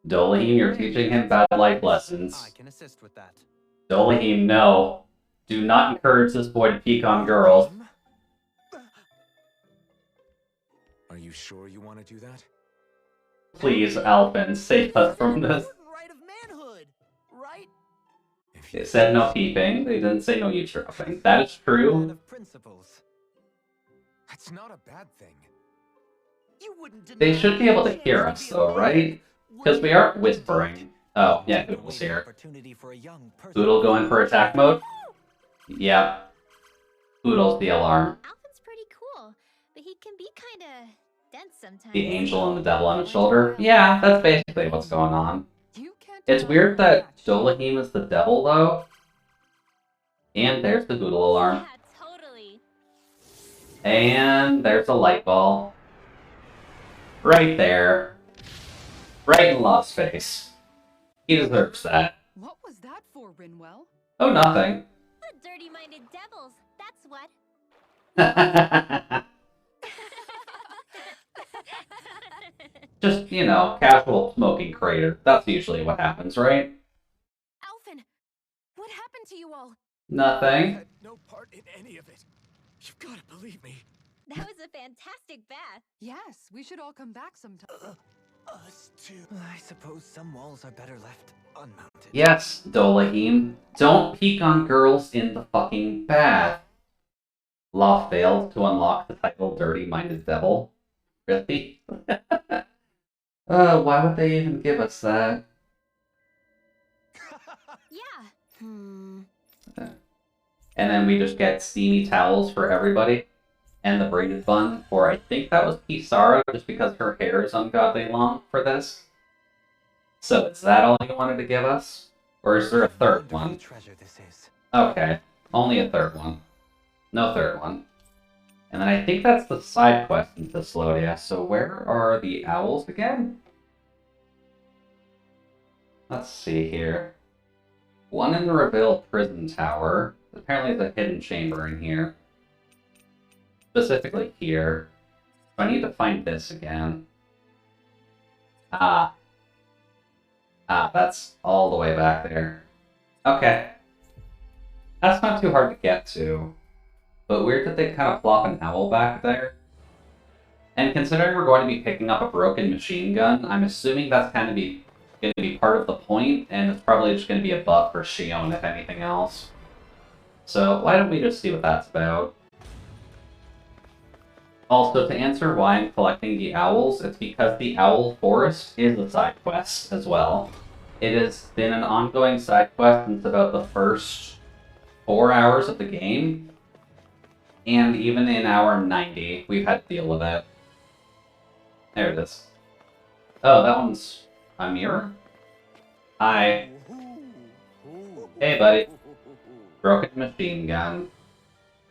Dolahim, you're teaching him bad life lessons. I can assist with that. Dolahim, no. Do not encourage this boy to peek on girls. Are you sure you want to do that? Please, Alphen, save us from this. Right of manhood, right? It said no peeping. They didn't say no eavesdropping. That is true. Principles. That's not a bad thing. You wouldn't They should be able to hear us, though, right? Because we aren't whispering. Oh, yeah, Oodle's here. Oodle go in for attack mode? Yeah. Oodle's the alarm. Alphen's pretty cool, but he can be kinda dense sometimes. The angel and the devil on his shoulder? Yeah, that's basically what's going on. It's weird that Dolahim is the devil, though. And there's the Oodle alarm. Yeah, totally. And there's a light ball. Right there. Right in Law's face. He deserves that. What was that for, Rinwell? Oh, nothing. The dirty-minded devils, that's what. Just, you know, casual smoking crater. That's usually what happens, right? Alphen, what happened to you all? Nothing. had no part in any of it. You've got to believe me. That was a fantastic bath. Yes, we should all come back sometime. Us too. I suppose some walls are better left unmounted. Yes, Dolahim. Don't peek on girls in the fucking bath. Law failed to unlock the title Dirty-Minded Devil. Really? Why would they even give us that? Yeah. And then we just get steamy towels for everybody. And the braided bun for, I think that was Kisara, just because her hair is ungodly long for this. So is that all you wanted to give us? Or is there a third one? Treasure this is. Okay, only a third one. No third one. And then I think that's the side quest in Thessalonia. So where are the owls again? Let's see here. One in the Reveal Prison Tower. Apparently there's a hidden chamber in here. Specifically here. So I need to find this again. That's all the way back there. Okay. That's not too hard to get to. But weird that they kind of plop an owl back there. And considering we're going to be picking up a broken machine gun, I'm assuming that's kind of going to be part of the point, and it's probably just going to be a buff for Xion, if anything else. So why don't we just see what that's about? Also, to answer why I'm collecting the owls, it's because the Owl Forest is a side quest as well. It has been an ongoing side quest since about the first 4 hours of the game. And even in hour 90, we've had to deal with it. There it is. Oh, that one's a mirror? Hi. Hey, buddy. Broken machine gun.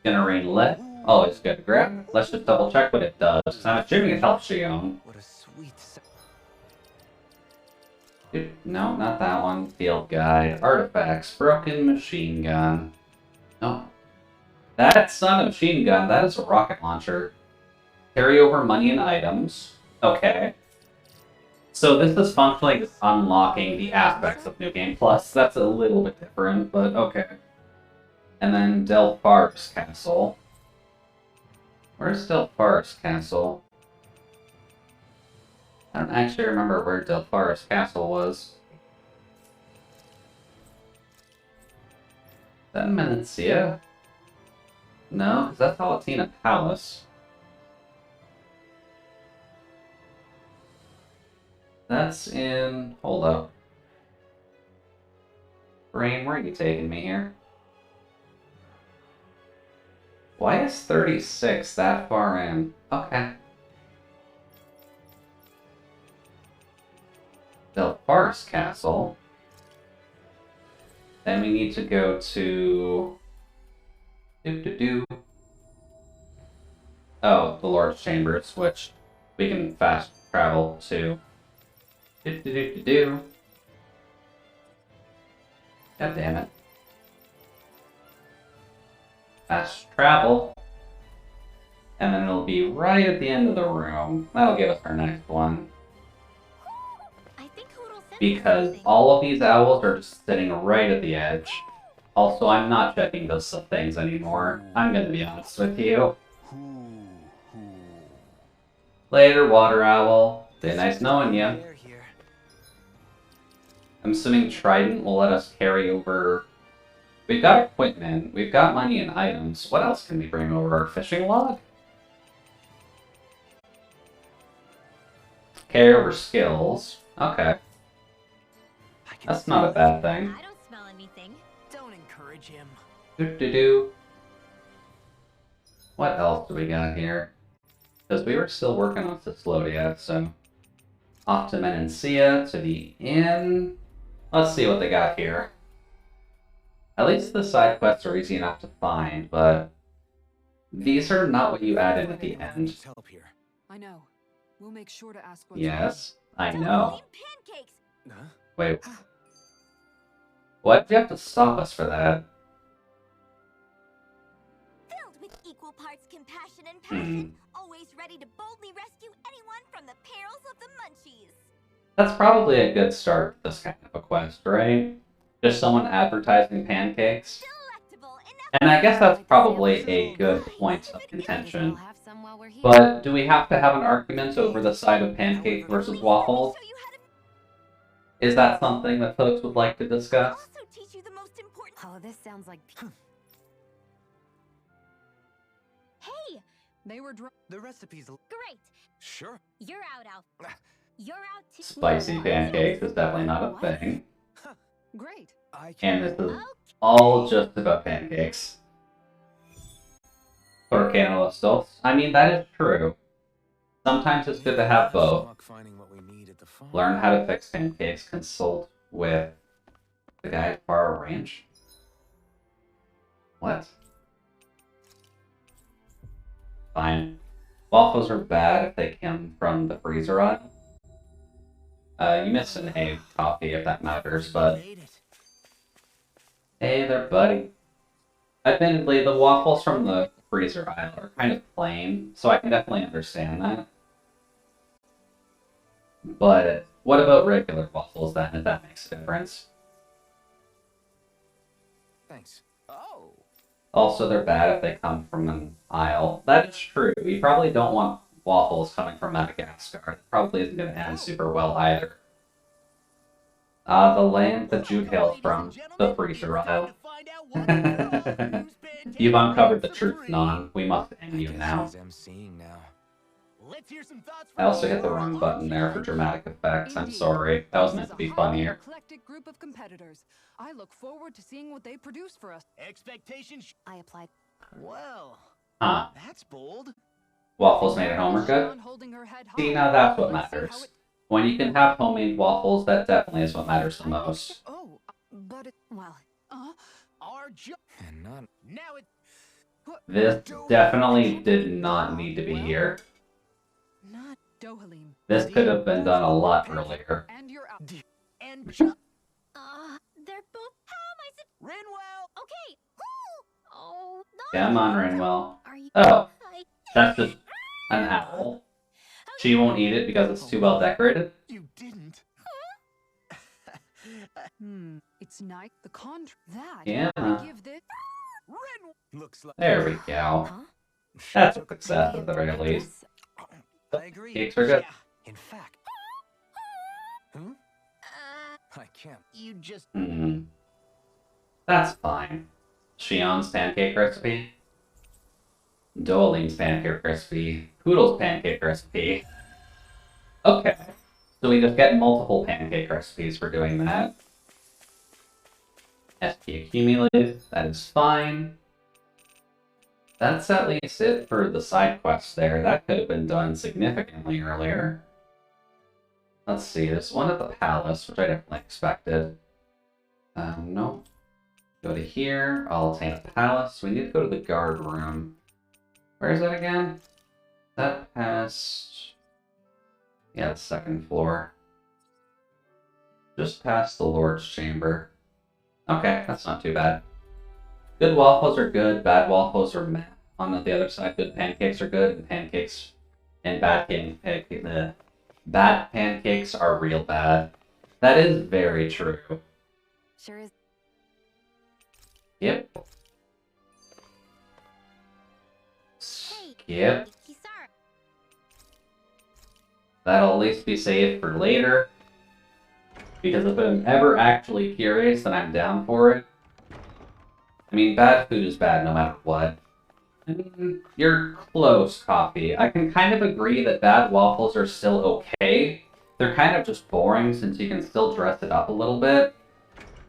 Gonna rain lead. Always good to grab. Let's just double check what it does, because I'm assuming it helps Xion. What a sweet Dude, no, not that one. Field guide. Artifacts. Broken machine gun. No. That's not a machine gun, that is a rocket launcher. Carry over money and items. Okay. So this is functionally just unlocking the aspects of New Game Plus. That's a little bit different, but okay. And then Delphar's Castle. Where's Delphar's castle? I don't actually remember where Delphar's castle was. Is that Menancia? No, because that's Alatina Palace. That's in... Hold up. Brain, where are you taking me here? Why is 36 that far in? Okay. Delphar's castle. Then we need to go to... Oh, the Lord's Chambers, which we can fast travel to. God damn it. Fast travel. And then it'll be right at the end of the room. That'll give us our next one. Because all of these owls are just sitting right at the edge. Also, I'm not checking those things anymore. I'm gonna be honest with you. Later, water owl. Stay nice knowing you. I'm assuming Trident will let us carry over... We've got equipment, we've got money and items. What else can we bring over? Our fishing log? Carry over skills. Okay. That's not a bad thing. I don't smell anything. Don't encourage him. What else do we got here? Because we were still working on Cyslodia, so... Off to Menancia, to the inn. Let's see what they got here. At least the side quests are easy enough to find, but... These are not what you added at the end. I know. We'll make sure to ask what's Yes, I know. Huh? Wait. What? You have to stop us for that. Filled with equal parts compassion and passion, always ready to boldly rescue anyone from the perils of the munchies. That's probably a good start to this kind of a quest, right? Just someone advertising pancakes. And I guess that's probably a good point of contention. But do we have to have an argument over the side of pancake versus waffles? Is that something that folks would like to discuss? Oh, this sounds like... Hey! They were the recipes... Great! Sure. You're out, Alf. You're out too. Spicy pancakes is definitely not a thing. Great. And this is all just about pancakes. Orcanolostos. I mean, that is true. Sometimes it's good to have both. Learn how to fix pancakes. Consult with the guy at Far Ranch. What? Fine. Waffles are bad if they come from the freezer aisle. You missed an A coffee if that matters, but... Hey there, buddy. Admittedly, the waffles from the freezer aisle are kind of plain, so I can definitely understand that. But what about regular waffles then, if that makes a difference? Thanks. Oh. Also, they're bad if they come from an aisle. That is true. You probably don't want waffles coming from Madagascar. It probably isn't going to end super well either. The land the Jude hails from, the freezer aisle. You've uncovered the truth, Non. We must end you now. I also hit the wrong button there for dramatic effects. I'm sorry. That was meant to be funnier. Eclectic group of competitors. I look forward to seeing what they produce for us. Expectations. I applied. Well, Huh. that's bold. Waffles made at home are good? See, now that's what matters. When you can have homemade waffles, that definitely is what matters the most. Oh, but it... Well... Our job. And not... Now it... This definitely did not need to be here. Not Dohalim. This could have been done a lot earlier. And you're out. And... They're both... How am I... Rinwell! Okay! Oh, no! Come on, Rinwell. Are you... Oh, that's just an owl. She won't eat it because it's too well decorated. You didn't. It's nice. The contract. That. Yeah. I give this. Looks like... There we go. Huh? That's a success at the very least. I agree. Cakes are good. In fact. I can't. You just... That's fine. Shion's pancake recipe. Dolene's pancake recipe. Poodle's pancake recipe. Okay. So we just get multiple pancake recipes for doing that. SP accumulated. That is fine. That's at least it for the side quests there. That could have been done significantly earlier. Let's see, there's one at the palace, which I definitely expected. No. Go to here, I'll attain the palace. We need to go to the guard room. Where is that again? That past... Yeah, the second floor. Just past the Lord's Chamber. Okay, that's not too bad. Good waffles are good, bad waffles are meh. On the other side, good pancakes are good, and pancakes and bad pancakes. Bad pancakes are real bad. That is very true. Sure is. Yep. Skip. That'll at least be saved for later. Because if I'm ever actually curious, then I'm down for it. I mean, bad food is bad no matter what. I mean, you're close, Coffee. I can kind of agree that bad waffles are still okay. They're kind of just boring since you can still dress it up a little bit.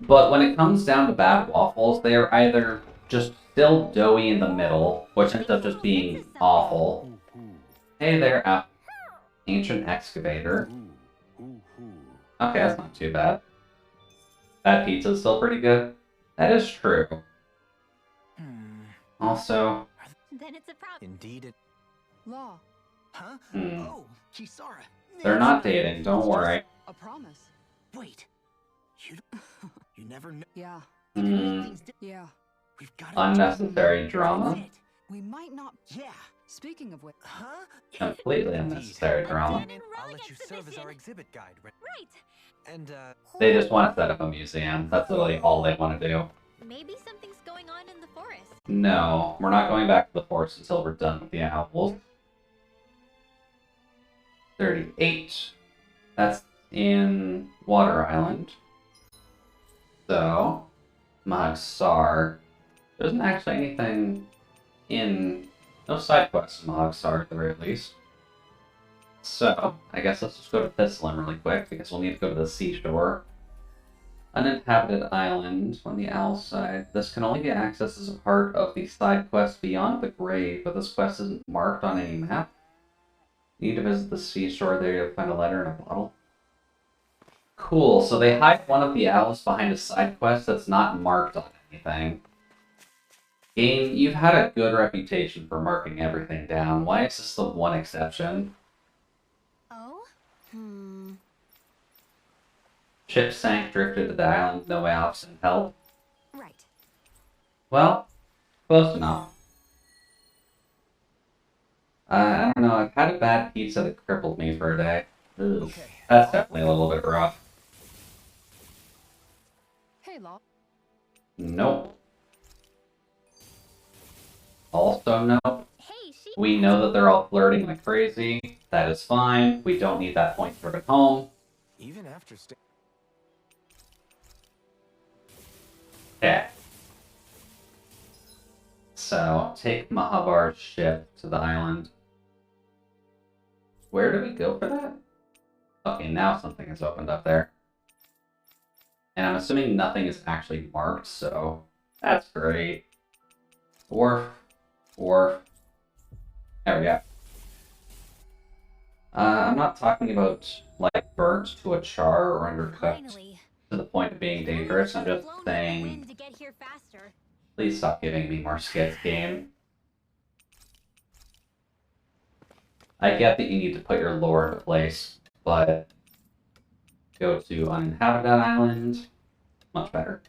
But when it comes down to bad waffles, they are either just still doughy in the middle, which ends up just being awful. Hey there, Ancient Excavator. Okay, that's not too bad. That pizza's still pretty good. That is true. Also... Then it's a problem. Indeed it... Law. Huh? Oh, Kisara. They're not dating, don't worry. A promise. Wait. You never know. Yeah. Yeah. We've got Unnecessary drama. We might not... Yeah. Speaking of which... Huh? Completely unnecessary drama. I'll let you serve as our exhibit guide. Right. And, They just want to set up a museum. That's literally all they want to do. Maybe something's going on in the forest. No, we're not going back to the forest until we're done with the owls. 38. That's in Water Island. So, Mogsar. There isn't actually anything in... No side quests in Mogsar at the very least. So, I guess let's just go to Thistlerim really quick, because we'll need to go to the seashore. Uninhabited island on the owl side. This can only be accessed as a part of the side quest Beyond the Grave, but this quest isn't marked on any map. You need to visit the seashore there to find a letter in a bottle. Cool, so they hide one of the owls behind a side quest that's not marked on anything. Game, you've had a good reputation for marking everything down. Why is this the one exception? Oh? Ship sank, drifted to the island, no way out, sent help. Right. Well, close enough. I don't know, I've had a bad pizza that crippled me for a day. Ugh, that's definitely a little bit rough. Hey, Law. Nope. Also, no. We know that they're all flirting like crazy. That is fine. We don't need that point driven home. Even after Okay. So, take Mahabar's ship to the island. Where do we go for that? Okay, now something has opened up there. And I'm assuming nothing is actually marked, so that's great. Wharf. Wharf. There we go. I'm not talking about, like, burnt to a char or undercooked to the point of being dangerous. I'm just saying, please stop giving me more skits, game. I get that you need to put your lore into place, but go to Uninhabited Island, much better.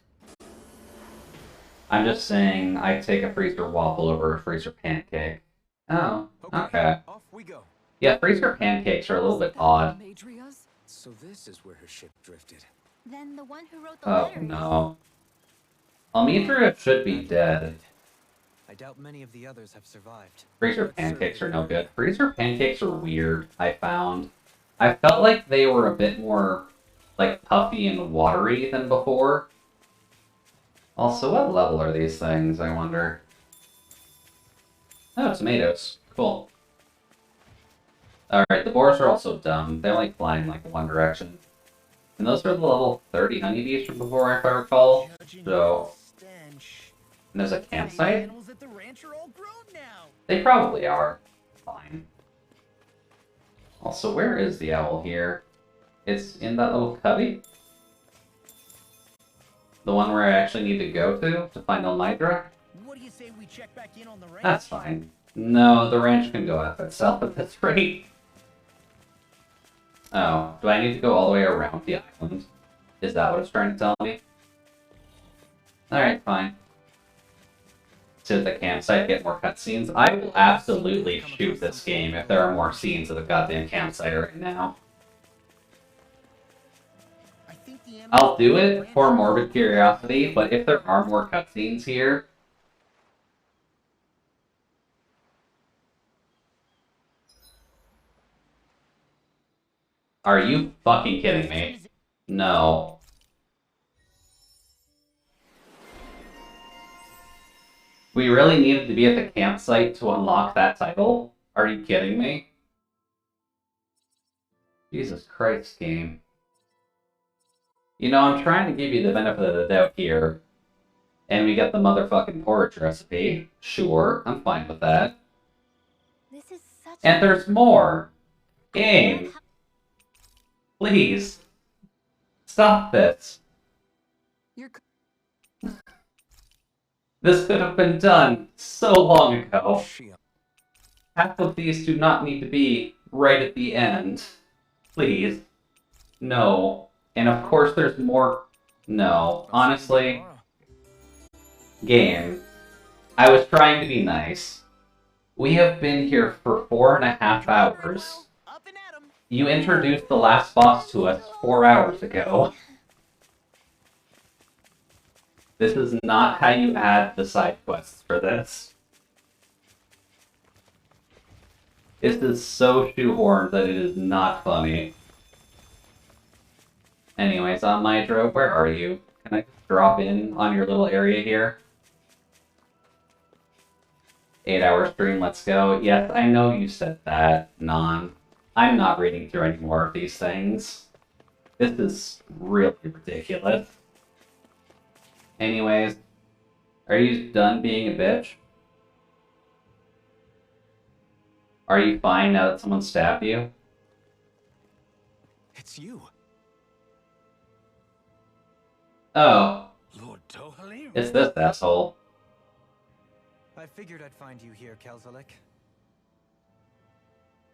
I'm just saying, I'd take a freezer waffle over a freezer pancake. Oh, okay. Off we go. Yeah, freezer pancakes are a little bit odd. So this is where her ship drifted. Then the one who wrote the Oh letter. no. Almithra should be dead. I doubt many of the others have survived. Freezer pancakes are no good. Freezer pancakes are weird, I found. I felt like they were a bit more, like, puffy and watery than before. Also, what level are these things, I wonder? Oh, tomatoes. Cool. Alright, the boars are also dumb. They only fly in, like, one direction. And those are the level 30 honeybees from before, if I recall. So... And there's a campsite? They probably are. Fine. Also, where is the owl here? It's in that little cubby? The one where I actually need to go to find Elmydra? What do you say we check back in on the ranch? That's fine. No, the ranch can go F itself at this rate. Oh, do I need to go all the way around the island? Is that what it's trying to tell me? Alright, fine. To the campsite, get more cutscenes. I will absolutely shoot this game if there are more scenes of the goddamn campsite right now. I'll do it for morbid curiosity, but if there are more cutscenes here... Are you fucking kidding me? No. We really needed to be at the campsite to unlock that title? Are you kidding me? Jesus Christ, game. You know, I'm trying to give you the benefit of the doubt here. And we get the motherfucking porridge recipe. Sure, I'm fine with that. This is such and there's more! Game! Please! Stop this! This could have been done so long ago. Half of these do not need to be right at the end. Please. No. And of course there's more... No. Honestly. Game. I was trying to be nice. We have been here for 4.5 hours. You introduced the last boss to us 4 hours ago. This is not how you add the side quests for this. This is so shoehorned that it is not funny. Anyways, Elmydra, where are you? Can I drop in on your little area here? 8-hour stream, let's go. Yes, I know you said that, Non. I'm not reading through any more of these things. This is really ridiculous. Anyways, are you done being a bitch? Are you fine now that someone stabbed you? It's you. Oh. Lord Dohalim? It's this asshole. I figured I'd find you here, Kelzalik.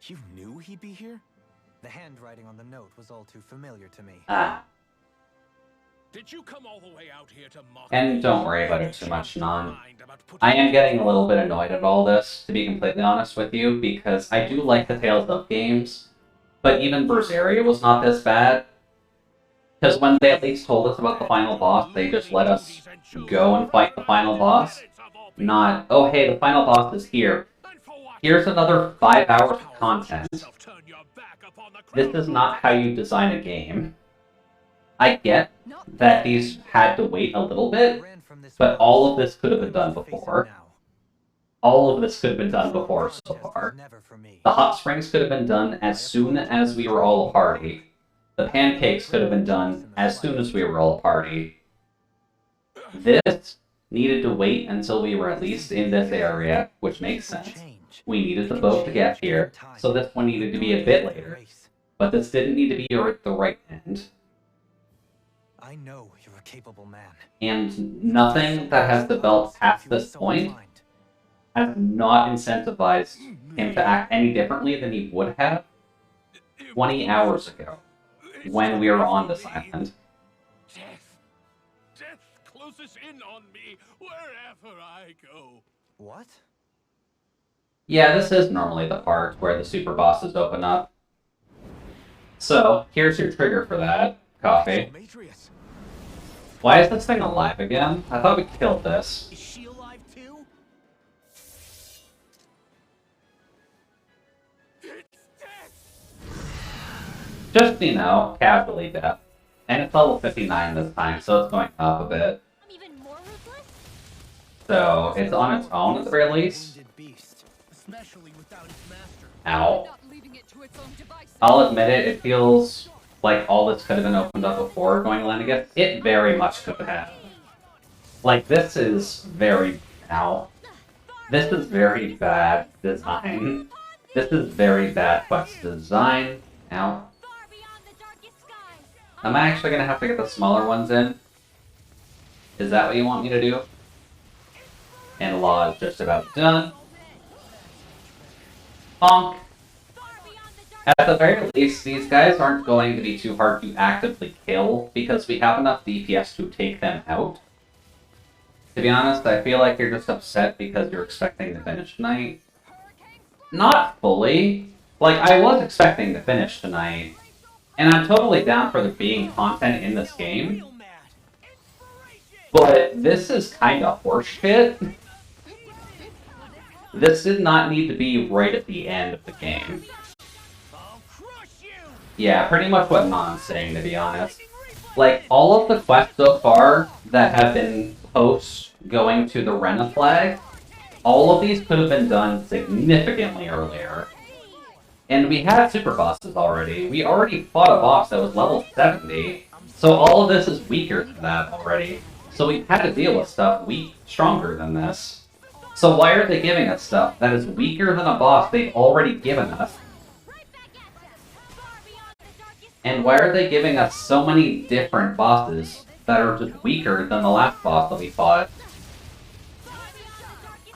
You knew he'd be here? The handwriting on the note was all too familiar to me. Ah. Did you come all the way out here to mock And don't worry about it too much, Non. I am getting a little bit annoyed at all this, to be completely honest with you, because I do like the Tales of games, but even Berseria was not this bad. Because when they at least told us about the final boss, they just let us go and fight the final boss. Not, oh hey, the final boss is here. Here's another 5 hours of content. This is not how you design a game. I get that these had to wait a little bit, but all of this could have been done before. All of this could have been done before so far. The hot springs could have been done as soon as we were all a party. The pancakes could have been done as soon as we were all a party. This needed to wait until we were at least in this area, which makes sense. We needed the boat to get here, so this one needed to be a bit later. But this didn't need to be at the right end. I know you're a capable man. And nothing that has developed past this point has not incentivized him to act any differently than he would have 20 hours ago, when we were on this island. Death closes in on me wherever I go. What? Yeah, this is normally the part where the super bosses open up. So, here's your trigger for that, Coffee. Why is this thing alive again? I thought we killed this. Is she alive too? Just, you know, casually death. And it's level 59 this time, so it's going up a bit. So, it's on its own at the very least. Ow. I'll admit it, it feels like all this could have been opened up before going to Lenegis. It very much could have. Like, this is very... Ow. This is very bad design. This is very bad quest design. Ow. Am I actually going to have to get the smaller ones in? Is that what you want me to do? And Law is just about done. Bonk. At the very least, these guys aren't going to be too hard to actively kill, because we have enough DPS to take them out. To be honest, I feel like you're just upset because you're expecting to finish tonight. Not fully. Like, I was expecting to finish tonight, and I'm totally down for there being content in this game. But this is kind of horseshit. This did not need to be right at the end of the game. Yeah, pretty much what Non's saying, to be honest. Like, all of the quests so far that have been posts going to the Rena flag, all of these could have been done significantly earlier. And we had super bosses already. We already fought a boss that was level 70, so all of this is weaker than that already. So we had to deal with stuff stronger than this. So why are they giving us stuff that is weaker than a boss they've already given us? And why are they giving us so many different bosses that are just weaker than the last boss that we fought?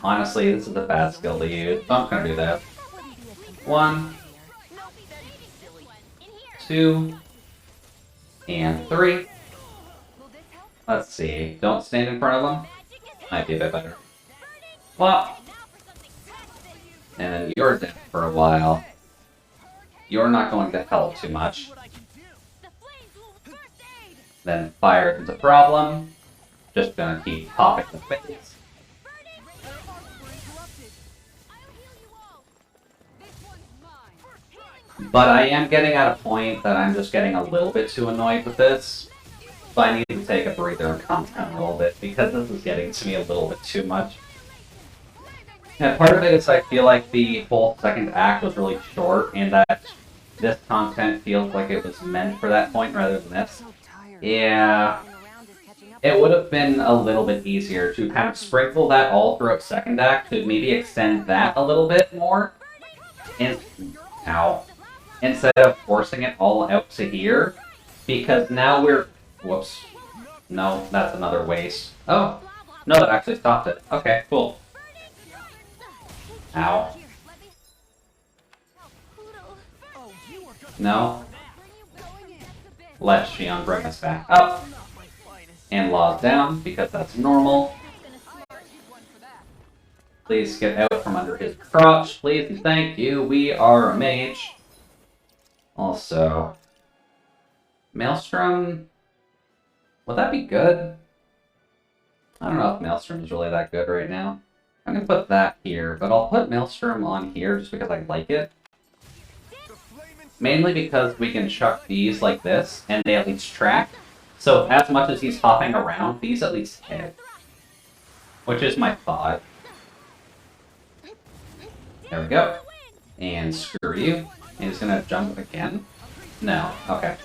Honestly, this is a bad skill to use, so I'm gonna do that. 1, 2, and 3. Let's see. Don't stand in front of them. Might be a bit better. Well, and then you're dead for a while. You're not going to help too much. Then fire is a problem. Just gonna keep popping the face. But I am getting at a point that I'm just getting a little bit too annoyed with this. So I need to take a breather and calm down a little bit, because this is getting to me a little bit too much. And part of it is I feel like the whole second act was really short, and that this content feels like it was meant for that point rather than this. Yeah, it would have been a little bit easier to kind of sprinkle that all throughout second act to maybe extend that a little bit more. And, ow. Instead of forcing it all out to here, because now we're... Whoops. No, that's another waste. Oh, no, that actually stopped it. Okay, cool. Ow. No. Let Xion bring us back up. And Law's down, because that's normal. Please get out from under his crotch, please and thank you. We are a mage. Also, Maelstrom, would that be good? I don't know if Maelstrom is really that good right now. I'm gonna put that here, but I'll put Maelstrom on here just because I like it. Mainly because we can chuck these like this, and they at least track. So as much as he's hopping around, these at least hit. Which is my thought. There we go. And screw you. And he's gonna jump again? No. Okay.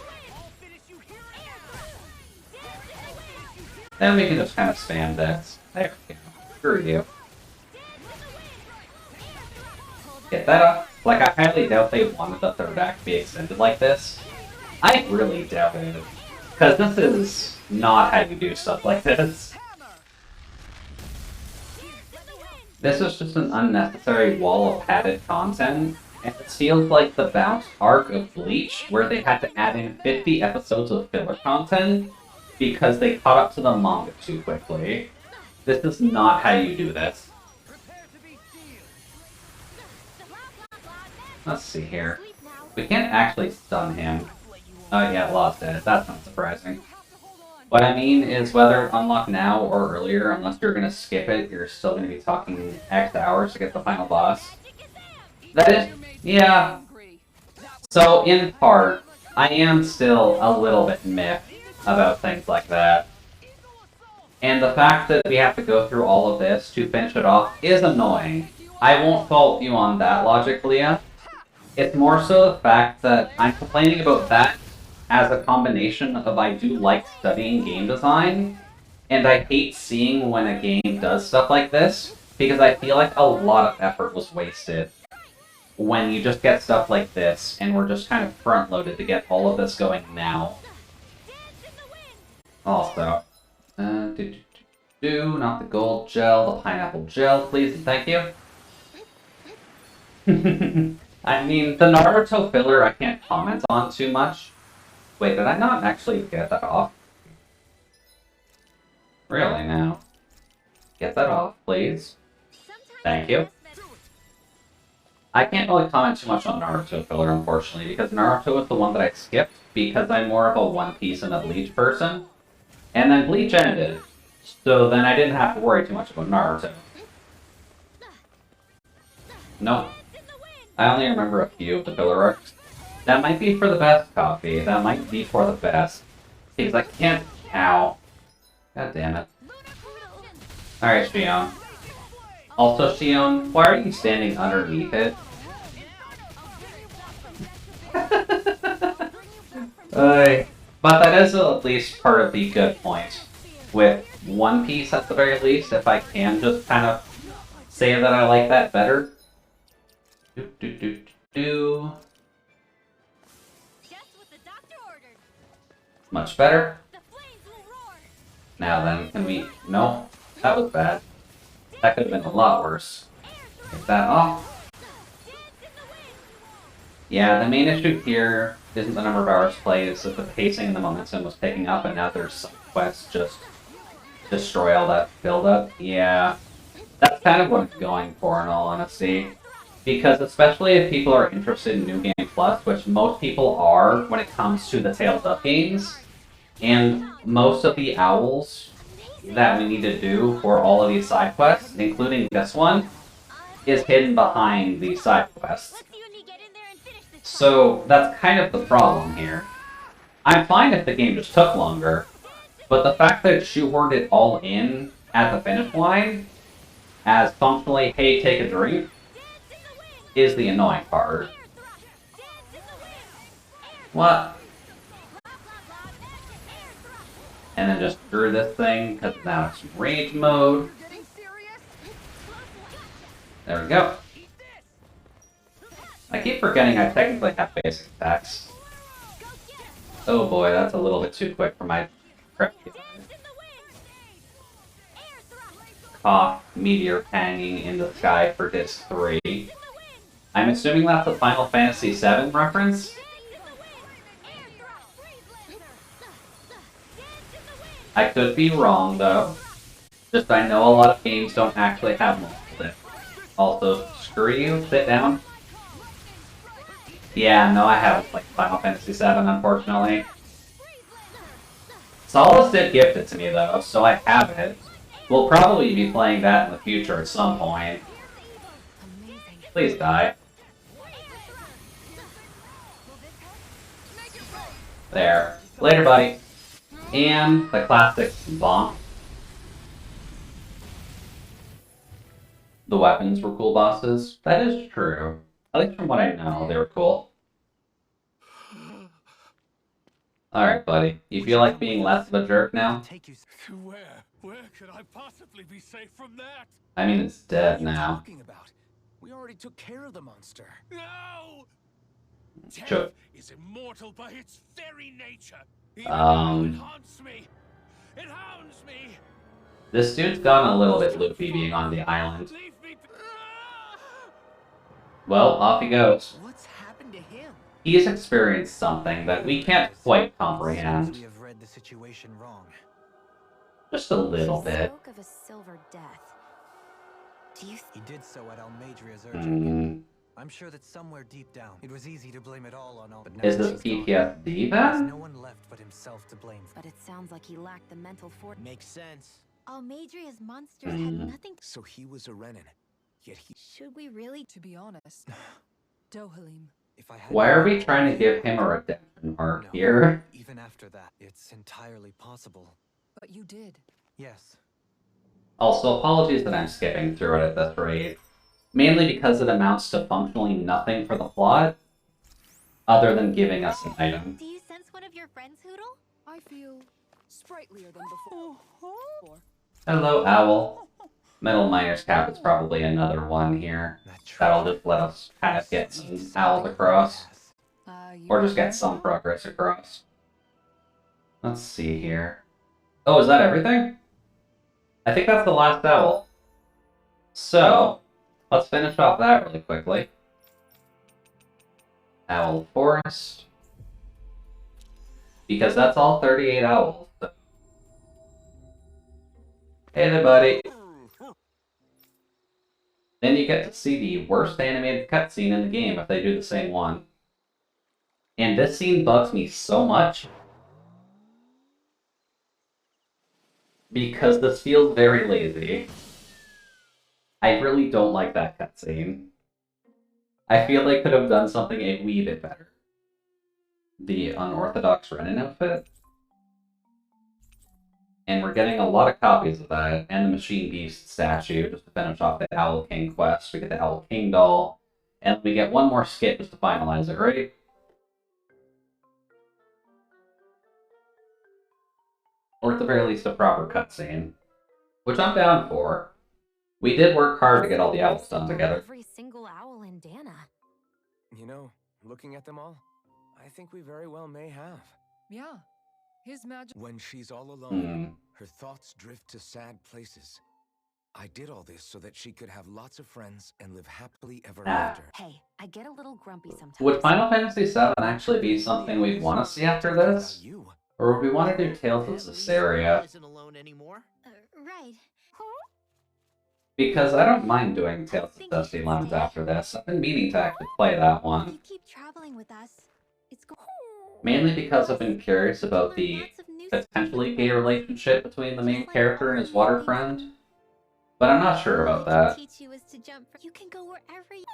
Then we can just kind of spam this. There we go. Screw you. Get that up. Like, I highly doubt they wanted the third act to be extended like this. I really doubt it. Because this is not how you do stuff like this. This is just an unnecessary wall of padded content, and it feels like the bounce arc of Bleach, where they had to add in 50 episodes of filler content because they caught up to the manga too quickly. This is not how you do this. Let's see here. We can't actually stun him. Oh yeah, Law's dead. That's not surprising. What I mean is whether unlock now or earlier, unless you're gonna skip it, you're still gonna be talking X hours to get the final boss. That is, yeah. So in part, I am still a little bit meh about things like that. And the fact that we have to go through all of this to finish it off is annoying. I won't fault you on that logic, Leah. It's more so the fact that I'm complaining about that as a combination of I do like studying game design, and I hate seeing when a game does stuff like this, because I feel like a lot of effort was wasted when you just get stuff like this, and we're just kind of front-loaded to get all of this going now. Also, not the gold gel, the pineapple gel, please and thank you. I mean, the Naruto filler I can't comment on too much. Wait, did I not actually get that off? Really now? Get that off, please. Thank you. I can't really comment too much on Naruto filler, unfortunately, because Naruto is the one that I skipped because I'm more of a One Piece and a Bleach person. And then Bleach ended, so then I didn't have to worry too much about Naruto. Nope. I only remember a few of the filler arcs. That might be for the best, Coffee. That might be for the best. Because I can't... Ow. God damn it. Alright, Shion. Also, Shion, why are you standing underneath it? But that is at least part of the good point. With One Piece, at the very least, if I can just kind of say that I like that better. Much better. Now then, can we... No, that was bad. That could have been a lot worse. Get that off. Yeah, the main issue here isn't the number of hours played, it's that the pacing and the momentum was picking up, and now there's some quests just destroy all that build-up. Yeah, that's kind of what I'm going for, in all honesty. Because especially if people are interested in New Game Plus, which most people are when it comes to the Tales of games, and most of the owls that we need to do for all of these side quests, including this one, is hidden behind these side quests. So that's kind of the problem here. I'm fine if the game just took longer, but the fact that it shoehorned it all in at the finish line, as functionally, hey, take a drink, is the annoying part. What? And then just drew this thing, because now it's rage mode. There we go. I keep forgetting I technically have basic attacks. Oh boy, that's a little bit too quick for my prep. Cough, meteor hanging in the sky for disc 3. I'm assuming that's a Final Fantasy VII reference? I could be wrong, though. Just I know a lot of games don't actually have multiple. Also, screw you, sit down. Yeah, no, I haven't played Final Fantasy VII, unfortunately. Solace did gift it to me, though, so I have it. We'll probably be playing that in the future at some point. Please die. There. Later, buddy. And the classic bonk. The weapons were cool bosses. That is true. At least from what I know, they were cool. Alright, buddy. You feel like being less of a jerk now? Where could I possibly be safe from that? I mean, it's dead now. We already took care of the monster. No! Death is immortal by its very nature. It haunts me. It hounds me. This dude's gotten a little bit loopy being on the island. Well, off he goes. What's happened to him? He's experienced something that we can't quite comprehend. We have read the situation wrong. Just a little bit. Spoke of a silver death. Do you He did so at Almadria's urging. I'm sure that somewhere deep down, it was easy to blame it all on but now Is this PTSD then? no one left but himself to blame. But it sounds like he lacked the mental fortitude. Makes sense. Almadria's monsters had nothing. So he was a Renin, yet he... Should we really? To be honest, Dohalim. If I had Why are we trying to give him a redemption question mark here. Even after that, it's entirely possible. But you did. Yes. Also, apologies that I'm skipping through it at this rate. Mainly because it amounts to functionally nothing for the plot, other than giving us an item. Do you sense one of your friends, Hoodle? I feel sprightlier than before. Hello, Owl. Metal Miner's Cap is probably another one here. That'll just let us kind of get some owls across. Or just get some progress across. Let's see here. Oh, is that everything? I think that's the last owl. So, let's finish off that really quickly. Owl Forest. Because that's all 38 owls. Hey there, buddy. Then you get to see the worst animated cutscene in the game if they do the same one. And this scene bugs me so much. Because this feels very lazy. I really don't like that cutscene. I feel they could have done something a wee bit better. The unorthodox Renin outfit. And we're getting a lot of copies of that, and the Machine Beast statue, just to finish off the Owl King quest. We get the Owl King doll, and we get one more skit just to finalize it, right? Or at the very least, a proper cutscene. Which I'm down for. We did work hard to get all the owls done together. Every single owl in Dana. You know, looking at them all, I think we very well may have. Yeah. His magic. When she's all alone, her thoughts drift to sad places. I did all this so that she could have lots of friends and live happily ever after. Hey, I get a little grumpy sometimes. Would Final Fantasy VII actually be something we'd want to see after this? Or would we want to do Tales of Caesarea? Right. Because I don't mind doing Tales of Dusty Lemons after this. I've been meaning to actually play that one. You keep traveling with us. It's Mainly because I've been curious about the potentially gay relationship between the main character and his water friend. But I'm not sure about that. You can go wherever you...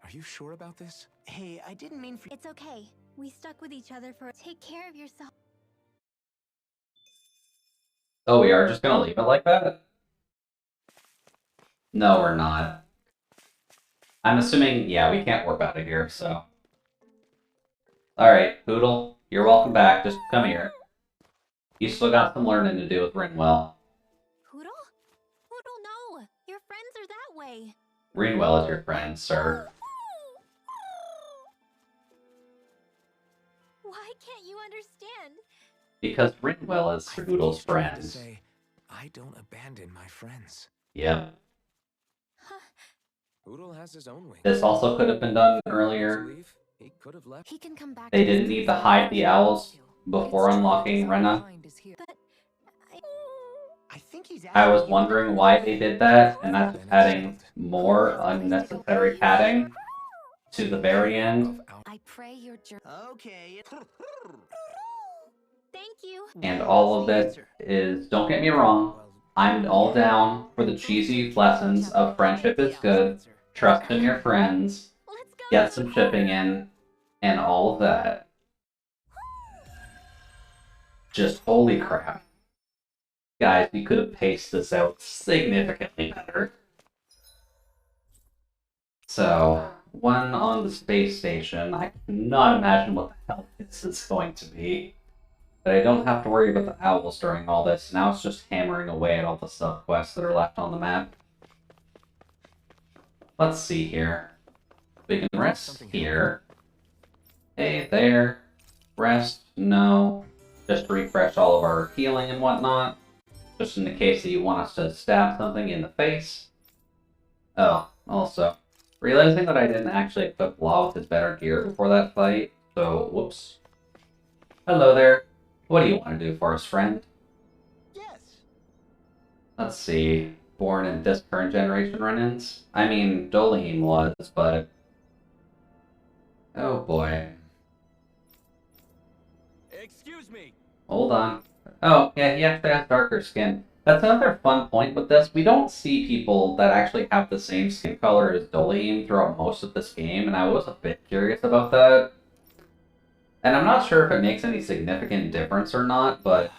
Are you sure about this? Hey, I didn't mean for... It's okay. We stuck with each other for... Take care of yourself. Oh, we are just gonna leave it like that? No, we're not. I'm assuming, yeah, we can't warp out of here, so... Alright, Poodle, you're welcome back. Just come here. You still got some learning to do with Rinwell. Poodle? Poodle, no! Your friends are that way. Rinwell is your friend, sir. Why can't you understand? Because Rinwell is Poodle's friend. I don't abandon my friends. Yep. Poodle has his own way. This also could have been done earlier. He could have left. He can come back. They didn't need to hide the owls before unlocking Rena. I was wondering why they did that, and that's adding more unnecessary padding to the very end. I pray your journey. Okay. Thank you. And all of this is, don't get me wrong, I'm all down for the cheesy lessons of friendship is good, trust in your friends, get some shipping in, and all of that. Just holy crap. Guys, we could have paced this out significantly better. So, one on the space station, I cannot imagine what the hell this is going to be. But I don't have to worry about the owls during all this. Now it's just hammering away at all the sub-quests that are left on the map. Let's see here. We can rest here. Hey, there. Rest, no. Just refresh all of our healing and whatnot. Just in the case that you want us to stab something in the face. Oh, also, realizing that I didn't actually equip Law with his better gear before that fight, so whoops. Hello there. What do you want to do for us, friend? Yes. Let's see. Born in this current generation run-ins? I mean, Dolheim was, but... Oh boy. Excuse me. Hold on. Oh, yeah, he actually has darker skin. That's another fun point with this. We don't see people that actually have the same skin color as Dolheim throughout most of this game, and I was a bit curious about that. And I'm not sure if it makes any significant difference or not, but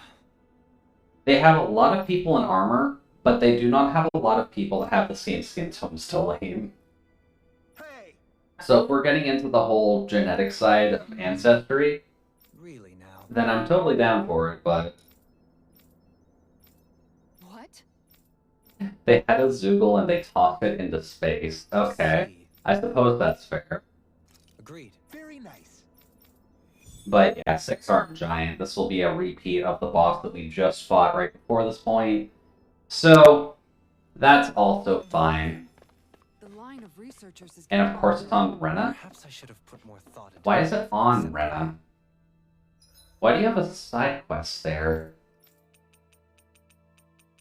they have a lot of people in armor, but they do not have a lot of people that have the same skin tone as Dolahim. So if we're getting into the whole genetic side of ancestry, Really now? then I'm totally down for it, but... What? They had a Zoogle and they tossed it into space. Okay, I suppose that's fair. Agreed. Very nice. But yeah, 6-armed giant. This will be a repeat of the boss that we just fought right before this point. So, that's also fine. The line of researchers is And of course it's on Rena. Perhaps I should have put more thought into Why is it on Rena? Why do you have a side quest there?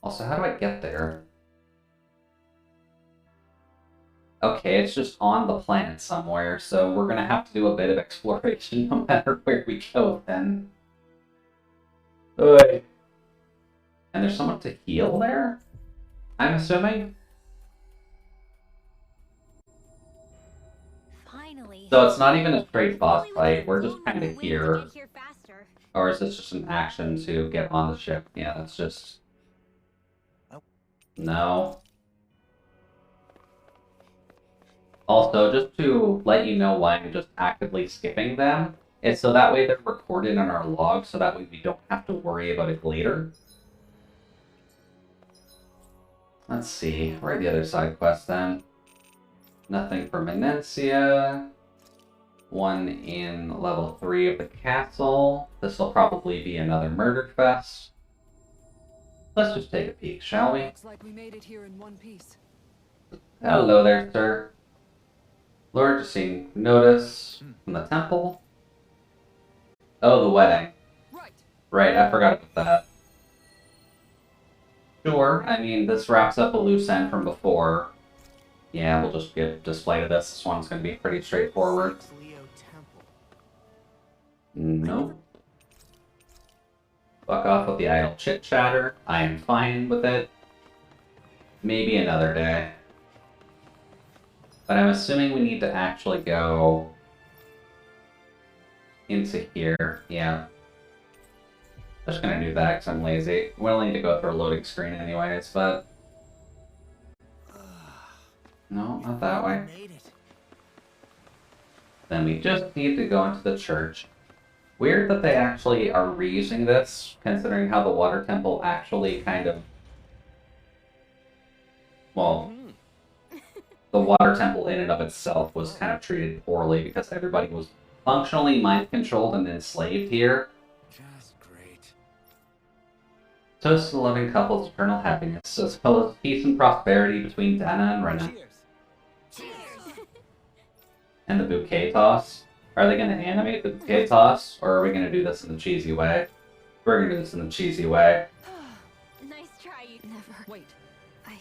Also, how do I get there? Okay, it's just on the planet somewhere, so we're gonna have to do a bit of exploration no matter where we go then. Oy. And there's someone to heal there? I'm assuming? Finally. So it's not even a straight boss fight, we're just kind of here. Or is this just an action to get on the ship? Yeah, that's just... No. Also, just to let you know why I'm just actively skipping them, it's so that way they're recorded in our log, so that way we don't have to worry about it later. Let's see, where are the other side quests then? Nothing for Menencia. One in level 3 of the castle. This will probably be another murder fest. Let's just take a peek, shall we? Looks like we made it here in one piece. Hello there, sir. Lord, just seeing notice from the temple. Oh, the wedding. Right, I forgot about that. Sure, I mean, this wraps up a loose end from before. Yeah, we'll just give display to this. This one's going to be pretty straightforward. No. Fuck off with the idle chit-chatter. I am fine with it. Maybe another day. But I'm assuming we need to actually go into here. Yeah. I'm just gonna do that because I'm lazy. We only need to go through a loading screen anyways, but... No, not that way. Then we just need to go into the church. Weird that they actually are reusing this, considering how the water temple actually kind of... Well... The water temple in and of itself was kind of treated poorly because everybody was functionally mind-controlled and enslaved here. Just great. Toast to the loving couple's eternal happiness, as well as peace and prosperity between Dana and Rena. Cheers. And the bouquet toss. Are they going to animate the bouquet toss, or are we going to do this in the cheesy way? We're going to do this in the cheesy way. Nice try, you never. Wait. I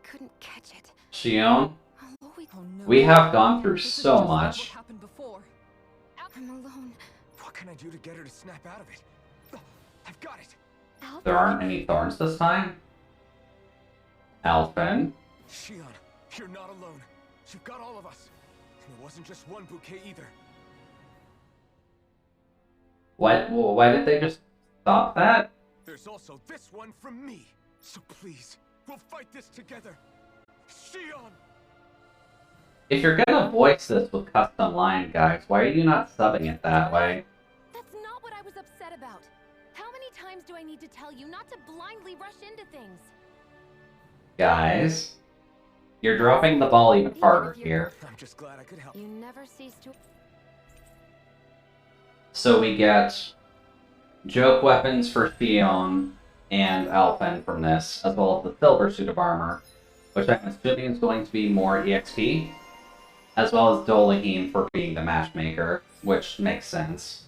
couldn't catch it. Shion, Oh, no. we have gone through This is so just not much. what happened before. I'm alone. What can I do to get her to snap out of it? Oh, I've got it. There aren't any thorns this time. Alphen. Shion, you're not alone. You've got all of us. And it wasn't just one bouquet either. What? Why did they just stop that? There's also this one from me. So please, we'll fight this together. Shion! If you're gonna voice this with custom line, guys, why are you not subbing it that way? That's not what I was upset about. How many times do I need to tell you not to blindly rush into things? Guys, you're dropping the ball even harder here. I'm just glad I could help. You never cease to... So we get joke weapons for Theon and Alphen from this, as well as the silver suit of armor, which I'm assuming is going to be more EXP, as well as Dolahim for being the matchmaker, which makes sense.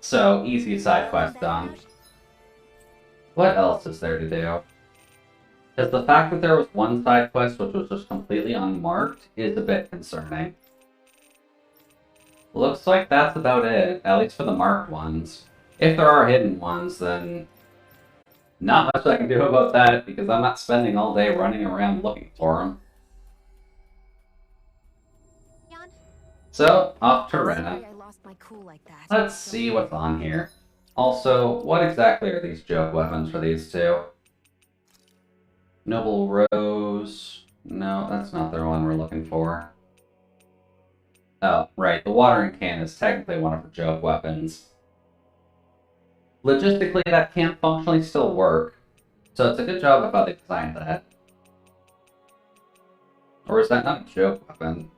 So, easy side quest done. What else is there to do? Because the fact that there was one side quest which was just completely unmarked is a bit concerning. Looks like that's about it, at least for the marked ones. If there are hidden ones, then not much I can do about that, because I'm not spending all day running around looking for them. So, off to Rena. Sorry I lost my cool like that. Let's see what's on here. Also, what exactly are these joke weapons for these two? Noble Rose... No, that's not the one we're looking for. Oh, right, the watering can is technically one of her joke weapons. Logistically, that can functionally still work, so it's a good job of how they designed that. Or is that not a joke weapon?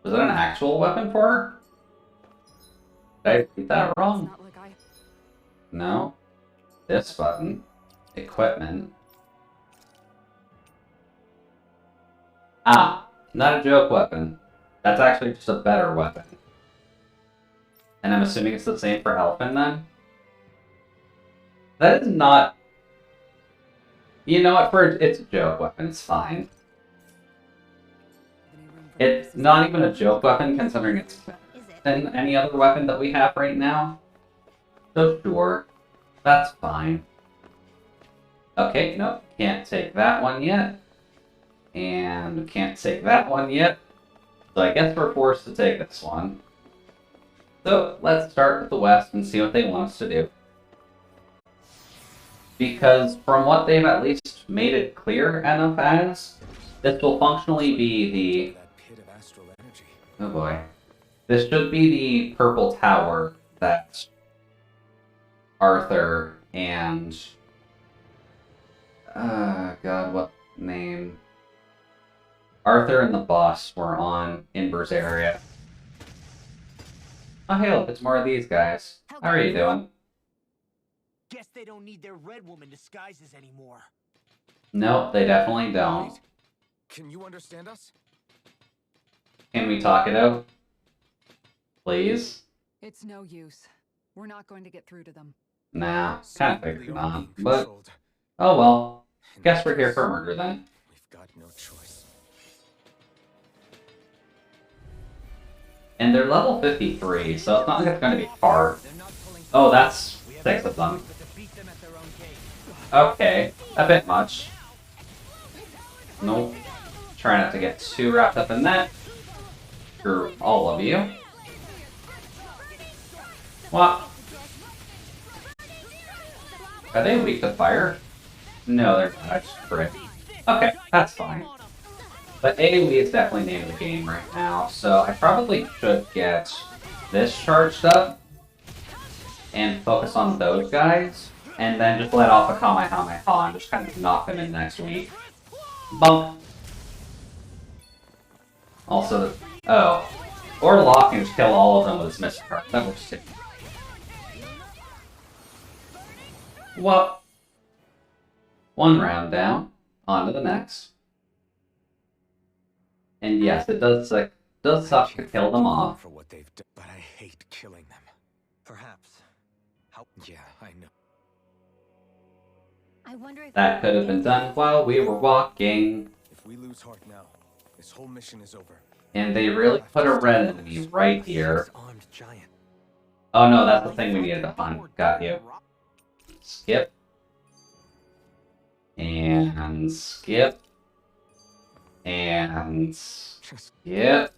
Was that an actual weapon for her? Did I read that wrong? No. This button. Equipment. Ah, not a joke weapon. That's actually just a better weapon. And I'm assuming it's the same for Elfin then? That is not... You know what, it's a joke weapon, it's fine. It's not even a joke weapon considering it's better than any other weapon that we have right now. So sure, that's fine. Okay, nope, can't take that one yet. And can't take that one yet. So I guess we're forced to take this one. So let's start with the West and see what they want us to do. Because from what they've at least made it clear enough as, this will functionally be the... Oh boy. This should be the purple tower that Arthur and... God, what name? Arthur and the boss were on in Berseria. Oh hey, look, it's more of these guys. How are you doing? Guess they don't need their Red Woman disguises anymore. Nope, they definitely don't. Can you understand us? Can we talk it out? Please? It's no use. We're not going to get through to them. Nah, kind of figured not, but... Oh well. Guess we're here for murder then. We've got no choice. And they're level 53, so it's not like it's going to be hard. Oh, that's 6 of them. Okay, a bit much. Nope. Try not to get too wrapped up in that. For all of you. What? Are they weak to fire? No, they're not. I just crit. Okay, that's fine. But AoE is definitely the name of the game right now, so I probably should get this charged up and focus on those guys, and then just let off a Kamehameha and just kind of knock them in next week. Bump. Also, oh. Or lock and just kill all of them with his missile card. That works too. Well, one round down, on to the next. And yes, it does suck to kill them off. For what they've done, but I hate killing them. Perhaps. How? Yeah, I know. I wonder if That could have been done while we were walking. If we lose heart now, this whole mission is over. And they really put a red enemy right here. Oh no, that's the thing we needed to hunt. Got you. Skip. And skip. And skip.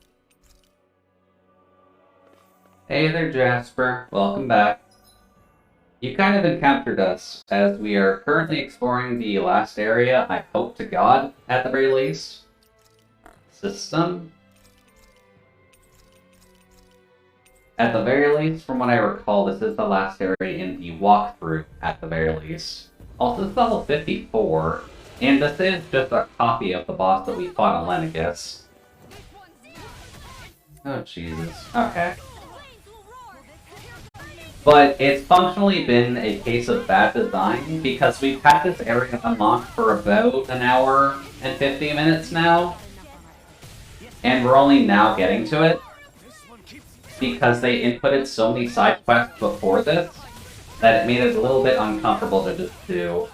Hey there, Jasper. Welcome back. You kind of encountered us, as we are currently exploring the last area, I hope to God, at the very least. System. At the very least, from what I recall, this is the last area in the walkthrough, at the very least. Also, it's level 54, and this is just a copy of the boss that we fought on Lenegus. Oh, Jesus. Okay. But it's functionally been a case of bad design, because we've had this area unlocked for about an hour and 50 minutes now. And we're only now getting to it, because they inputted so many side quests before this, that it made it a little bit uncomfortable to just do.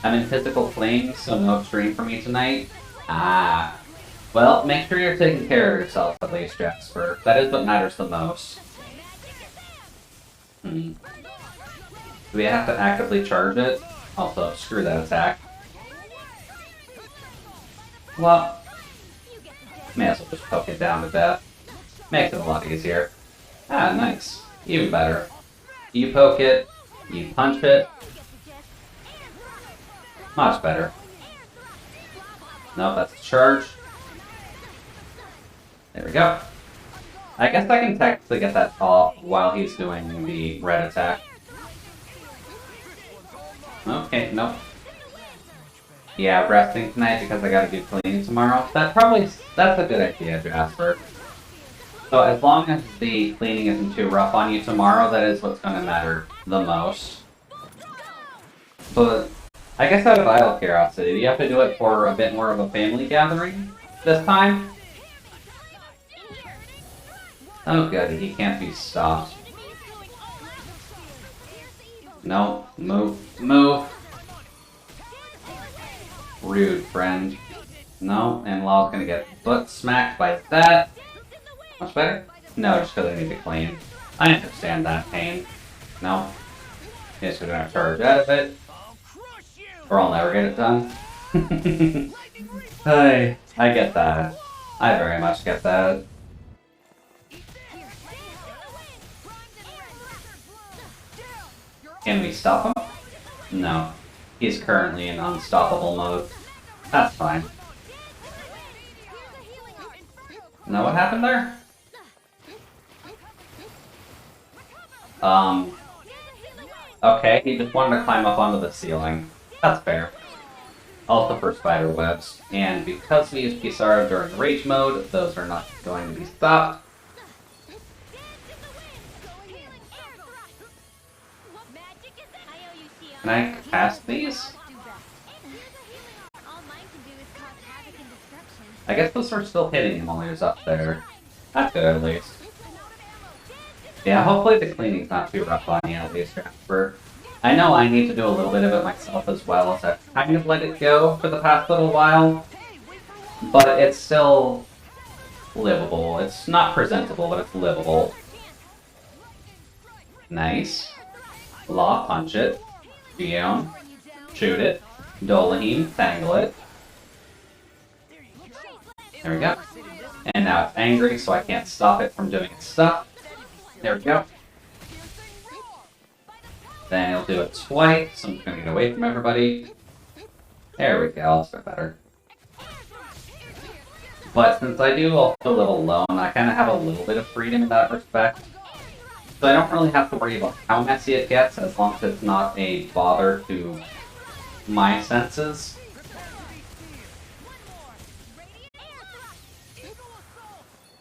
I'm in physical flames, so no stream for me tonight. Ah. Well, make sure you're taking care of yourself at least, Jasper. That is what matters the most. Do we have to actively charge it? Also, screw that attack. Well, May as well just poke it down to death. Makes it a lot easier. Ah, nice. Even better. You poke it, you punch it. Much better. Nope, that's a charge. There we go. I guess I can technically get that off while he's doing the red attack. Okay, nope. Yeah, resting tonight because I gotta do cleaning tomorrow. That's a good idea, Jasper. So as long as the cleaning isn't too rough on you tomorrow, that is what's gonna matter the most. But I guess out of idle curiosity, do you have to do it for a bit more of a family gathering this time? Oh good, he can't be stopped. No, move, move. Rude, friend. No, and Law's gonna get butt smacked by that. Much better? No, just because I need to clean. I understand that pain. No. Yes, we're gonna charge out of it. Or I'll never get it done. Hey, I get that. I very much get that. Can we stop him? No. He's currently in unstoppable mode. That's fine. Know what happened there? Okay, he just wanted to climb up onto the ceiling. That's fair. Also for spider webs. And because we use Kisara during rage mode, those are not going to be stopped. Can I cast these? I guess those are still hitting him while he was up there. That's good at least. Yeah, hopefully the cleaning's not too rough on you at least, Jasper. I know I need to do a little bit of it myself as well, as I've kind of let it go for the past little while. But it's still livable. It's not presentable, but it's livable. Nice. Law, punch it. Gion, shoot it. Dolahim, tangle it. There we go. And now it's angry, so I can't stop it from doing its stuff. There we go. Then it'll do it twice, so I'm just gonna get away from everybody. There we go, that's a bit better. But since I do also live alone, I kind of have a little bit of freedom in that respect. So I don't really have to worry about how messy it gets, as long as it's not a bother to my senses.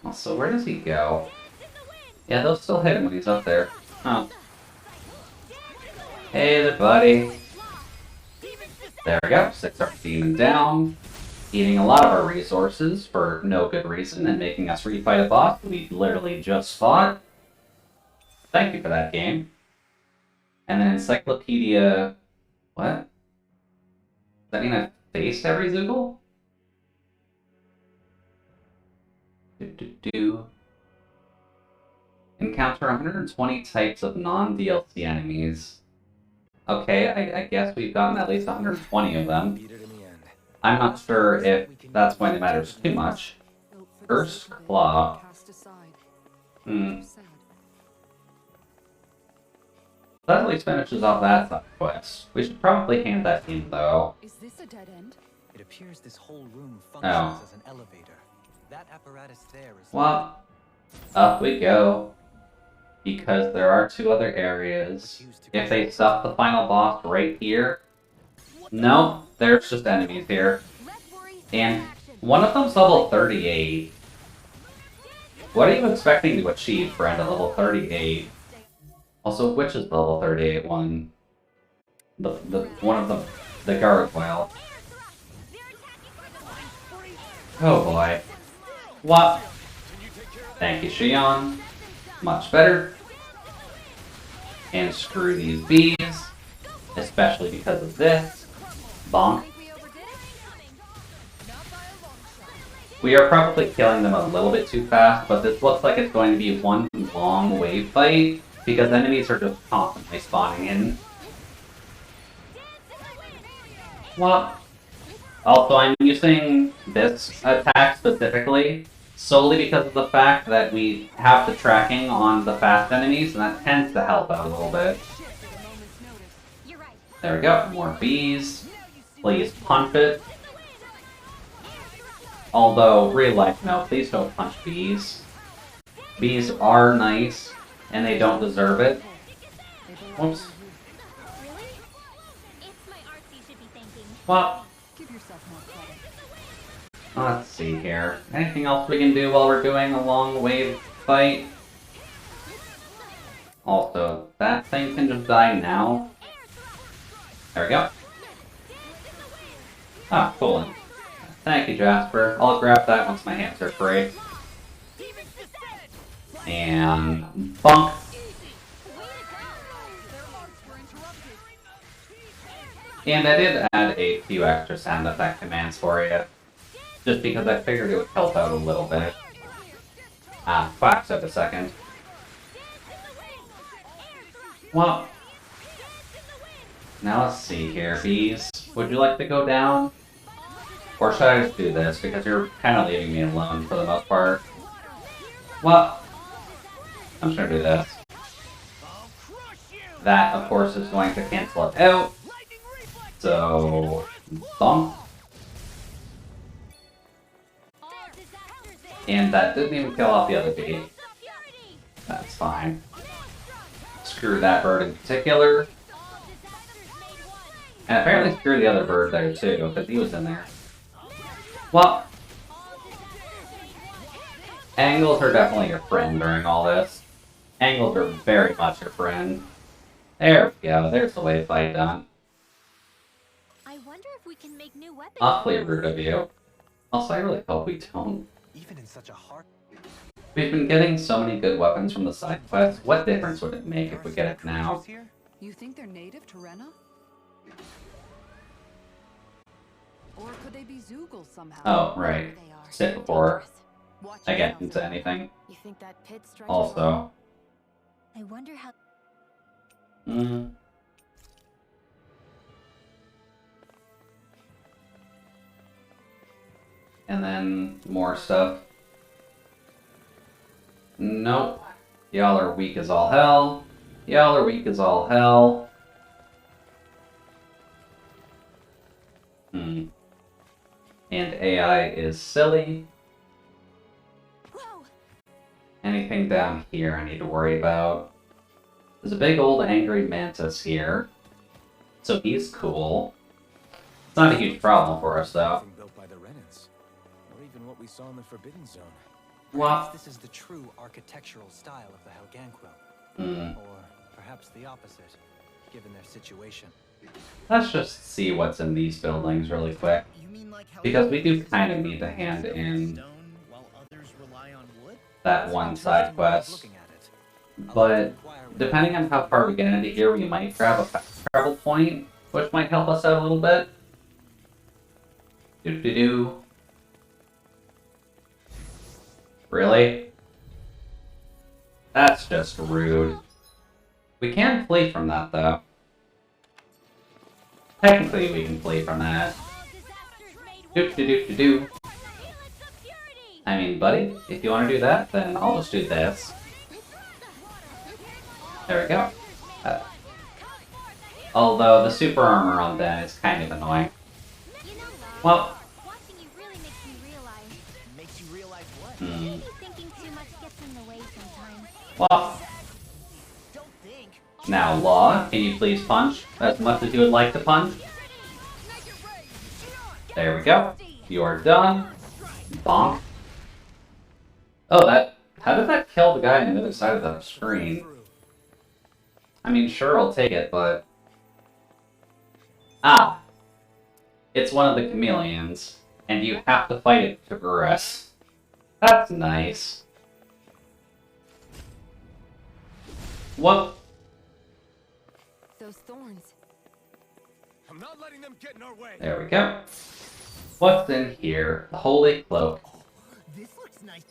Also, where does he go? Yeah, they'll still hit him when he's up there. Oh. Hey there, buddy. There we go, 6 Arc Demon down. Eating a lot of our resources for no good reason and making us refight a boss we literally just fought. Thank you for that game. And then Encyclopedia... What? Does that mean I faced every Zoogle? Encounter 120 types of non-DLC enemies. Okay, I guess we've gotten at least 120 of them. I'm not sure if that's going to matter too much. First Claw. That at least finishes off that side quest. We should probably hand that in, though. Is this a dead end? It appears this whole room functions as an elevator. That apparatus there is... Well, up we go. Because there are 2 other areas. If they stop the final boss right here... No, there's just enemies here. And one of them's level 38. What are you expecting to achieve, friend, at level 38? Also, which is the level 38 one? One of them, the gargoyle. Oh boy. What? Thank you, Shion. Much better. And screw these bees. Especially because of this. Bonk. We are probably killing them a little bit too fast, but this looks like it's going to be one long wave fight. Because enemies are just constantly spawning in. What? Also, I'm using this attack specifically solely because of the fact that we have the tracking on the fast enemies, and that tends to help out a little bit. There we go. More bees. Please punch it. Although, real life, no, please don't punch bees. Bees are nice, and they don't deserve it. Whoops. Well, let's see here. Anything else we can do while we're doing a long wave fight? Also, that thing can just die now. There we go. Ah, cool. Thank you, Jasper. I'll grab that once my hands are free. And bonk. And I did add a few extra sound effect commands for you, just because I figured it would help out a little bit. Ah, quacks up a second. Well, now let's see here, bees. Would you like to go down? Or should I just do this, because you're kind of leaving me alone for the most part? Well, I'm just gonna do this. That, of course, is going to cancel it out. So, bonk. And that didn't even kill off the other bee. That's fine. Screw that bird in particular. And apparently screw the other bird there too, because he was in there. Well, angles are definitely your friend during all this. Angles are very much your friend. There we go, there's the wave fight done. Awfully rude of you. Also, I really hope we don't. Even in such a hard... We've been getting so many good weapons from the side quests. What difference would it make if we get it now? You think they're native to Rena? Or could they be Zoogle somehow? Oh, right. Sit before I get into anything. Also. I wonder how... And then more stuff. Nope. Y'all are weak as all hell. Y'all are weak as all hell. And AI is silly. Anything down here I need to worry about? There's a big old angry mantis here. So he's cool. It's not a huge problem for us though. What we saw in the Forbidden Zone. What? This is the true architectural style of the Helganquil. Or perhaps the opposite, given their situation. Let's just see what's in these buildings really quick. Because we do kind of need to hand in that one side quest. But depending on how far we get into here, we might grab a travel point, which might help us out a little bit. Do-do-do. Really? That's just rude. We can flee from that, though. Technically, we can flee from that. Do-do-do-do-do. I mean, buddy, if you want to do that, then I'll just do this. There we go. Although, the super armor on that is kind of annoying. Well... Well, now, Law, can you please punch as much as you would like to punch? There we go. You are done. Bonk. Oh, how did that kill the guy on the other side of the screen? I mean, sure, I'll take it, but... Ah! It's one of the chameleons, and you have to fight it to progress. That's nice. What? Those thorns. I'm not letting them get in our way. There we go. What's in here? The Holy Cloak. This looks nice.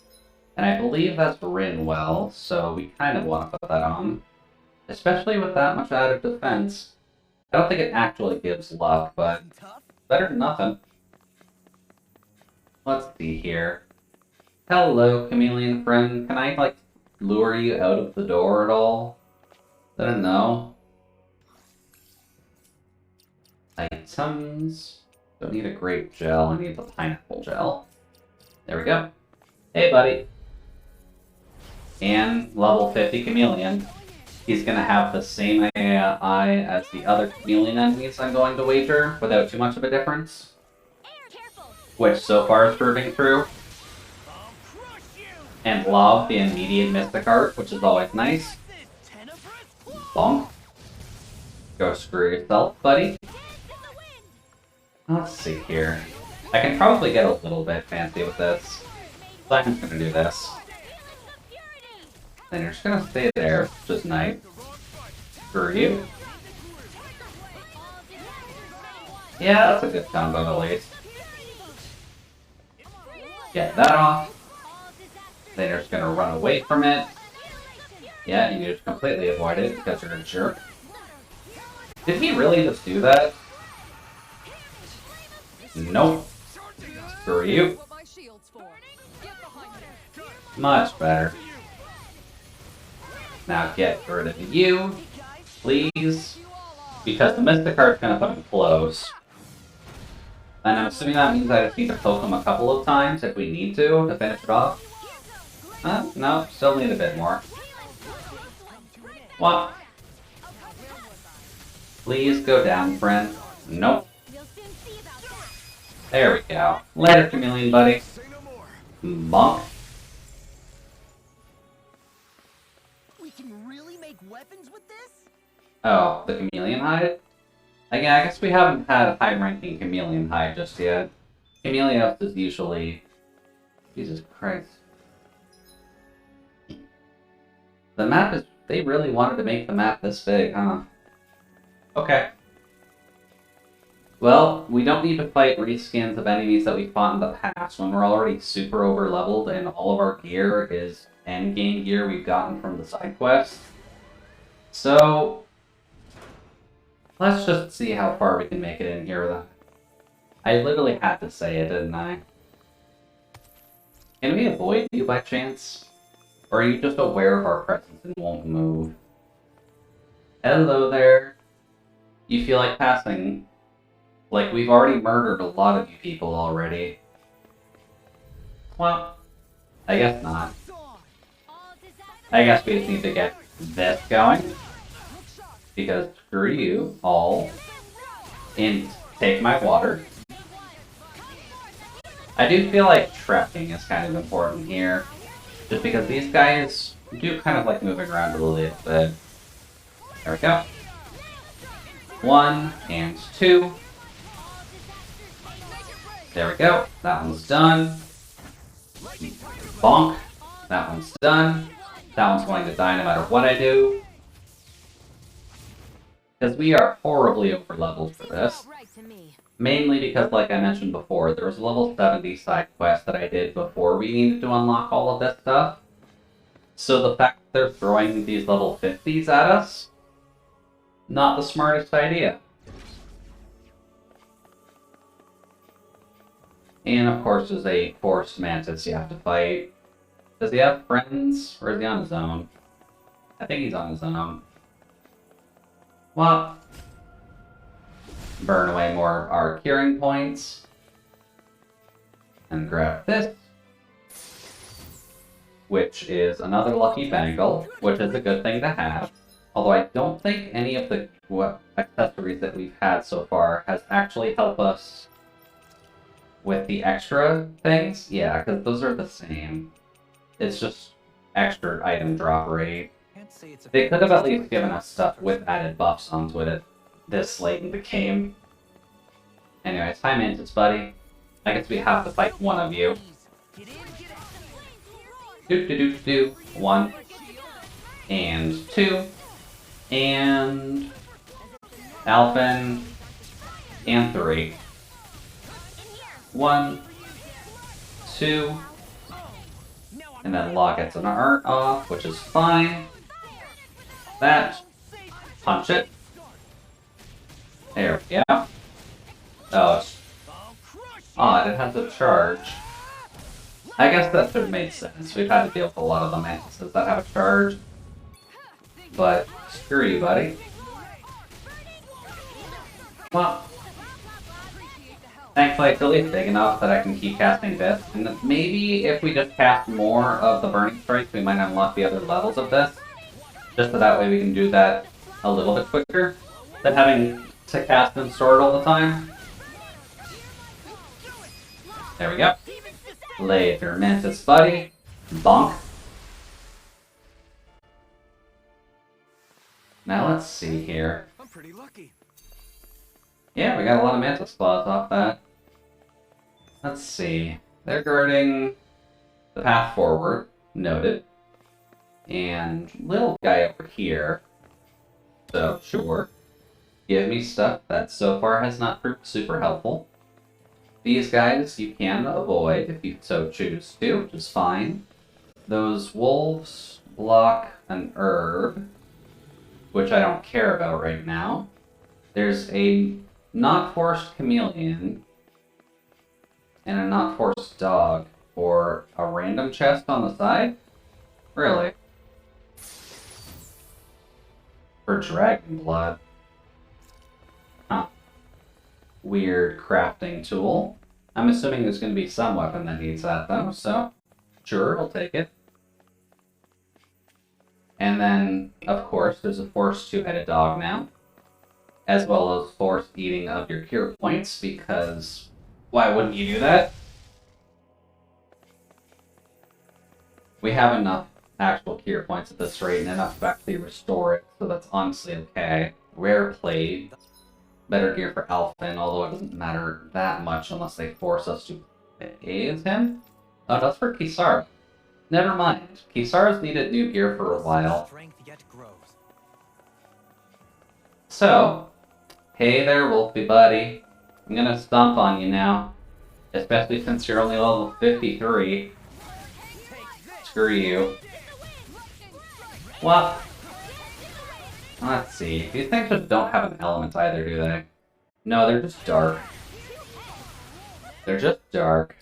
And I believe that's Rinwell, so we kind of want to put that on. Especially with that much added defense. I don't think it actually gives luck, but better than nothing. Let's see here. Hello, chameleon friend. Can I, like, lure you out of the door at all? I don't know. Items. Don't need a grape gel, I need the pineapple gel. There we go. Hey, buddy. And level 50 chameleon. He's gonna have the same AI as the other chameleon enemies I'm going to wager, without too much of a difference. Which so far is proving true. And love the immediate Mystic Art, which is always nice. Bonk. Go screw yourself, buddy. Let's see here. I can probably get a little bit fancy with this. So I'm just gonna do this. Then you're just gonna stay there, which is nice. Screw you. Yeah, that's a good combo at least. Get that off. Then you're just gonna run away from it. Yeah, you just completely avoid it because you're a jerk. Did he really just do that? Nope. Screw you. Much better. Now get rid of you, please. Because the Mystic Art's gonna put him close. And I'm assuming that means I just need to poke him a couple of times if we need to finish it off. No, still need a bit more. What? Please go down, friend. Nope. There we go. Later, chameleon buddy. Bonk. We can really make weapons with this? Oh, the chameleon hide? Again, I guess we haven't had a high-ranking chameleon hide just yet. Chameleos is usually... Jesus Christ. The map is... They really wanted to make the map this big, huh? Okay. Well, we don't need to fight reskins of enemies that we fought in the past when we're already super over-leveled and all of our gear is endgame gear we've gotten from the side quest. So... let's just see how far we can make it in here with that. I literally had to say it, didn't I? Can we avoid you by chance? Or are you just aware of our presence and won't move? Hello there. You feel like passing? Like we've already murdered a lot of you people already. Well, I guess not. I guess we just need to get this going. Because screw you all. And take my water. I do feel like trapping is kind of important here. Just because these guys do kind of like moving around a little bit. There we go. 1 and 2. There we go. That one's done. Bonk. That one's done. That one's going to die no matter what I do. Because we are horribly over-leveled for this. Mainly because, like I mentioned before, there was a level 70 side quest that I did before we needed to unlock all of this stuff. So the fact that they're throwing these level 50s at us, not the smartest idea. And of course there's a forced mantis you have to fight. Does he have friends, or is he on his own? I think he's on his own. Well, burn away more our curing points. And grab this. Which is another lucky bangle, which is a good thing to have. Although I don't think any of the accessories that we've had so far has actually helped us with the extra things. Yeah, because those are the same. It's just extra item drop rate. They could have at least given us stuff with added buffs onto it this late in the game. Anyways, hi Mantis buddy. I guess we have to fight one of you. Do. 1. And 2. And... Alphen. And 3. 1. 2. And then Law gets an art off, which is fine. That. Punch it. There we go. Oh, it's odd, it has a charge. I guess that sort of made sense. We've had to deal with a lot of the mantises that have a charge. But screw you, buddy. Well, thankfully it's at least big enough that I can keep casting this. And maybe if we just cast more of the Burning Strikes, we might unlock the other levels of this. Just so that way we can do that a little bit quicker than having to cast and store it all the time. There we go. Laser Mantis, buddy. Bonk. Now let's see here. I'm pretty lucky. Yeah, we got a lot of Mantis Claws off that. Let's see. They're guarding the path forward. Noted. And little guy over here. So, sure. Give me stuff that so far has not proved super helpful. These guys you can avoid if you so choose to, which is fine. Those wolves block an herb, which I don't care about right now. There's a not forced chameleon and a not forced dog for a random chest on the side? Really? For dragon blood. Huh. Weird crafting tool. I'm assuming there's going to be some weapon that needs that though, so sure, I'll take it. And then, of course, there's a forced two-headed dog now, as well as forced eating of your cure points, because why wouldn't you do that? We have enough actual cure points at this rate and enough to actually restore it, so that's honestly okay. Rare plate. Better gear for Alphen, although it doesn't matter that much unless they force us to aid him. Oh, that's for Kisara. Never mind. Kisara's needed new gear for a while. So, hey there, Wolfie buddy. I'm gonna stomp on you now. Especially since you're only level 53. Screw you. Well, let's see. These things just don't have an element either, do they? No, they're just dark. They're just dark.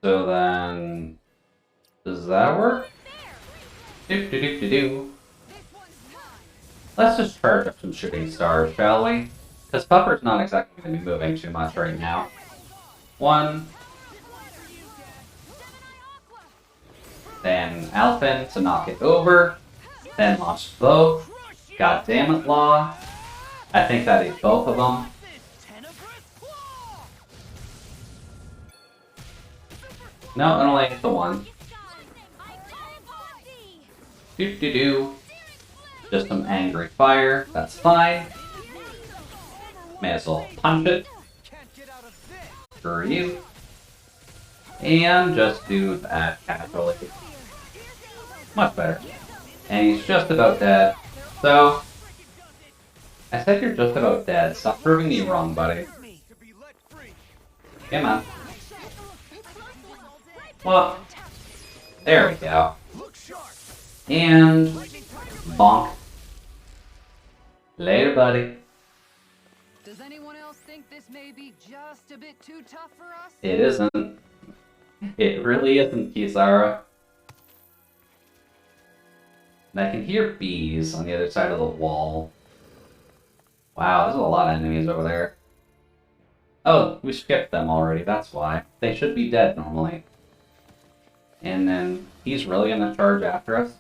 So then... does that work? Do. Let's just charge up some shooting stars, shall we? Because Puffer's not exactly going to be moving too much right now. 1. Then Alphen to knock it over. Then launch both. God damn it, Law. I think that ate both of them. No, it only hit the one. Do. Just some angry fire. That's fine. May as well punch it. Screw you. And just do that casually. Much better. And he's just about dead. So, I said you're just about dead. Stop proving me wrong, buddy. Come on. Well, there we go. And bonk. Later, buddy. Does anyone else think this may be just a bit too tough for us? It isn't. It really isn't, Kisara. And I can hear bees on the other side of the wall. Wow, there's a lot of enemies over there. Oh, we skipped them already, that's why. They should be dead normally. And then, he's really gonna charge after us?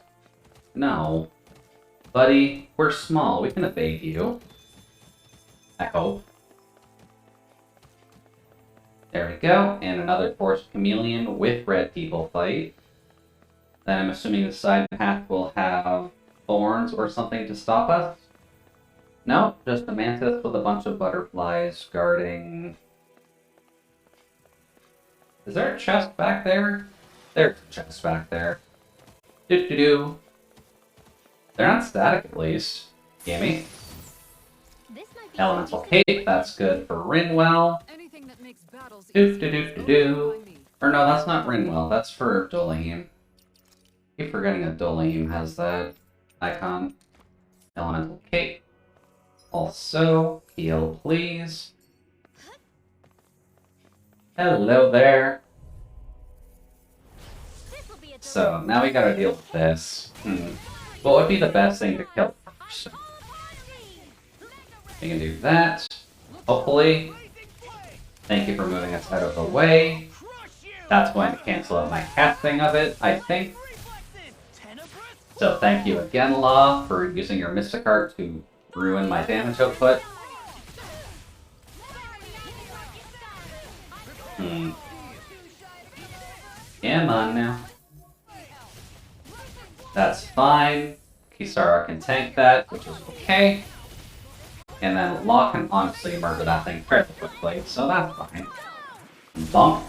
No. Buddy, we're small, we can evade you. I hope. There we go, and another forced chameleon with red people fight. Then I'm assuming the side path will have thorns or something to stop us. No, just a mantis with a bunch of butterflies guarding... Is there a chest back there? There's a chest back there. Do. They're not static at least. Gimme. Elemental Cape, that's good for Rinwell. Do. Or no, that's not Rinwell, that's for Dolahim. Keep forgetting that Dolahim has that icon. Elemental Cape. Also, heal please. Hello there. So, now we gotta deal with this. What would be the best thing to kill first? We can do that. Hopefully. Thank you for moving us out of the way. That's going to cancel out my casting of it, I think. So thank you again, Law, for using your Mystic Art to ruin my damage output. Come on now. That's fine. Kisara can tank that, which is okay. And then Law can honestly murder that thing fairly quickly, so that's fine. Bonk.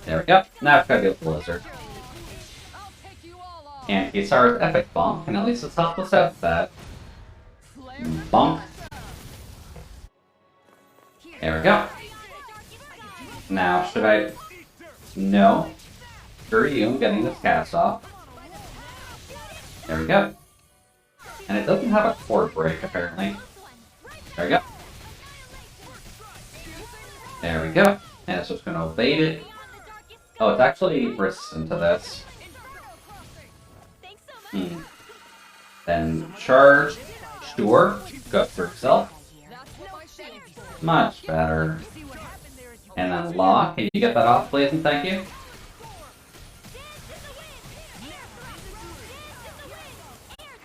There we go. Now I've got to deal with the lizard. And Kisara's epic bonk can at least help us out with that. Bonk. There we go. Now, should I... No. Screw you, I'm getting this cast off. There we go. And it doesn't have a core break, apparently. There we go. There we go. And it's just going to evade it. Oh, it's actually resistant to this. Then charge. Sure. Go for itself. Much better. And then Law, can you get that off, please, and thank you?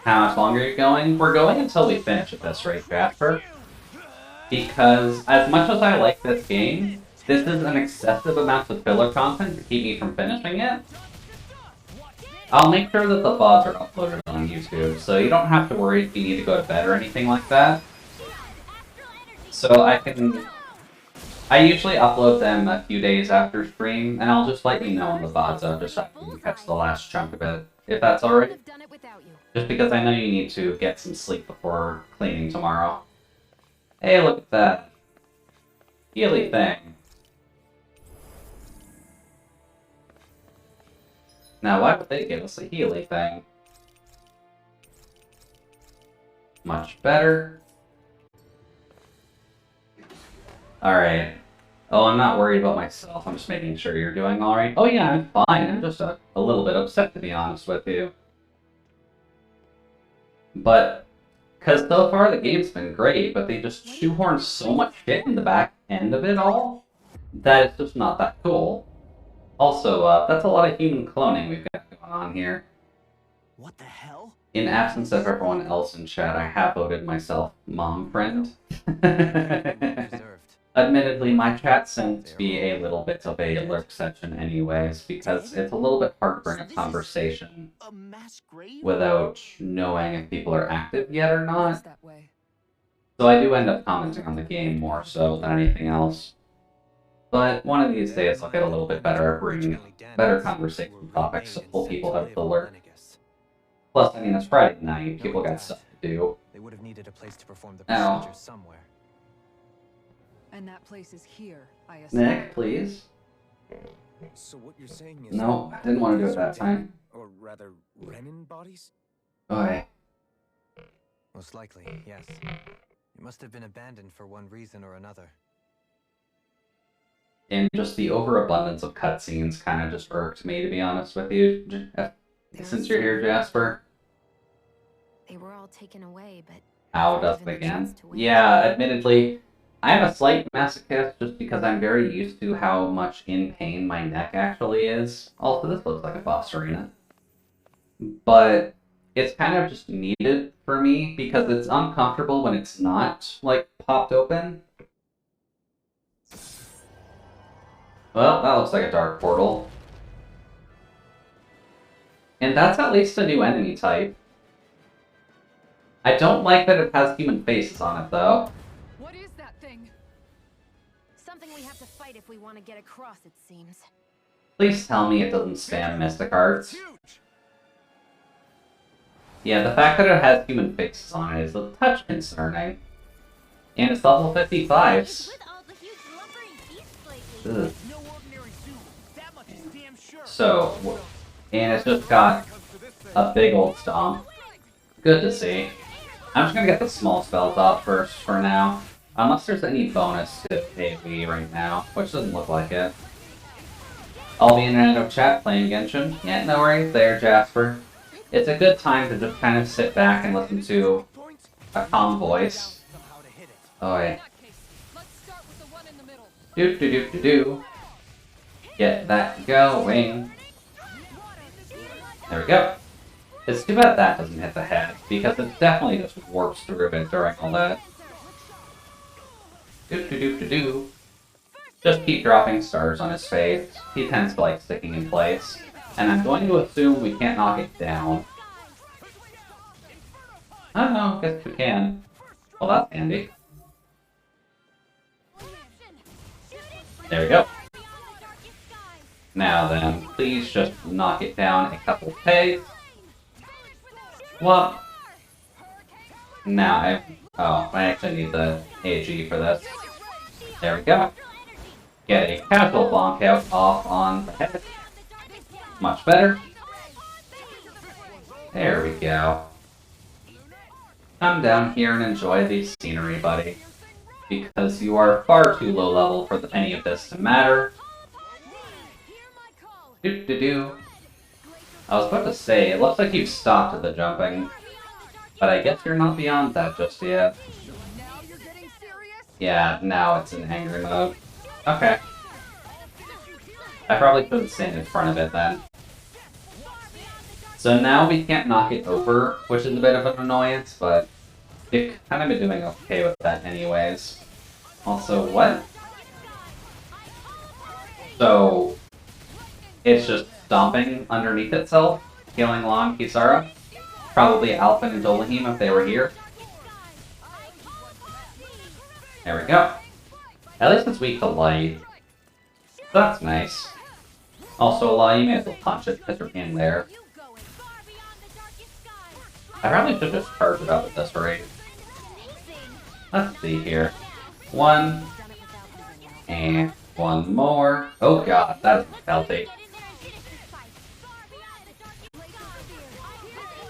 How much longer are you going? We're going until we finish at this rate, Jasper. Because, as much as I like this game, this is an excessive amount of filler content to keep me from finishing it. I'll make sure that the VODs are uploaded on YouTube, so you don't have to worry if you need to go to bed or anything like that. So I usually upload them a few days after stream, and I'll just let you know when the VOD's up, just so you can catch the last chunk of it, if that's alright. Just because I know you need to get some sleep before cleaning tomorrow. Hey, look at that. Healy thing. Now, why would they give us a Healy thing? Much better. Alright. Oh, I'm not worried about myself. I'm just making sure you're doing alright. Oh yeah, I'm fine. I'm just a little bit upset, to be honest with you. But, because so far the game's been great, but they just shoehorn so much shit in the back end of it all, that it's just not that cool. Also, that's a lot of human cloning we've got going on here. What the hell? In absence of everyone else in chat, I have voted myself mom friend. Admittedly, my chat seems to be a little bit of a lurk section anyways, because it's a little bit hard to bring a conversation without knowing if people are active yet or not. So I do end up commenting on the game more so than anything else. But one of these days I'll get a little bit better at bringing better conversation topics to pull people out of the lurk. Plus, I mean, it's Friday night, people got stuff to do. They would have needed a place to perform the Ow. procedure somewhere. And that place is here, I assume. Nick, please. So what you're saying is No, I didn't want to do it that time. Or rather, Renin bodies? Okay. Most likely, yes. It must have been abandoned for one reason or another. And just the overabundance of cutscenes kind of just irked me, to be honest with you. Since you're here, Jasper. They were all taken away, but... Ow, does it again? Yeah, admittedly, I am a slight masochist just because I'm very used to how much in pain my neck actually is. Also, this looks like a boss arena. But it's kind of just needed for me because it's uncomfortable when it's not, like, popped open. Well, that looks like a dark portal. And that's at least a new enemy type. I don't like that it has human faces on it, though. What is that thing? Something we have to fight if we want to get across, it seems. Please tell me it doesn't spam Mystic Arts. Yeah, the fact that it has human faces on it is a touch concerning. And it's level 55s. Ugh. So, and it's just got a big old stomp. Good to see. I'm just gonna get the small spells off first for now. Unless there's any bonus to AoE right now, which doesn't look like it. I'll be in and out of chat playing Genshin. Yeah, no worries there, Jasper. It's a good time to just kind of sit back and listen to a calm voice. Oh, wait. Do. Get that going. There we go. It's too bad that doesn't hit the head, because it definitely just warps through it during all that. Do. Just keep dropping stars on his face. He tends to like sticking in place. And I'm going to assume we can't knock it down. I don't know, guess we can. Well, that's handy. There we go. Now then, please just knock it down a couple pegs. Well, now I actually need the AG for this. There we go. Get a casual bonk out off on the head. Much better. There we go. Come down here and enjoy the scenery, buddy. Because you are far too low level for any of this to matter. Do. I was about to say, it looks like you've stopped at the jumping. But I guess you're not beyond that just yet. Yeah, now it's in angry mode. Okay. I probably couldn't stand in front of it then. So now we can't knock it over, which is a bit of an annoyance, but you've kind of been doing okay with that anyways. Also, what? So, it's just stomping underneath itself, healing along Kisara. Probably Alphen and Dolahim if they were here. There we go. At least it's weak to light. That's nice. Also, you may as well punch it because you're in there. I probably should just charge it up at this rate. Let's see here. One. And one more. Oh god, that is healthy.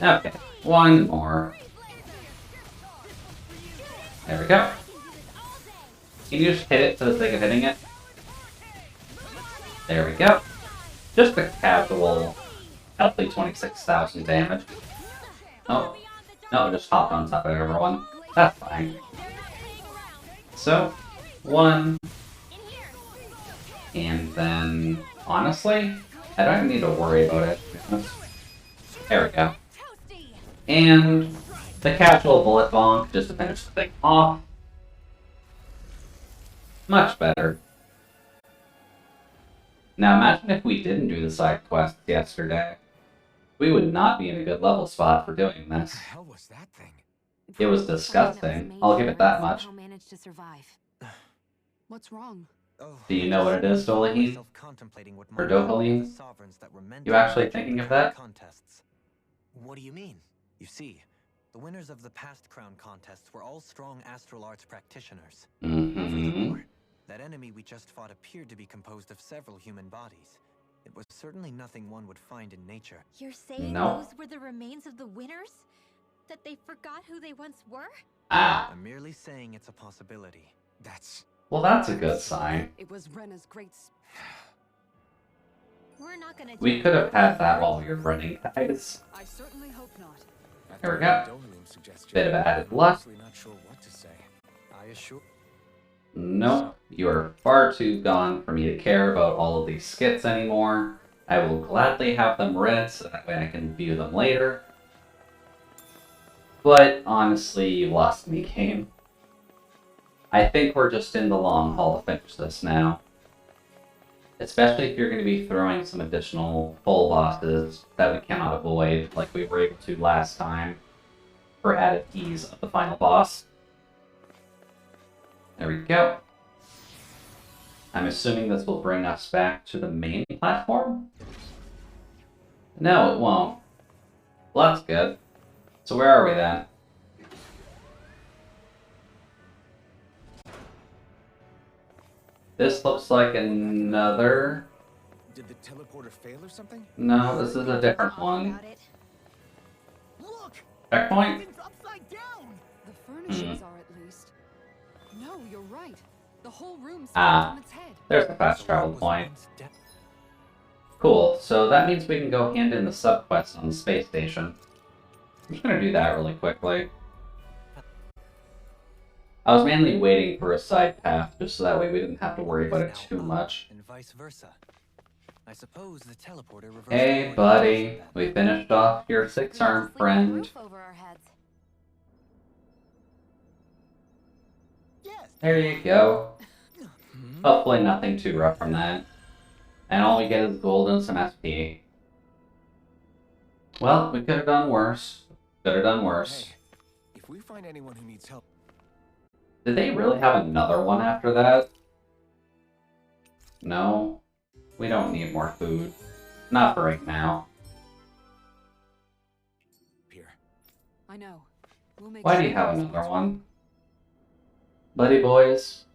Okay, one more. There we go. Can you just hit it for the sake of hitting it? There we go. Just a casual, healthy 26,000 damage. Oh, no, it just hopped on top of everyone. That's fine. So, one. And then, honestly, I don't even need to worry about it. There we go. And the casual bullet bonk just to finish the thing off. Much better. Now imagine if we didn't do the side quests yesterday. We would not be in a good level spot for doing this. What the hell was that thing? It was disgusting. I'll give it that much. What's wrong? Do you know what it is, Dolahim? Or Dohalim? You actually thinking of that? What do you mean? You see, the winners of the past crown contests were all strong astral arts practitioners. Furthermore, that enemy we just fought appeared to be composed of several human bodies. It was certainly nothing one would find in nature. You're saying those were the remains of the winners? That they forgot who they once were? I'm merely saying it's a possibility. Well, that's a good sign. It was Rena's great. We're not gonna. We could have had that while we were running, guys. I certainly hope not. There we go. Bit of added luck. I assure. Nope, you are far too gone for me to care about all of these skits anymore. I will gladly have them read so that way I can view them later. But honestly, you lost me, game. I think we're just in the long haul to finish this now. Especially if you're going to be throwing some additional full bosses that we cannot avoid, like we were able to last time, for added ease of the final boss. There we go. I'm assuming this will bring us back to the main platform? No, it won't. Well, that's good. So where are we then? This looks like another... Did the teleporter fail or something? No, this is a different one. Checkpoint? The furnishings are at least. No, you're right. The whole room stands Ah, on its head. there's the fast travel point. Cool, so that means we can go hand in the subquest on the space station. I'm just gonna do that really quickly. I was mainly waiting for a side path, just so that way we didn't have to worry about it too much. And vice versa. I suppose the teleporter reversed Hey, buddy. We finished off your six-armed friend. There you go. Hopefully nothing too rough from that. And all we get is gold and some SP. Well, we could have done worse. Could have done worse. Hey, if we find anyone who needs help... Did they really have another one after that? No? We don't need more food. Not for right now. Here. I know. We'll make Why do you have another one? Buddy boys,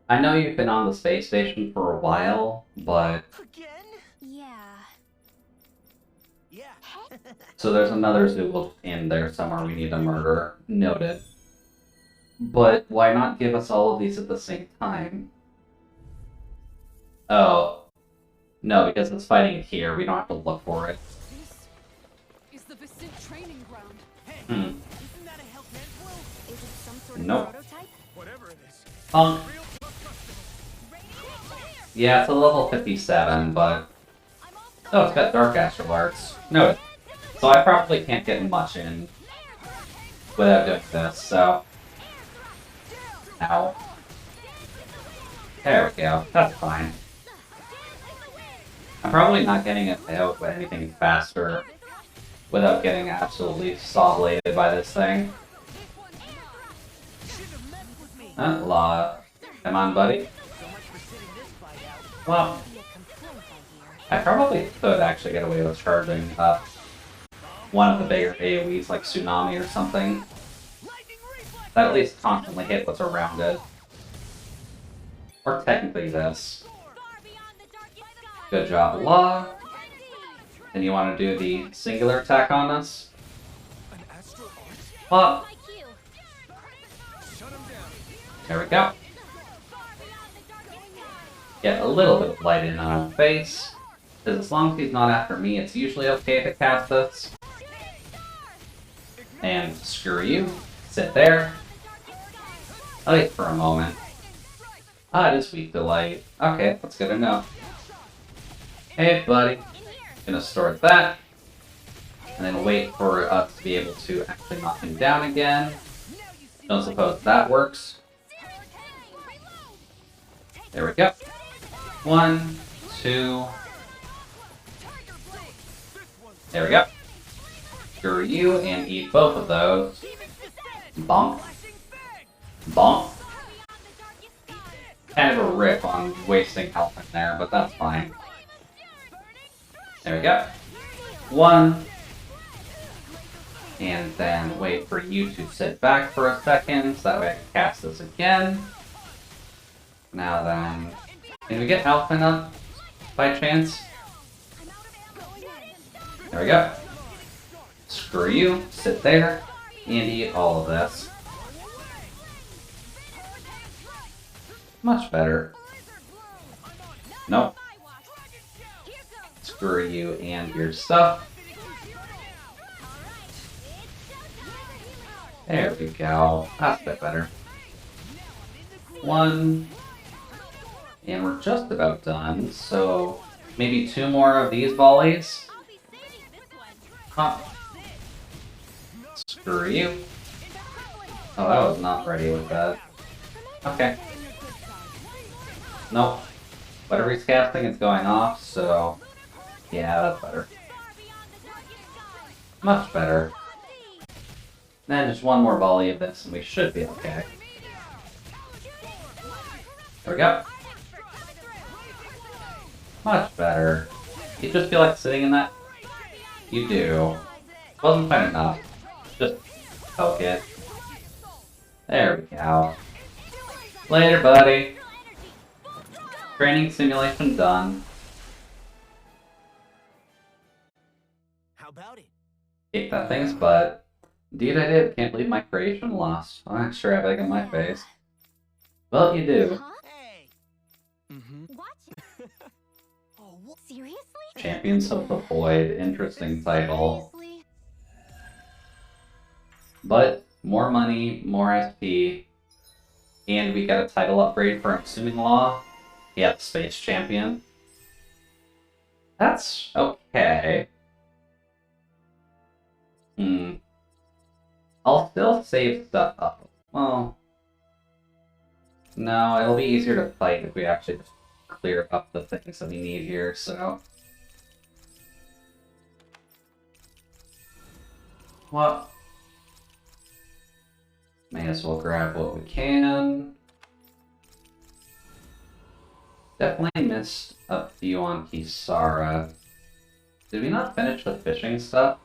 I know you've been on the space station for a while, but... Yeah. So there's another Zoogle in there somewhere we need to murder. Noted. But why not give us all of these at the same time? Oh. No, because it's fighting here. We don't have to look for it. This is the Vicent training ground. Hmm. Isn't that a Hellman's Is it some sort of Nope. prototype? Whatever it is. Yeah, it's a level 57, but... Oh, it's got Dark Astral Arts. Noted. So I probably can't get much in without doing this, so... Ow. There we go. That's fine. I'm probably not getting it out with anything faster without getting absolutely saw-bladed by this thing. Law. Come on, buddy. Well, I probably could actually get away with charging up one of the bigger AoEs like Tsunami or something. That at least constantly hit what's around it. Or technically this. Good job, Law. And you want to do the singular attack on us? Well, there we go. Get a little bit of light in on his face. Because as long as he's not after me, it's usually okay to cast this. And screw you. Sit there. I'll wait for a moment. Ah, it is weak to light. Okay, that's good to know. Hey, buddy. Gonna store that. And then wait for us to be able to actually knock him down again. Don't suppose that works. There we go. 1, 2. There we go. Screw you and eat both of those. Bonk. Bonk. Kind of a rip on wasting health in there, but that's fine. There we go. 1. And then wait for you to sit back for a second, so that way I can cast this again. Now then, did we get Alphen up by chance? There we go. Screw you, sit there, and eat all of this. Much better. Nope. Screw you and your stuff. There we go. That's a bit better. 1. And we're just about done, so maybe 2 more of these volleys. Huh. Screw you. Oh, I was not ready with that. Okay. Nope. Whatever he's casting, it's going off, so... Yeah, that's better. Much better. Then just 1 more volley of this, and we should be okay. There we go. Much better. You just feel like sitting in that? You do. Wasn't quite enough. Just poke it. There we go. Later, buddy. Training simulation done. How about it? Kick that thing's butt. Indeed I did. Can't believe my creation lost. I sure have egg in my face. Well, you do. Hey. Watch it. Oh Seriously? Champions of the Void, interesting title. But more money, more SP, and we got a title upgrade for Assuming Law. Yep, Space Champion. That's okay. I'll still save stuff up. Well, no, it'll be easier to fight if we actually just clear up the things that we need here, so... Well, may as well grab what we can. Definitely missed a few on Kisara. Did we not finish the fishing stuff?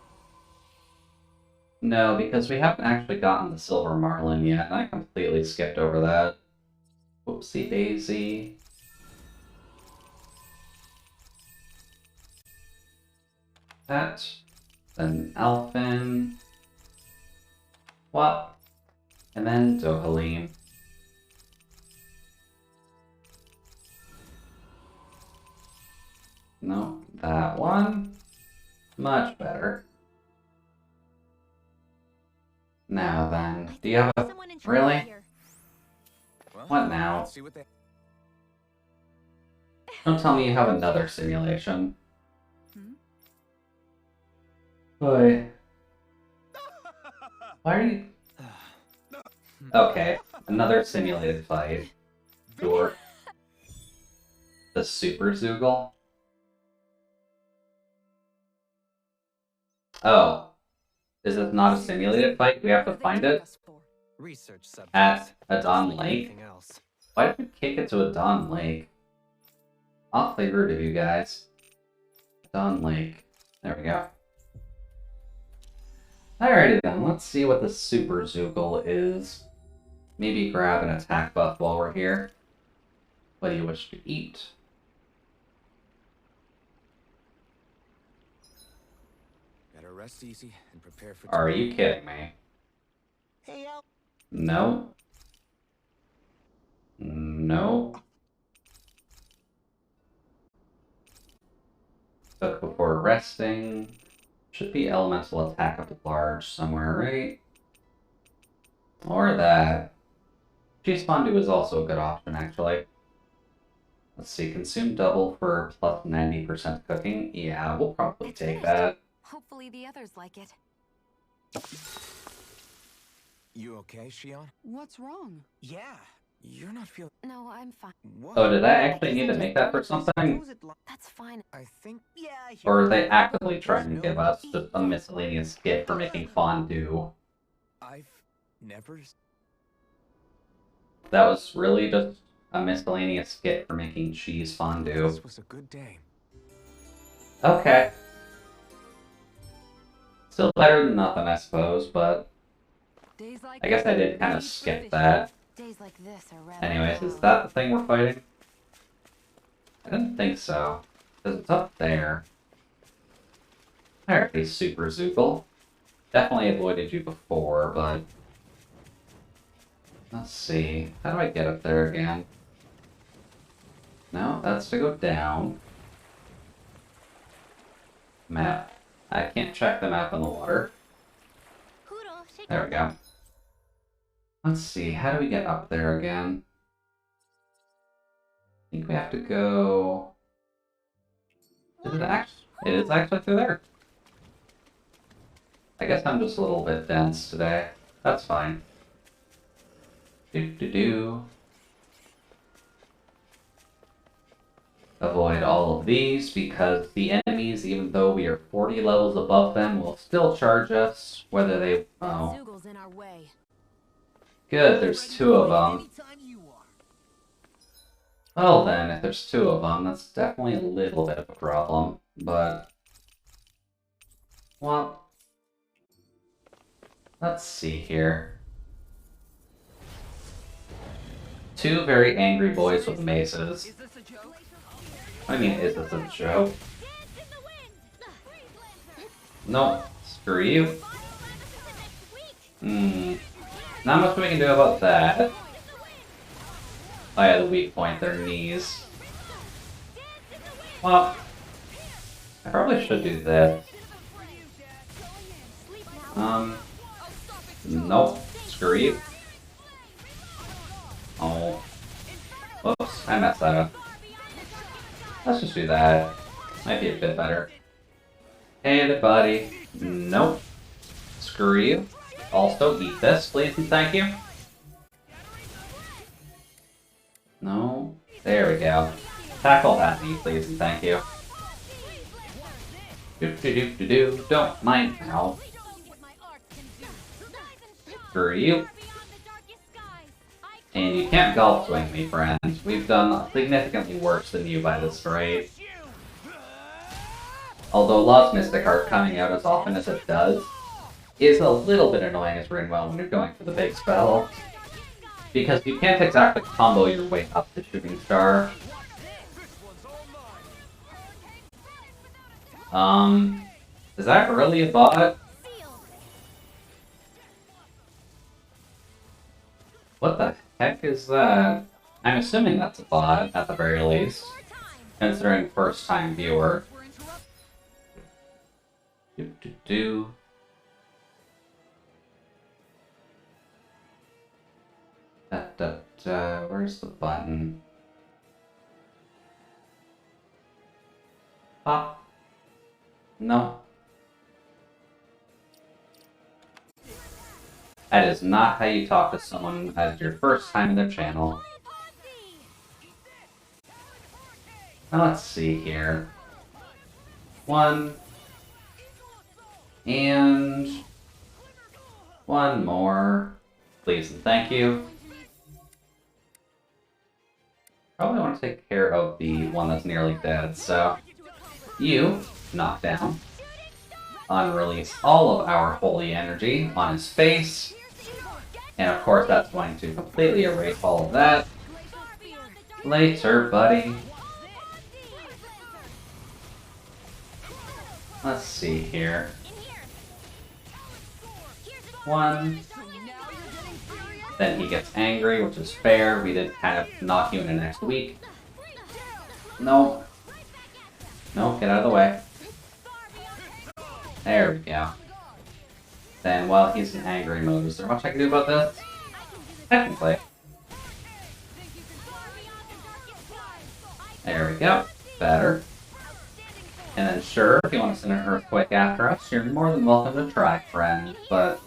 No, because we haven't actually gotten the Silver Marlin yet, and I completely skipped over that. Whoopsie daisy. That. Then Alphen. What? And then Dohalim. No, that one. Much better. Now then, do you have a... Really? What now? Don't tell me you have another simulation. Boy. Why are you... Okay, another simulated fight. Sure. The Super Zoogle? Oh. Is it not a simulated fight? We have to find it? At Adon Lake? Why did we kick it to Adon Lake? Awfully rude of you guys. Adon Lake. There we go. Alrighty then, let's see what the Super Zoogle is. Maybe grab an attack buff while we're here. What do you wish to eat? Better rest easy and prepare for... Are you kidding me? No. No. Cook before resting. Should be elemental attack of large somewhere, right? Or that. Cheese fondue is also a good option, actually. Let's see, consume double for plus 90% cooking. Yeah, we'll probably take that. Hopefully the others like it. You okay, Shion? What's wrong? Yeah, you're not feeling... No, I'm fine. Oh, did I actually need to make that for something? That's fine. I think... Or are they actively trying to give us just a miscellaneous skit for making fondue? I've never... That was really just a miscellaneous skit for making cheese fondue. This was a good day. Okay. Still better than nothing, I suppose, but... I guess I did kind of skip that. Anyways, is that the thing we're fighting? I didn't think so. Because it's up there. Alright, Super Zoogle. Definitely avoided you before, but... Let's see. How do I get up there again? No, that's to go down. Map. I can't check the map on the water. There we go. Let's see, how do we get up there again? I think we have to go... Is it actually? It is actually through there. I guess I'm just a little bit dense today. That's fine. Do-do-do. Avoid all of these because the enemies, even though we are 40 levels above them, will still charge us, whether they... Oh. Good, there's two of them. Well then, if there's two of them, that's definitely a little bit of a problem, but... Well... Let's see here. Two very angry boys with maces. I mean, is this a joke? No, screw you. Not much we can do about that. Oh yeah, the weak point, their knees. Well, I probably should do this. Nope. Screw you. Oh. Whoops, I messed that up. Let's just do that. Might be a bit better. Hey everybody. Nope. Screw you. Also, eat this, please and thank you. No. There we go. Tackle that knee, please and thank you. Do. Don't mind now. Screw you. And you can't golf swing me, friends. We've done significantly worse than you by this rate. Although Love's Mystic Heart coming out as often as it does is a little bit annoying as Rinwell when you're going for the big spell. Because you can't exactly combo your way up to Shooting Star. Is that really a bot? What the heck is that? I'm assuming that's a bot, at the very least. Considering first-time viewer. Where's the button? Pop. No. That is not how you talk to someone as your first time in their channel. Now let's see here. 1. And 1 more. Please and thank you. Probably want to take care of the one that's nearly dead, so you knock down. Unrelease all of our holy energy on his face. And of course that's going to completely erase all of that. Later, buddy. Let's see here. 1. Then he gets angry, which is fair. We did kind of knock you into next week. No. No, get out of the way. There we go. Then while he's in angry mode, is there much I can do about this? Technically. There we go. Better. And then sure, if you want to send an earthquake after us, you're more than welcome to try, friend, but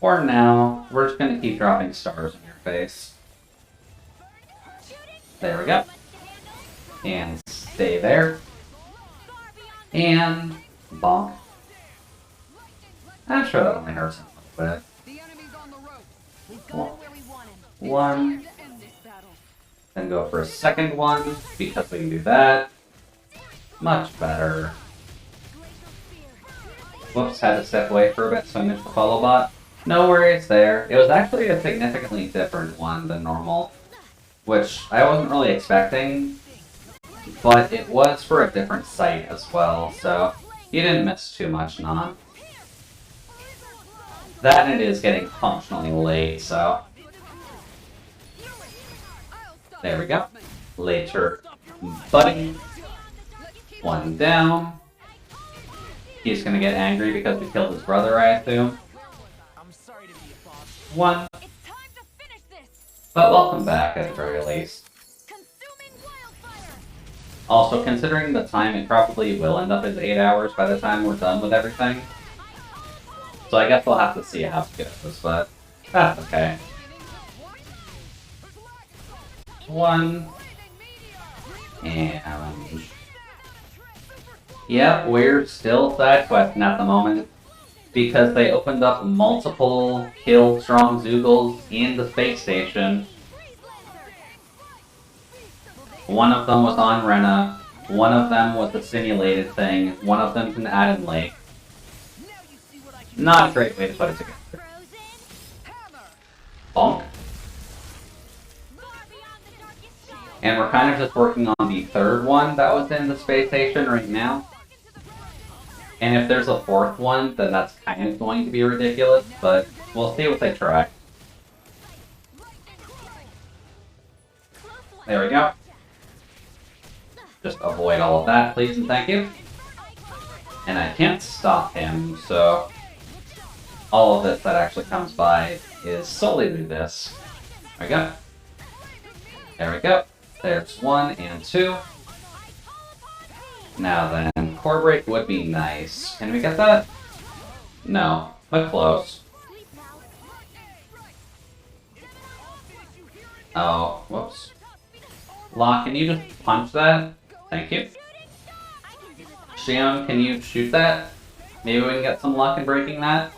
for now, we're just going to keep dropping stars in your face. There we go. And stay there. And bonk. I'm sure that only hurts him a little bit. 1. Then go for a second one, because we can do that. Much better. Whoops, had to step away for a bit so I missed the follow bot. No worries there. It was actually a significantly different one than normal, which I wasn't really expecting, but it was for a different site as well, so you didn't miss too much, nah. That and it is getting functionally late, so there we go. Later, buddy. 1 down. He's gonna get angry because we killed his brother, I assume. 1. But welcome back at the very least. Also, considering the time, it probably will end up as 8 hours by the time we're done with everything. So I guess we'll have to see how it goes, but that's okay. 1. And yep, we're still side questing at the moment. Because they opened up multiple kill strong Zeugles in the space station. One of them was on Rena, one of them was the simulated thing, one of them's in Adam Lake. Not a great way to put it together. Bonk. And we're kind of just working on the 3rd one that was in the space station right now. And if there's a 4th one, then that's kind of going to be ridiculous, but we'll see what they try. There we go. just avoid all of that, please and thank you. And I can't stop him, so all of it that actually comes by is solely this. There we go. There we go. There's 1 and 2. Now then, core break would be nice. Can we get that? No, but close. Oh, whoops. Locke, can you just punch that? Thank you. Xion, can you shoot that? Maybe we can get some luck in breaking that?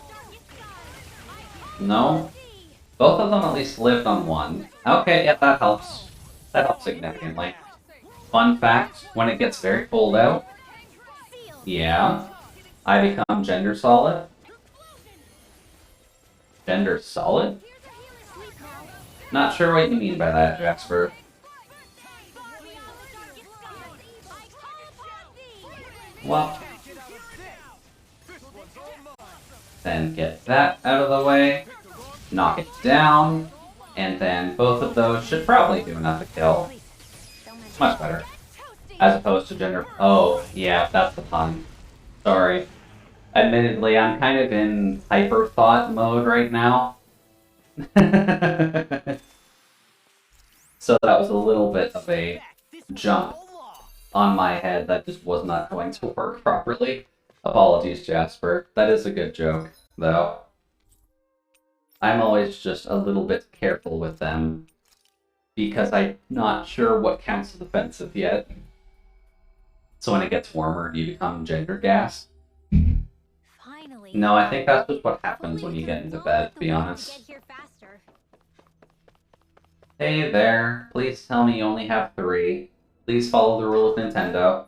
No? Both of them at least lived on 1. Okay, yeah, that helps. That helps significantly. Fun fact, when it gets very pulled out, yeah, I become gender solid. Gender solid? Not sure what you mean by that, Jasper. Well, then get that out of the way, knock it down, and then both of those should probably do enough to kill. Much better. As opposed to gender... Oh, yeah, that's the pun. Sorry. Admittedly, I'm kind of in hyper-thought mode right now. So that was a little bit of a jump on my head that just was not going to work properly. Apologies, Jasper. That is a good joke, though. I'm always just a little bit careful with them, because I'm not sure what counts as offensive yet. So when it gets warmer, you become gender gas. Finally. No, I think that's just what happens when you get into bed, to be honest. Hey there, please tell me you only have 3. Please follow the rule of Nintendo.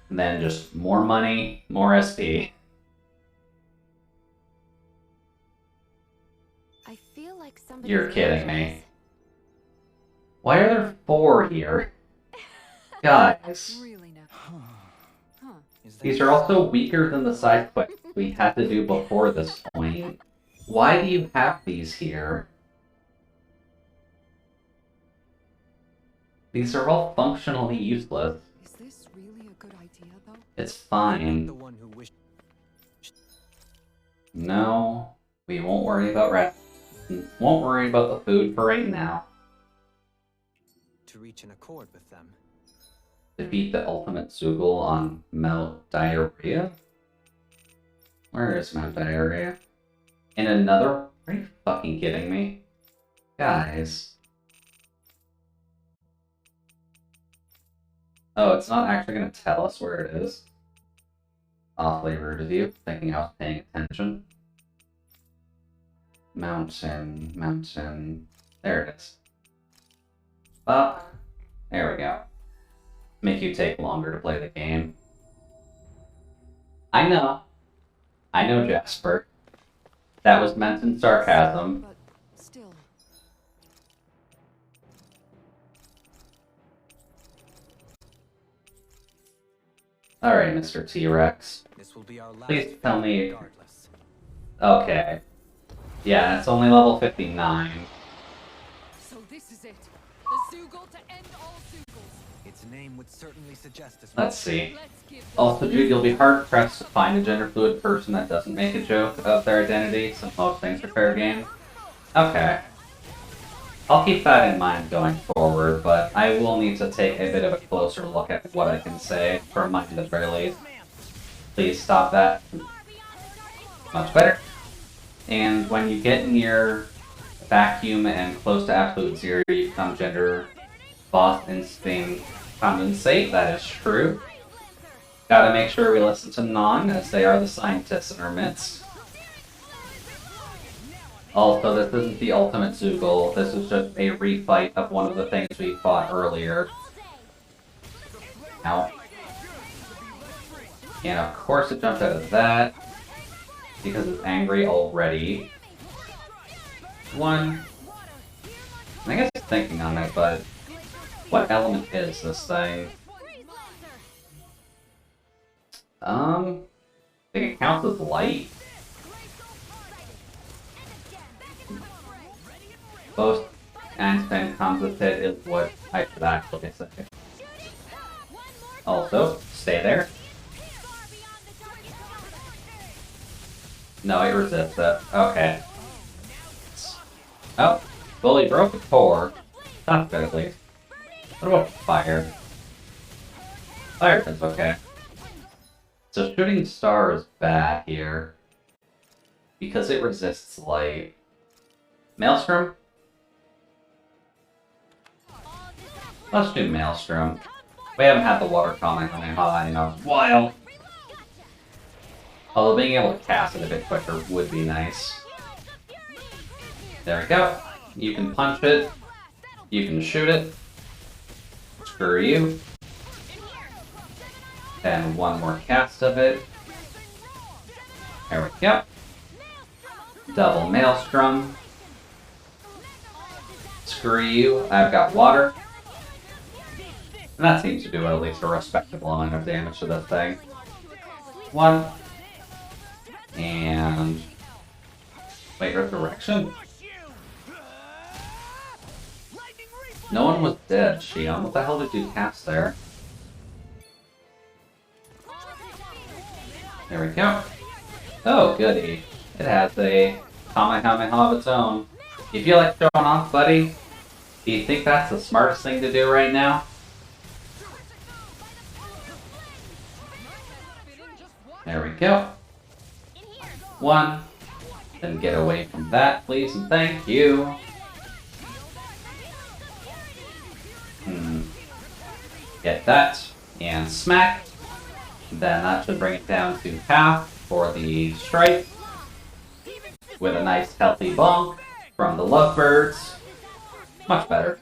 And then just more money, more SP. I feel like You're kidding me. Why are there 4 here? Guys. These are also weaker than the side quests we had to do before this point. Why do you have these here? These are all functionally useless. Is this really a good idea, though? It's fine. No, we won't worry about rest. Won't worry about the food for right now. To reach an accord with them. Defeat the ultimate Zoogle on Mount Diarrhea? Where is Mount Diarrhea? In another... Are you fucking kidding me? Guys. Oh, it's not actually going to tell us where it is. Awfully rude of you, thinking I was paying attention. Mountain, mountain... There it is. Up. There we go. Make you take longer to play the game. I know, Jasper. That was meant in sarcasm. But still. Alright, Mr. T-Rex. Please tell me... Okay. Yeah, it's only level 59. So this is it. The Zoogle to end all Zoogles. Its name would certainly suggest as Let's see. Also, dude, you'll be hard-pressed to find a gender-fluid person that doesn't make a joke about their identity, so most things are fair game. Okay. I'll keep that in mind going forward, but I will need to take a bit of a closer look at what I can say, for mine at the very least. Please stop that. Much better. And when you get near vacuum and close to absolute zero, you become gender boss instinct condensate. That is true. Gotta make sure we listen to Non, as they are the scientists in our midst. Also, this isn't the ultimate Zoogle, this is just a refight of one of the things we fought earlier. Ow. And of course it jumped out of that, because it's angry already. I guess it's thinking on it, but what element is this thing? I think it counts as light. Einstein comes with it is what I should actually say. Also, stay there. No, he resists it. Okay. Oh, fully broke the core. That's good at least. What about fire? Fire is okay. So shooting star is bad here. Because it resists light. Maelstrom? Let's do Maelstrom. We haven't had the water comment on it in a while. Although being able to cast it a bit quicker would be nice. There we go. You can punch it. You can shoot it. Screw you. And one more cast of it. There we go. Double Maelstrom. Screw you. I've got water. And that seems to do at least a respectable amount of damage to this thing. One. And... wait, resurrection? No one was dead, Shion. What the hell did you cast there? There we go. Oh, goody. It has a Kamehameha of its own. You feel like showing off, buddy? Do you think that's the smartest thing to do right now? There we go. One. Then get away from that, please, and thank you. Get that, and smack. Then that should bring it down to half for the strike. With a nice healthy bonk from the lovebirds. Much better.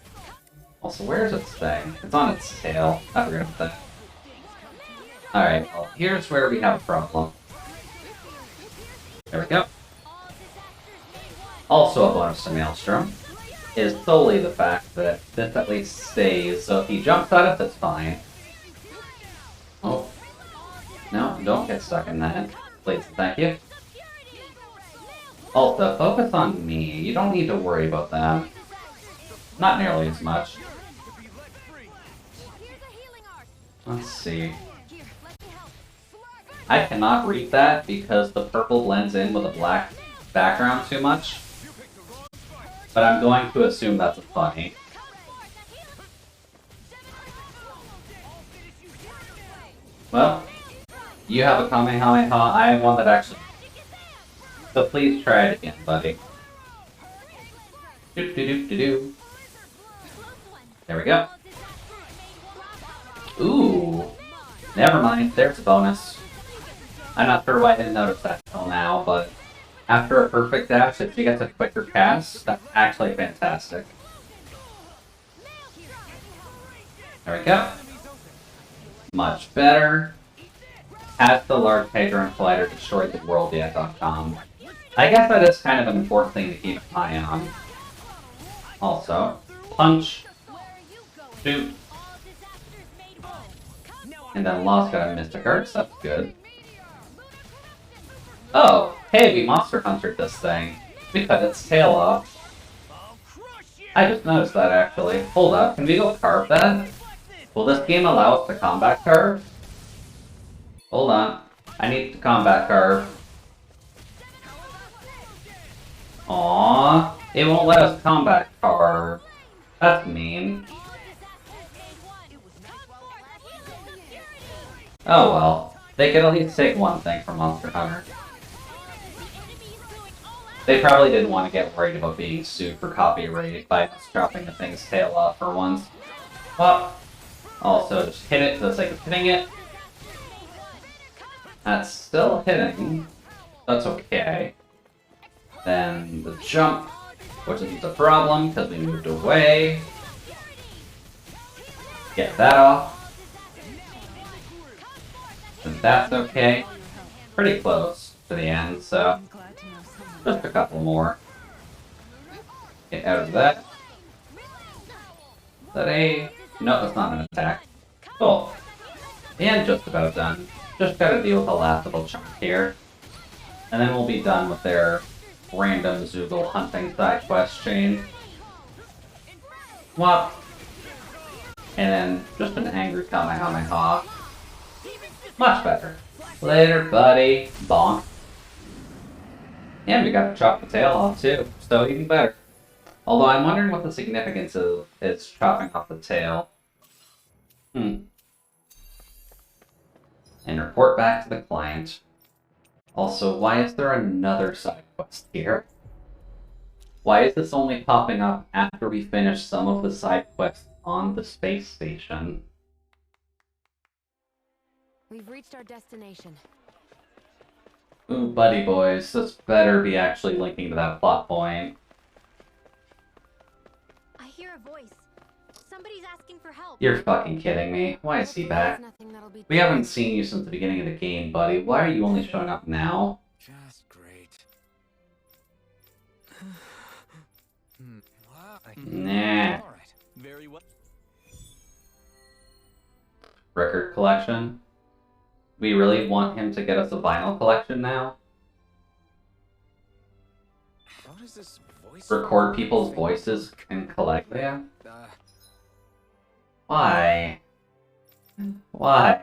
Also, where's its thing? It's on its tail. I forgot about that. Alright, well, here's where we have a problem. There we go. Also a bonus to Maelstrom is solely the fact that this at least stays, so if he jumps at it, that's fine. Oh. No, don't get stuck in that. Please, thank you. Also, focus on me. You don't need to worry about that. Not nearly as much. Let's see. I cannot read that because the purple blends in with a black background too much. But I'm going to assume that's funny. Well, you have a Kamehameha, I have one that actually... So please try it again, buddy. Doop-de-doop-de-doo. There we go. Ooh. Never mind, there's a bonus. I'm not sure why I didn't notice that until now, but after a perfect dash, if she gets a quicker cast, that's actually fantastic. There we go. Much better. Has the large Hadron Collider destroyed the world yet.com? I guess that is kind of an important thing to keep an eye on. Also, punch, shoot, and then Lost got a Mystic Arts, that's good. Oh, hey, we Monster Huntered this thing. We cut its tail off. I just noticed that actually. Hold up, can we go carve that? Will this game allow us to combat carve? Hold on, I need to combat carve. Aww, it won't let us combat carve. That's mean. Oh well, they could at least take one thing from Monster Hunter. They probably didn't want to get worried about being sued for copyright by us chopping the thing's tail off for once. Well, also just hit it for the sake of hitting it. That's still hitting. That's okay. Then the jump, which isn't a problem because we moved away. Get that off. And that's okay. Pretty close to the end, so just a couple more. Get out of that. Is that a... no, that's not an attack. Cool. And just about done. Just gotta deal with the last little chunk here. And then we'll be done with their random Zoogle hunting side quest chain. Whop. And then just an angry Kamehameha. Much better. Later, buddy. Bonk. And we got to chop the tail off too, so even better. Although I'm wondering what the significance is chopping off the tail. And report back to the client. Also, why is there another side quest here? Why is this only popping up after we finish some of the side quests on the space station? We've reached our destination. Ooh, buddy boys, this better be actually linking to that plot point. I hear a voice. Somebody's asking for help. You're fucking kidding me. Why is he back? We haven't seen you since the beginning of the game, buddy. Why are you only showing up now? Just great. Nah. Very well. Record collection? We really want him to get us a vinyl collection now? How does this voice Record people's voices and collect them? Why? Why?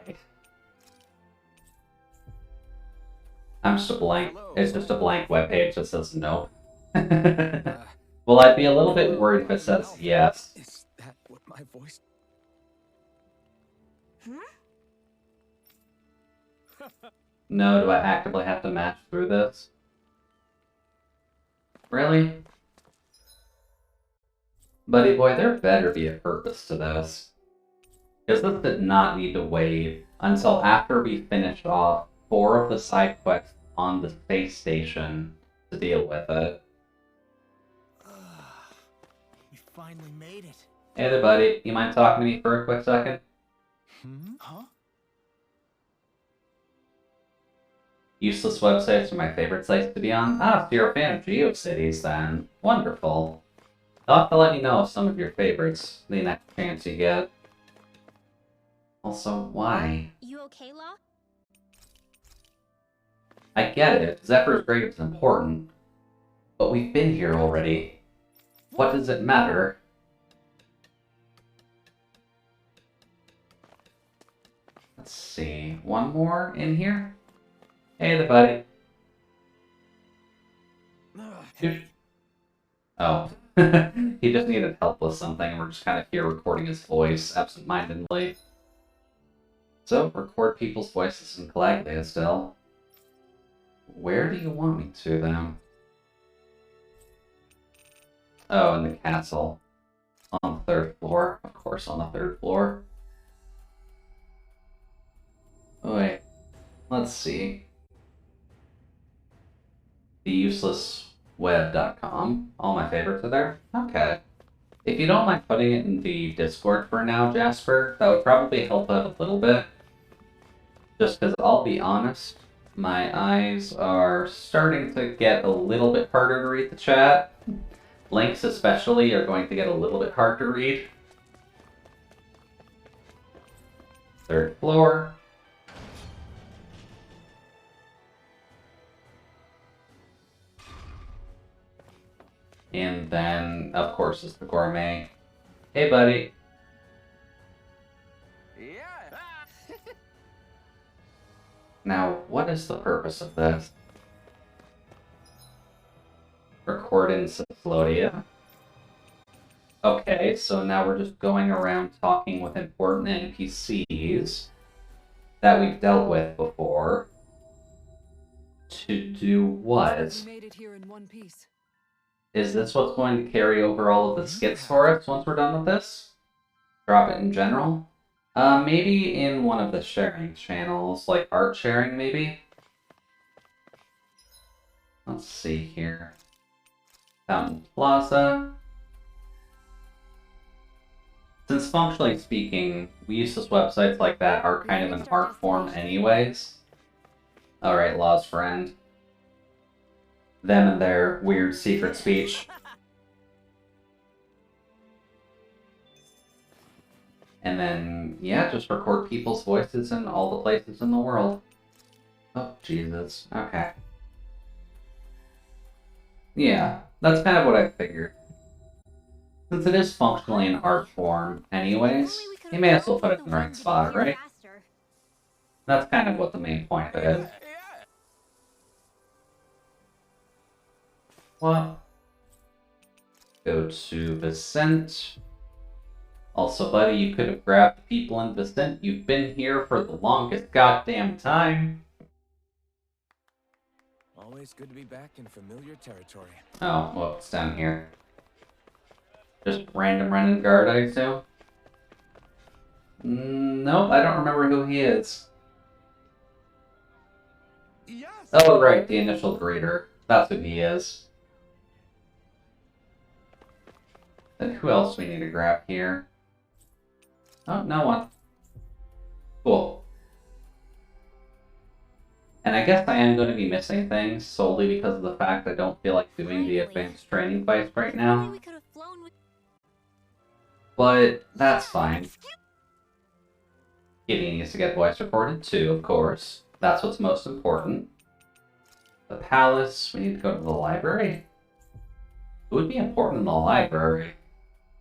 I'm just a blank. It's just a blank webpage that says no. Well, I'd be a little bit worried if it says yes. Is that what my voice? No, do I actively have to match through this? Really? Buddy boy, there better be a purpose to this. Because this did not need to wait until after we finished off 4 of the side quests on the space station to deal with it. We finally made it. Hey there, buddy. You mind talking to me for a quick second? Huh? Useless websites are my favorite sites to be on. Ah, so you're a fan of GeoCities then. Wonderful. You'll have to let me know of some of your favorites the next chance you get. Also, why? You okay, Law? I get it. Zephyr's grave is important. But we've been here already. What does it matter? Let's see. One more in here? Hey there, buddy. Dude. Oh. He just needed help with something, and we're just kind of here recording his voice absentmindedly. So, record people's voices in Calaglia still. Where do you want me to, then? Oh, in the castle. On the 3rd floor. Of course, on the 3rd floor. Oh, wait. Let's see. TheUselessWeb.com. All my favorites are there? Okay. If you don't mind putting it in the Discord for now, Jasper, that would probably help out a little bit. Just because, I'll be honest, my eyes are starting to get a little bit harder to read the chat. Links especially are going to get a little bit hard to read. 3rd floor. And then, of course, is the gourmet. Hey, buddy. Yeah. Now, what is the purpose of this? Record in Cyclodia. Okay, so now we're just going around talking with important NPCs that we've dealt with before. To do what? We made it here in one piece. Is this what's going to carry over all of the skits for us once we're done with this? Drop it in general? Maybe in one of the sharing channels, like art sharing, maybe? Let's see here. Fountain Plaza. Since functionally speaking, useless websites like that are kind of an art form anyways. Alright, Law's friend. Them and their weird secret speech. And then, yeah, just record people's voices in all the places in the world. Oh, Jesus. Okay. Yeah, that's kind of what I figured. Since it is functionally an art form anyways, you may as well put it in the right spot, right? That's kind of what the main point of it is. What? Go to Vicent. Also, buddy, you could have grabbed the people in Vicent. You've been here for the longest goddamn time. Always good to be back in familiar territory. Oh, well, it's down here. Just random running guard, I assume. Nope, I don't remember who he is. Yes. Oh, right, the initial greeter. That's who he is. Then who else we need to grab here? Oh, no one. Cool. And I guess I am going to be missing things solely because of the fact I don't feel like doing the advanced training fights right now. But that's fine. Kitty needs to get voice recorded too, of course. That's what's most important. The palace, we need to go to the library. It would be important in the library.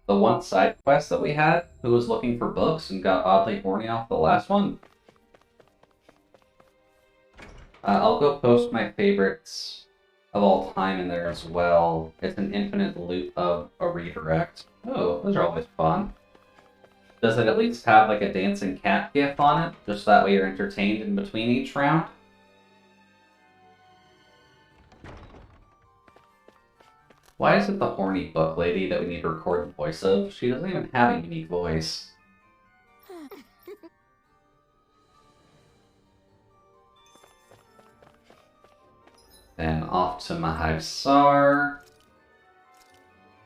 The one side quest that we had, who was looking for books and got oddly horny off the last one. I'll go post my favorites of all time in there as well. It's an infinite loop of a redirect. Oh, those are always fun. Does it at least have like a dancing cat gif on it? Just that way you're entertained in between each round? Why is it the horny book lady that we need to record the voice of? She doesn't even have a unique voice. Then off to Mahivsar.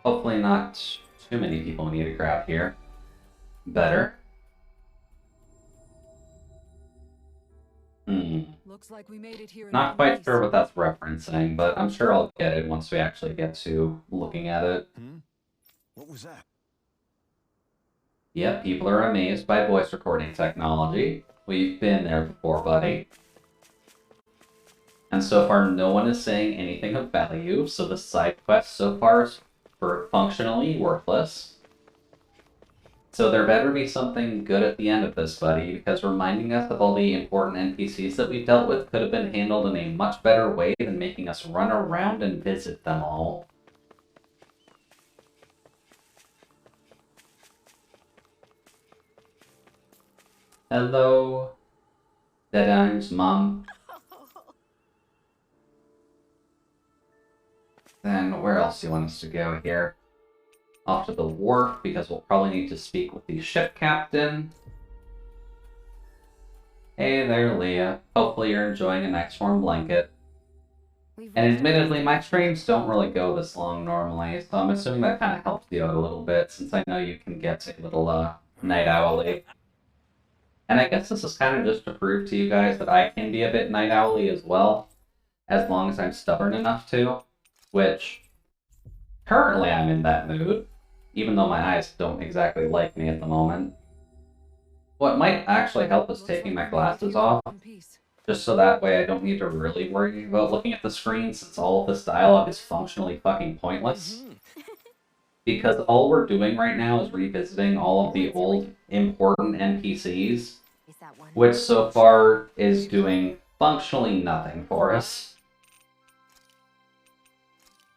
Hopefully not too many people we need to grab here. Better. Looks like we made it here. Not quite sure what that's referencing, but I'm sure I'll get it once we actually get to looking at it. What was that? Yep, people are amazed by voice recording technology. We've been there before, buddy. And so far, no one is saying anything of value, so the side quest so far is functionally worthless. So there better be something good at the end of this, buddy, because reminding us of all the important NPCs that we've dealt with could have been handled in a much better way than making us run around and visit them all. Hello, Deadine's mom. Then where else do you want us to go here? Off to the wharf, because we'll probably need to speak with the ship captain. Hey there, Leah. Hopefully you're enjoying a nice warm blanket. And admittedly, my streams don't really go this long normally, so I'm assuming that kind of helps you out a little bit, since I know you can get a little, night owl-y. And I guess this is kind of just to prove to you guys that I can be a bit night owl-y as well, as long as I'm stubborn enough to, which, currently I'm in that mood. Even though my eyes don't exactly like me at the moment. What might actually help is taking my glasses off, just so that way I don't need to really worry about looking at the screen, since all of this dialogue is functionally fucking pointless. Because all we're doing right now is revisiting all of the old important NPCs, which so far is doing functionally nothing for us.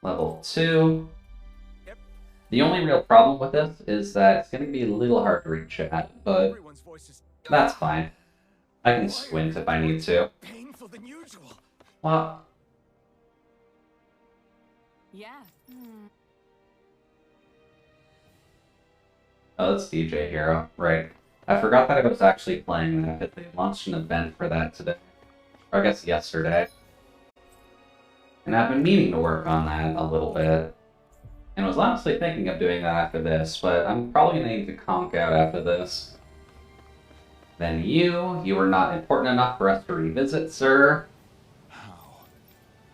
Level 2. The only real problem with this is that it's going to be a little hard to read chat, but that's fine. I can squint if I need to. What? Yeah. Oh, that's DJ Hero, right. I forgot that I was actually playing that, because they launched an event for that today. Or I guess yesterday. And I've been meaning to work on that a little bit. And I was honestly thinking of doing that after this, but I'm probably going to need to conk out after this. Then you are not important enough for us to revisit, sir.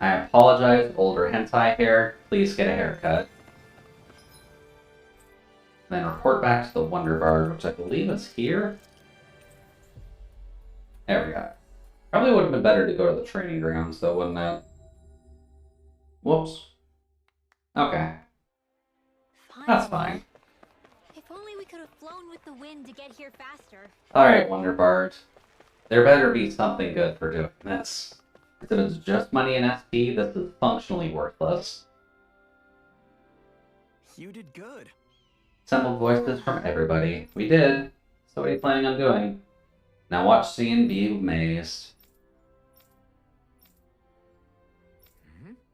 I apologize, older hentai hair. Please get a haircut. Then report back to the Wonder Bar, which I believe is here. There we go. Probably would have been better to go to the training grounds, though, wouldn't it? Whoops. Okay. That's fine. If only we could have flown with the wind to get here faster. Alright, Wonderbard. There better be something good for doing this. If it's just money and SP, this is functionally worthless. You did good. Assembled voices from everybody. We did. So what are you planning on doing? Now watch C and be amazed.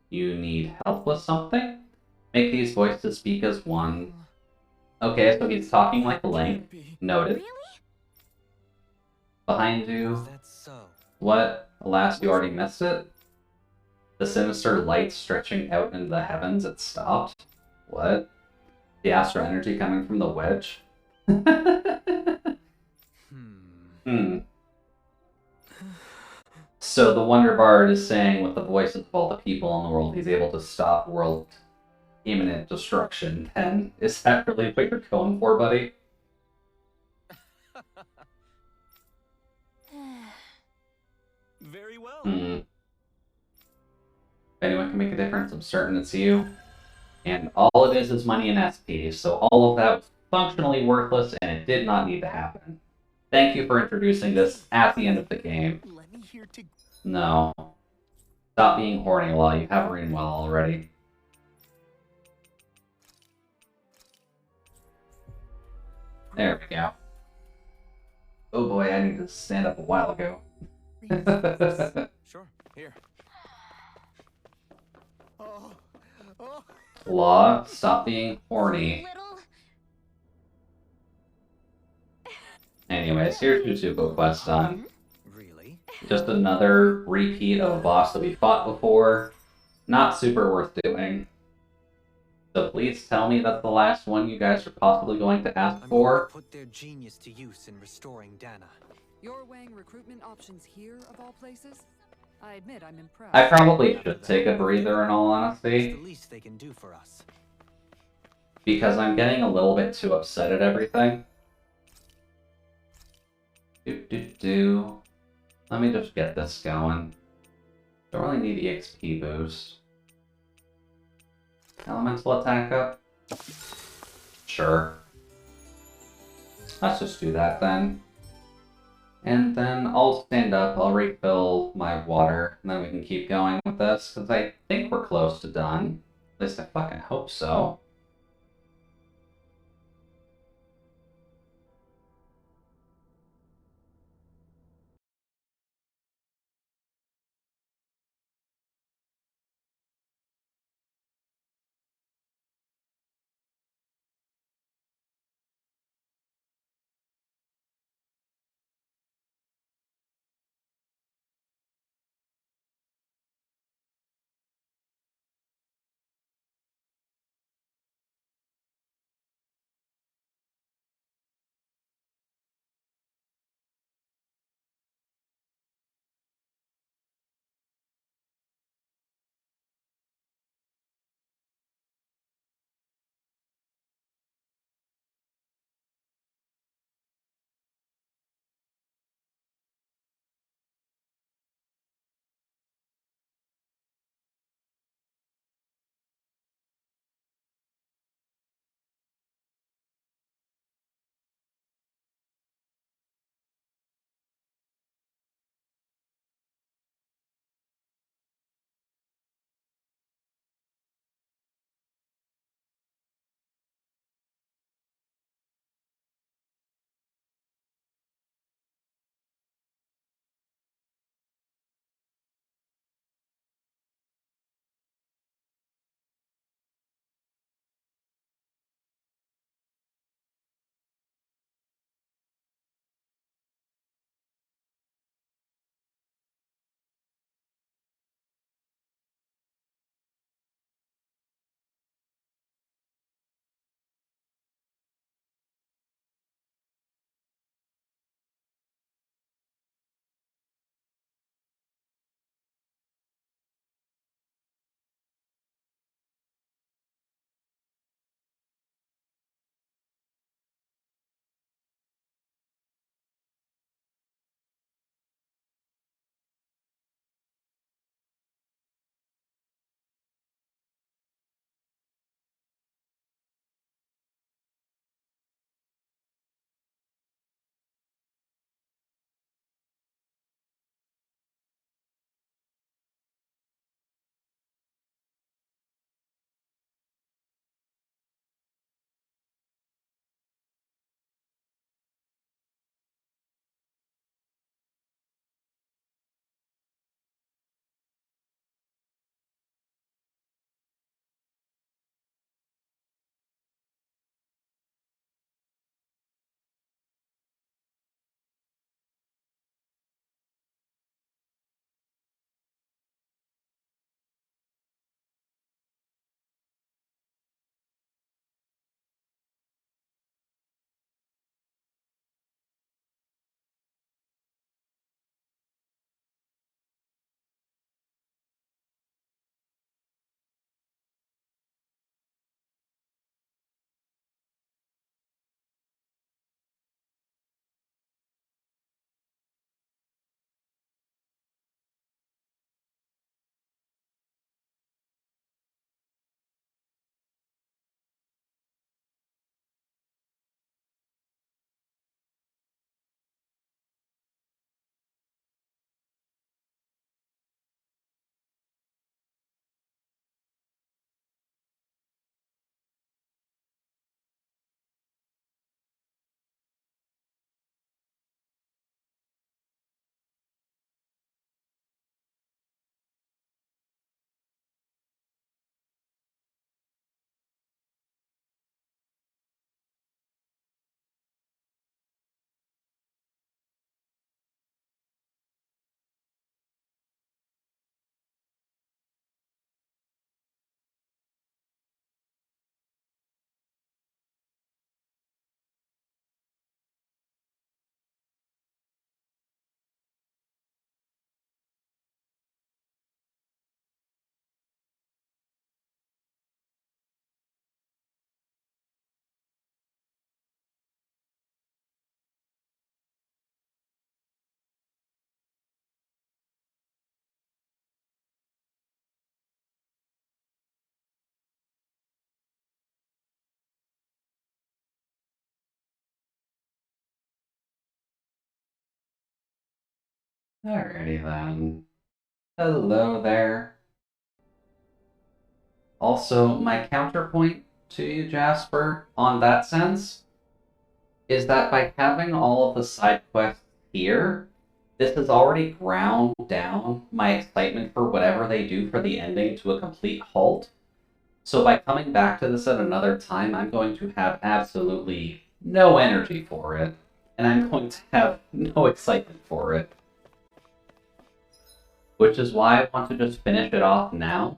You need help with something? Make these voices speak as one. Okay, so he's talking like a Link. Noted. Behind you. What? Alas, you already missed it? The sinister light stretching out into the heavens, it stopped. What? The astral energy coming from the wedge? So the Wonder Bard is saying with the voices of all the people in the world, he's able to stop world imminent destruction. 10? Is that really what you're going for, buddy? Very well. If anyone can make a difference, I'm certain it's you. And all it is money and SP, so all of that was functionally worthless and it did not need to happen. Thank you for introducing this at the end of the game. No. Stop being horny while you have Rinwell already. There we go. Oh boy, I need to stand up a while ago. Sure, here. Law, stop being horny. Anyways, here's Uzuko Quest done. Really? Just another repeat of a boss that we fought before. Not super worth doing. So please tell me that's the last one you guys are possibly going to ask for. Put their genius to use in restoring Dana. You're weighing recruitment options here, of all places? I admit I'm impressed. I probably should take a breather in all honesty. It's the least they can do for us. Because I'm getting a little bit too upset at everything. Let me just get this going. Don't really need EXP boost. Elemental attack up? Sure. Let's just do that then. And then I'll stand up, I'll refill my water, and then we can keep going with this, because I think we're close to done. At least I fucking hope so. Alrighty then. Hello there. Also, my counterpoint to you, Jasper, on that sense, is that by having all of the side quests here, this has already ground down my excitement for whatever they do for the ending to a complete halt. So by coming back to this at another time, I'm going to have absolutely no energy for it, and I'm going to have no excitement for it. Which is why I want to just finish it off now,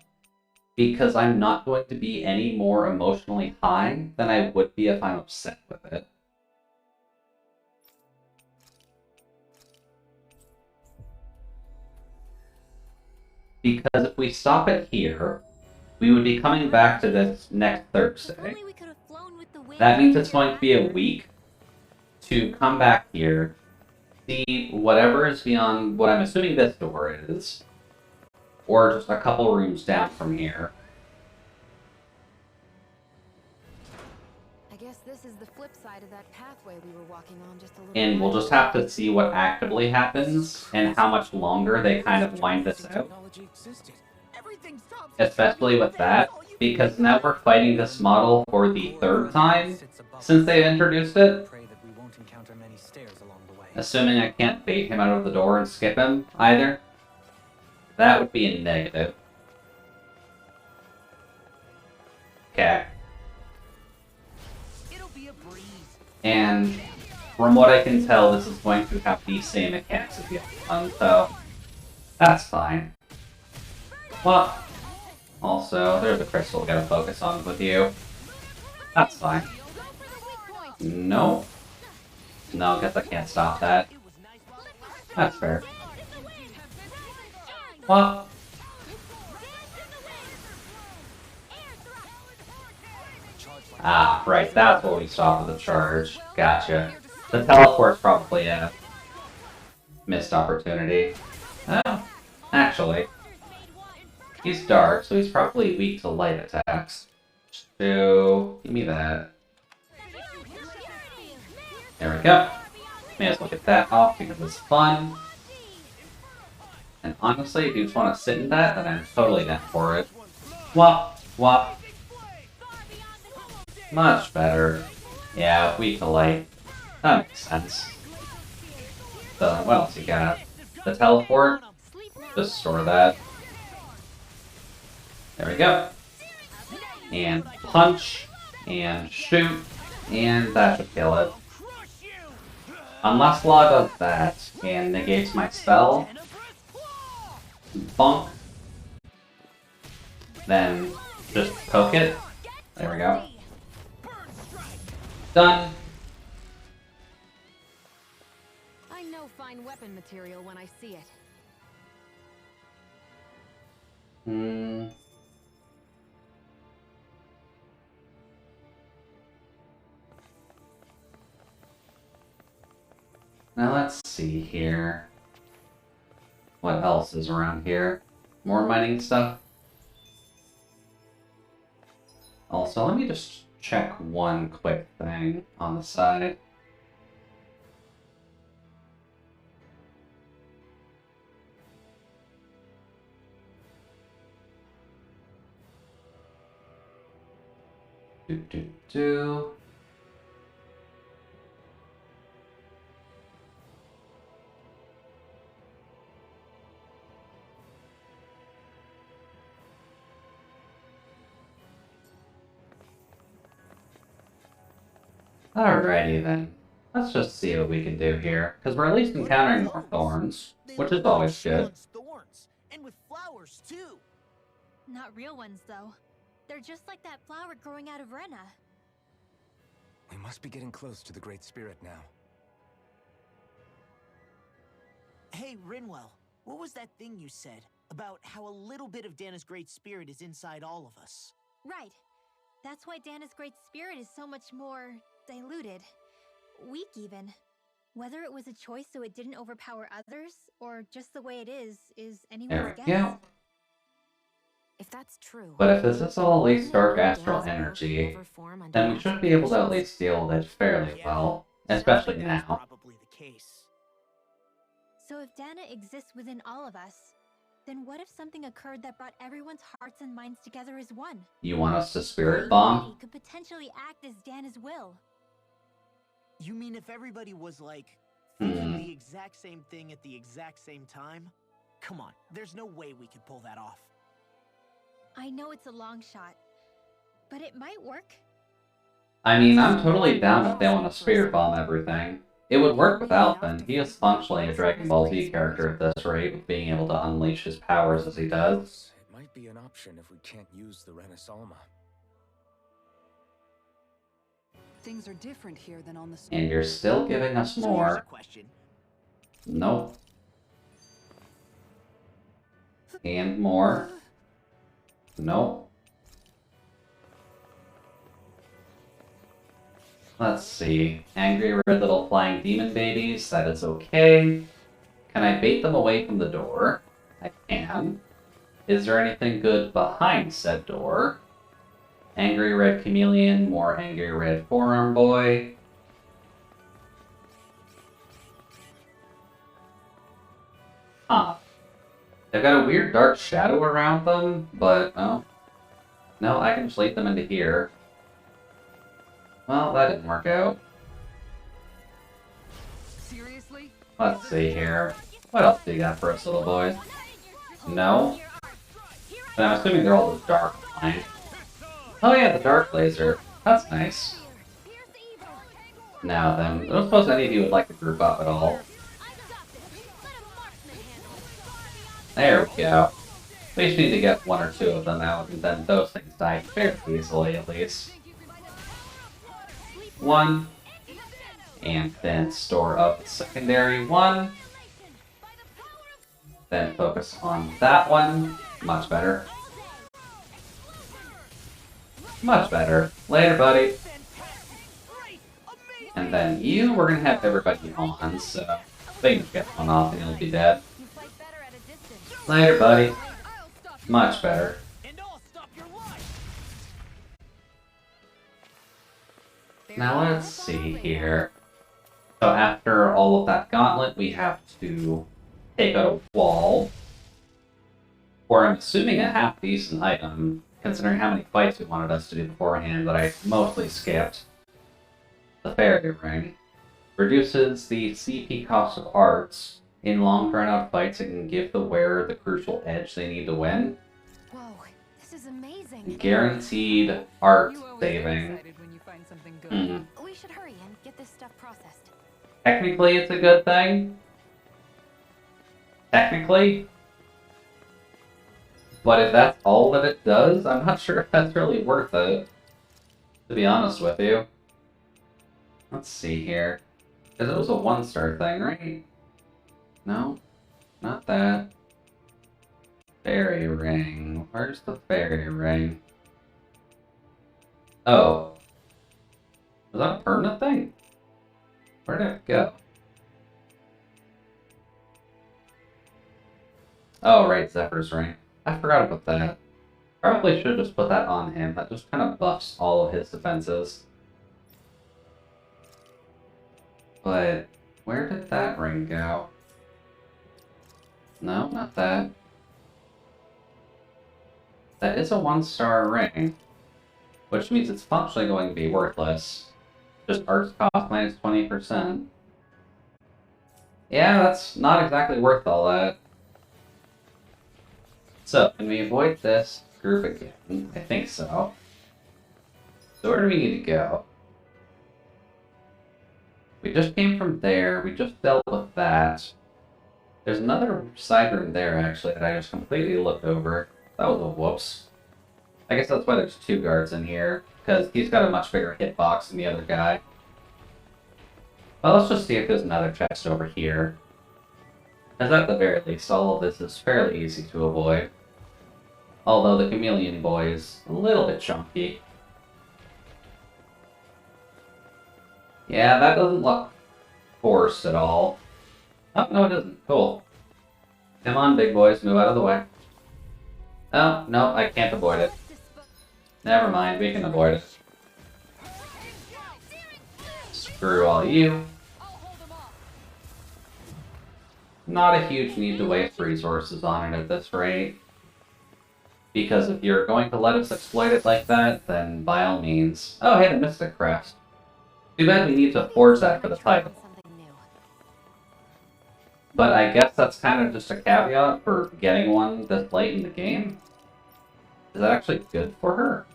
because I'm not going to be any more emotionally high than I would be if I'm upset with it. Because if we stop it here, we would be coming back to this next Thursday. That means it's going to be a week to come back here, see whatever is beyond what I'm assuming this door is, or just a couple rooms down from here. I guess this is the flip side of that pathway we were walking on just a little And we'll just have to see what actively happens and how much longer they kind of wind this out. Especially with that, because now we're fighting this model for the third time since they introduced it. Assuming I can't bait him out of the door and skip him, either. That would be a negative. Okay. And from what I can tell, this is going to have the same mechanics as the other one, so that's fine. Well, also, there's a crystal we gotta focus on with you. That's fine. No. No, guess I can't stop that. That's fair. Well. Ah, right, that's what we saw for the charge. Gotcha. The teleport's probably a missed opportunity. Oh, actually. He's dark, so he's probably weak to light attacks. So, give me that. There we go. May as well get that off because it's fun. And honestly, if you just want to sit in that, then I'm totally down for it. Wop, wop. Much better. Yeah, weak to light. That makes sense. So, what else you got? The teleport? Just store that. There we go. And punch, and shoot, and that should kill it. Unless Law does that and negates my spell, bonk, then just poke it. There we go. Done. I know fine weapon material when I see it. Now let's see here. What else is around here? More mining stuff? Also, let me just check one quick thing on the side. Do. Alrighty then. Let's just see what we can do here, because we're at least encountering more thorns, which is always good. Thorns, and with flowers too. Not real ones, though. They're just like that flower growing out of Rena. We must be getting close to the Great Spirit now. Hey, Rinwell, what was that thing you said about how a little bit of Dana's Great Spirit is inside all of us? Right. That's why Dana's Great Spirit is so much more diluted. Weak, even. Whether it was a choice so it didn't overpower others, or just the way it is anyone's guess. Yeah. If that's true, But if this is all at least dark astral energy, then we should be able to at least deal with it fairly well, especially now. Probably the case. So if Dana exists within all of us, then what if something occurred that brought everyone's hearts and minds together as one? You want us to spirit bomb? Could potentially act as Dana's will. You mean if everybody was like thinking the exact same thing at the exact same time? Come on, there's no way we could pull that off. I know it's a long shot, but it might work. I mean, I'm totally down if they want to spirit bomb everything. It would work with Alphen. He is functionally a Dragon Ball Z character at this rate, with being able to unleash his powers as he does. It might be an option if we can't use the Renaissama. Things are different here than on the And you're still giving us more. Nope. And more. Nope. Let's see. Angry red little flying demon babies, that is okay. Can I bait them away from the door? I can. Is there anything good behind said door? Angry red chameleon, more angry red forearm boy. Huh. They've got a weird dark shadow around them, but oh. No, I can just lead them into here. Well, that didn't work out. Seriously? Let's see here. What else do you got for us, little boys? No? But I'm assuming they're all those dark lines. Oh yeah, the dark laser. That's nice. Now then, I don't suppose any of you would like to group up at all. There we go. We just need to get one or two of them out, and then those things die fairly easily, at least. One, and then store up the secondary one. Then focus on that one. Much better. Much better. Later, buddy. And then you, we're gonna have everybody on, so they can get one off and you'll be dead. Later, buddy. Much better. Now let's see here. So after all of that gauntlet, we have to take out a wall. Or I'm assuming a half-decent item, considering how many fights we wanted us to do beforehand that I mostly skipped. The Fairy Ring reduces the CP cost of arts. In long drawn-out fights, it can give the wearer the crucial edge they need to win. Whoa, this is amazing. Guaranteed art saving. We should hurry and get this stuff processed. Technically, it's a good thing. Technically. But if that's all that it does, I'm not sure if that's really worth it. To be honest with you. Let's see here. Because it was a 1-star thing, right? No? Not that. Fairy Ring. Where's the Fairy Ring? Oh. Was that a permanent thing? Where did it go? Oh, right, Zephyr's Ring. I forgot about that. Probably should have just put that on him. That just kind of buffs all of his defenses. But where did that ring go? No, not that. That is a 1-star ring, which means it's functionally going to be worthless. Just arts cost minus 20%. Yeah, that's not exactly worth all that. So, can we avoid this group again? I think so. So where do we need to go? We just came from there, we just dealt with that. There's another side room there, actually, that I just completely looked over. That was a whoops. I guess that's why there's 2 guards in here, because he's got a much bigger hitbox than the other guy. Well, let's just see if there's another chest over here. Because at the very least, all of this is fairly easy to avoid. Although the chameleon boy is a little bit chunky. Yeah, that doesn't look forced at all. Oh, no it doesn't. Cool. Come on, big boys, move out of the way. Oh, no, I can't avoid it. Never mind, we can avoid it. Screw all you. not a huge need to waste resources on it at this rate. Because if you're going to let us exploit it like that, then by all means... Oh, hey, the Mystic Crest. Too bad we need to forge that for the title. But I guess that's kind of just a caveat for getting one this late in the game. Is that actually good for her?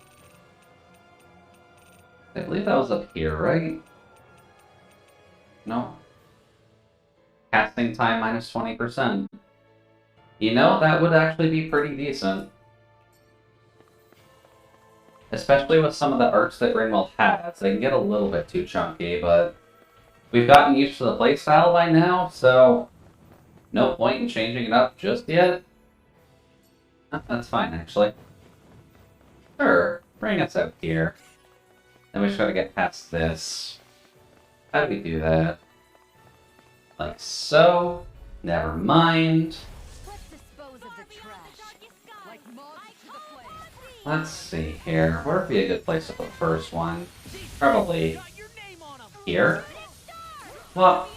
I believe that was up here, right? No. Casting time minus 20%. You know, that would actually be pretty decent. Especially with some of the arts that Rinwell has. They can get a little bit too chunky, but we've gotten used to the playstyle by now, so no point in changing it up just yet. That's fine, actually. Sure, bring us out here. Then we just gotta get past this. How do we do that? Like so. Never mind. Let's see here. Where would be a good place to put the first one? Probably here. What?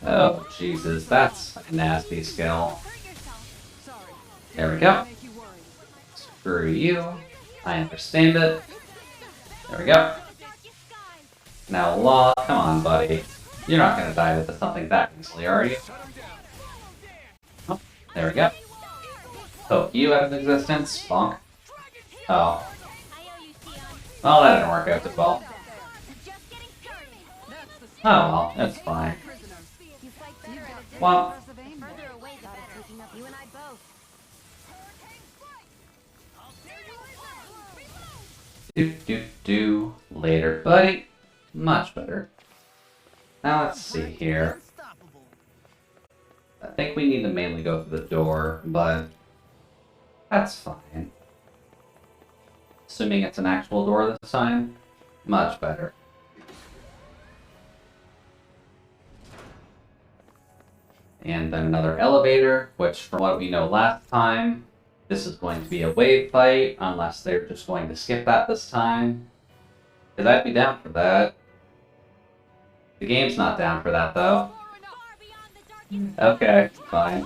Oh, Jesus, that's a nasty skill. There we go. Screw you. I understand it. There we go. Now, Law, come on, buddy. You're not gonna die with something that easily, are you? Oh, there we go. Poke you out of existence, bonk. Oh. Well, that didn't work out too well. Oh well, that's fine. Well. Do. Later, buddy. Much better. Now let's see here. I think we need to mainly go through the door, but that's fine. Assuming it's an actual door this time, much better. And then another elevator, which from what we know last time, this is going to be a wave fight, unless they're just going to skip that this time. Because I'd be down for that. The game's not down for that, though. Okay, fine.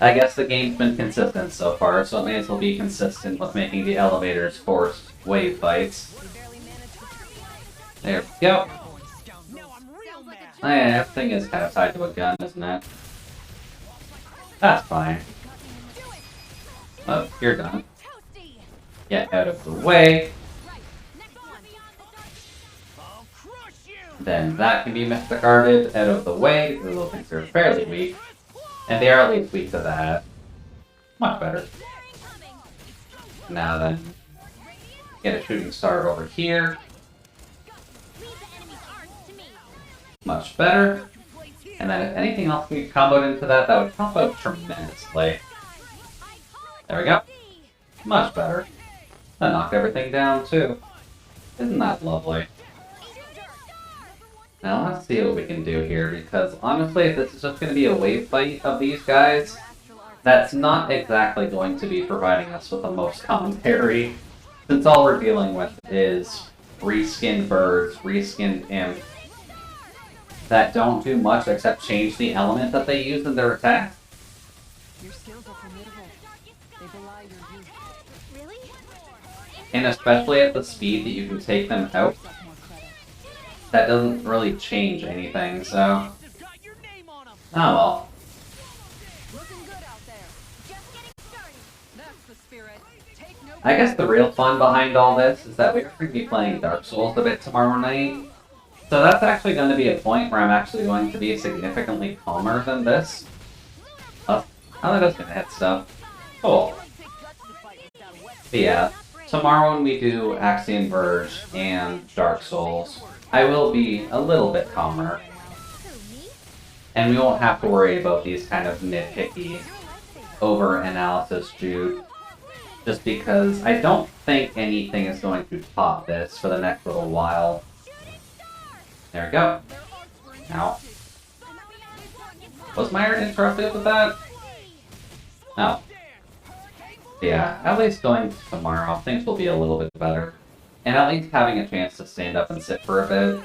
I guess the game's been consistent so far, so it may as well be consistent with making the elevators forced wave fights. There we go. Oh, yeah, everything is kind of tied to a gun, isn't it? That's fine. Oh, you're done. Get out of the way. Then that can be discarded out of the way, because those things are fairly weak. And they are at least weak to that. Much better. Now then, get a shooting star over here. Much better. And then if anything else can be comboed into that, that would help out tremendously. There we go. Much better. That knocked everything down too. Isn't that lovely? Now let's see what we can do here, because honestly, if this is just going to be a wave fight of these guys, that's not exactly going to be providing us with the most commentary, since all we're dealing with is reskinned birds, reskinned imp, that don't do much except change the element that they use in their attack. Your skills are formidable. They belie your youth. Really? And especially at the speed that you can take them out, that doesn't really change anything, so... Oh well. I guess the real fun behind all this is that we're going to be playing Dark Souls a bit tomorrow night. So that's actually going to be a point where I'm actually going to be significantly calmer than this. Oh, that is going to hit stuff. Cool. But yeah, tomorrow when we do Axiom Verge and Dark Souls, I will be a little bit calmer. And we won't have to worry about these kind of nitpicky over-analysis Jude. Just because I don't think anything is going to top this for the next little while. There we go. Ow. Was Meyer interrupted with that? No. Yeah, at least going tomorrow, things will be a little bit better. And at least having a chance to stand up and sit for a bit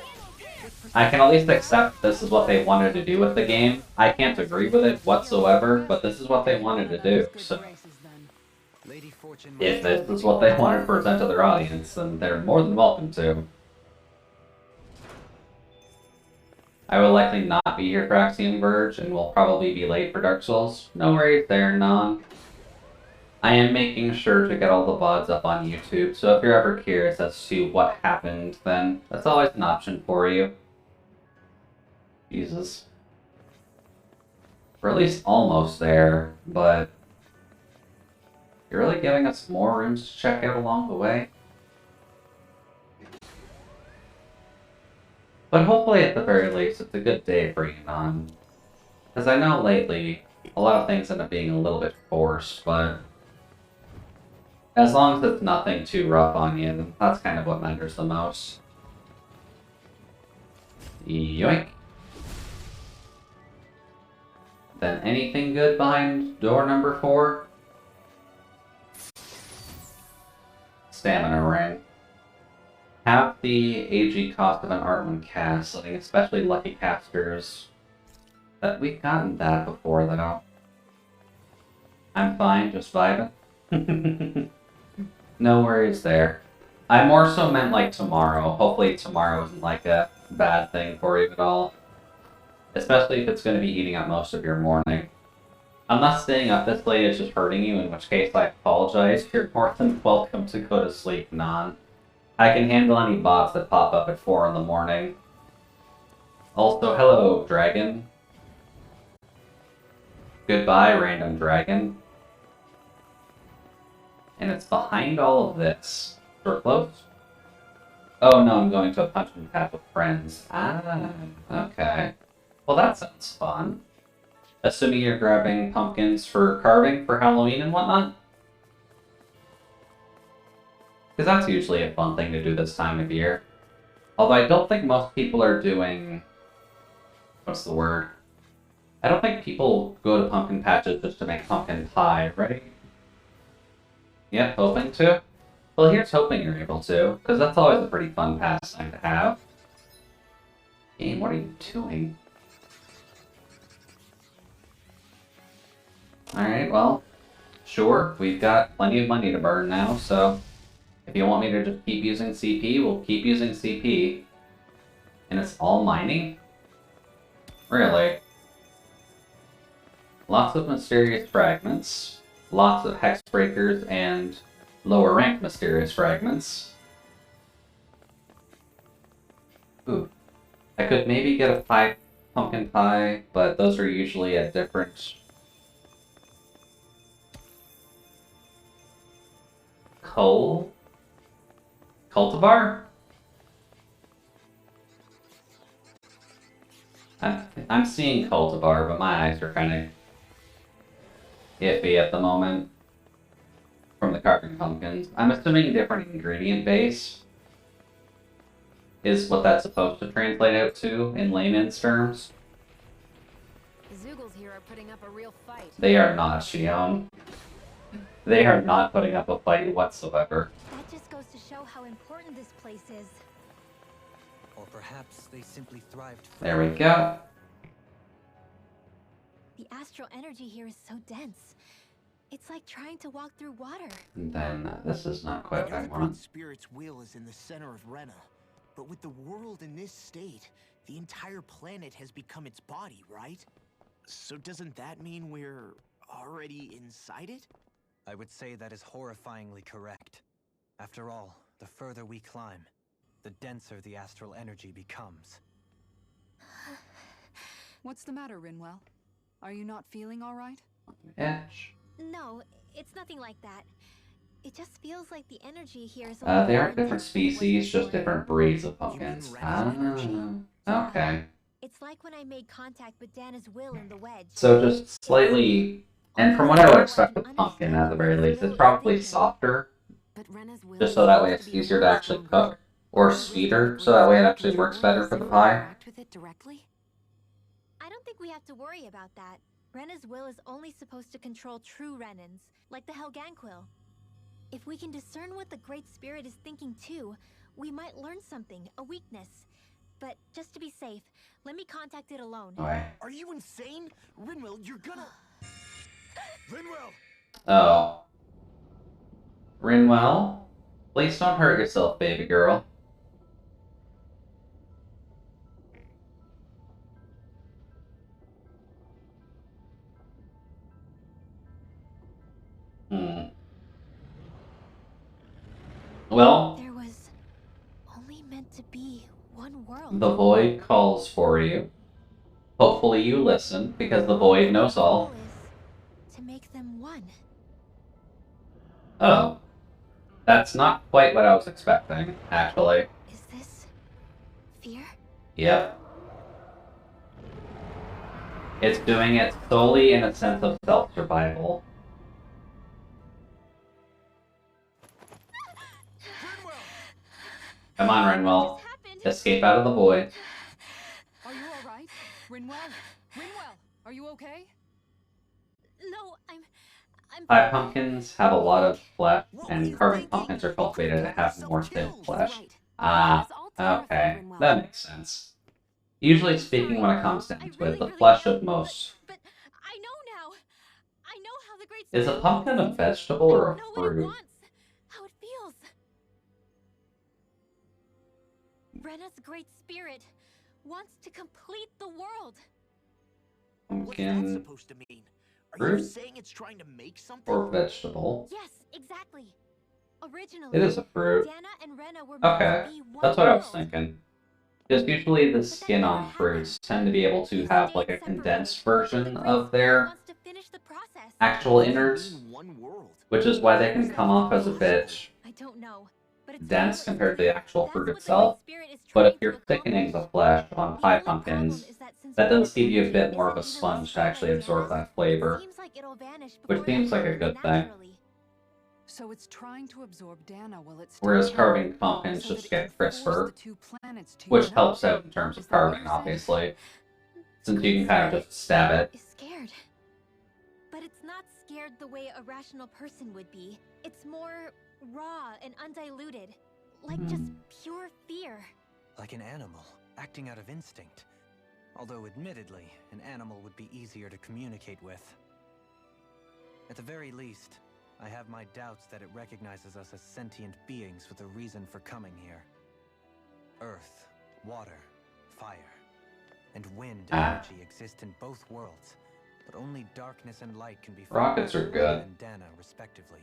I can at least accept this is what they wanted to do with the game. I can't agree with it whatsoever, but this is what they wanted to do, so... If this is what they wanted to present to their audience, then they're more than welcome to. I will likely not be here for Axiom Verge, and will probably be late for Dark Souls. No worries there, Non. I am making sure to get all the VODs up on YouTube, so if you're ever curious as to what happened, then that's always an option for you. Jesus. We're at least almost there, but... You're really giving us more rooms to check out along the way? But hopefully, at the very least, it's a good day for you, Non. Because I know lately, a lot of things end up being a little bit forced, but... As long as it's nothing too rough on you, then that's kind of what matters the most. Yoink. Then anything good behind door number 4? Stamina ring. Half the AG cost of an Art1 cast, letting especially lucky casters. But we've gotten that before, though. I'm fine, just vibing. No worries there. I more so meant like tomorrow. Hopefully tomorrow isn't like a bad thing for you at all. Especially if it's going to be eating up most of your morning. Unless staying up this late is just hurting you, in which case I apologize. You're more than welcome to go to sleep, Non. I can handle any bots that pop up at 4 in the morning. Also, hello, Dragon. Goodbye, random dragon. And it's behind all of this. Door closed? Oh no, I'm going to a punching path with friends. Ah, okay. Well, that sounds fun. Assuming you're grabbing pumpkins for carving for Halloween and whatnot? Because that's usually a fun thing to do this time of year. Although I don't think most people are doing... What's the word? I don't think people go to pumpkin patches just to make pumpkin pie, right? Yep, hoping to. Well, here's hoping you're able to, because that's always a pretty fun pastime to have. Game, what are you doing? Alright, well, sure, we've got plenty of money to burn now, so if you want me to just keep using CP, we'll keep using CP. And it's all mining? Really? Lots of mysterious fragments, lots of hex breakers, and lower ranked mysterious fragments. Ooh. I could maybe get a pumpkin pie, but those are usually at different... Cultivar? I'm seeing cultivar, but my eyes are kind of iffy at the moment from the carving pumpkins. I'm assuming different ingredient base is what that's supposed to translate out to in layman's terms. The Zoogles here are putting up a real fight. They are not, Shion. They are not putting up a fight whatsoever. That just goes to show how important this place is. Or perhaps they simply thrived. There we go. The astral energy here is so dense. It's like trying to walk through water. And then this is not quite what I The want. Great Spirit's will is in the center of Rena, but with the world in this state, the entire planet has become its body, right? So doesn't that mean we're already inside it? I would say that is horrifyingly correct. After all, the further we climb, the denser the astral energy becomes. What's the matter, Rinwell? Are you not feeling all right? Edge. No, it's nothing like that. It just feels like the energy here is... They aren't different species, just different breeds of pumpkins. Ah, okay. It's like when I made contact with Dana's will in the wedge. So just slightly, and from what I would expect with pumpkin at the very least, it's probably softer. Just so that way it's easier to actually cook. Or sweeter, so that way it actually works better for the pie. I don't think we have to worry about that. Rena's will is only supposed to control true Renans, like the Helganquil. If we can discern what the Great Spirit is thinking too, we might learn something, a weakness. But just to be safe, let me contact it alone. Okay. Are you insane? Rinwell, you're gonna... Rinwell! Oh. Rinwell? Please don't hurt yourself, baby girl. Well, there was only meant to be one world. The void calls for you. Hopefully you listen, because the void knows all. To make them one. Oh. That's not quite what I was expecting, actually. Is this fear? Yep. It's doing it solely in a sense of self-survival. Come on, Rinwell. Escape out of the void. Are you alright? Rinwell? Rinwell, are you okay? No, I'm 5 pumpkins have a lot of flesh, and carving pumpkins are cultivated to have more thin flesh. Ah, okay. That makes sense. Usually speaking, when it comes down to it, the flesh of most... But I know now. I know how the great Is a pumpkin a vegetable or a fruit? How it feels. Rena's great spirit wants to complete the world. What's that Pumpkin, supposed to mean? Are fruit, you saying it's trying to make something? or vegetable? Yes, exactly. Originally, It is a fruit. Dana and Rena were meant Okay, to be one that's what I was world. thinking. Because usually the skin on fruits tend to be able to have like a condensed version of their actual innards, which is why they can come off as a bit dense compared to the actual fruit itself. But if you're thickening the flesh on pie pumpkins, that does give you a bit more of a sponge to actually absorb that flavor, which seems like a good thing. So it's trying to absorb Dana while it's Whereas carving pumpkins just get crisper, which helps out in terms of carving, obviously, since you can kind of just stab it. Is scared. But it's not scared the way a rational person would be. It's more raw and undiluted. Like just pure fear. Like an animal, acting out of instinct. Although, admittedly, an animal would be easier to communicate with. At the very least, I have my doubts that it recognizes us as sentient beings with a reason for coming here. Earth, water, fire, and wind energy exist in both worlds, but only darkness and light can be found Rockets are good. and Dana, respectively.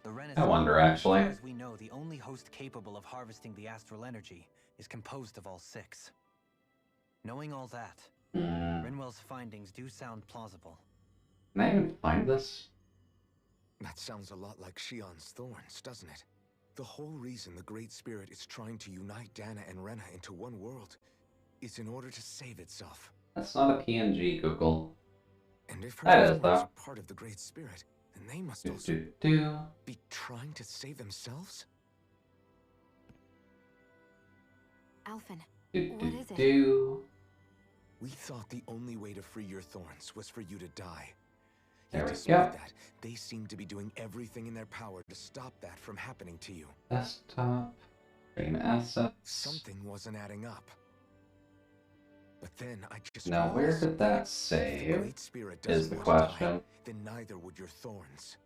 The I wonder, actually. As far as we know, the only host capable of harvesting the astral energy is composed of all 6. Knowing all that, Rinwell's findings do sound plausible. Can I even find this? That sounds a lot like Shion's thorns, doesn't it? The whole reason the Great Spirit is trying to unite Dana and Rena into one world is in order to save itself. That's not a PNG, Google. And if That her is, thorns though. are part of the Great Spirit, then they must also be trying to save themselves? Alphen, Do, what do, is it? do. We thought the only way to free your thorns was for you to die. There Yet we despite go. that, they seem to be doing everything in their power to stop that from happening to you. Desktop, stream assets. Something wasn't adding up. But then I just Now, where realized did that if the save? Great Spirit Is doesn't the want to die, question. then neither would your thorns.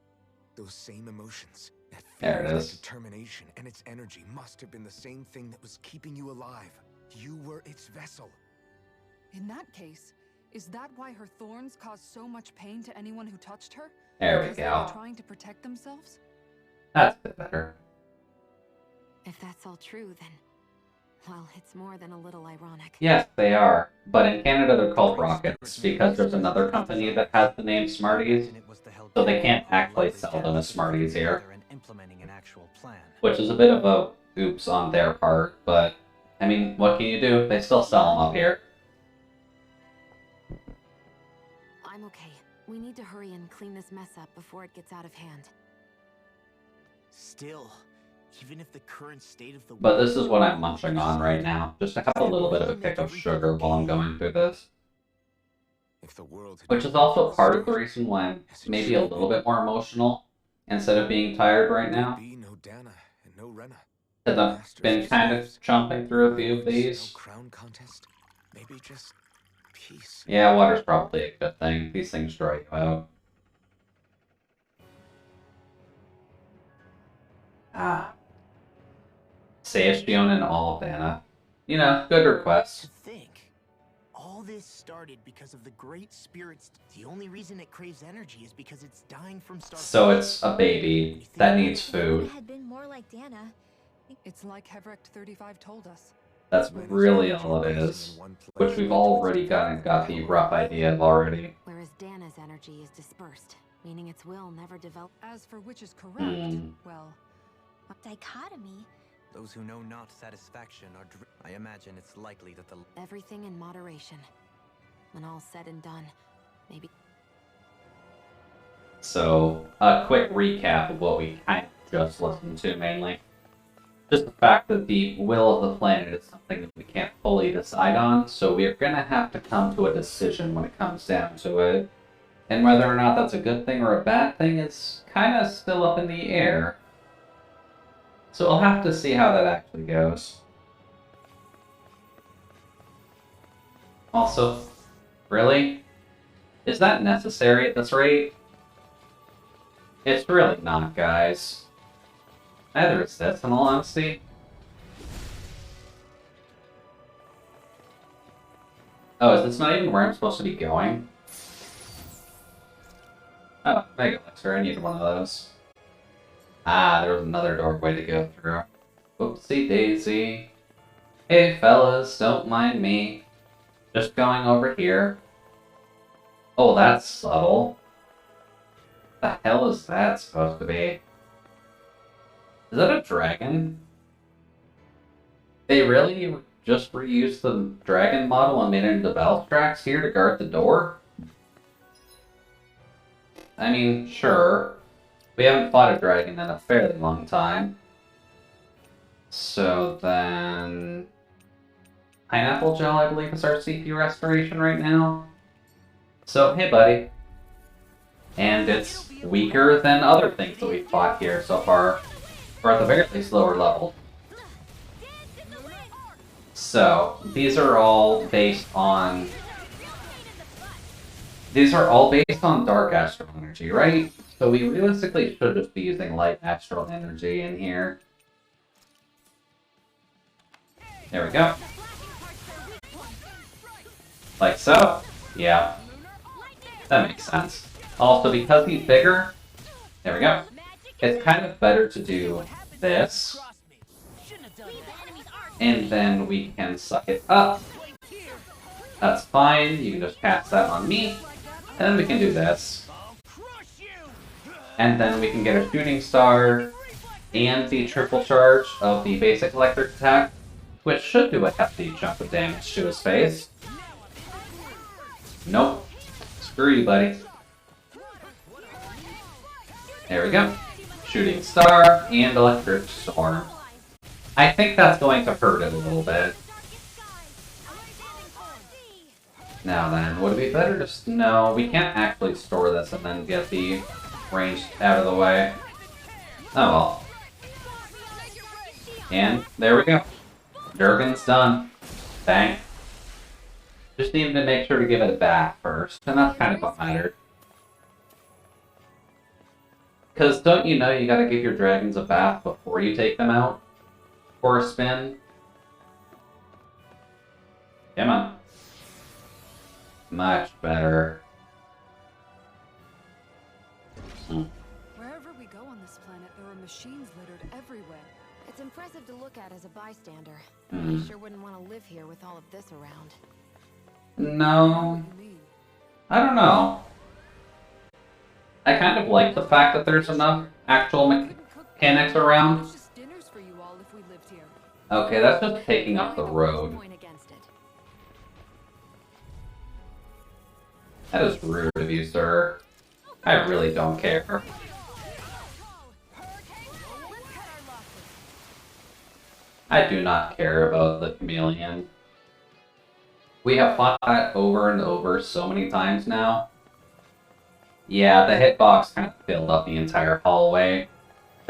Those same emotions, that There fear, it that is. determination, and its energy must have been the same thing that was keeping you alive. You were its vessel. In that case, is that why her thorns caused so much pain to anyone who touched her? There we Because they were go. trying to protect themselves? That's a bit better. If that's all true, then... well, it's more than a little ironic. Yes, they are. But in Canada, they're called Rockets because there's another company that has the name Smarties, so they can't actually sell them as Smarties here. Which is a bit of a oops on their part, but I mean, what can you do? They still sell them up here. I'm okay. We need to hurry and clean this mess up before it gets out of hand. Still, even if the current state of the But this is what I'm munching on right now, just to have a little bit of a kick of sugar while I'm going through this. If the world Which is also part of the reason why I'm maybe a little bit more emotional, instead of being tired right now. be no Dana and no Rena. Because I've been kind of chomping through a few of these. No crown contest. Maybe just peace. Yeah, water's probably a good thing. These things dry you out. Ah. Seishion and all, Dana. You know, good request. To think, all this started because of the Great Spirit's. The only reason it craves energy is because it's dying from starvation. So it's a baby that needs food. Had been more like Dana. It's like Hevrecht 35 told us. That's really all it is. Which we've already got the rough idea of already. Whereas Dana's energy is dispersed, meaning its will never develop. As for which is correct, well... Dichotomy? Those who know not satisfaction are I imagine it's likely that the... Everything in moderation. When all's said and done, maybe... So, a quick recap of what we kind of just listened to mainly. Just the fact that the will of the planet is something that we can't fully decide on, so we're gonna have to come to a decision when it comes down to it. And whether or not that's a good thing or a bad thing is kind of still up in the air. So we'll have to see how that actually goes. Also, really? Is that necessary at this rate? It's really not, guys. Neither is this, in all honesty. Oh, is this not even where I'm supposed to be going? Oh, Mega Elixir, I needed one of those. Ah, there was another doorway to go through. Whoopsie daisy. Hey fellas, don't mind me. Just going over here. Oh, that's subtle. What the hell is that supposed to be? Is that a dragon? They really just reused the dragon model and made it into Valstrax here to guard the door? I mean, sure. We haven't fought a dragon in a fairly long time. So then... Pineapple Gel, I believe, is our CPU restoration right now. So, hey buddy. And it's weaker than other things that we've fought here so far. Or at the very least, lower level. So, these are all based on... These are all based on Dark Astral Energy, right? So we realistically should just be using Light Astral Energy in here. There we go. Like so. Yeah. That makes sense. Also, because he's bigger, there we go. It's kind of better to do this. And then we can suck it up. That's fine. You can just cast that on me. And then we can do this. And then we can get a shooting star and the triple charge of the basic electric attack, which should do a hefty chunk of damage to his face. Nope. Screw you, buddy. There we go. Shooting star and electric storm. I think that's going to hurt it a little bit. Now then, would it be better just... No, we can't actually store this and then get the range out of the way. Oh well. And there we go. Durgan's done. Bang. Just needed to make sure to give it a bath first, and that's kind of what mattered. Because don't you know you gotta give your dragons a bath before you take them out for a spin? Come on. Much better. Wherever we go on this planet, there are machines littered everywhere. It's impressive to look at as a bystander. Mm. I sure wouldn't want to live here with all of this around. No. I don't know. I kind of like the fact that there's enough actual mechanics around. Okay, that's just taking up the road. That is rude of you, sir. I really don't care. I do not care about the chameleon. We have fought that over and over so many times now. Yeah, the hitbox kind of filled up the entire hallway.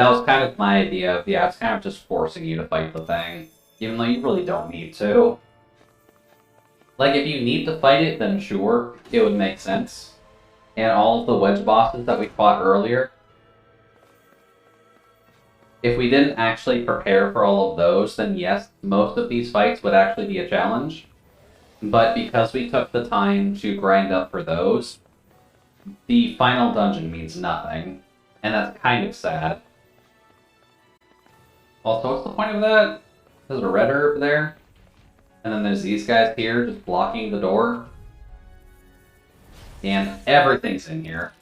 That was kind of my idea of, yeah, it's kind of just forcing you to fight the thing, even though you really don't need to. Like, if you need to fight it, then sure, it would make sense. And all of the wedge bosses that we fought earlier, if we didn't actually prepare for all of those, then yes, most of these fights would actually be a challenge. But because we took the time to grind up for those, the final dungeon means nothing. And that's kind of sad. Also, what's the point of that? There's a red herb there. And then there's these guys here just blocking the door. And everything's in here.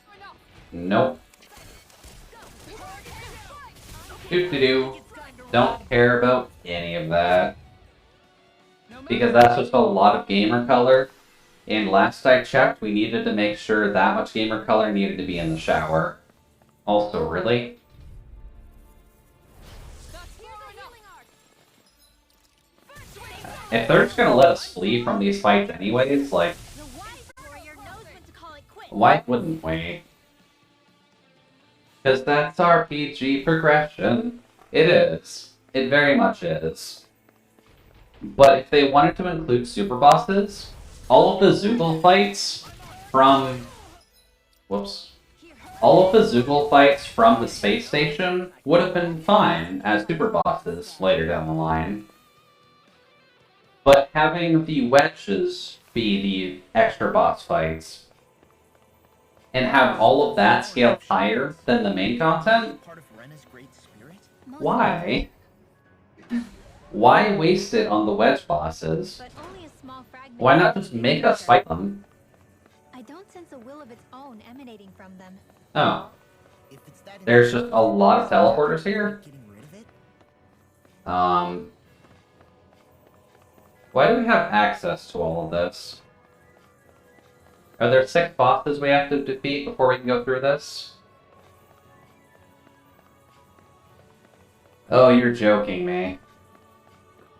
Nope. Doo-doo-doo. Don't care about any of that. Because that's just a lot of gamer color. And last I checked, we needed to make sure that much gamer color needed to be in the shower. Also, really? If they're just gonna let us flee from these fights anyways, like... why wouldn't we? Because that's RPG progression. It is. It very much is. But if they wanted to include super bosses, all of the Zoogle fights from... whoops. All of the Zoogle fights from the space station would have been fine as super bosses later down the line. But having the wedges be the extra boss fights, and have all of that scaled higher than the main content? Why? Why waste it on the wedge bosses? Why not just make us fight them? I don't sense a will of its own emanating from them. Oh. There's just a lot of teleporters here? Why do we have access to all of this? Are there 6 bosses we have to defeat before we can go through this? Oh, you're joking me.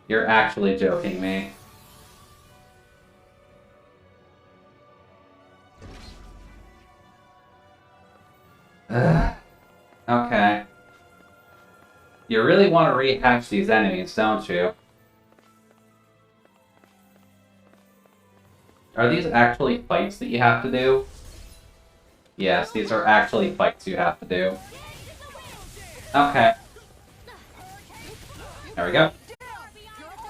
You're actually joking me. Ugh. Okay. You really want to rehash these enemies, don't you? Are these actually fights that you have to do? Yes, these are actually fights you have to do. Okay. There we go.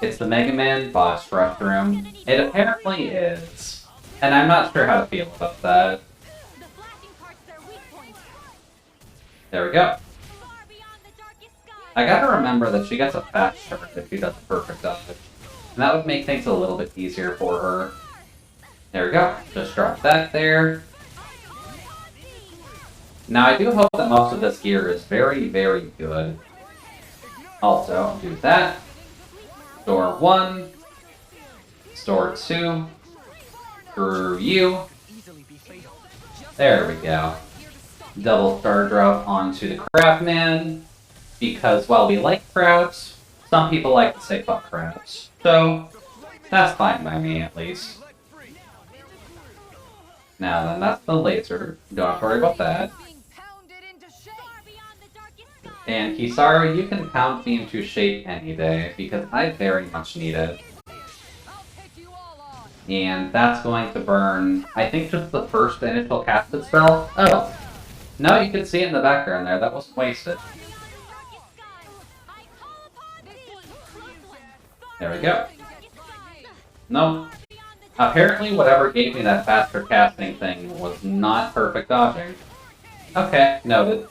It's the Mega Man boss rush room. It apparently is. And I'm not sure how to feel about that. There we go. I gotta remember that she gets a fast charge if she does a perfect dodge. And that would make things a little bit easier for her. There we go. Just drop that there. Now I do hope that most of this gear is very, very good. Also, do that. Store 1. Store 2. Screw you. There we go. Double star drop onto the Crabman. Because while we like crabs, some people like to say fuck crabs. So, that's fine by me at least. Now then, that's the laser. Don't have to worry about that. And Kizaru, you can pound me into shape any day, because I very much need it. And that's going to burn, I think, just the first initial casted spell. Oh! No, you can see it in the background there. That wasn't wasted. There we go. No. Apparently whatever gave me that faster casting thing was not perfect dodging. Okay, noted.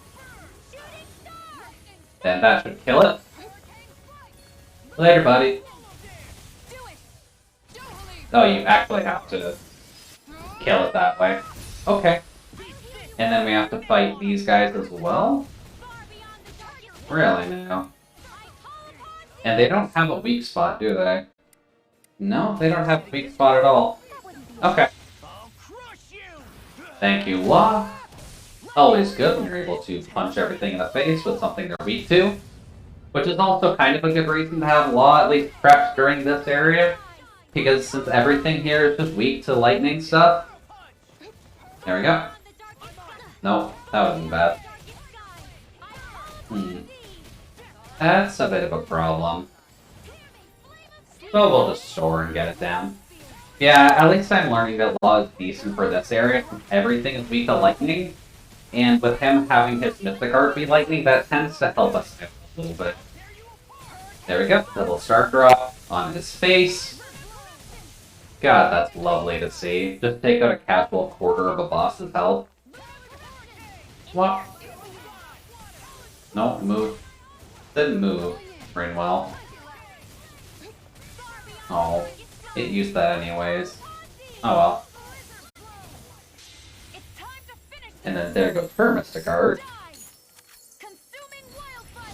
Then that should kill it. Later, buddy. Oh, you actually have to kill it that way. Okay. And then we have to fight these guys as well? Really now? And they don't have a weak spot, do they? No, they don't have a weak spot at all. Okay. Thank you, Law. Always good when you're able to punch everything in the face with something they're weak to. Which is also kind of a good reason to have Law at least prepped during this area. Because since everything here is just weak to lightning stuff. There we go. Nope, that wasn't bad. That's a bit of a problem. So we'll just store and get it down. Yeah, at least I'm learning that Law is decent for this area. Everything is weak to lightning. And with him having his Mystic Art be lightning, that tends to help us out a little bit. There we go. Little Star Drop on his face. God, that's lovely to see. Just take out a casual quarter of a boss's health. What? Nope, move. Didn't move. Rinwell. Oh, it used that anyways. Oh well. And then there goes her Mystic Art.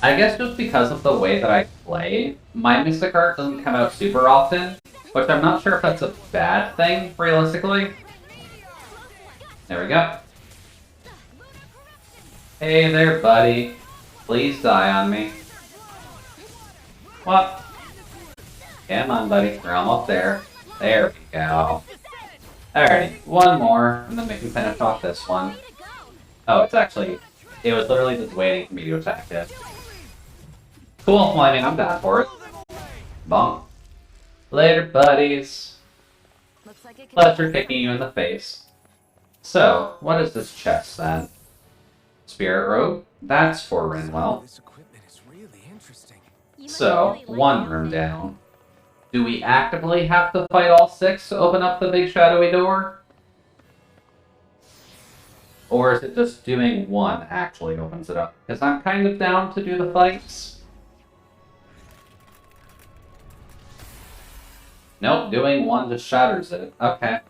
I guess just because of the way that I play, my Mystic Art doesn't come out super often, which I'm not sure if that's a bad thing, realistically. There we go. Hey there, buddy. Please die on me. What? Come on, buddy. We're almost there. There we go. Alrighty, one more, and then we can finish off this one. Oh, it was literally just waiting for me to attack it. Cool, well, I mean, I'm down for it. Bonk. Later, buddies. Pleasure kicking you in the face. So, what is this chest, then? Spirit Robe? That's for Rinwell. So, one room down. Do we actively have to fight all 6 to open up the big shadowy door? Or is it just doing 1 actually opens it up? Because I'm kind of down to do the fights. Nope, doing 1 just shatters it. Okay.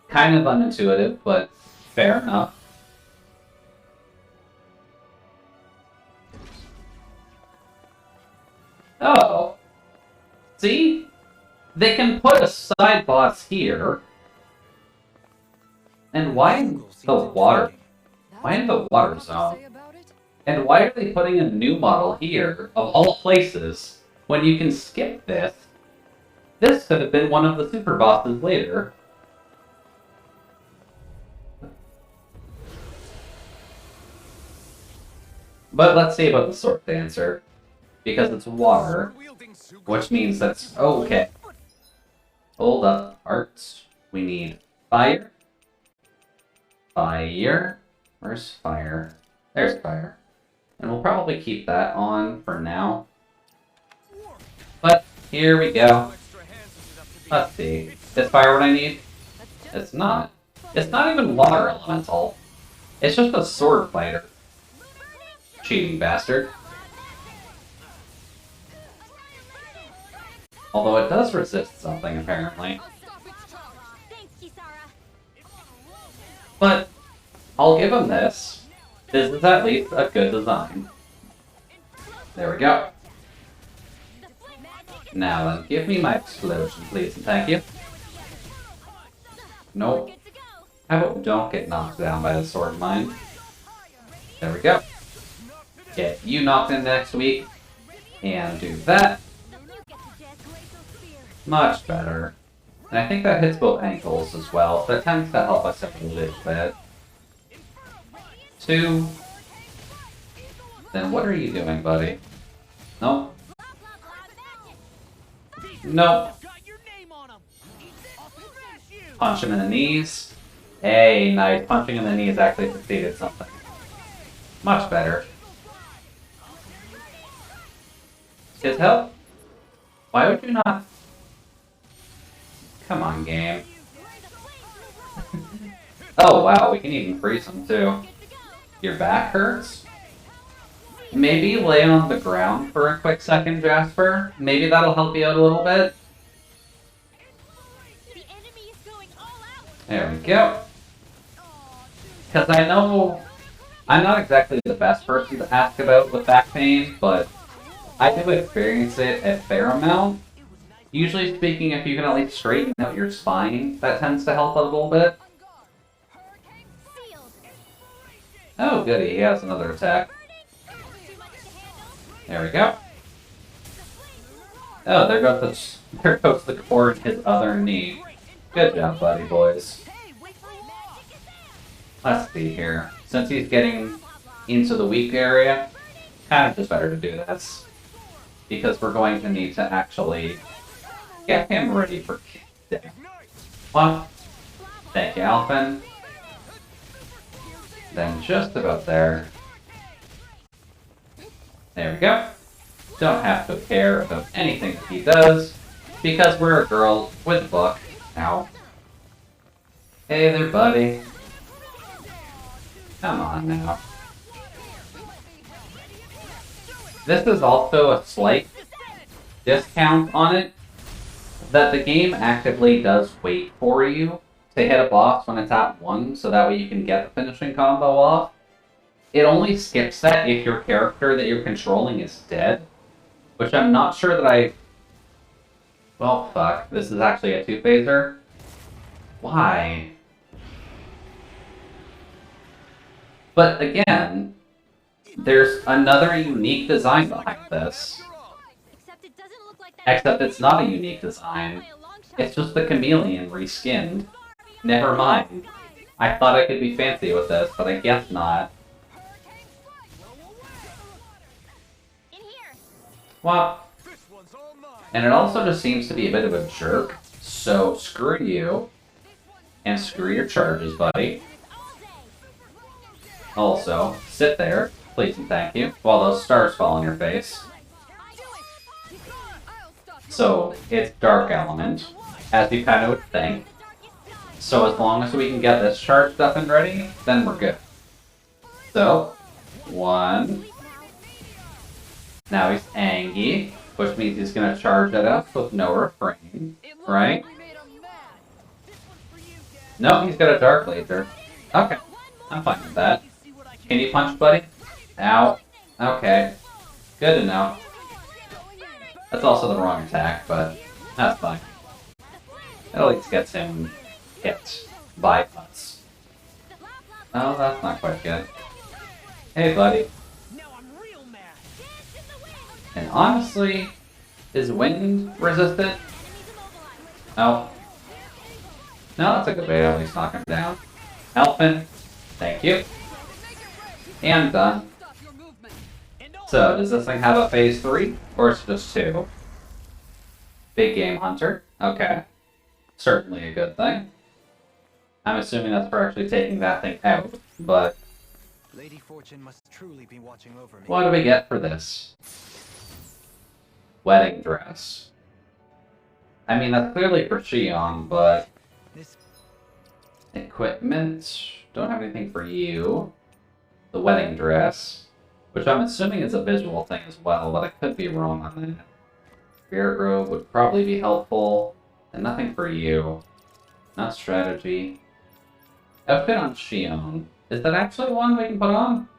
Kind of unintuitive, but fair enough. Oh. See? They can put a side boss here. And why in the water? Why in the water zone? And why are they putting a new model here, of all places, when you can skip this? This could have been one of the super bosses later. But let's see about the Sword Dancer. Because it's water, which means that's okay. Hold up, arts. We need fire. Fire. Where's fire? There's fire. And we'll probably keep that on for now. But here we go. Let's see. Is fire what I need? It's not. It's not even water elemental. It's just a sword fighter. Cheating bastard. Although it does resist something, apparently. But I'll give him this. This is at least a good design. There we go. Now then, give me my explosion, please, and thank you. Nope. How about don't get knocked down by the sword mine? There we go. Get you knocked in next week. And do that. Much better. And I think that hits both ankles as well, so that tends to help us a little bit. 2. Then what are you doing, buddy? Nope. Nope. Punch him in the knees. Hey, nice. Punching in the knees actually succeeded something. Much better. His help? Why would you not? Come on, game. Oh, wow, we can even freeze him, too. Your back hurts? Maybe lay on the ground for a quick second, Jasper. Maybe that'll help you out a little bit. There we go. Because I know I'm not exactly the best person to ask about with back pain, but I do experience it a fair amount. Usually speaking, if you can at least straighten out your spine, that tends to help a little bit. Oh, goody, he has another attack. There we go. Oh, there goes the core in his other knee. Good job, buddy boys. Let's see here. Since he's getting into the weak area, kind of just better to do this. Because we're going to need to actually get him ready for kick. What? Thank you, Alphen. Then just about there. There we go. Don't have to care about anything that he does, because we're a girl with a book. Ow. Hey there, buddy. Come on now. This is also a slight discount on it, that the game actively does wait for you to hit a boss when it's at 1, so that way you can get the finishing combo off. It only skips that if your character that you're controlling is dead, which I'm not sure that I... Well, fuck. This is actually a 2-phaser. Why? But again, there's another unique design behind this. Except it's not a unique design. It's just the chameleon reskinned. Never mind. I thought I could be fancy with this, but I guess not. Well, and it also just seems to be a bit of a jerk, so screw you, and screw your charges, buddy. Also, sit there, please and thank you, while those stars fall on your face. So, it's Dark Element, as you kind of would think. So as long as we can get this charged up and ready, then we're good. So, 1. Now he's Angie, which means he's going to charge it up with no refrain, right? No, he's got a Dark Laser. Okay, I'm fine with that. Can you punch, buddy? Ow. Okay. Good to know. That's also the wrong attack, but that's fine. It at least gets him hit by us. Oh, that's not quite good. Hey, buddy. And honestly, is wind resistant? Oh. No, that's a good way to at least knock him down. Alphen, thank you. And done. So, does this thing have a phase 3? Or is it just 2? Big Game Hunter. Okay. Certainly a good thing. I'm assuming that's for actually taking that thing out, but... Lady Fortune must truly be watching over me. What do we get for this? Wedding dress. I mean, that's clearly for Xion, but... Equipment. Don't have anything for you. The wedding dress. Which I'm assuming is a visual thing as well, but I could be wrong on that. Spirit Robe would probably be helpful. And nothing for you. Not strategy. Outfit on Xion. Is that actually one we can put on?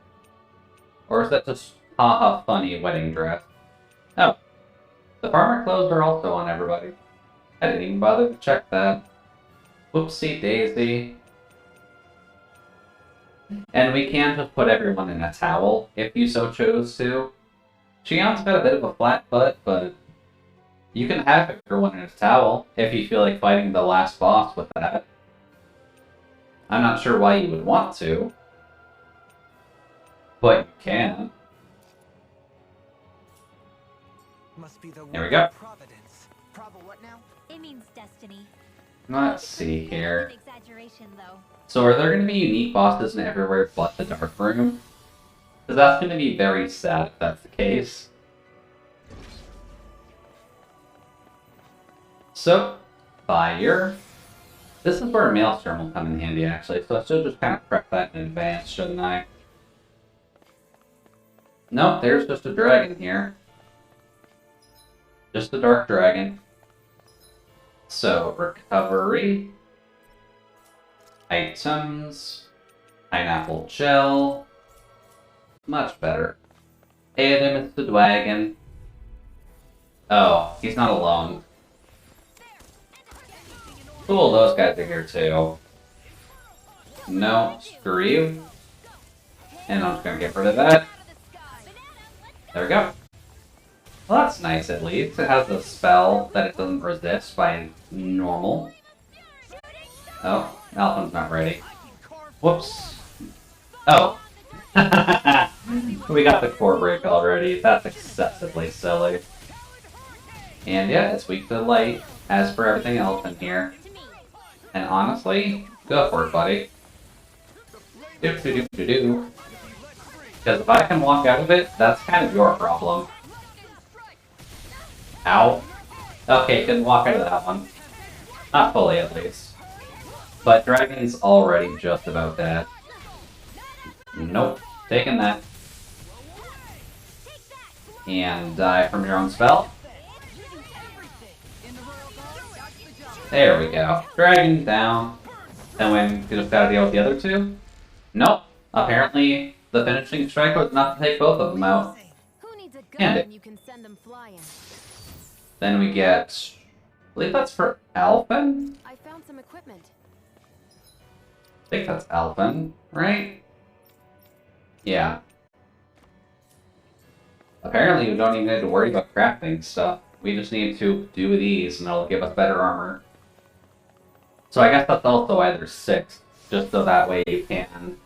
Or is that just haha funny wedding dress? Oh. The farmer clothes are also on everybody. I didn't even bother to check that. Whoopsie daisy. And we can just put everyone in a towel, if you so chose to. Xion's got a bit of a flat butt, but you can have everyone in a towel if you feel like fighting the last boss with that. I'm not sure why you would want to, but you can. There we go. It means destiny. Let's see here. An exaggeration, though. So are there going to be unique bosses in everywhere but the Dark Room? Because that's going to be very sad if that's the case. So, fire. This is where a Maelstrom will come in handy, actually, so I should just kind of prep that in advance, shouldn't I? Nope, there's just a dragon here. Just a dark dragon. So, recovery. Items. Pineapple gel. Much better. Hey there, Mr. Dwagon. Oh, he's not alone. Cool, those guys are here too. No, screw you. And I'm just gonna get rid of that. There we go. Well, that's nice at least. It has a spell that it doesn't resist by normal. Oh, Alphen's not ready. Whoops. Oh, We got the core break already. That's excessively silly. And yeah, it's weak to light, as for everything else in here. And honestly, go for it, buddy. Do-do-do-do-do. Because if I can walk out of it, that's kind of your problem. Ow. Okay, couldn't walk out of that one. Not fully, at least. But Dragon's already just about dead. Nope. Taking that. And die from your own spell. There we go. Dragon down. Then we just gotta deal with the other two. Nope. Apparently, the finishing strike was enough to take both of them out. And it. Then we get... I believe that's for Alphen? I found some equipment. I think that's Alphen, right? Yeah. Apparently we don't even need to worry about crafting stuff. We just need to do these and it'll give us better armor. So I guess that's also why there's 6. Just so that way you can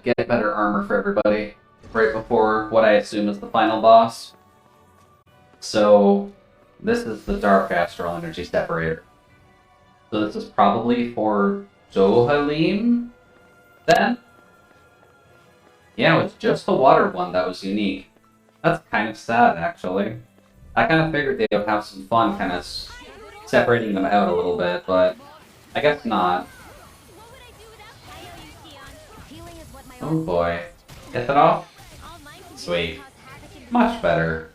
get better armor for everybody right before what I assume is the final boss. So this is the Dark Astral Energy Separator. So this is probably for Dohalim, then? Yeah, it was just the water one that was unique. That's kind of sad, actually. I kind of figured they would have some fun kind of separating them out a little bit, but I guess not. Oh boy. Get that off? Sweet. Much better.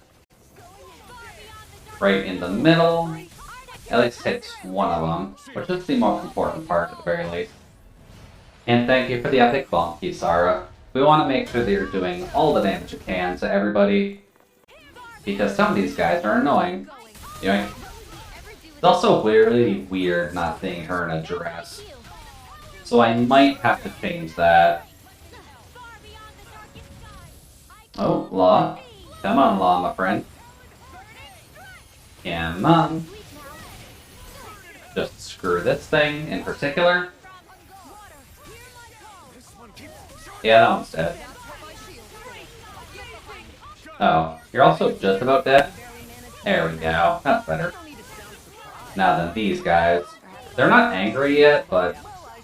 Right in the middle. At least hits one of them, which is the most important part at the very least. And thank you for the epic bump, Kisara. We want to make sure that you're doing all the damage you can to everybody, because some of these guys are annoying. Yoink. It's also really weird not seeing her in a dress, so I might have to change that. Oh, Law. Come on, Law, my friend. Come on. Just screw this thing in particular. Yeah, that one's dead. Oh, you're also just about dead? There we go. That's better. Now then, these guys. They're not angry yet, but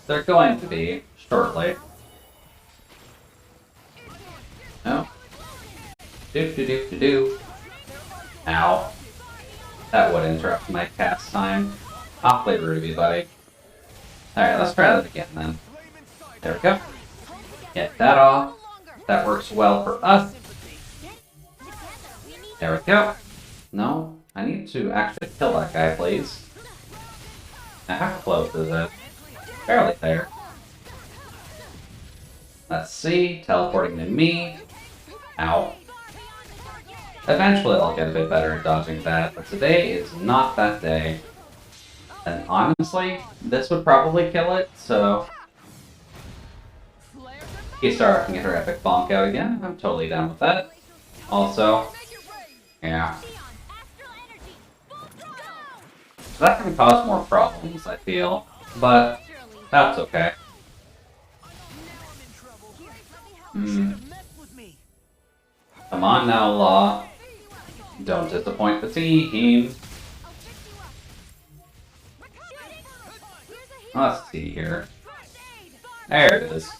they're going to be shortly. Oh. Do-do-do-do-do. Ow. That would interrupt my cast time. Awfully rude, buddy. Alright, let's try that again then. There we go. Get that off. That works well for us. There we go. No, I need to actually kill that guy, please. Now, how close is it? Barely there. Let's see. Teleporting to me. Ow. Eventually I'll get a bit better at dodging that, but today is not that day. And honestly, this would probably kill it, so... Kisara can get her epic bonk out again. I'm totally down with that. Also, yeah. That can cause more problems, I feel, but that's okay. Come on now, Law. Don't disappoint the team. Let's see here. There it is.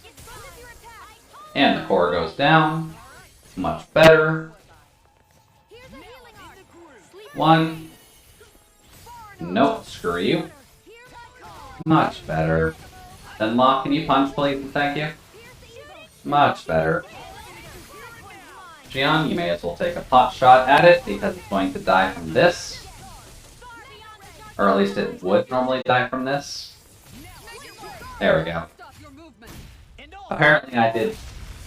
And the core goes down. Much better. 1. Nope, screw you. Much better. Then Law, can you punch please and thank you? Much better. Xion, you may as well take a pot shot at it because it's going to die from this. Or at least it would normally die from this. There we go. Apparently I did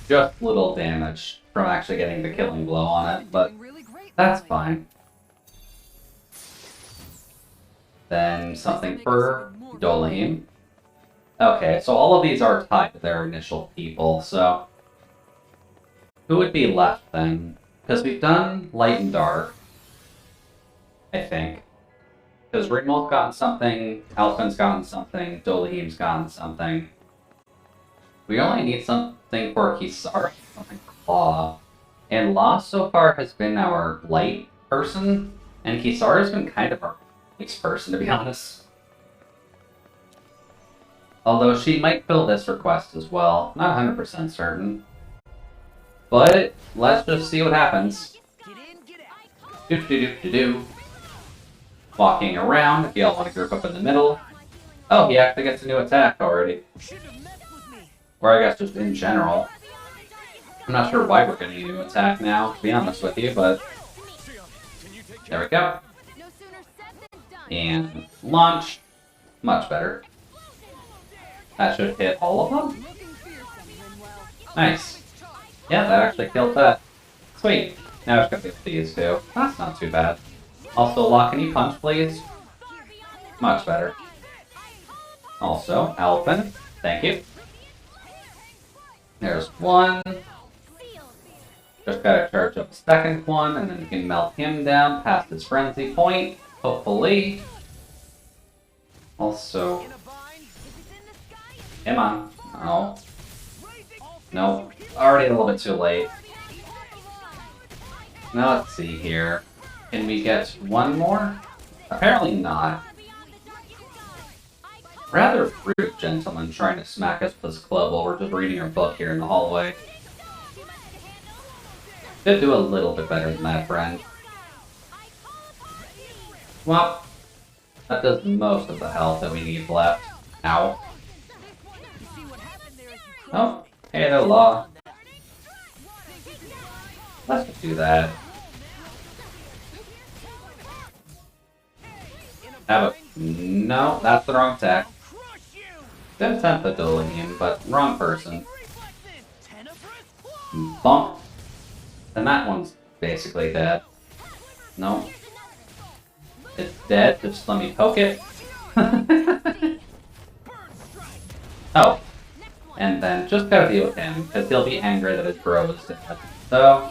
just little damage from actually getting the killing blow on it, but that's fine. Then something for Dohalim. Okay, so all of these are tied to their initial people, so... Who would be left then? Because we've done Light and Dark, I think. Because Ringwolf's gotten something, Alphen's gotten something, Dohalim's gotten something. We only need something for Kisara and Claw. And Law so far has been our light person, and Kisara has been kind of our ice person, to be honest. Although she might fill this request as well. Not 100% certain. But let's just see what happens. Do. Walking around, if y'all want to group up in the middle. Oh, he actually gets a new attack already. Or I guess just in general. I'm not sure why we're getting a new attack now, to be honest with you, but... There we go. And launch. Much better. That should hit all of them. Nice. Yeah, that actually killed that. Sweet. Now it's gonna get these two. That's not too bad. Also, Law, can you punch, please? Much better. Also, Alphen. Thank you. There's one. Just gotta charge up a second one, and then you can melt him down past his frenzy point. Hopefully. Also... Come on. No. Nope. Already a little bit too late. Now let's see here. Can we get one more? Apparently not. Rather rude gentleman trying to smack us with his club while we're just reading our book here in the hallway. Could do a little bit better than that, friend. Well, that does most of the health that we need left. Ow. Oh, hey there, Law. Let's just do that. No, that's the wrong attack. Didn't attempt the Dolian, but wrong person. Bonk. And that one's basically dead. No. It's dead, just let me poke it. Oh. And then just gotta deal with him, because he'll be angry that his bro is dead. So,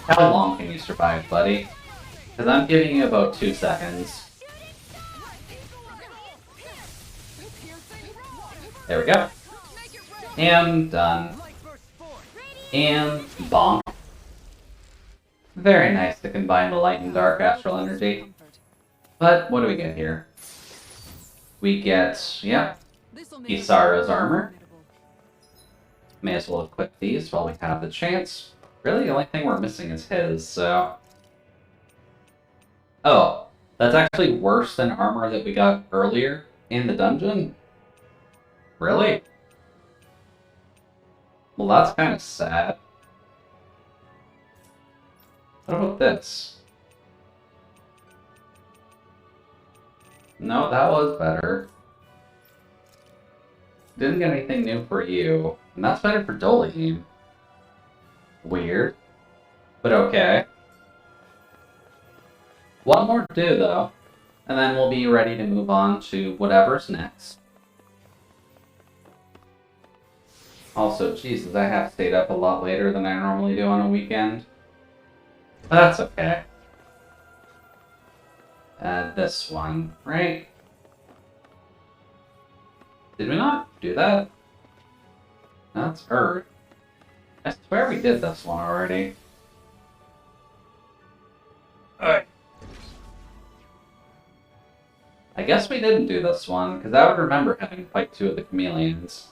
how long can you survive, buddy? Because I'm giving you about 2 seconds. There we go. And done. And bonk. Very nice to combine the light and dark astral energy. But what do we get here? We get, yeah, Kisara's armor. May as well equip these while we have the chance. Really, the only thing we're missing is his, so... Oh, that's actually worse than armor that we got earlier in the dungeon? Really? Well, that's kind of sad. What about this? No, that was better. Didn't get anything new for you. And that's better for Dolian. Weird. But okay. One more to do, though. And then we'll be ready to move on to whatever's next. Also, Jesus, I have stayed up a lot later than I normally do on a weekend. But that's okay. This one, right? Did we not do that? No, that's Earth. I swear we did this one already. Alright. I guess we didn't do this one, because I would remember having to fight 2 of the chameleons.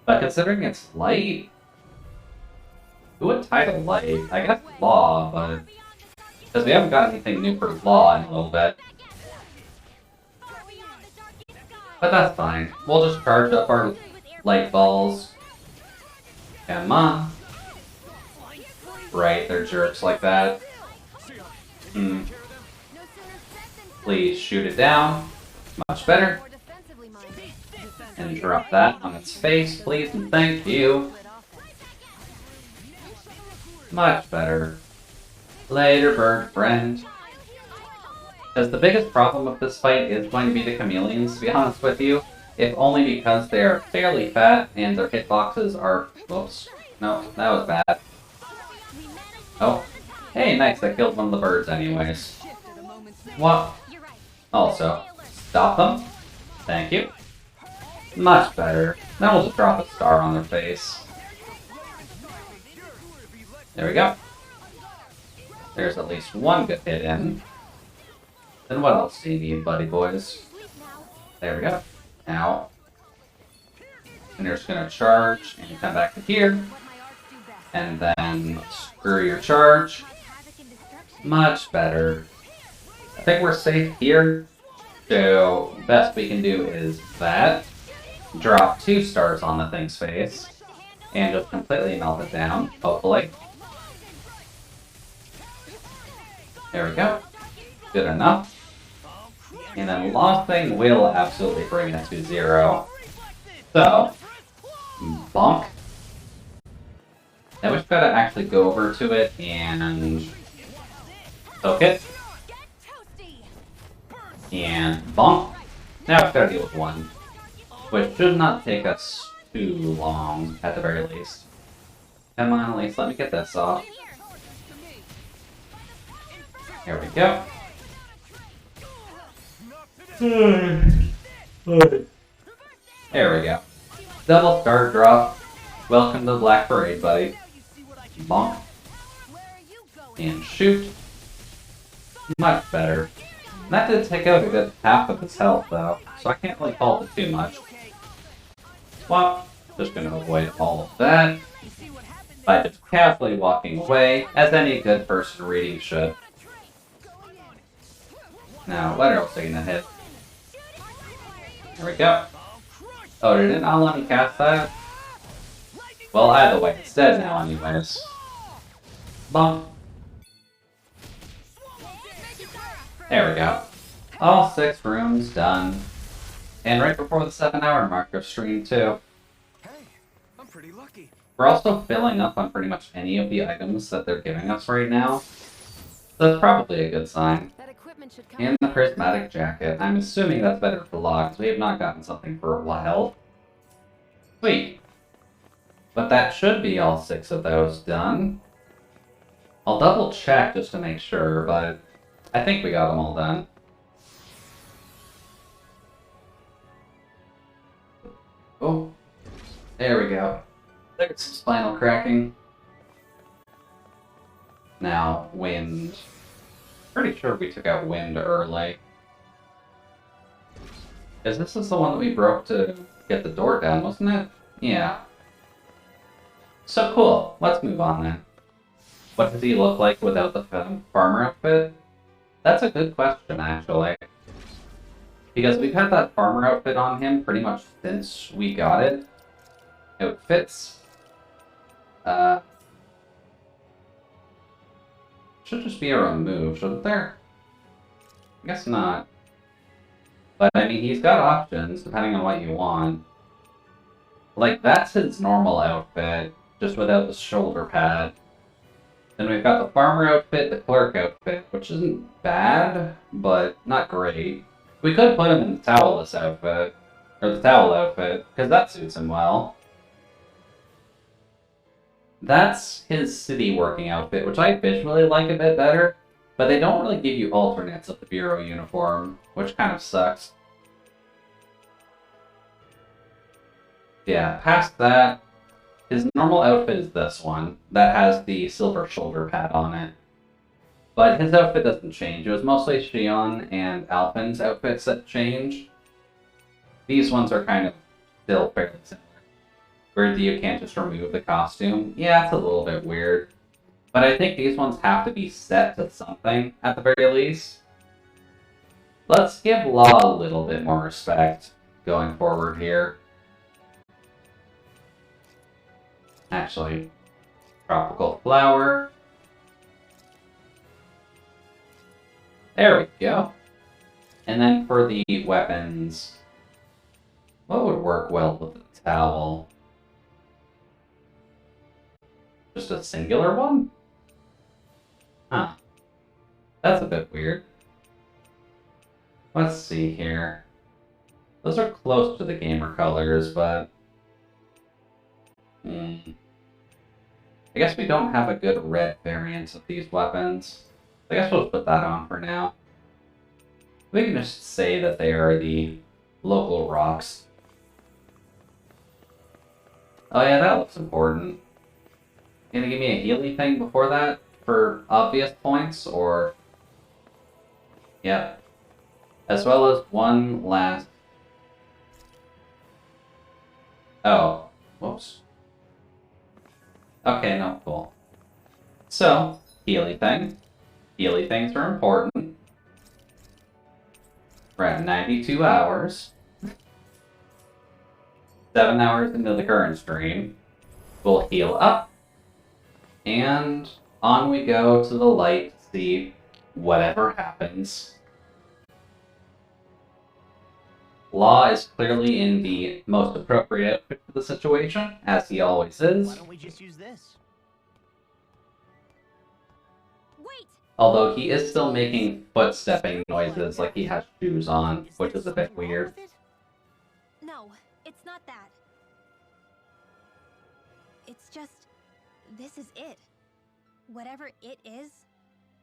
But considering it's light... Who would title light? I guess Law, but... Because we haven't got anything new for Law in a little bit. But that's fine. We'll just charge up our light balls. Come on. Right, they're jerks like that. Please shoot it down. Much better. And drop that on its face, please, and thank you. Much better. Later, bird friend. Because the biggest problem with this fight is going to be the chameleons, to be honest with you. If only because they are fairly fat and their hitboxes are... Whoops. No, that was bad. Oh. Hey, nice, I killed one of the birds anyways. What? Also, stop them. Thank you. Much better. Then we'll just drop a star on their face. There we go. There's at least one good hit in. Then what else do you need, buddy boys? There we go. Now, and you're just gonna charge and come back to here. And then screw your charge. Much better. I think we're safe here. So, best we can do is that. Drop 2 stars on the thing's face. And just completely melt it down, hopefully. There we go. Good enough. And then Lost Thing will absolutely bring it to 0. So, bonk. Now we've got to actually go over to it and soak it. And bonk. Now we've got to deal with 1. Which should not take us too long, at the very least. Come on, at least let me get this off. There we go. There we go. Double star drop. Welcome to the Black Parade, buddy. Bonk. And shoot. Much better. That did take out a good half of his health, though, so I can't really fault it too much. Well, just gonna avoid all of that by just casually walking away, as any good person reading should. Now, what else are you gonna hit? There we go. Oh, did it not let me cast that? Well, either way, it's dead now anyways. Bump. There we go. All 6 rooms done. And right before the 7-hour mark of stream too. I'm pretty lucky. We're also filling up on pretty much any of the items that they're giving us right now. So that's probably a good sign. And the prismatic jacket. I'm assuming that's better for logs. We have not gotten something for a while. Sweet. But that should be all 6 of those done. I'll double check just to make sure, but I think we got them all done. Oh, there we go. There's some spinal cracking. Now, wind. Pretty sure we took out wind early. Because this is the one that we broke to get the door down, wasn't it? Yeah. So cool. Let's move on then. What does he look like without the farmer outfit? That's a good question, actually. Because we've had that farmer outfit on him pretty much since we got it. Outfits. Should just be a remove, shouldn't there? I guess not. But, I mean, he's got options, depending on what you want. Like, that's his normal outfit, just without the shoulder pad. Then we've got the farmer outfit, the clerk outfit, which isn't bad, but not great. We could put him in the towelless outfit, or the towel outfit, because that suits him well. That's his city working outfit, which I visually like a bit better, but they don't really give you alternates of the Bureau uniform, which kind of sucks. Yeah, past that, his normal outfit is this one, that has the silver shoulder pad on it. But his outfit doesn't change. It was mostly Xion and Alphen's outfits that change. These ones are kind of still fairly similar. Where you can't just remove the costume. Yeah, it's a little bit weird. But I think these ones have to be set to something, at the very least. Let's give Law a little bit more respect going forward here. Actually, tropical flower. There we go. And then for the weapons, what would work well with the towel? Just a singular one? Huh. That's a bit weird. Let's see here. Those are close to the gamer colors, but... I guess we don't have a good red variant of these weapons. I guess we'll put that on for now. We can just say that they are the local rocks. Oh yeah, that looks important. You gonna give me a Healy thing before that for obvious points, or... Yep. As well as one last... Oh. Whoops. Okay, no, cool. So, Healy thing. Healy things are important. We're at 92 hours. 7 hours into the current stream. We'll heal up. And on we go to the light to see whatever happens. Law is clearly in the most appropriate outfit for the situation, as he always is. Why don't we just use this? Wait! Although he is still making footstepping noises like he has shoes on, which is a bit weird. No, it's not that. It's just, this is it. Whatever it is,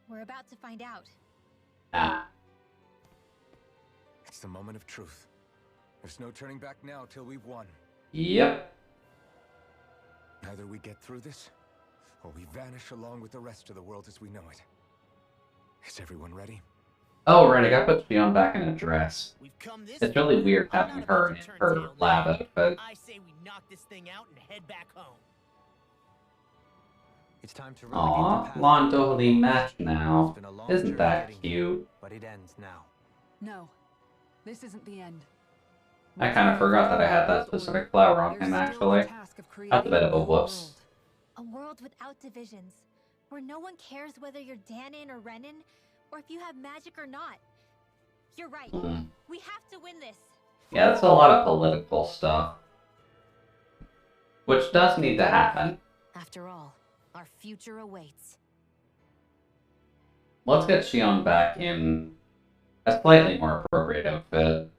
we're about to find out. Ah. It's the moment of truth. There's no turning back now till we've won. Yep. Either we get through this, or we vanish along with the rest of the world as we know it. Is everyone ready? Oh, right, I got to put Fiona back in a dress. It's really weird having her in her lab outfit. I say we knock this thing out and head back home. It's time to Aw, Law and Doherty match now. Isn't that cute? But it ends now. No, this isn't the end. I kind of forgot that I had that specific flower on him, actually. That's a bit of a whoops. A world without divisions, where no one cares whether you're Danon or Renan, or if you have magic or not. You're right. We have to win this. Yeah, that's a lot of political stuff. Which does need to happen. After all, our future awaits. Let's get Xion back in a slightly more appropriate outfit.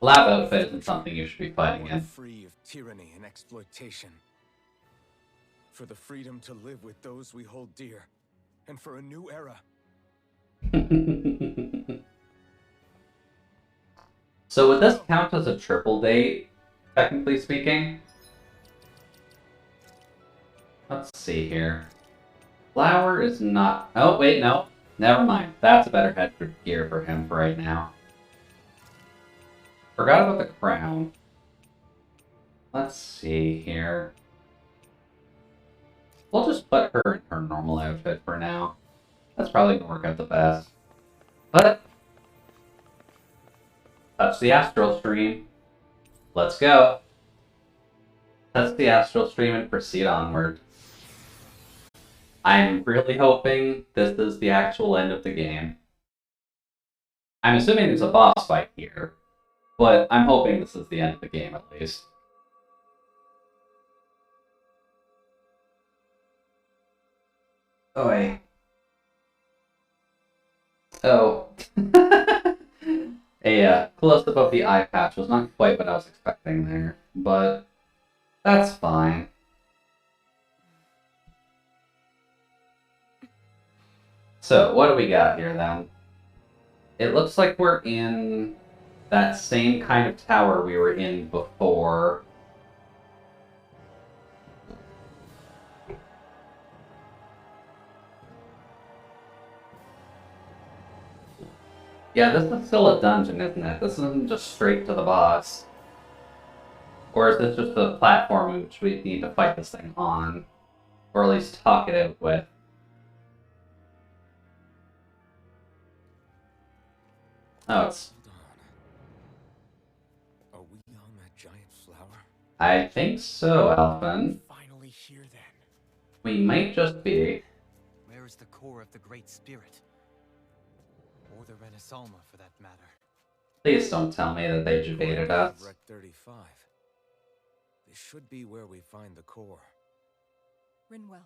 Lab outfit isn't something you should be fighting in. Free of tyranny and exploitation. For the freedom to live with those we hold dear. And for a new era. So would this count as a triple date, technically speaking? Let's see here. Flower is not... Oh, wait, no. Never mind. That's a better headgear for him for right now. Forgot about the crown. Let's see here. We'll just put her in her normal outfit for now. That's probably gonna work out the best. But touch the astral stream. Let's go. Touch the astral stream and proceed onward. I'm really hoping this is the actual end of the game. I'm assuming there's a boss fight here, but I'm hoping this is the end of the game at least. Oi. Oh. A close-up of the eye patch was not quite what I was expecting there, but that's fine. So, what do we got here then? It looks like we're in that same kind of tower we were in before. Yeah, this is still a dungeon, isn't it? This isn't just straight to the boss. Or is this just a platform which we need to fight this thing on? Or at least talk it out with? Oh, it's... Are we on that giant flower? I think so, Alphen. Finally here then. We might just be. Where is the core of the Great Spirit? Or the Renaissama, for that matter. Please don't tell me that they jebaited us. Rec 35. This should be where we find the core. Rinwell,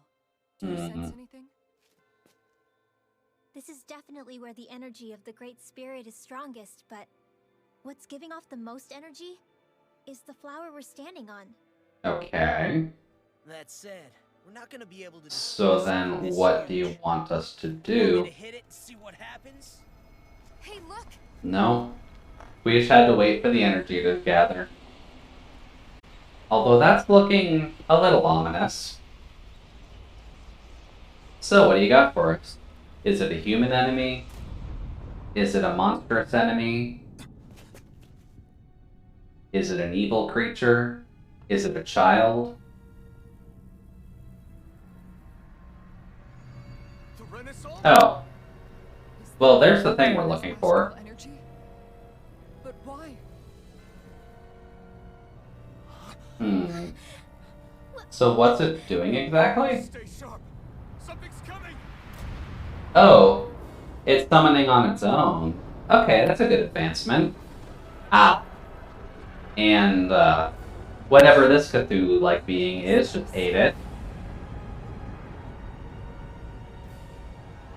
do you sense anything? This is definitely where the energy of the Great Spirit is strongest, but what's giving off the most energy is the flower we're standing on. Okay. That said, we're not gonna be able to. So then, what do you want us to do? Hit it and see what happens. Hey, look! No. We just had to wait for the energy to gather. Although that's looking a little ominous. So, what do you got for us? Is it a human enemy? Is it a monstrous enemy? Is it an evil creature? Is it a child? Oh. Well, there's the thing we're looking for. But why? So what's it doing exactly? Oh, it's summoning on its own. Okay, that's a good advancement. Ow. And, whatever this Cthulhu-like being is, just ate it.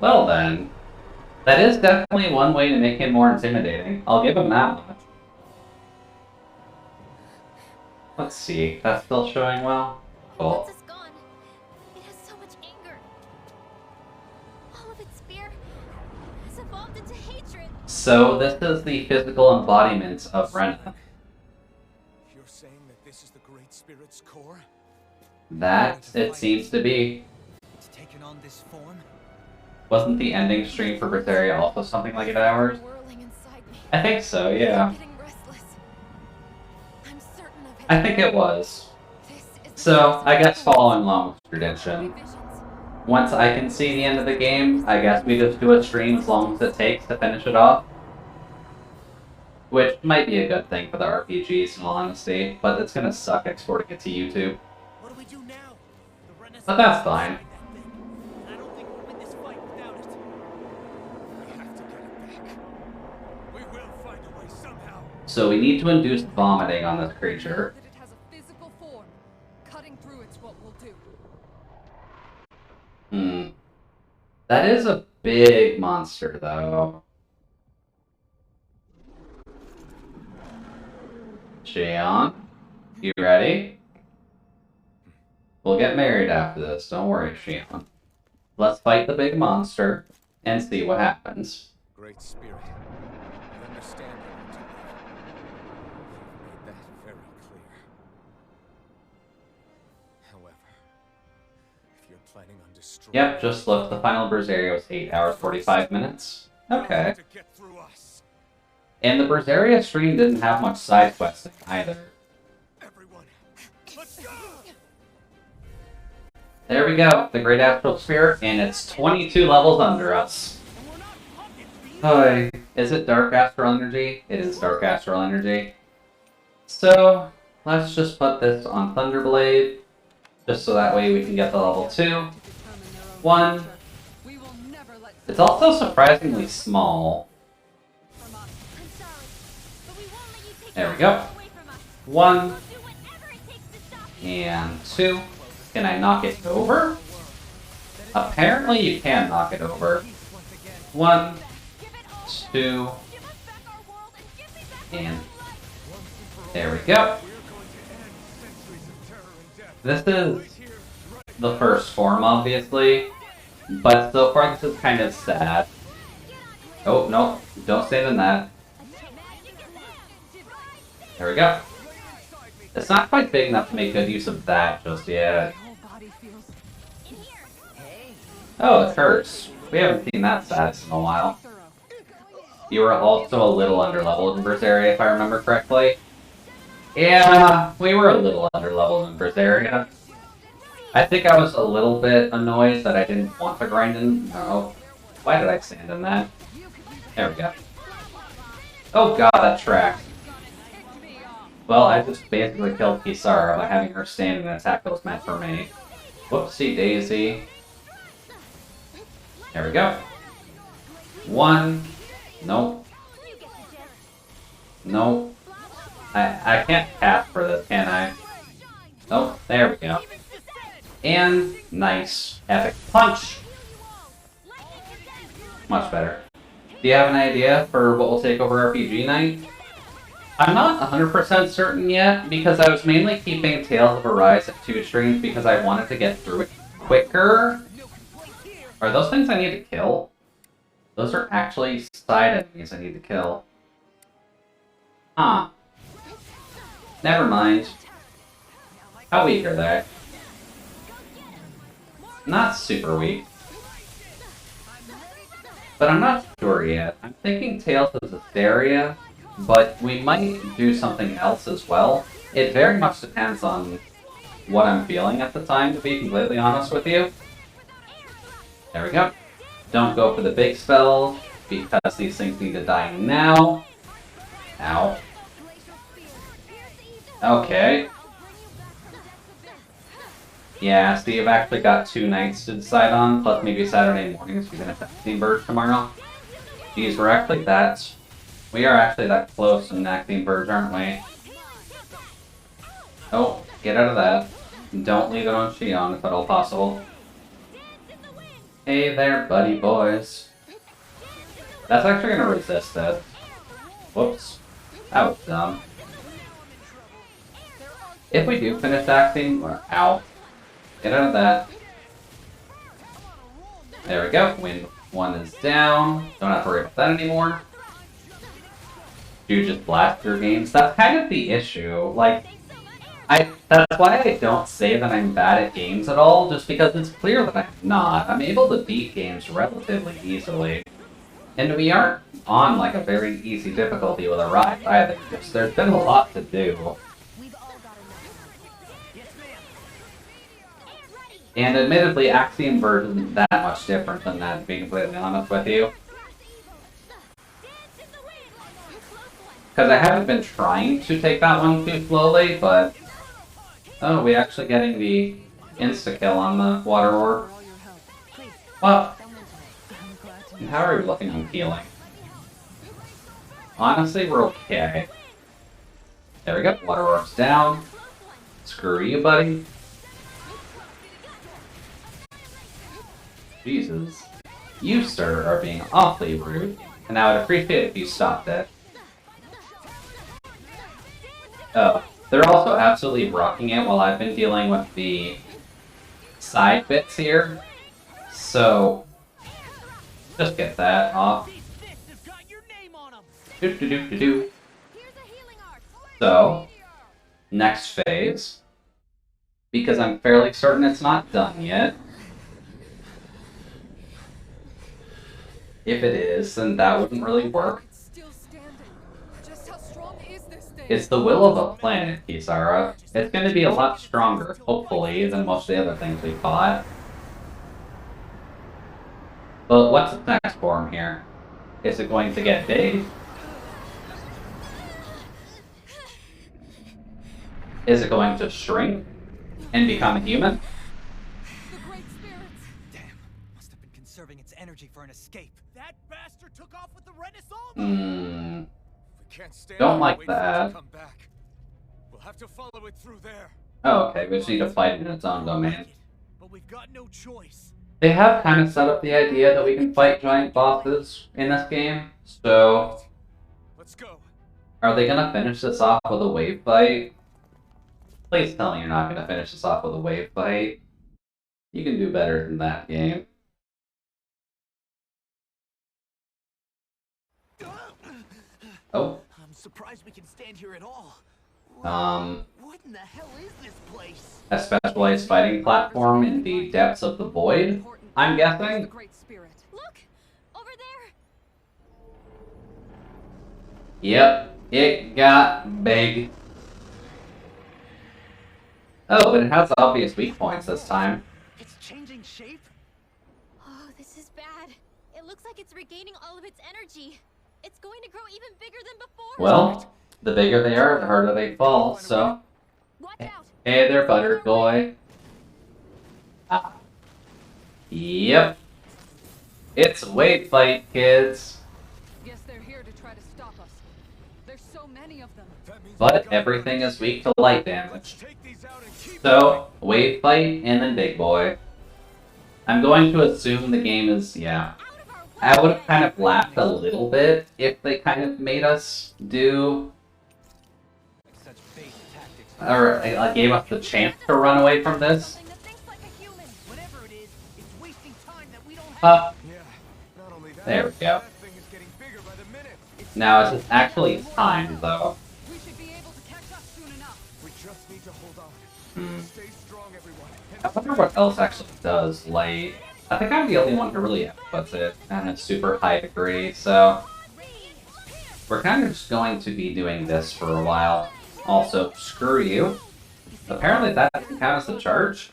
Well then, that is definitely one way to make him more intimidating. I'll give him that much. Let's see, that's still showing well? Cool. Once it's gone, it has so much anger. All of its fear has evolved into hatred. So this is the physical embodiment of Rena. You're saying that this is the Great Spirit's core? That it seems to be. It's taken on this form. Wasn't the ending stream for Berseria also something like 8 hours? I think so, yeah. I think it was. So, I guess following along with tradition, once I can see the end of the game, I guess we just do a stream as long as it takes to finish it off. Which might be a good thing for the RPGs, in all honesty, but it's gonna suck exporting it to YouTube. But that's fine. So we need to induce vomiting on this creature. That it has a physical form. Cutting through it's what we'll do. That is a big monster, though. Xion, you ready? We'll get married after this, don't worry, Xion. Let's fight the big monster and see what happens. Great Spirit, I understand you to live. You've made that very clear. However, if you're planning on destroying... Yep, just look, the final Berseria was 8 hours 45 minutes. Okay. And the Berseria stream didn't have much side questing either. There we go, the Great Astral Spirit, and it's 22 levels under us. Hi. Is it Dark Astral Energy? It is Dark Astral Energy. So, let's just put this on Thunderblade, just so that way we can get the level 2. 1. It's also surprisingly small. There we go. 1. And 2. Can I knock it over? Apparently you can knock it over. 1, 2, and there we go. This is the first form, obviously, but so far this is kind of sad. Oh, no, don't stand in that. There we go. It's not quite big enough to make good use of that just yet. Oh, a curse. We haven't seen that status in a while. You were also a little underleveled in Berseria, if I remember correctly. Yeah, we were a little underleveled in Berseria. I think I was a little bit annoyed that I didn't want to grind in. No. Why did I stand in that? There we go. Oh god, that tracked. Well, I just basically killed Kisara by having her stand in an attack that was meant for me. Whoopsie daisy. There we go. 1. Nope. Nope. I can't cast for this, can I? Nope. There we go. And nice. Epic punch. Much better. Do you have an idea for what will take over RPG night? I'm not 100% certain yet, because I was mainly keeping Tales of Arise at 2 streams because I wanted to get through it quicker. Are those things I need to kill? Those are actually side enemies I need to kill. Huh. Never mind. How weak are they? Not super weak. But I'm not sure yet. I'm thinking Tails is Asteria, but we might do something else as well. It very much depends on what I'm feeling at the time, to be completely honest with you. There we go. Don't go for the big spell, because these things need to die now. Ow. Okay. Yeah, so you've actually got 2 nights to decide on, plus maybe Saturday morning, so you're gonna have Actine Verge tomorrow. Geez, we are actually that close to Actine Verge, aren't we? Oh, get out of that. Don't leave it on Xion if at all possible. Hey there, buddy boys. That's actually gonna resist it. Whoops. That was dumb. If we do finish acting, we're out. Get out of that. There we go. Wind 1 is down. Don't have to worry about that anymore. You just blast your games. That's kind of the issue. Like, that's why I don't say that I'm bad at games at all, just because it's clear that I'm not. I'm able to beat games relatively easily. And we aren't on, like, a very easy difficulty with a ride either. Just, there's been a lot to do. And admittedly, Actine Verge isn't that much different than that, to be completely honest with you. Because I haven't been trying to take that one too slowly, but... Oh, we actually getting the insta-kill on the Water Orb. Well, how are we looking on healing? Honestly, we're okay. There we go, Water Orb's down. Screw you, buddy. Jesus. You, sir, are being awfully rude, and I would appreciate it if you stopped it. Oh, they're also absolutely rocking it while I've been dealing with the side bits here. So, just get that off. Do. So, next phase, because I'm fairly certain it's not done yet. If it is, then that wouldn't really work. It's the will of the planet, Kisara. It's going to be a lot stronger, hopefully, than most of the other things we fought. But what's the next form here? Is it going to get big? Is it going to shrink and become a human? Must have been conserving its energy for an escape. That bastard took off with the Hmm. Don't like that. We'll have to follow it through there. Oh, okay, we just need to fight in its own domain. But we've got no choice. They have kind of set up the idea that we can fight giant bosses in this game, so... Let's go. Are they gonna finish this off with a wave fight? Please tell me you're not gonna finish this off with a wave fight. You can do better than that game. Oh. I'm surprised we can stand here at all. What in the hell is this place? A specialized fighting platform in the depths of the void, I'm guessing? Look! Over there! Yep, it got big. Oh, but it has obvious weak points this time. It's changing shape? Oh, this is bad. It looks like it's regaining all of its energy. It's going to grow even bigger than before. Well, the bigger they are, the harder they fall, so... Hey there, buttered boy. Ah. Yep. It's a wave fight, kids. Guess they're here to try to stop us. There's so many of them. But everything is weak to light damage. So, wave fight and then big boy. I'm going to assume the game is, yeah. I would have kind of laughed a little bit if they kind of made us do... Or gave us the chance to run away from this. There we go. Now it's actually time, though. We just need to hold on. wonder what else actually does light. I think I'm the only one who really puts it at a super high degree, so we're kind of just going to be doing this for a while. Also, screw you. Apparently that doesn't count as the charge.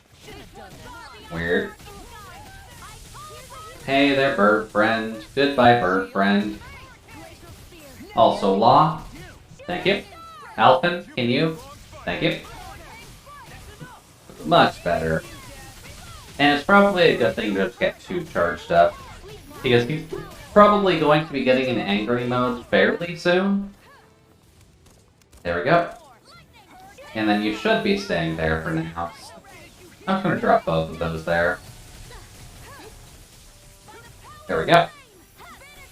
Weird. Hey there, bird friend. Goodbye, bird friend. Also, Law. Thank you. Alphen, can you? Thank you. Much better. And it's probably a good thing to just get 2 charged up, because he's probably going to be getting in angry mode fairly soon. There we go. And then you should be staying there for now. I'm just going to drop both of those there. There we go.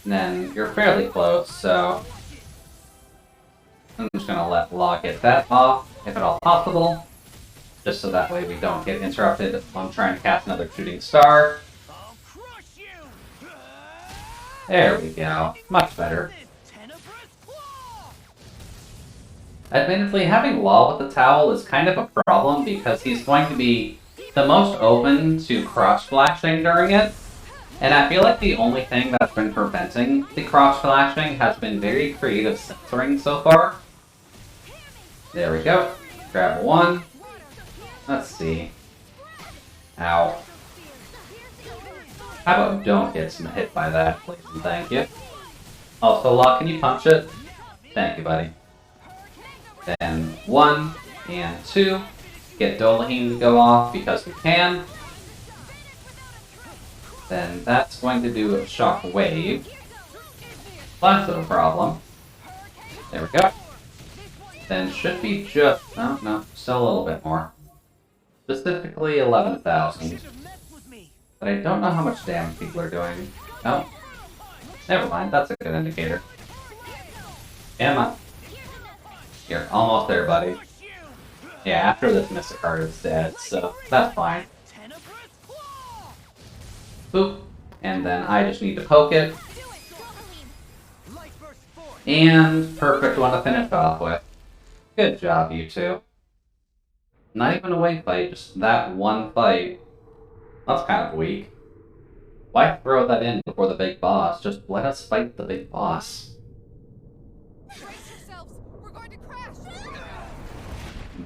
And then you're fairly close, so I'm just going to let Law get that off, if at all possible. Just so that way we don't get interrupted if I'm trying to cast another shooting star. There we go. Much better. Admittedly, having Law with the towel is kind of a problem because he's going to be the most open to cross-flashing during it. And I feel like the only thing that's been preventing the cross-flashing has been very creative censoring so far. There we go. Grab 1. Let's see. Ow. How about don't get hit by that, please and thank you. Also, Law, can you punch it? Thank you, buddy. Then 1 and 2. Get Dolaheen to go off because we can. Then that's going to do a shock wave. Less of a problem. There we go. Then should be just... oh, no, still a little bit more. Specifically 11,000. But I don't know how much damage people are doing. Oh. Never mind, that's a good indicator. Emma. You're almost there, buddy. Yeah, after this Mystic Heart is dead, so that's fine. Boop. And then I just need to poke it. And perfect one to finish off with. Good job, you two. Not even a wave fight, just that one fight. That's kind of weak. Why throw that in before the big boss? Just let us fight the big boss.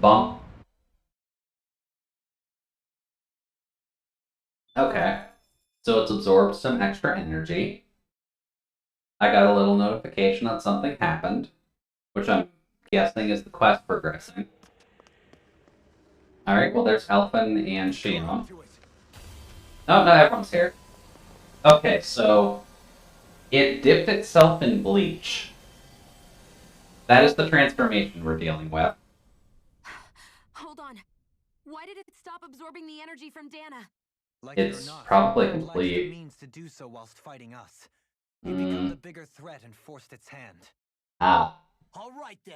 Bump. Okay. So it's absorbed some extra energy. I got a little notification that something happened, which I'm guessing is the quest progressing. Alright, well there's Alphen and Shion. Oh, no, everyone's here. Okay, so it dipped itself in bleach. That is the transformation we're dealing with. Hold on. Why did it stop absorbing the energy from Dana? Like It's it or not, probably liked the complete. means to do so whilst fighting us. You become the bigger threat and forced its hand. Ah. All right then.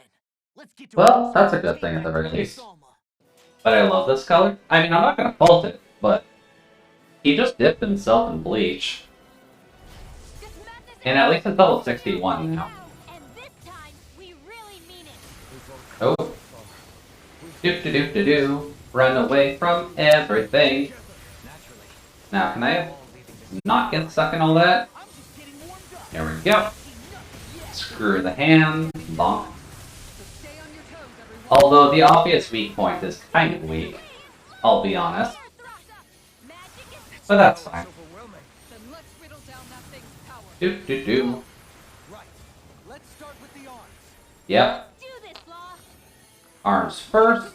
Let's get to Well, that's a good thing at the very least. But I love this color. I mean, I'm not gonna fault it, but he just dipped himself in bleach. And at least it's level 61 now. Oh. Do. Run away from everything. Now, can I not get stuck in all that? There we go. Screw the hand. Bonk. Although the obvious weak point is kind of weak, I'll be honest. But that's fine. Do. Yep. Arms first.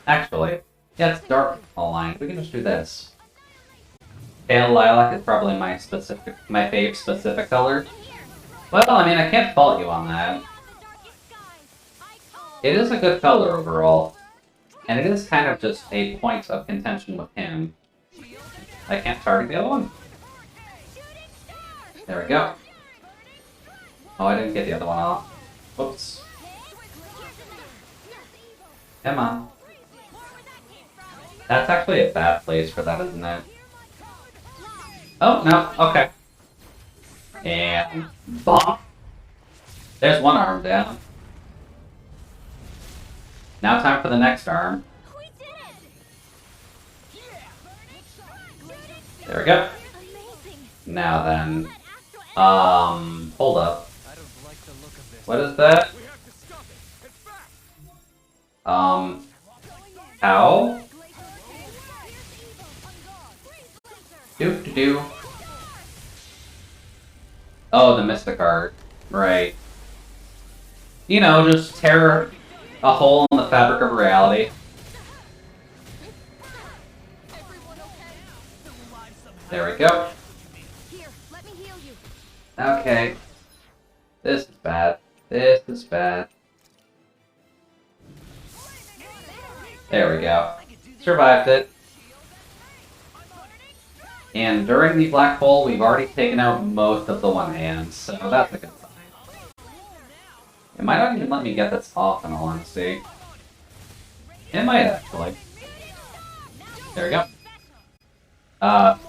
Actually, yeah, it's dark aligned. We can just do this. Pale lilac is probably my fave specific color. Well, I mean, I can't fault you on that. It is a good color overall. And it is kind of just a point of contention with him. I can't target the other one. There we go. Oh, I didn't get the other one off. Whoops. Come on. That's actually a bad place for that, isn't it? Oh, no. Okay. And... bonk. There's one arm down. Now time for the next arm. There we go. Now then, hold up. What is that? How? Do. Oh, the Mystic Art. Right. You know, just tear a hole in the fabric of reality. There we go. Okay. This is bad. This is bad. There we go. Survived it. And during the black hole, we've already taken out most of the one hands, so that's a good sign. It might not even let me get this off, in all honesty. It might actually. There we go.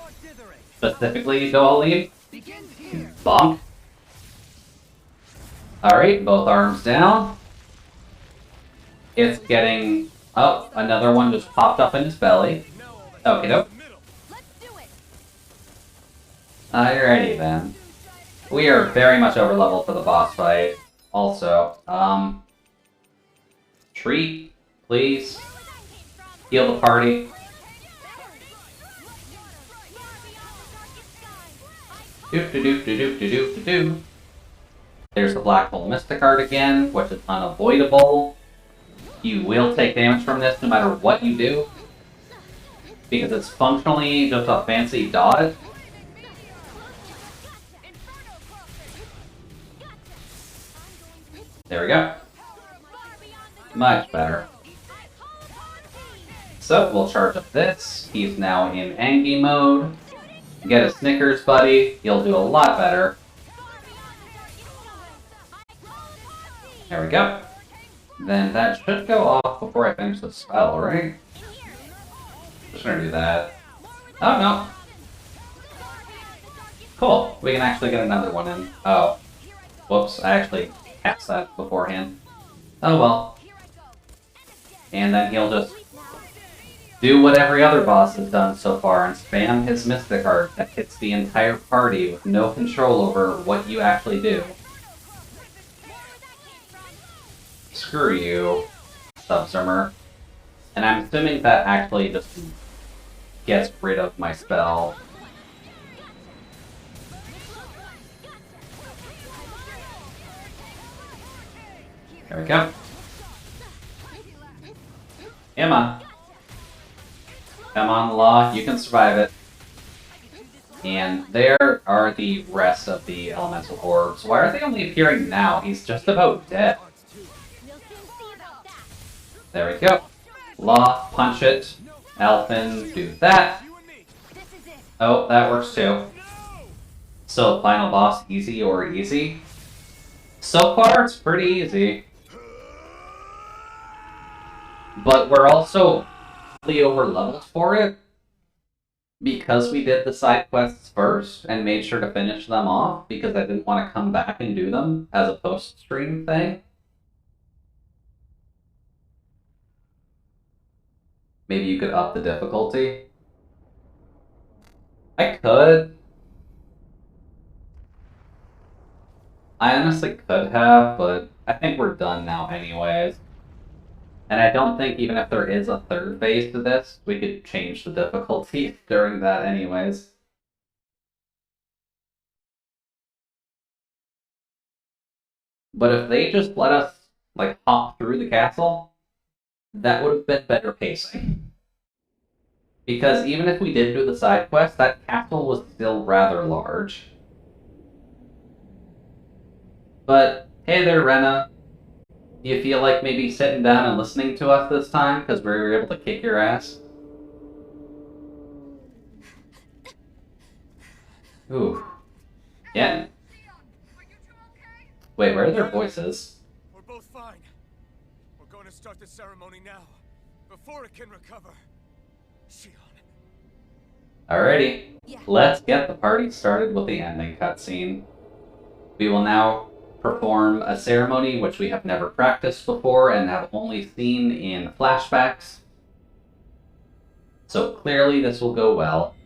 Specifically, Doalim. Bonk. Alright, both arms down. It's getting... Oh, another one just popped up in his belly. Okay, nope. Alrighty then. We are very much over level for the boss fight. Also, treat, please. Heal the party. Doop-de-doop-de-doop-de-doop-de-doo. There's the Black Hole Mystic Art again, which is unavoidable. You will take damage from this no matter what you do. Because it's functionally just a fancy dodge. There we go. Much better. So, we'll charge up this. He's now in Angie mode. Get a Snickers, buddy. You'll do a lot better. There we go. Then that should go off before I finish the spell, right? Just gonna do that. Oh, no. Cool. We can actually get another one in. Oh. Whoops. I actually cast that beforehand. Oh, well. And then he'll just do what every other boss has done so far and spam his Mystic Art that hits the entire party with no control over what you actually do. Screw you, Subsummer. And I'm assuming that actually just gets rid of my spell. There we go. Emma. Come on, Law, you can survive it. And there are the rest of the elemental orbs. Why are they only appearing now? He's just about dead. There we go. Law, punch it. Elfin, do that. Oh, that works too. So, final boss, easy or easy? So far, it's pretty easy. But we're also over leveled for it because we did the side quests first and made sure to finish them off because I didn't want to come back and do them as a post-stream thing. Maybe you could up the difficulty. I could. I honestly could have, but I think we're done now anyways. And I don't think even if there is a third phase to this, we could change the difficulty during that anyways. But if they just let us, like, hop through the castle, that would have been better pacing. Because even if we did do the side quest, that castle was still rather large. But, hey there, Rena. Do you feel like maybe sitting down and listening to us this time because we were able to kick your ass? Ooh. Yeah. Wait, where are their voices? We're both fine. We're going to start the ceremony now, before it can recover. Shion. Alrighty. Let's get the party started with the ending cutscene. We will now perform a ceremony which we have never practiced before and have only seen in flashbacks. So clearly this will go well.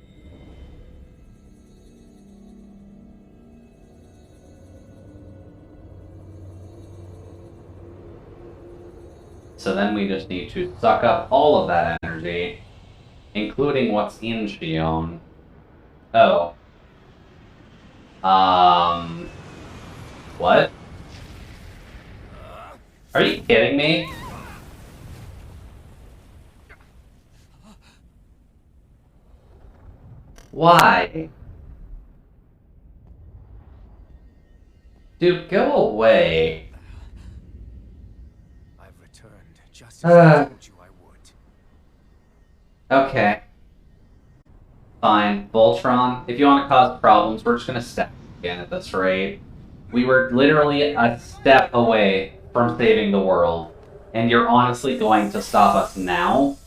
So then we just need to suck up all of that energy, including what's in Xion. Oh. What? Are you kidding me? Why? Dude, go away. I've returned just as I told you I would. Okay. Fine. Voltron, if you want to cause problems, we're just gonna step again at this rate. We were literally a step away from saving the world, and you're honestly going to stop us now?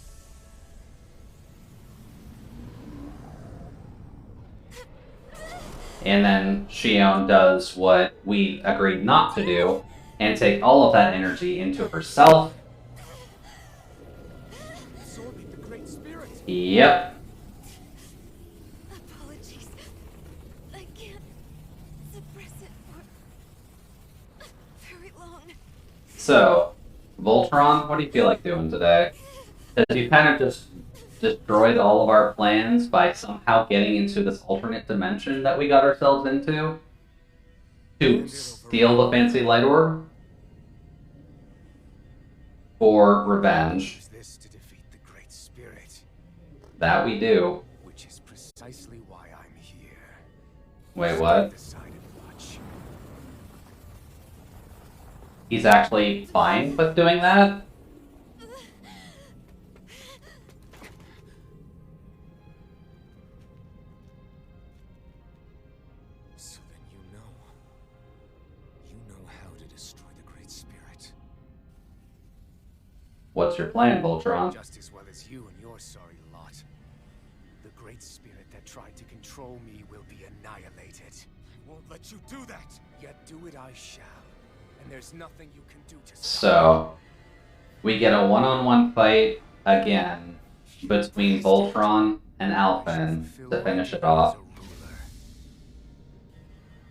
And then Xion does what we agreed not to do, and take all of that energy into herself. Absorbing the Great Spirit. Yep. Apologies. I can't suppress it for very long. So, Voltron, what do you feel like doing today? Because you kind of just destroyed all of our plans by somehow getting into this alternate dimension that we got ourselves into to steal the fancy light orb for revenge. Use this to defeat the Great Spirit. That we do. Which is precisely why I'm here. Wait, what? Decided much. He's actually fine with doing that? So then you know how to destroy the Great Spirit. What's your plan, Voltron? Just as well as you and your sorry lot. The Great Spirit that tried to control me will be annihilated. I won't let you do that. Yet do it I shall. And there's nothing you can do to stop So, we get a one-on-one fight again between Voltron and Alphen to finish it off.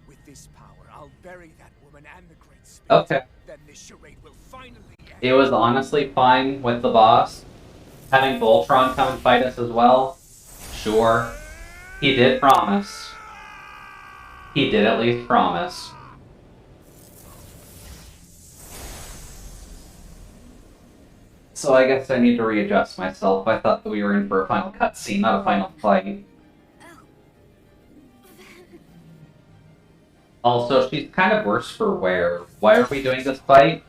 With this power, I'll bury that woman and the Great Spirit. Okay. Then this charade will finally end. It was honestly fine with the boss. Having Voltron come and fight us as well. Sure. He did promise. He did at least promise. So I guess I need to readjust myself. I thought that we were in for a final cutscene, not a final fight. Also, she's kind of worse for wear. Why are we doing this fight?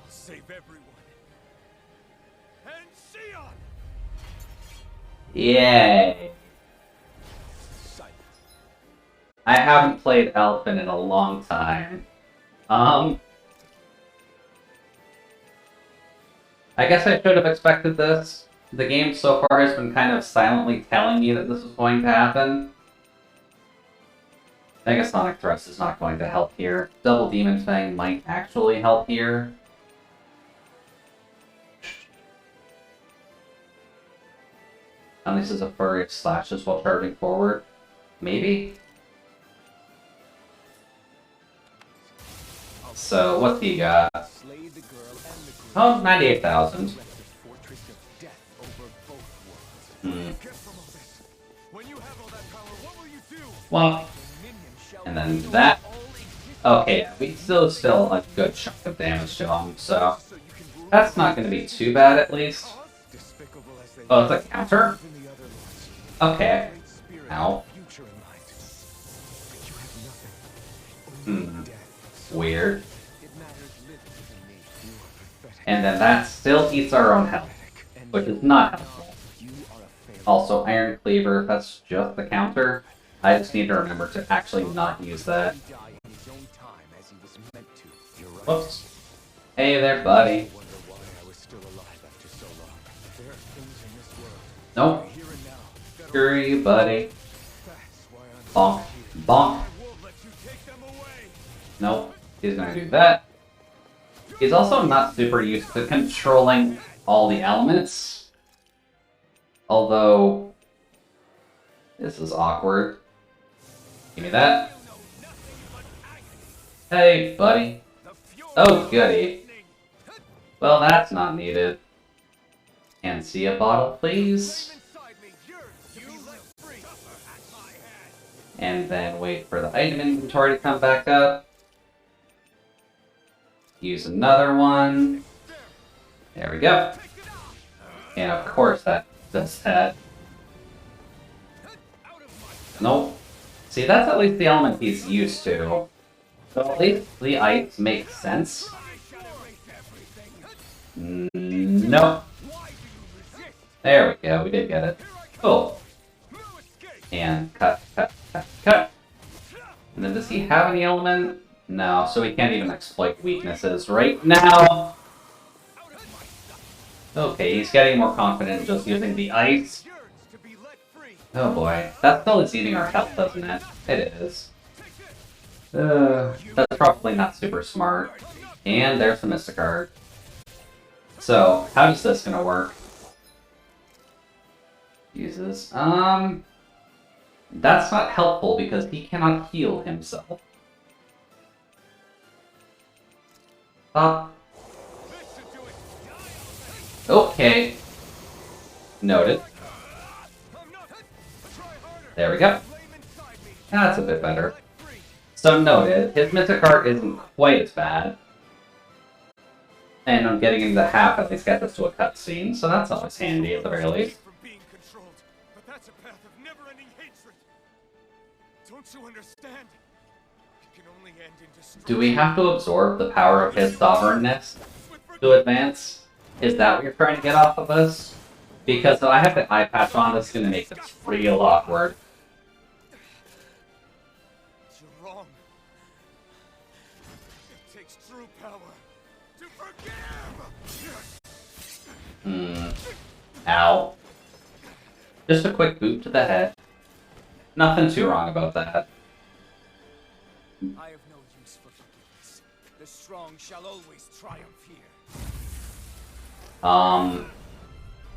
I'll save everyone. And Xion! Yay! I haven't played Alphen in a long time. I guess I should have expected this. The game so far has been kind of silently telling me that this is going to happen. I guess Sonic Thrust is not going to help here. Double Demon Fang might actually help here. Unleashes a flurry of slashes while charging forward. Maybe? So, what's he got? Oh, 98,000. Well, and then that. Okay, we still a good chunk of damage to him, so that's not going to be too bad at least. Oh, it's a counter? Okay. Ow. Weird. And then that still eats our own health, which is not helpful. Also, Iron Cleaver, that's just the counter. I just need to remember to actually not use that. Whoops. Hey there, buddy. Nope. Screw you, buddy. Bonk. Bonk. Nope. He's gonna do that. He's also not super used to controlling all the elements. Although, this is awkward. Give me that. Hey, buddy. Oh, goody. Well, that's not needed. And see a bottle, please. And then wait for the item inventory to come back up. Use another one. There we go. And of course that does that. Nope. See, that's at least the element he's used to. So at least the ice makes sense. Nope. There we go, we did get it. Cool. And cut. And then does he have any element? No, so he can't even exploit weaknesses right now. Okay, he's getting more confident just using the ice. Oh boy, that still is eating our health, doesn't it? It is. That's probably not super smart. And there's the Mysticard. So, how is this gonna work? Jesus. That's not helpful because he cannot heal himself. Okay. Noted. There we go. That's a bit better. So noted, his Mysticard isn't quite as bad. And I'm getting into half at least gets us to a cutscene, so that's always handy at the very least. But that's a path of never-ending hatred. Don't you understand? It can only end in destruction. Do we have to absorb the power of his sovereignness to advance? Is that what you're trying to get off of us? Because if I have the eye patch on, this is going to make this real awkward. You're wrong. It takes true power to forgive. Ow. Just a quick boot to the head. Nothing too wrong about that. I have no use for forgiveness. The strong shall always triumph here.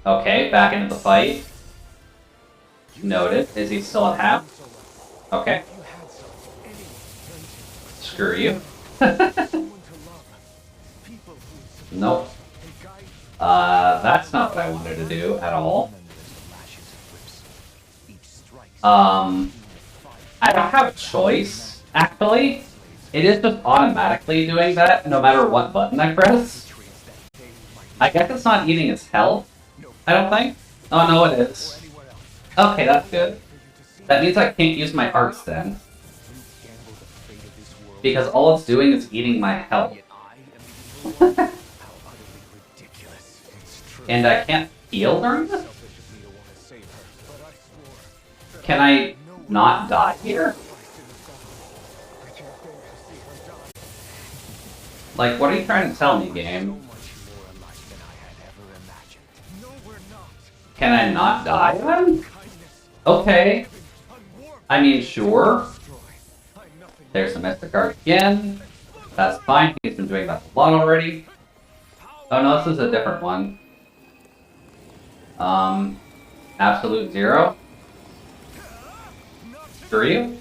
Okay, back into the fight. Noted. Is he still at half? Okay. Screw you. Nope. That's not what I wanted to do at all. I don't have a choice, actually. It is just automatically doing that, no matter what button I press. I guess it's not eating his health, I don't think. Oh, no, it is. Okay, that's good. That means I can't use my hearts then. Because all it's doing is eating my health. And I can't heal during this? Can I not die here? Like, what are you trying to tell me, game? Can I not die then? Okay. I mean, sure. There's the Mysticard again. That's fine, he's been doing that a lot already. Oh no, this is a different one. Absolute Zero. Screw you.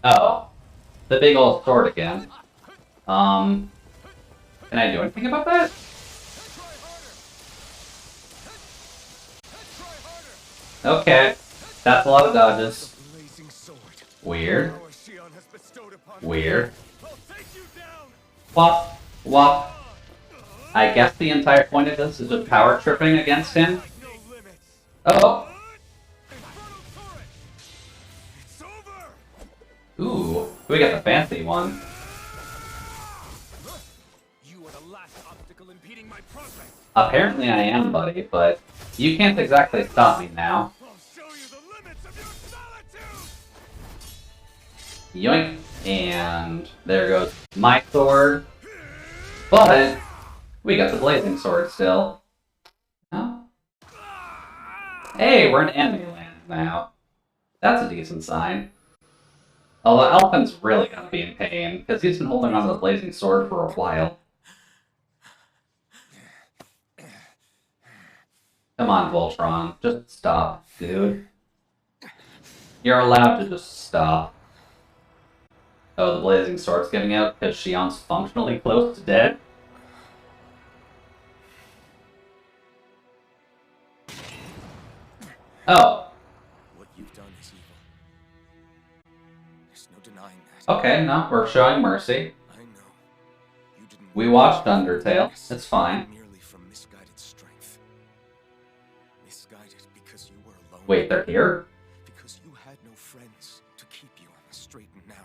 Oh. The big old sword again. Can I do anything about that? Okay. That's a lot of dodges. Weird. Weird. Wop. Wop. I guess the entire point of this is just power tripping against him. Oh. Ooh, we got the fancy one. Apparently I am, buddy, but you can't exactly stop me now. Yoink. And there goes my sword. But we got the blazing sword still. Oh. Hey, we're in enemy land now. That's a decent sign. Although Elfin's really gonna be in pain, because he's been holding on to the blazing sword for a while. Come on, Voltron. Just stop, dude. You're allowed to just stop. Oh, the blazing sword's giving out because Shion's functionally close to dead? Oh. What you've done is evil. There's no denying that. Okay, no, we're showing mercy. I know. You didn't We watched Undertale. It's fine. Merely from misguided strength. Misguided because you were alone. Wait, they're here? Because you had no friends to keep you on the straight and narrow.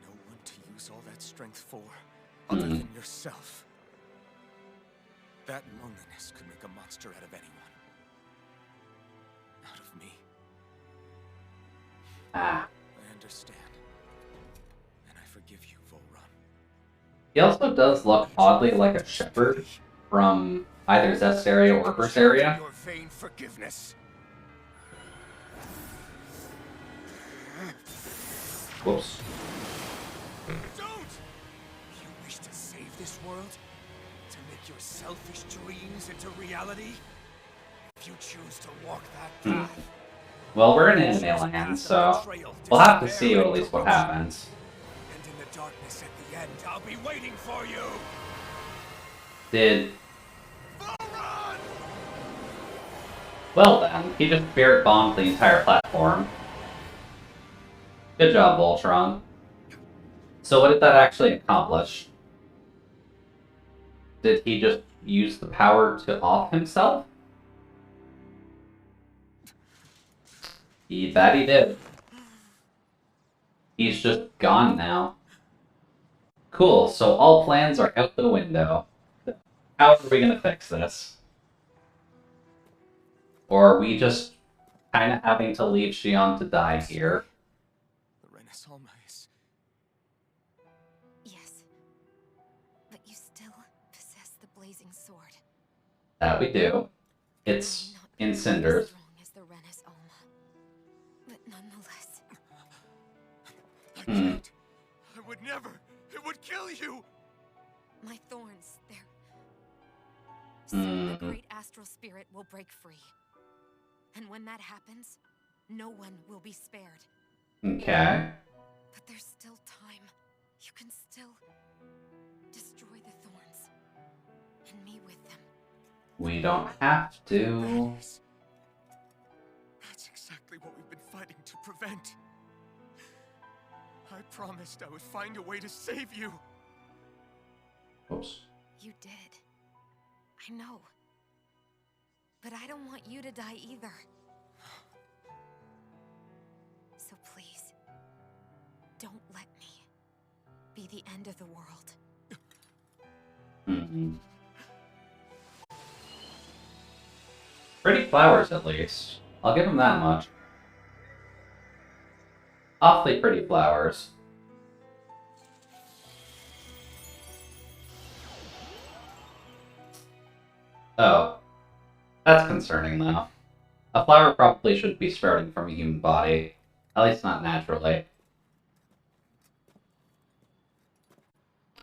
No one to use all that strength for, other than yourself. That loneliness could make a monster out of anyone. Out of me. Ah. I understand. And I forgive you, Volrun. He also does look oddly like a shepherd from either Zestiria or Berseria. Your vain forgiveness. Whoops. Don't! You wish to save this world? To make your selfish dreams into reality? If you choose to walk that path, Well, we're in anime land, so we'll have to see at least what happens. and in the darkness at the end, I'll be waiting for you! Did... Well then, he just spirit bombed the entire platform. Good job, Voltron. So what did that actually accomplish? Did he just use the power to off himself? That he did. He's just gone now. Cool, so all plans are out the window. How are we gonna fix this? Or are we just kind of having to leave Shion to die here? The Renaissance is... Yes. But you still possess the blazing sword. That we do. It's in cinders. Strong as the Renaissance. But nonetheless. I can't. I would never. It would kill you! My thorns, they're... Soon the great astral spirit will break free. And when that happens, no one will be spared. Okay. But there's still time. You can still destroy the thorns. And me with them. We don't have to. That's exactly what we've been fighting to prevent. I promised I would find a way to save you. Oops. You did. I know. But I don't want you to die either. So please, don't let me be the end of the world. Pretty flowers, at least. I'll give him that much. Awfully pretty flowers. Oh. That's concerning, though. A flower probably shouldn't be sprouting from a human body. At least not naturally.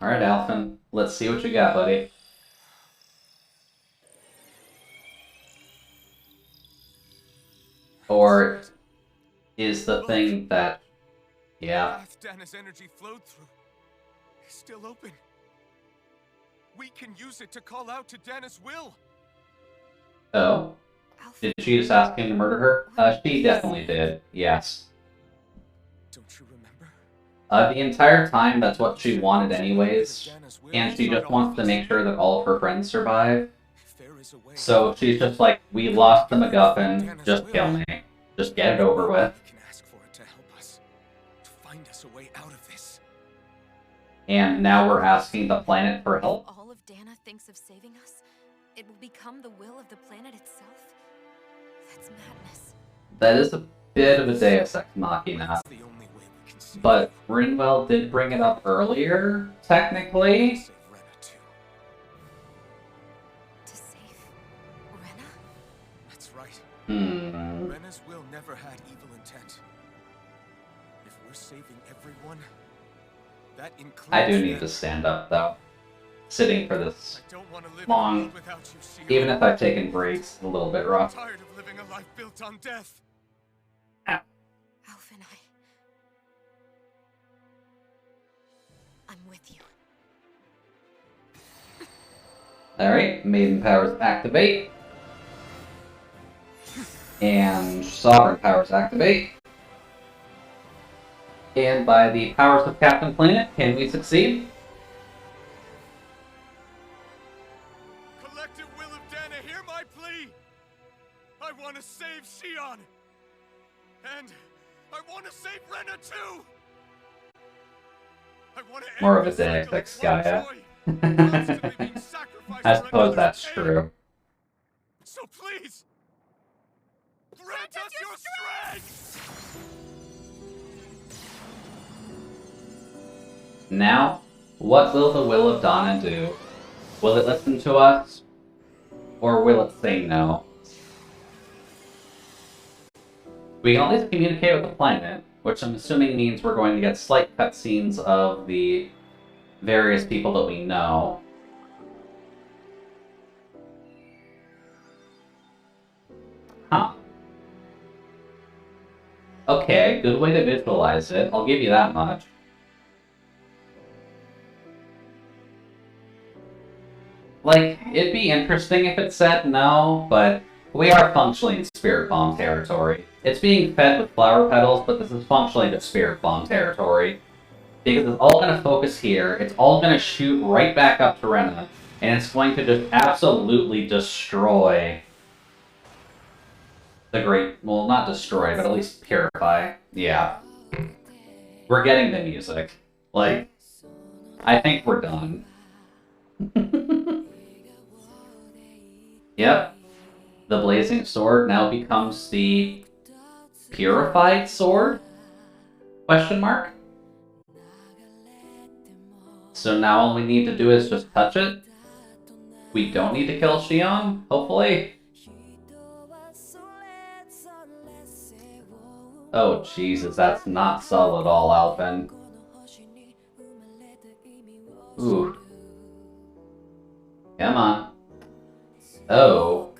Alright, Alphen. Let's see what you got, buddy. Or is the thing that... Yeah. Path Dana's energy flowed through is still open. We can use it to call out to Dana's will. Oh. Did she just ask him to murder her? She definitely did, yes. Don't you remember? The entire time, that's what she wanted anyways. And she just wants to make sure that all of her friends survive. So she's just like, we lost the MacGuffin, just kill me. Just get it over with. We can ask for it to help us. To find us a way out of this. And now we're asking the planet for help. If all of Dana thinks of saving us, it will become the will of the planet itself? That's madness. That is a bit of a Deus Ex Machina. But Rinwell did bring it up earlier, technically. To save Rena? That's right. Hmm. Rena's will never had evil intent. If we're saving everyone, that includes... I do need to stand up, though. Sitting for this long, even if I've taken breaks, a little bit rough. I'm tired of living a life built on death. Ow. Alphen, with you. Alright, Maiden powers activate. And Sovereign powers activate. And by the powers of Captain Planet, can we succeed? Collective will of Dana, hear my plea! I want to save Xion! And I want to save Rena too! I want to More of a Xanax Gaia. I suppose that's true. So please, grant us your strength! Now, what will the will of Dana do? Will it listen to us? Or will it say no? We can at least communicate with the planet, which I'm assuming means we're going to get slight cutscenes of the various people that we know. Huh. Okay, good way to visualize it. I'll give you that much. Like, it'd be interesting if it said no, but we are functionally in Spirit Bomb territory. It's being fed with flower petals, but this is functionally the Spirit Bomb territory. Because it's all going to focus here, it's all going to shoot right back up to Rena, and it's going to just absolutely destroy the great... Well, not destroy, but at least purify. Yeah. We're getting the music. Like, I think we're done. Yep. The Blazing Sword now becomes the Purified Sword? Question mark? So now all we need to do is just touch it? We don't need to kill Xion, hopefully? Oh Jesus, that's not subtle at all, Alphen. Ooh. Come on. Oh.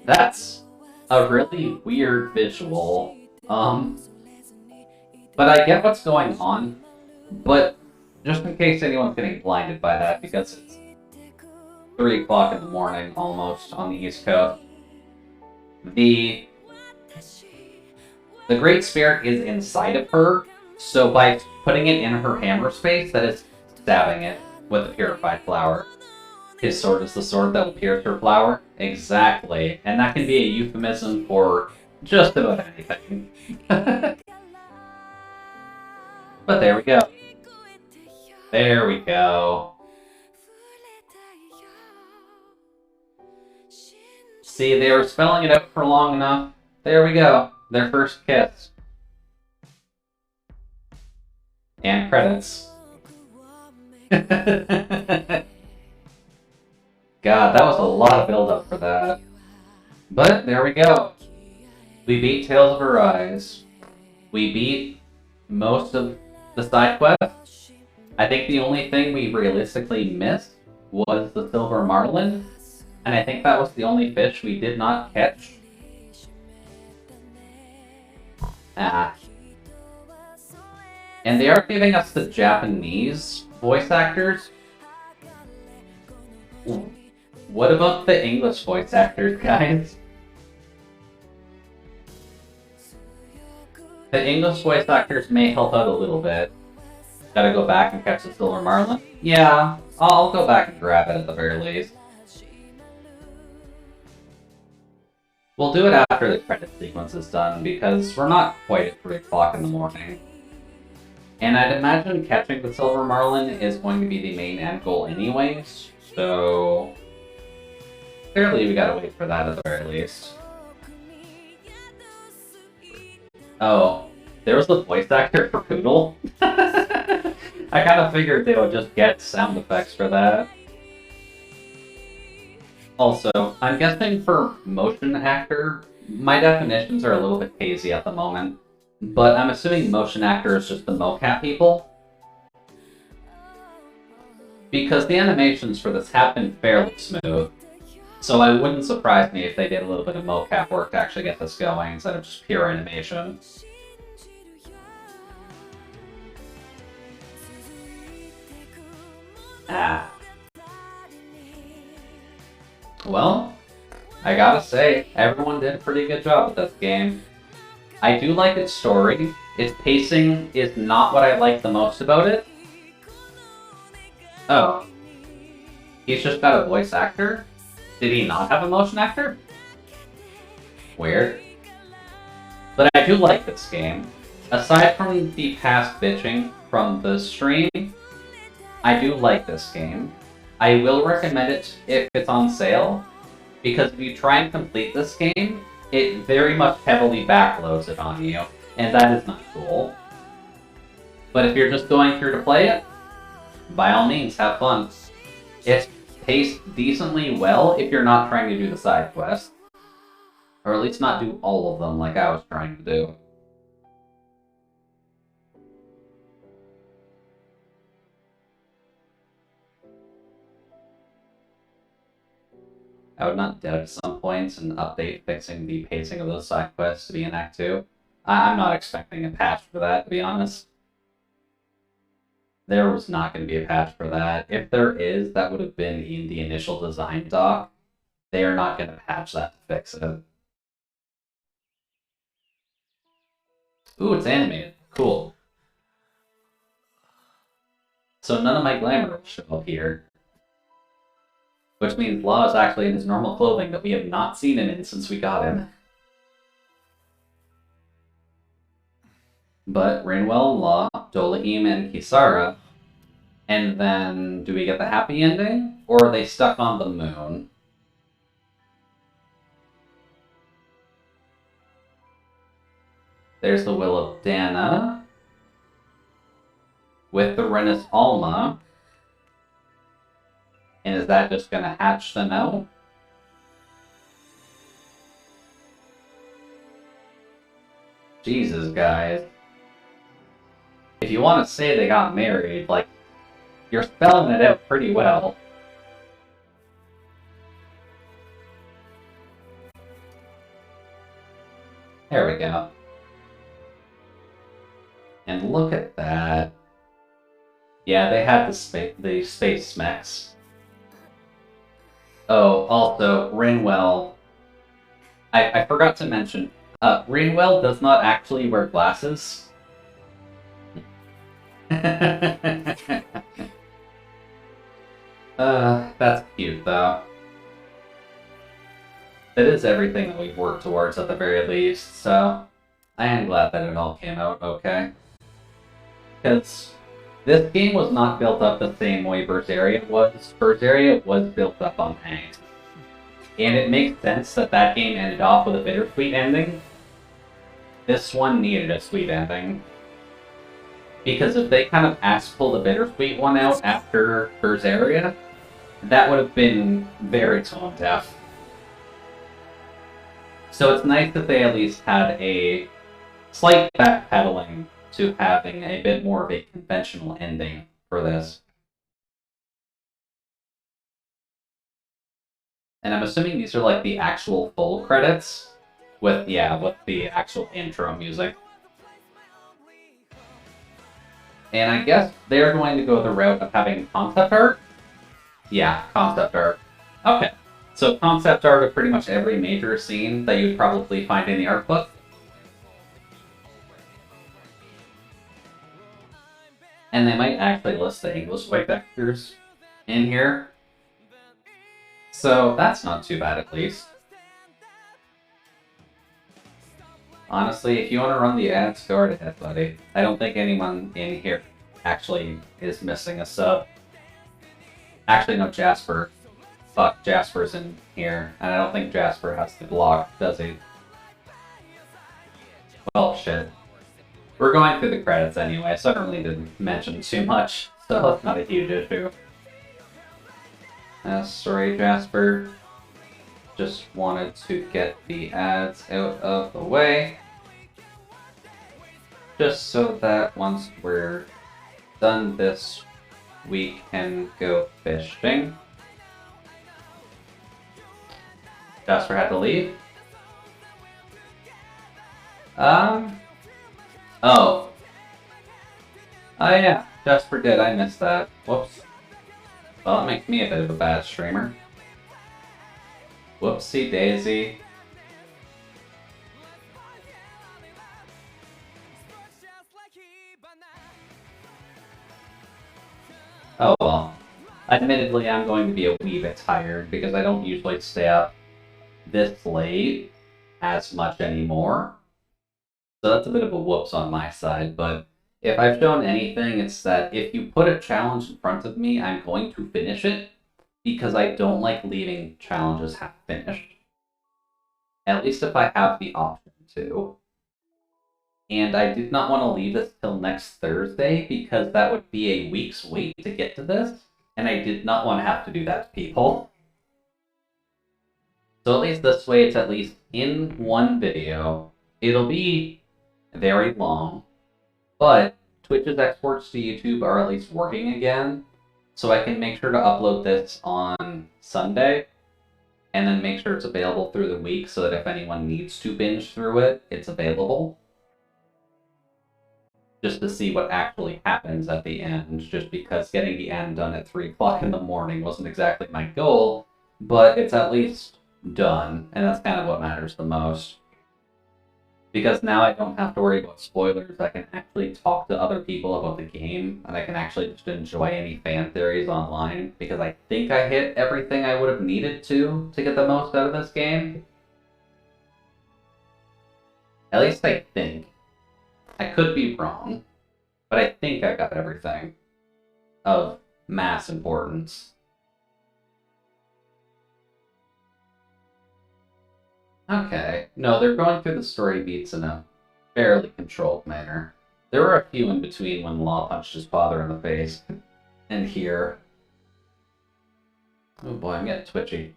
That's a really weird visual. But I get what's going on. But just in case anyone's getting blinded by that, because it's 3 o'clock in the morning almost on the East Coast. The Great Spirit is inside of her, so by putting it in her hammer space, that is stabbing it with the purified flower. His sword is the sword that will pierce her flower? Exactly. And that can be a euphemism for just about anything. But there we go. There we go. See, they were spelling it out for long enough. There we go. Their first kiss. And credits. God, that was a lot of build-up for that. But, there we go. We beat Tales of Arise. We beat most of the side quests. I think the only thing we realistically missed was the Silver Marlin. And I think that was the only fish we did not catch. Ah. And they are giving us the Japanese voice actors. What about the English voice actors, guys? The English voice actors may help out a little bit. Gotta go back and catch the Silver Marlin? Yeah, I'll go back and grab it at the very least. We'll do it after the credit sequence is done, because we're not quite at 3 o'clock in the morning. And I'd imagine catching the Silver Marlin is going to be the main end goal anyways, so... clearly we gotta wait for that at the very least. Oh, there was the voice actor for Poodle? I kind of figured they would just get sound effects for that. Also, I'm guessing for motion actor, my definitions are a little bit hazy at the moment, but I'm assuming motion actor is just the mocap people. Because the animations for this have been fairly smooth, so it wouldn't surprise me if they did a little bit of mocap work to actually get this going instead of just pure animation. Well, I gotta say, everyone did a pretty good job with this game. I do like its story. Its pacing is not what I like the most about it. Oh. He's just got a voice actor? Did he not have a motion actor? Weird. But I do like this game. Aside from the past bitching from the stream, I do like this game. I will recommend it if it's on sale, because if you try and complete this game, it very much heavily backloads it on you, and that is not cool. But if you're just going through to play it, by all means, have fun. It's paced decently well if you're not trying to do the side quests. Or at least not do all of them like I was trying to do. I would not doubt at some points an update fixing the pacing of those side quests to be in Act 2. I'm not expecting a patch for that, to be honest. There was not going to be a patch for that. If there is, that would have been in the initial design doc. They are not going to patch that to fix it. Ooh, it's animated. Cool. So none of my glamour will show up here. Which means Law is actually in his normal clothing that we have not seen him in since we got him. But Rinwell and Law, Dohalim and Kisara. And then, do we get the happy ending? Or are they stuck on the moon? There's the Will of Dana. With the Rennis Alma. And is that just going to hatch them out? Jesus, guys. If you want to say they got married, like, you're spelling it out pretty well. There we go. And look at that. Yeah, they had the space mechs. Oh, also, Rinwell. I forgot to mention, Rinwell does not actually wear glasses. That's cute, though. It is everything that we've worked towards at the very least, so I am glad that it all came out okay. Because this game was not built up the same way Berseria was. Berseria was built up on angst. And it makes sense that that game ended off with a bittersweet ending. This one needed a sweet ending. Because if they kind of pulled the bittersweet one out after Berseria, that would have been very tone deaf. So it's nice that they at least had a slight backpedaling to having a bit more of a conventional ending for this. And I'm assuming these are like the actual full credits with the actual intro music. And I guess they're going to go the route of having concept art. Yeah, concept art. Okay. So concept art of pretty much every major scene that you'd probably find in the art book. And they might actually list the English voice actors in here. So that's not too bad at least. Honestly, if you want to run the ads, go right ahead, buddy. I don't think anyone in here actually is missing a sub. Actually, no, Jasper. Fuck, Jasper's in here. And I don't think Jasper has to block, does he? Well, shit. We're going through the credits anyway, so I don't really didn't mention too much. So it's not a huge issue. Sorry, Jasper. Just wanted to get the ads out of the way. Just so that once we're done this, we can go fishing. Jasper had to leave. Oh. Oh yeah, Jasper did. I missed that. Whoops. Well, it makes me a bit of a bad streamer. Whoopsie daisy. Oh well. Admittedly, I'm going to be a wee bit tired because I don't usually stay up this late as much anymore. So that's a bit of a whoops on my side, but if I've shown anything, it's that if you put a challenge in front of me, I'm going to finish it because I don't like leaving challenges half finished. At least if I have the option to. And I did not want to leave this till next Thursday because that would be a week's wait to get to this, and I did not want to have to do that to people. So at least this way it's at least in one video. It'll be very long, but Twitch's exports to YouTube are at least working again, so I can make sure to upload this on Sunday, and then make sure it's available through the week so that if anyone needs to binge through it, it's available. Just to see what actually happens at the end, just because getting the end done at 3 o'clock in the morning wasn't exactly my goal, but it's at least done, and that's kind of what matters the most. Because now I don't have to worry about spoilers, I can actually talk to other people about the game, and I can actually just enjoy any fan theories online, because I think I hit everything I would have needed to get the most out of this game. At least I think. I could be wrong, but I think I got everything of mass importance. Okay, no, they're going through the story beats in a fairly controlled manner. There were a few in between when Law punched his father in the face, and here. Oh boy, I'm getting twitchy.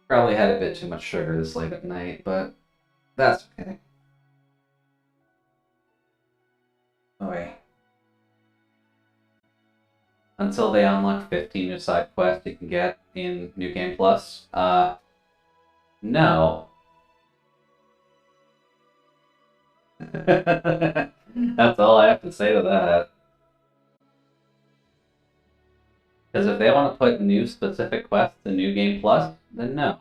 Probably had a bit too much sugar this late at night, but that's okay. Okay. Until they unlock 15 new side quests you can get in New Game Plus. No. That's all I have to say to that. Because if they want to put new specific quests in New Game Plus, then no.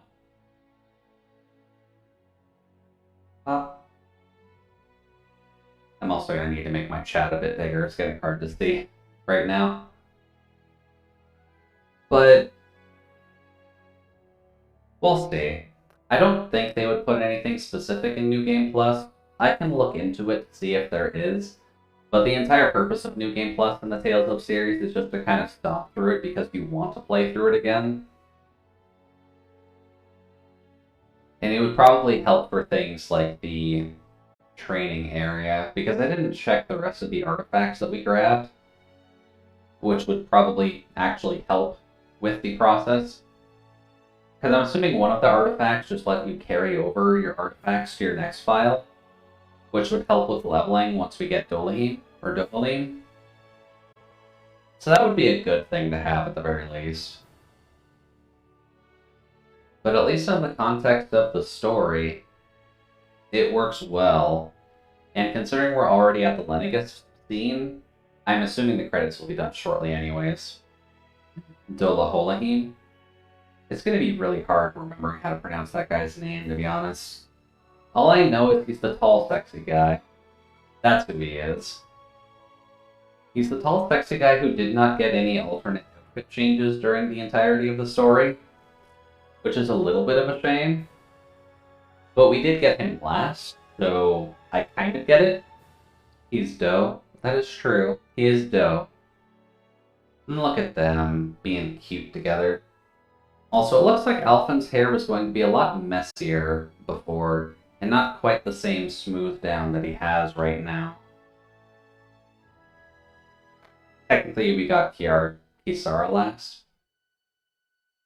I'm also going to need to make my chat a bit bigger. It's getting hard to see right now. But we'll see. I don't think they would put anything specific in New Game Plus. I can look into it to see if there is. But the entire purpose of New Game Plus and the Tales of series is just to kind of stomp through it because you want to play through it again. And it would probably help for things like the training area, because I didn't check the rest of the artifacts that we grabbed, which would probably actually help with the process. Because I'm assuming one of the artifacts just let you carry over your artifacts to your next file, which would help with leveling once we get Dohalim, or Dohalim. So that would be a good thing to have at the very least. But at least in the context of the story, it works well. And considering we're already at the Lenegus scene, I'm assuming the credits will be done shortly anyways. Dohalim. It's going to be really hard remembering how to pronounce that guy's name, to be honest. All I know is he's the tall, sexy guy. That's who he is. He's the tall, sexy guy who did not get any alternate outfit changes during the entirety of the story, which is a little bit of a shame. But we did get him last, so I kind of get it. He's dough. That is true. He is dough. And look at them being cute together. Also, it looks like Alphen's hair was going to be a lot messier before, and not quite the same smooth down that he has right now. Technically, we got Kisara last.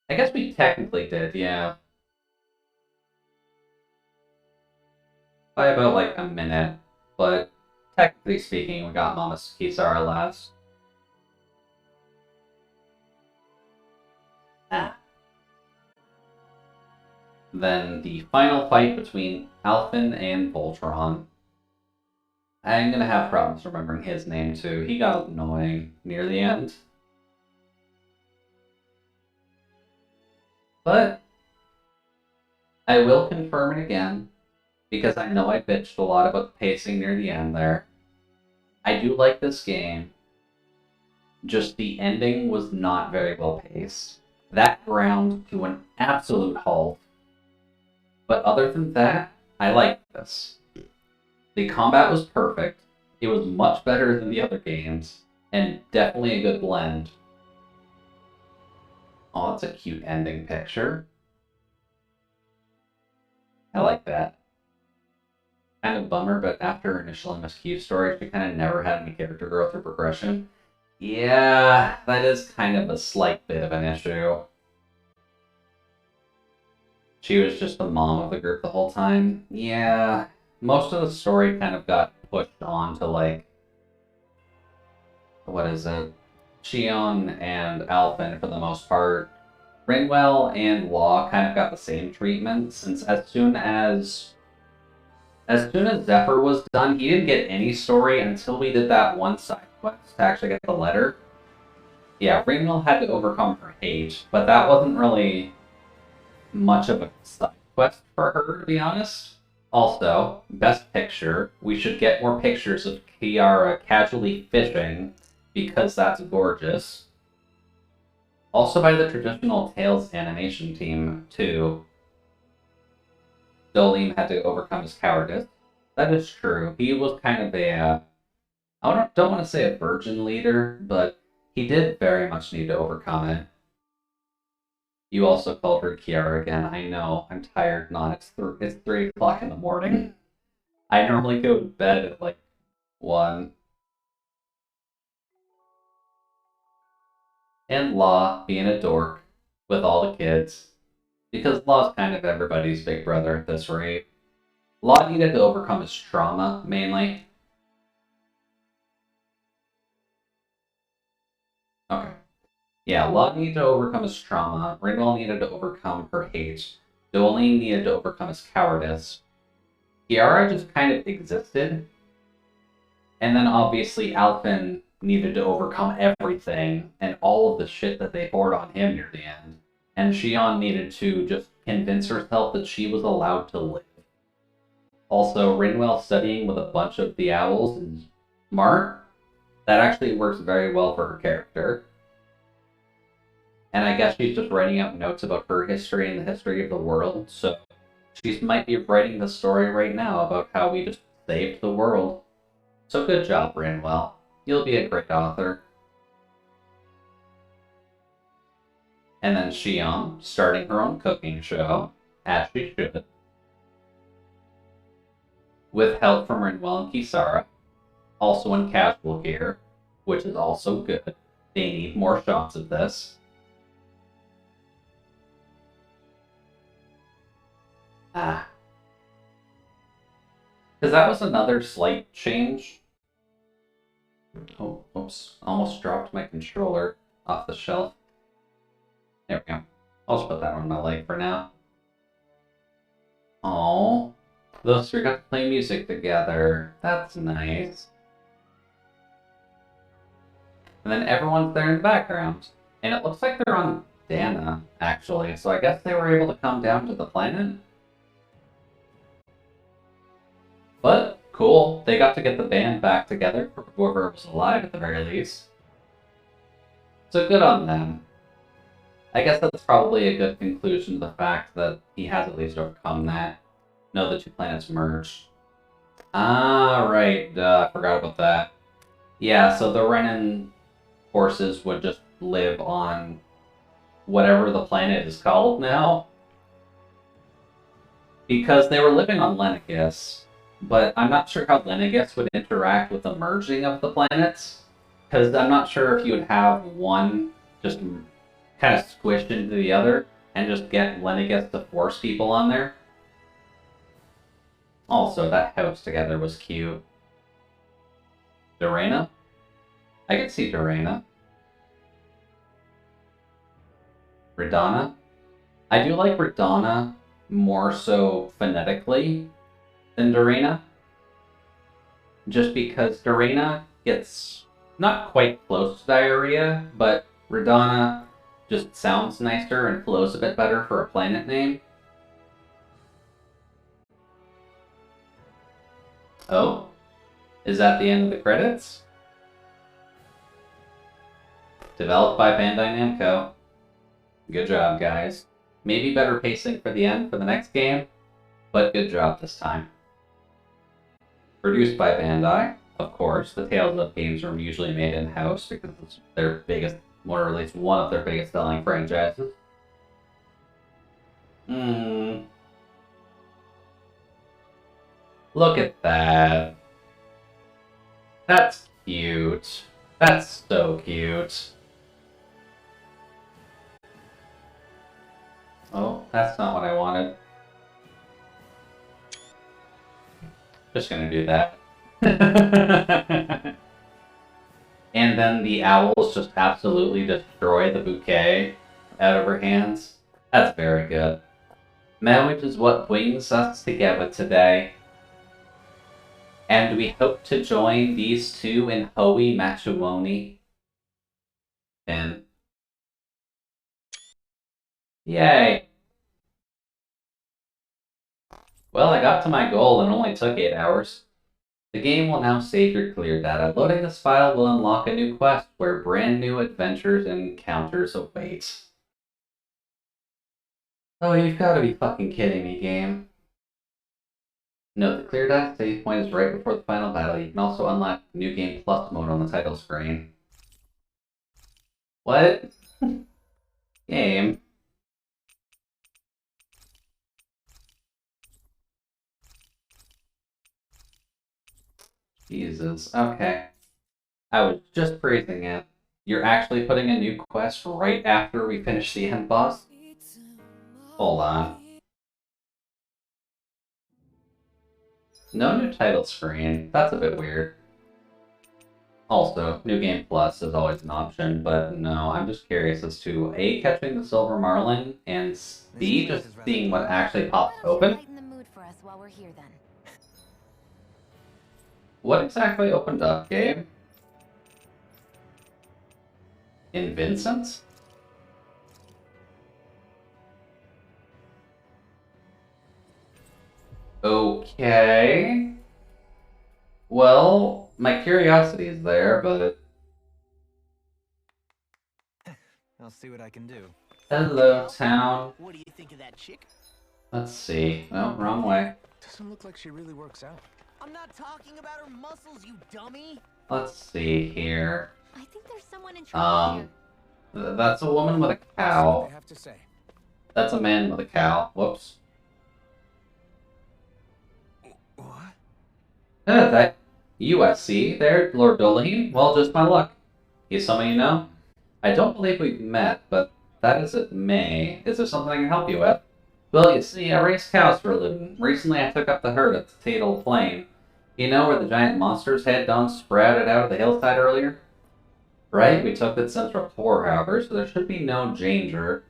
I guess we technically did, yeah. By about like a minute, but technically speaking, we got Mama Kisara last. Then the final fight between Alphen and Voltron. I'm gonna have problems remembering his name too. He got annoying near the end. But I will confirm it again, because I know I bitched a lot about the pacing near the end there. I do like this game, just the ending was not very well paced. That ground to an absolute halt. But other than that, I like this. The combat was perfect, it was much better than the other games, and definitely a good blend. Oh, that's a cute ending picture. I like that. Kind of bummer, but after her initial MSQ story, she kind of never had any character growth or progression. Yeah, that is kind of a slight bit of an issue. She was just the mom of the group the whole time. Yeah, most of the story kind of got pushed on to, like, what is it? Shion and Alphen for the most part. Rinwell and Law kind of got the same treatment, since as soon as Zephyr was done, he didn't get any story until we did that one side quest to actually get the letter. Yeah, Rinwell had to overcome her hate, but that wasn't really much of a side quest for her, to be honest. Also, best picture, we should get more pictures of Kiara casually fishing, because that's gorgeous. Also by the traditional Tales animation team, too. Dolim had to overcome his cowardice. That is true. He was kind of a, I don't want to say a virgin leader, but he did very much need to overcome it. You also called her Kiara again. I know. I'm tired. It's 3 o'clock in the morning. I normally go to bed at like 1. And Law being a dork with all the kids. Because Law's kind of everybody's big brother at this rate. Law needed to overcome his trauma, mainly. Okay. Yeah, Law needed to overcome his trauma. Rinwell needed to overcome her hate. Doling needed to overcome his cowardice. Kiara just kind of existed. And then obviously Alphen needed to overcome everything and all of the shit that they poured on him near the end. And Shion needed to just convince herself that she was allowed to live. Also, Rinwell studying with a bunch of the owls is smart. That actually works very well for her character. And I guess she's just writing out notes about her history and the history of the world, so she might be writing the story right now about how we just saved the world. So good job, Rinwell. You'll be a great author. And then Shion, starting her own cooking show, as she should. With help from Rinwell and Kisara, also in casual gear, which is also good. They need more shots of this. Because that was another slight change. Oh, oops. Almost dropped my controller off the shelf. There we go. I'll just put that on my leg for now. Oh, those three got to play music together. That's nice. And then everyone's there in the background. And it looks like they're on Dana, actually. So I guess they were able to come down to the planet. But, cool. They got to get the band back together, for whoever was alive at the very least. So good on them. I guess that's probably a good conclusion to the fact that he has at least overcome that. No, the two planets merged. Ah, right. I forgot about that. Yeah, so the Renan forces would just live on whatever the planet is called now. Because they were living on Lenegis, but I'm not sure how Lenegis would interact with the merging of the planets. Because I'm not sure if you would have one just kind of squished into the other and just get Lenegis to force people on there. Also, that house together was cute. Dorena? I could see Dorena. Radana? I do like Radana more so phonetically than Dorena. Just because Dorena gets not quite close to diarrhea, but Radana just sounds nicer and flows a bit better for a planet name. Oh, is that the end of the credits? Developed by Bandai Namco. Good job, guys. Maybe better pacing for the end for the next game, but good job this time. Produced by Bandai, of course. The Tales of games are usually made in-house because it's their biggest, or at least one of their biggest selling franchises. Look at that. That's cute. That's so cute. Oh, that's not what I wanted. Just gonna do that. And then the owls just absolutely destroy the bouquet out of her hands. That's very good. Marriage is what brings us together today. And we hope to join these two in holy matrimony. And yay! Well, I got to my goal and only took 8 hours. The game will now save your clear data. Loading this file will unlock a new quest where brand new adventures and encounters await. Oh, you've got to be fucking kidding me, game. Note the clear data save point is right before the final battle. You can also unlock New Game Plus mode on the title screen. What? Game. Jesus, okay. I was just praising it. You're actually putting a new quest right after we finish the end boss? Hold on. No new title screen. That's a bit weird. Also, New Game Plus is always an option, but no, I'm just curious as to A, catching the Silver Marlin, and B, just seeing what actually pops open. What exactly opened up, Gabe? In Vincent's? Okay. Well, my curiosity is there, but... I'll see what I can do. Hello, town. What do you think of that chick? Let's see. Oh, wrong way. Doesn't look like she really works out. I'm not talking about her muscles, you dummy. Let's see here. I think there's someone in trouble here. That's a woman with a cow. I have to say. That's a man with a cow. Whoops. What? That USC there, Lord Dolaheen? Well, just my luck. He's someone you know? I don't believe we've met, but that is it May. Is there something I can help you with? Well, you see, I race cows for a living. Recently, I took up the herd at the Tatel Plain. You know where the giant monster's head done sprouted out of the hillside earlier? Right, we took that central tour, however, so there should be no danger.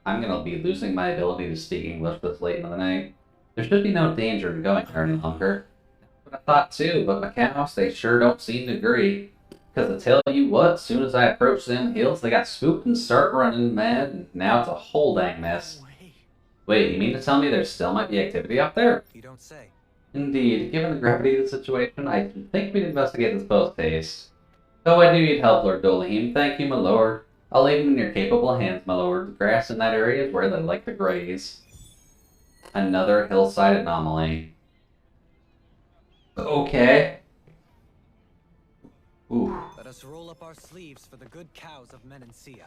I'm gonna be losing my ability to speak English this late in the night. There should be no danger in going there any longer. That's what I thought too, but my cows, they sure don't seem to agree. Because I tell you what, as soon as I approach them hills, they got spooked and start running mad, and now it's a whole dang mess. Wait, you mean to tell me there still might be activity up there? You don't say. Indeed, given the gravity of the situation, I think we'd investigate this post-haste. Though I do need help, Lord Dolaheen. Thank you, my lord. I'll leave him in your capable hands, my lord. The grass in that area is where they like to graze. Another hillside anomaly. Okay. Ooh. Let us roll up our sleeves for the good cows of Menancia.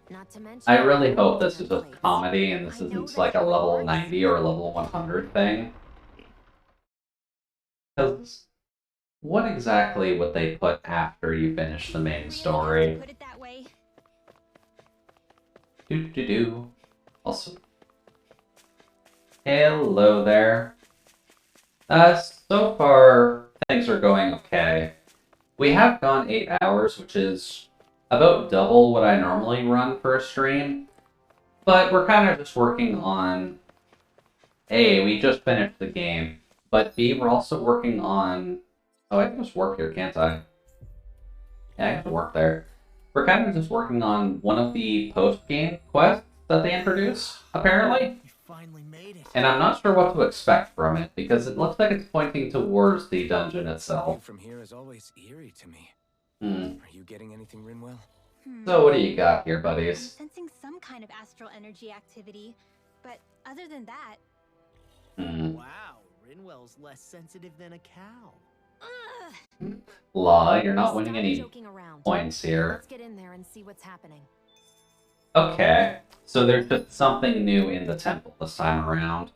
Not to mention, I really hope this is just comedy and this isn't like a level 90 or a level 100 thing. Because what exactly would they put after you finish the main story? Put it that way. Do. Also, hello there. So far things are going okay. We have gone 8 hours, which is about double what I normally run for a stream. But we're kind of just working on... A, we just finished the game. But B, we're also working on... Oh, I can just work here, can't I? Yeah, I can work there. we're kind of just working on one of the post-game quests that they introduced, apparently. You finally made it. And I'm not sure what to expect from it, because it looks like it's pointing towards the dungeon itself. From here is always eerie to me. Hmm. Are you getting anything, Rinwell? So what do you got here, buddies? I'm sensing some kind of astral energy activity, but other than that... Wow, Rinwell's less sensitive than a cow. Law, you're not winning any Joking around. points here. Let's get in there and see what's happening. Okay, so there's just something new in the temple this time around.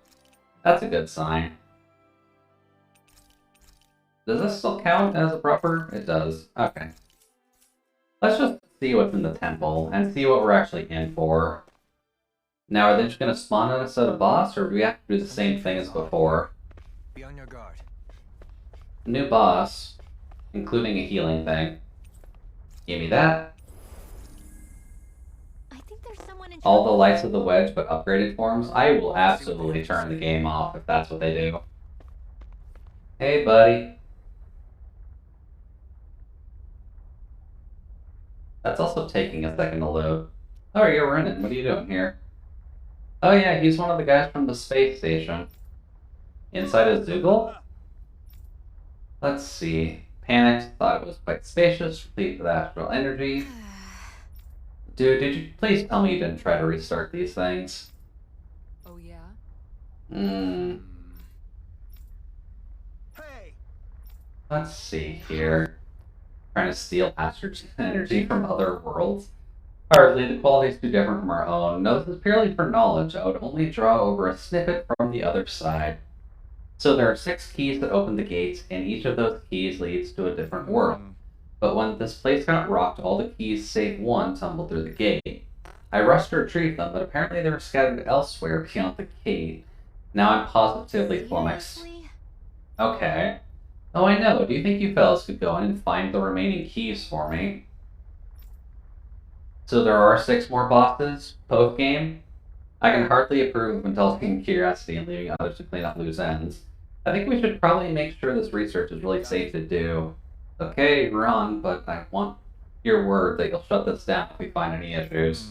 That's a good sign. Does this still count as a proper? It does. Okay. Let's just see what's in the temple and see what we're actually in for. Now, are they just going to spawn us at a boss, or do we have to do the same thing as before? Be on your guard. New boss, including a healing thing. Give me that. I think there's someone in All the lights of the wedge, but upgraded forms. I will absolutely turn the game off if that's what they do. Hey, buddy. That's also taking a second to load. Oh, you're running. What are you doing here? Oh yeah, he's one of the guys from the space station. Inside a Zoogle? Let's see. Panicked, thought it was quite spacious, complete with astral energy. Dude, did you please tell me you didn't try to restart these things? Oh yeah? Let's see here. Trying to steal astral energy from other worlds? Hardly, the quality is too different from our own. No, this is purely for knowledge. I would only draw over a snippet from the other side. So there are 6 keys that open the gates, and each of those keys leads to a different world. But when this place got rocked, all the keys save one tumbled through the gate. I rushed to retrieve them, but apparently they were scattered elsewhere beyond the gate. Now I'm positively flummoxed. Okay. Oh, I know. Do you think you fellas could go in and find the remaining keys for me? So there are 6 more bosses post-game? I can hardly approve of indulging curiosity and leaving others to clean up loose ends. I think we should probably make sure this research is really safe to do. Okay, run, but I want your word that you'll shut this down if we find any issues.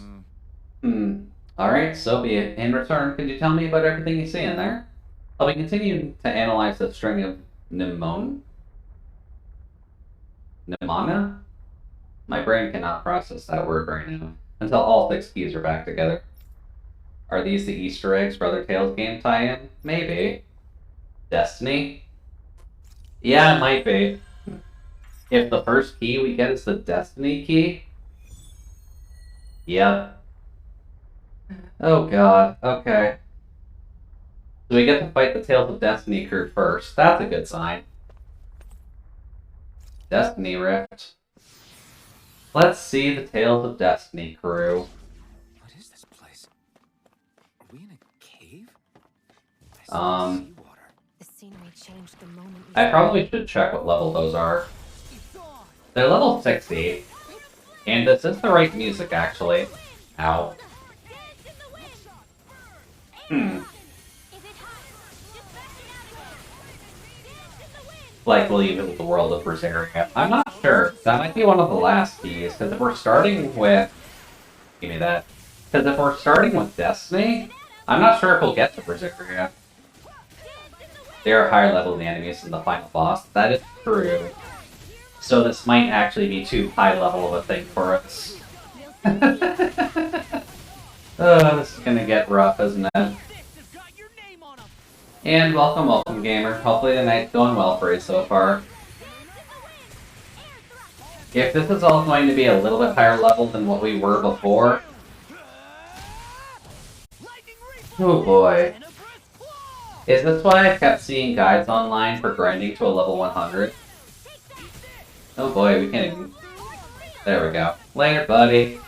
Alright, so be it. In return, could you tell me about everything you see in there? I'll be continuing to analyze the string of Nemona? My brain cannot process that word right now until all 6 keys are back together. Are these the Easter eggs for other Tales game tie-in? Maybe. Destiny? Yeah, it might be. If the first key we get is the Destiny key? Yep. Oh god, okay. So we get to fight the Tales of Destiny crew first. That's a good sign. Destiny Rift. Let's see the Tales of Destiny crew. What is this place? Are we in a cave? The scenery changed the moment I probably should check what level those are. They're level 60. And this is the right music, actually. Ow. Like, leave it with the world of Berseria. I'm not sure. That might be one of the last keys, because if we're starting with... Give me that. Because if we're starting with Destiny, I'm not sure if we'll get to Berseria. They are higher level than the enemies in the final boss. That is true. So this might actually be too high level of a thing for us. Oh, this is gonna get rough, isn't it? And welcome, gamer. Hopefully the night's going well for you so far. If this is all going to be a little bit higher level than what we were before... Oh boy. Is this why I kept seeing guides online for grinding to a level 100? Oh boy, we can't even... There we go. Later, buddy.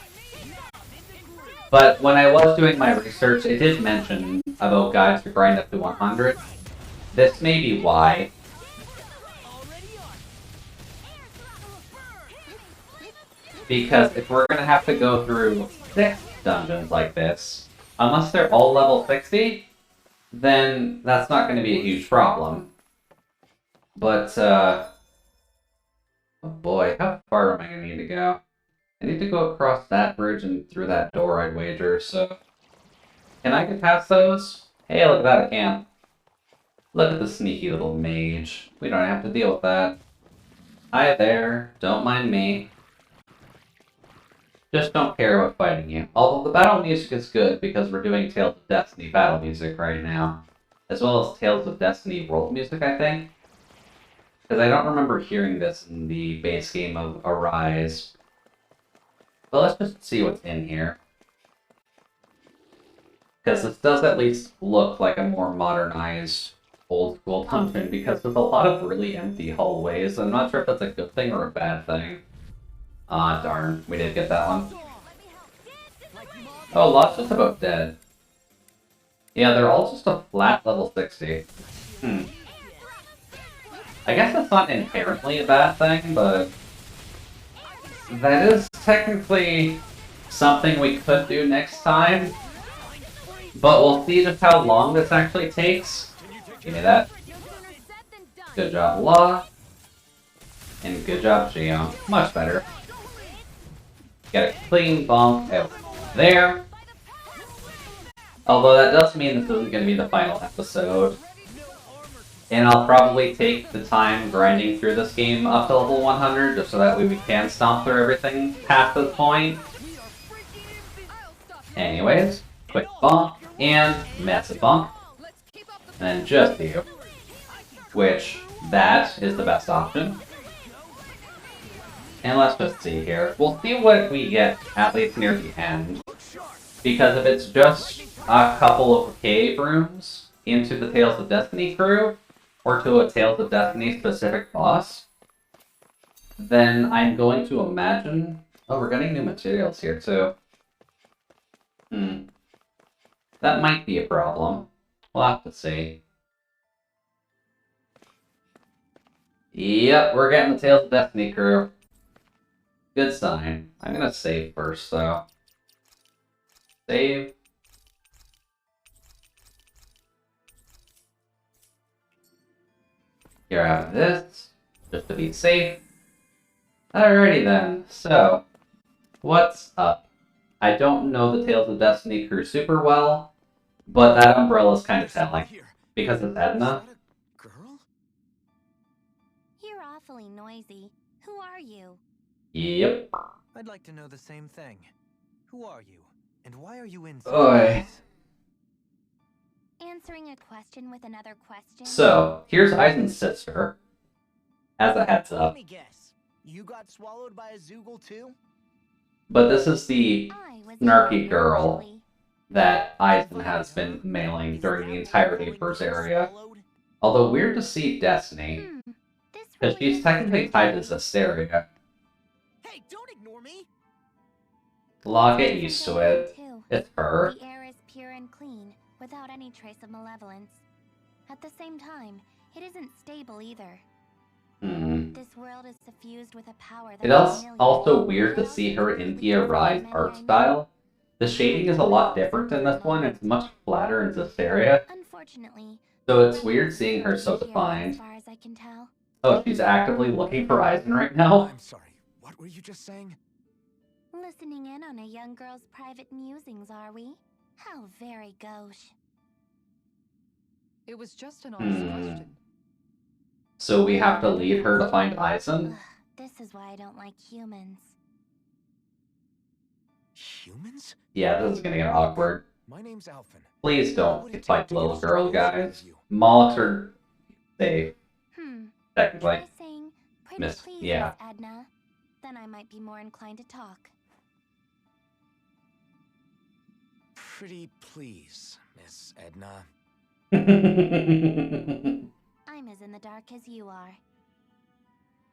But when I was doing my research, it did mention about guides to grind up to 100. This may be why. Because if we're going to have to go through 6 dungeons like this, unless they're all level 60, then that's not going to be a huge problem. But, oh boy, how far am I going to need to go? I need to go across that bridge and through that door, I'd wager, so... Can I get past those? Hey, look at that, I can. Look at the sneaky little mage. We don't have to deal with that. Hi there, don't mind me. Just don't care about fighting you. Although the battle music is good because we're doing Tales of Destiny battle music right now. As well as Tales of Destiny world music, I think. Because I don't remember hearing this in the base game of Arise. But let's just see what's in here. Because this does at least look like a more modernized old school dungeon because there's a lot of really empty hallways. I'm not sure if that's a good thing or a bad thing. Ah, darn. We did get that one. Oh, Lot's just about dead. Yeah, they're all just a flat level 60. I guess that's not inherently a bad thing, but... that is technically something we could do next time. But we'll see just how long this actually takes. Give me that. Good job, Law. And good job, Xion. Much better. Get a clean bonk out there. Although that does mean this isn't going to be the final episode. And I'll probably take the time grinding through this game up to level 100, just so that way we can stomp through everything past this point. Anyways, quick bonk, and massive bonk. And then just you. Which, that is the best option. And let's just see here. We'll see what we get, at least near the end. Because if it's just a couple of cave rooms into the Tales of Destiny crew, or to a Tales of Destiny specific boss, then I'm going to imagine... Oh, we're getting new materials here too. That might be a problem. We'll have to see. Yep, we're getting the Tales of Destiny crew. Good sign. I'm gonna save first, though. Save. Here I have this, just to be safe. Alrighty then, so, what's up? I don't know the Tales of Destiny crew super well, but that umbrella's kind of telling, because it's Edna. You're awfully noisy. Who are you? Yep. I'd like to know the same thing. Who are you? And why are you in? Oi. Answering a question with another question. So, here's Aizen's sister. As a heads up. Let me guess. You got swallowed by a Zoogle too? But this is the snarky girl that Aizen has been mailing during the entirety of Berseria. Although weird to see Destiny, because she's technically tied to Zestiria. Hey, don't ignore me. Law, get used to it. It's her. The air is pure and clean, without any trace of malevolence. At the same time, it isn't stable either. This world is suffused with a power that It is also weird to see her in the Arise art style. The shading is a lot different in this one. It's much flatter in Zestiria. Unfortunately, so it's weird seeing her so defined. as far as I can tell. Oh, she's actively looking for Aizen right now? I'm sorry, what were you just saying? Listening in on a young girl's private musings, are we? How very gauche. It was just an honest question. So we have to lead her to find Aizen? This is why I don't like humans. Humans? Yeah, this is gonna get awkward. My name's Alphen. Please don't fight the little girl, guys. Molochs are safe. Technically. Try saying, "Pretty Miss, please, yeah. Miss Edna." Then I might be more inclined to talk. Pretty please, Miss Edna. I'm as in the dark as you are.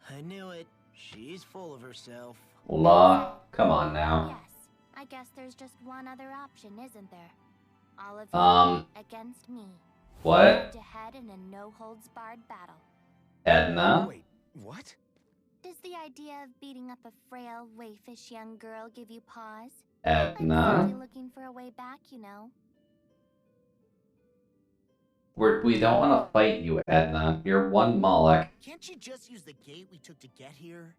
I knew it. She's full of herself. Law, come on now. Yes, I guess there's just one other option, isn't there? All of you against me. What? Head to head in a no-holds-barred battle. Edna? Wait, what? Does the idea of beating up a frail, waifish young girl give you pause? Edna? I'm simply looking for a way back, you know. We don't want to fight you, Edna. You're one Moloch. Can't you just use the gate we took to get here?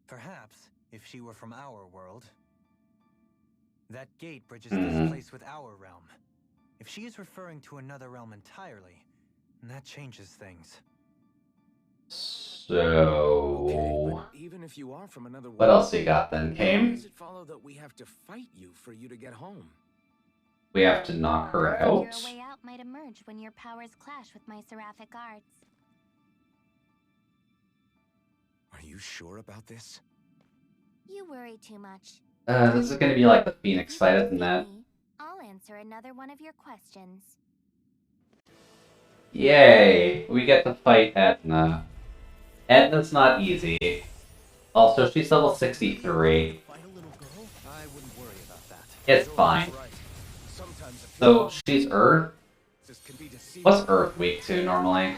Perhaps, if she were from our world. That gate bridges this place with our realm. If she is referring to another realm entirely, that changes things. So, Even if you are from another what else you got then, How Kame? does it follow that we have to fight you for you to get home? We have to knock her out. Your way out might emerge when your powers clash with my seraphic arts. Are you sure about this? You worry too much. This is gonna be like the Phoenix fight, isn't it? I'll answer another one of your questions. Yay! We get to fight Edna. Edna's not easy. Also, she's level 63. It's fine. So, she's Earth? What's Earth weak to normally?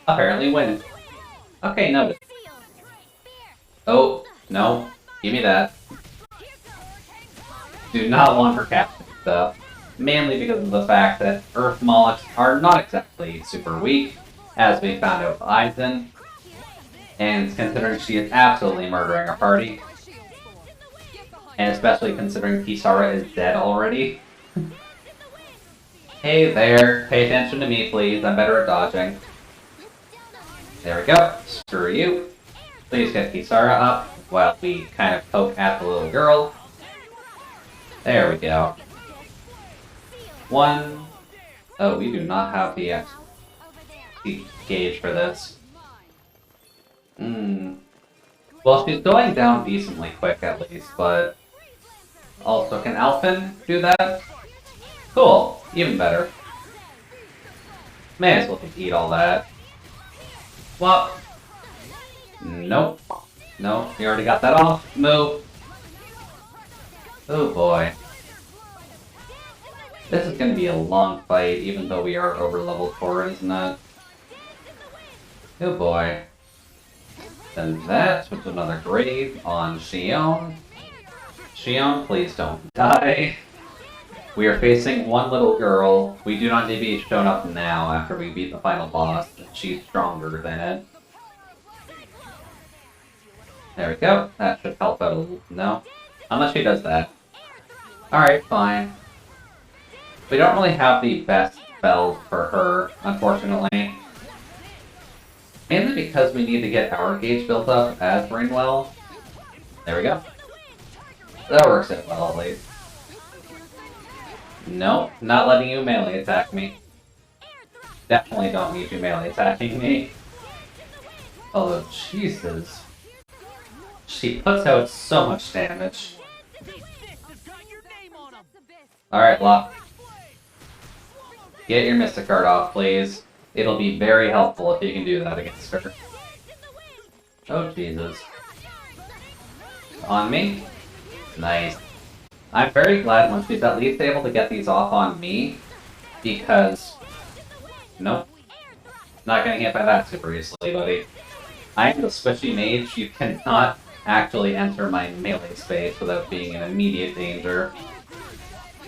Apparently wind. Okay, noted. Oh, no. Give me that. Do not want her captain stuff. Mainly because of the fact that Earth Molochs are not exactly super weak, as we found out with Aizen. And considering she is absolutely murdering our party. And especially considering Kisara is dead already. Hey there, pay attention to me please, I'm better at dodging. There we go, screw you. Please get Kisara up while we kind of poke at the little girl. There we go. One. Oh, we do not have the gauge for this. Well, she's going down decently quick at least, but... Also, can Alphen do that? Cool, even better. May as well just eat all that. Well... Nope. No, you already got that off. Move. Oh boy. This is gonna be a long fight, even though we are over level 4, isn't it? Oh boy. Then that with another grave on Xion. Xion, please don't die. We are facing one little girl. We do not need to be shown up now after we beat the final boss. She's stronger than it. There we go. That should help out a little. No? Unless she does that. Alright, fine. We don't really have the best spells for her, unfortunately. Mainly because we need to get our gauge built up as Ringwell. There we go. That works out well, at least. Nope, not letting you melee attack me. Definitely don't need you melee attacking me. Although, Jesus. She puts out so much damage. Alright, Locke. Get your Mystic Guard off, please. It'll be very helpful if you can do that against her. Oh, Jesus. On me? Nice. I'm very glad when she's at least able to get these off on me, because... Nope. Not getting hit by that super easily, buddy. I am the squishy mage. You cannot actually enter my melee space without being in immediate danger.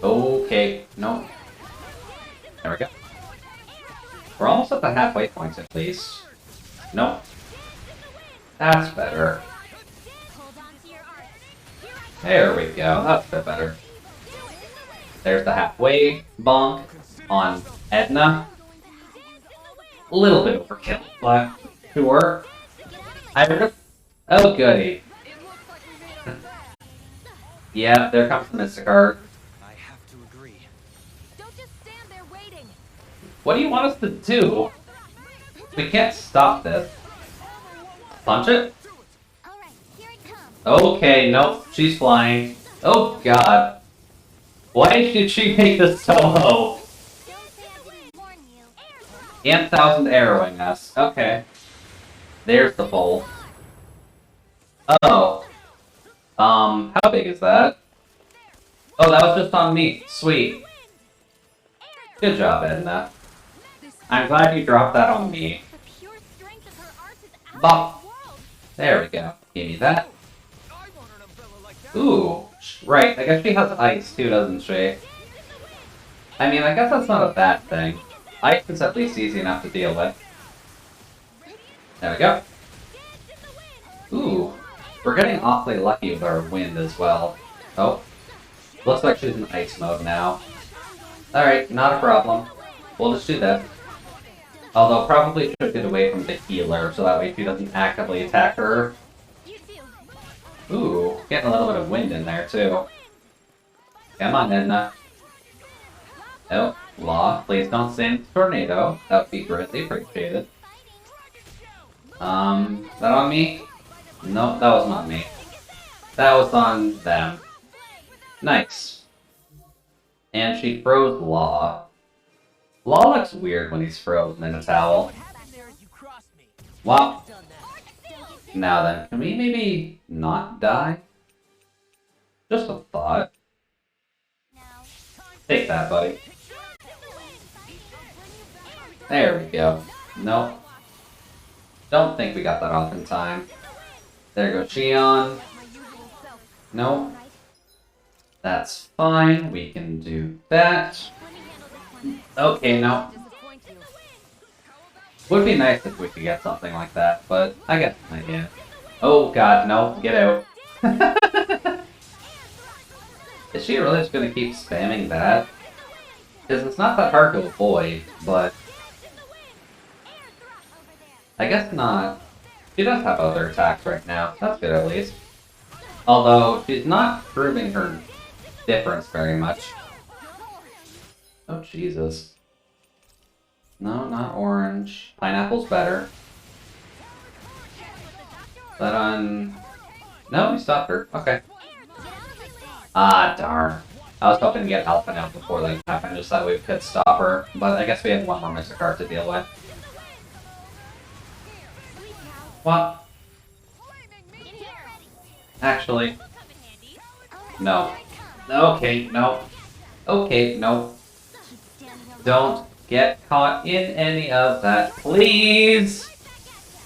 Okay, no. There we go. We're almost at the halfway point at least. Nope. That's better. There we go, that's a bit better. There's the halfway bonk on Edna. A little bit overkill, but sure. Oh goody. Yeah, there comes the Mystic Guard. What do you want us to do? We can't stop this. Punch it? Okay, nope, she's flying. Oh god. Why did she make this so low? And 1,000 arrowing us. Okay. There's the bolt. Oh. How big is that? Oh, that was just on me. Sweet. Good job, Edna. I'm glad you dropped that on me. Bop. There we go. Give me that. Ooh. Right, I guess she has ice too, doesn't she? I mean, I guess that's not a bad thing. Ice is at least easy enough to deal with. There we go. Ooh. We're getting awfully lucky with our wind as well. Oh. Looks like she's in ice mode now. Alright, not a problem. We'll just do that. Although probably should get away from the healer so that way she doesn't actively attack her. Ooh, getting a little bit of wind in there too. Come on, Edna. Oh, Law, please don't send Tornado. That would be greatly appreciated. Is that on me? No, that wasn't on me. That was on them. Nice. And she froze Law. Law looks weird when he's frozen in a towel. Well, now then, can we maybe not die? Just a thought. Take that, buddy. There we go. Nope. Don't think we got that off in time. There goes Xion. Nope. That's fine. We can do that. Okay, no. Would be nice if we could get something like that, but I get the idea. Oh god, no. Get out. Is she really just gonna keep spamming that? Because it's not that hard to avoid, but... I guess not. She does have other attacks right now. That's good at least. Although, she's not proving her difference very much. Oh, Jesus. No, not orange. Pineapple's better. That on... No, we stopped her. Okay. Ah, darn. I was hoping to get Alpha out before that happened, just that way we could stop her. But I guess we have one more Mr. Card to deal with. What? Actually... No. Okay, no. Okay, no. Don't get caught in any of that, please!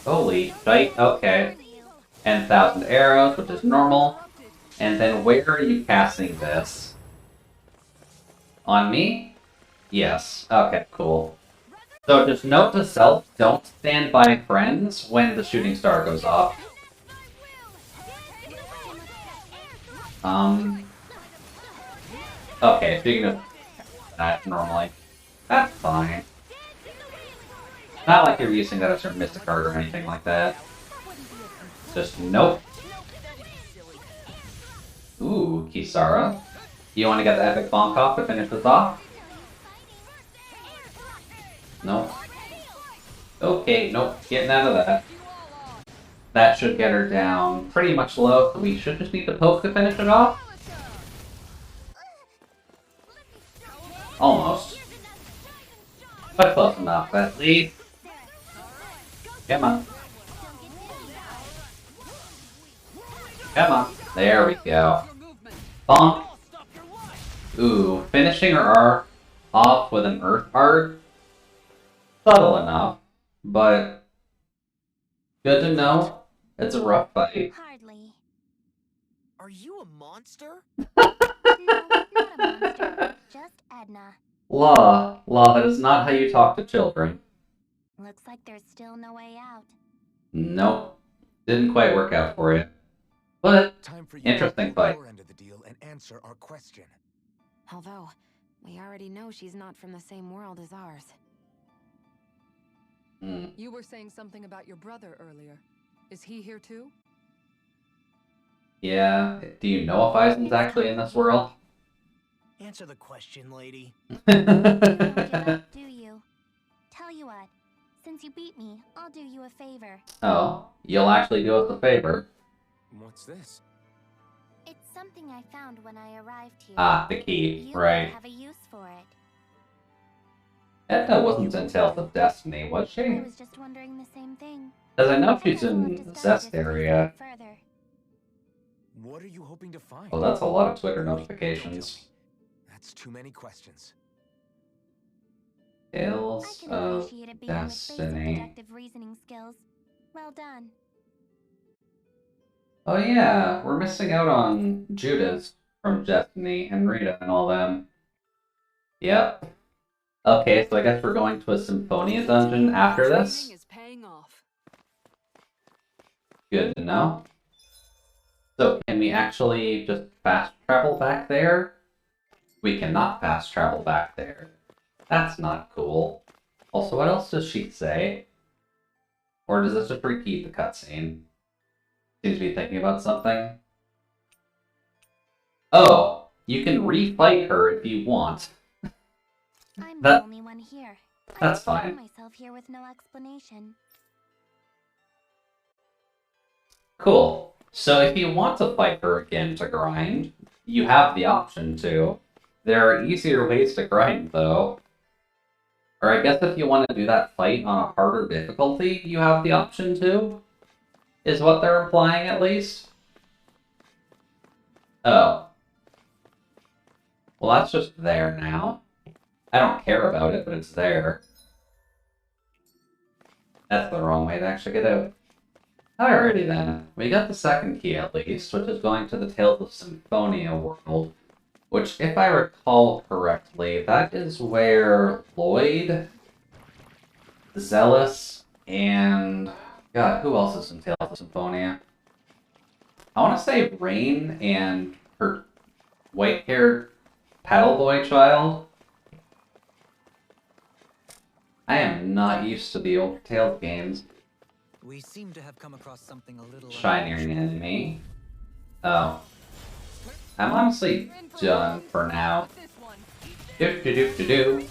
Holy shite, okay. And 1,000 arrows, which is normal. And then where are you casting this? On me? Yes. Okay, cool. So just note to self, don't stand by friends when the shooting star goes off. Okay, so you can just that normally. That's fine. Not like you're using that as your Mystic card or anything like that. Just nope. Ooh, Kisara. You want to get the Epic Bonk off to finish this off? Nope. Okay, nope. Getting out of that. That should get her down pretty much low, so we should just need to poke to finish it off. Almost. But close enough, at least. Come on. Come on. There we go. Bonk. Ooh, finishing her off with an Earth Art. Subtle enough, but good to know. It's a rough fight. Hardly. Are you a monster? No, not a monster. Just Edna. Law, that is not how you talk to children. Looks like there's still no way out. Nope. Didn't quite work out for you. But, interesting fight. End of the deal and answer our question. Although, we already know she's not from the same world as ours. You were saying something about your brother earlier. Is he here too? Yeah. Do you know if Aizen's actually in this world? Answer the question, lady. You don't give up, do you? Tell you what, since you beat me, I'll do you a favor. Oh, you'll actually do us a favor. What's this? It's something I found when I arrived here. Ah, the key, You right. might have a use for it. Edna wasn't in Tales of Destiny, was she? I was just wondering the same thing. Because I know she's in Zestiria. Further. What are you hoping to find? Well, that's a lot of Twitter notifications. That's too many questions. Tales of Appreciate it being with basic Destiny. deductive reasoning skills. Well done. Oh yeah, we're missing out on Judas from Destiny and Rita and all them. Yep. Okay, so I guess we're going to a Symphonia dungeon after this. Good to know. So can we actually just fast travel back there? We cannot fast travel back there. That's not cool. Also, what else does she say? Or does this just repeat the cutscene? Seems to be thinking about something. Oh, you can refight her if you want. I'm That- the only one here. that's I fine. myself here with no explanation. Cool. So if you want to fight her again to grind, you have the option to. There are easier ways to grind, though. Or I guess if you want to do that fight on a harder difficulty, you have the option to. Is what they're implying, at least. Oh. Well, that's just there now. I don't care about it, but it's there. That's the wrong way to actually get out. Alrighty then. We got the second key at least, which is going to the Tales of Symphonia world. Which, if I recall correctly, that is where Lloyd, Zealous, and... God, who else is in Tales of Symphonia? I want to say Rain and her white-haired paddle boy child. I am not used to the old Tales games. We seem to have come across something a little Shining enemy. Oh. I'm honestly done for now. Do.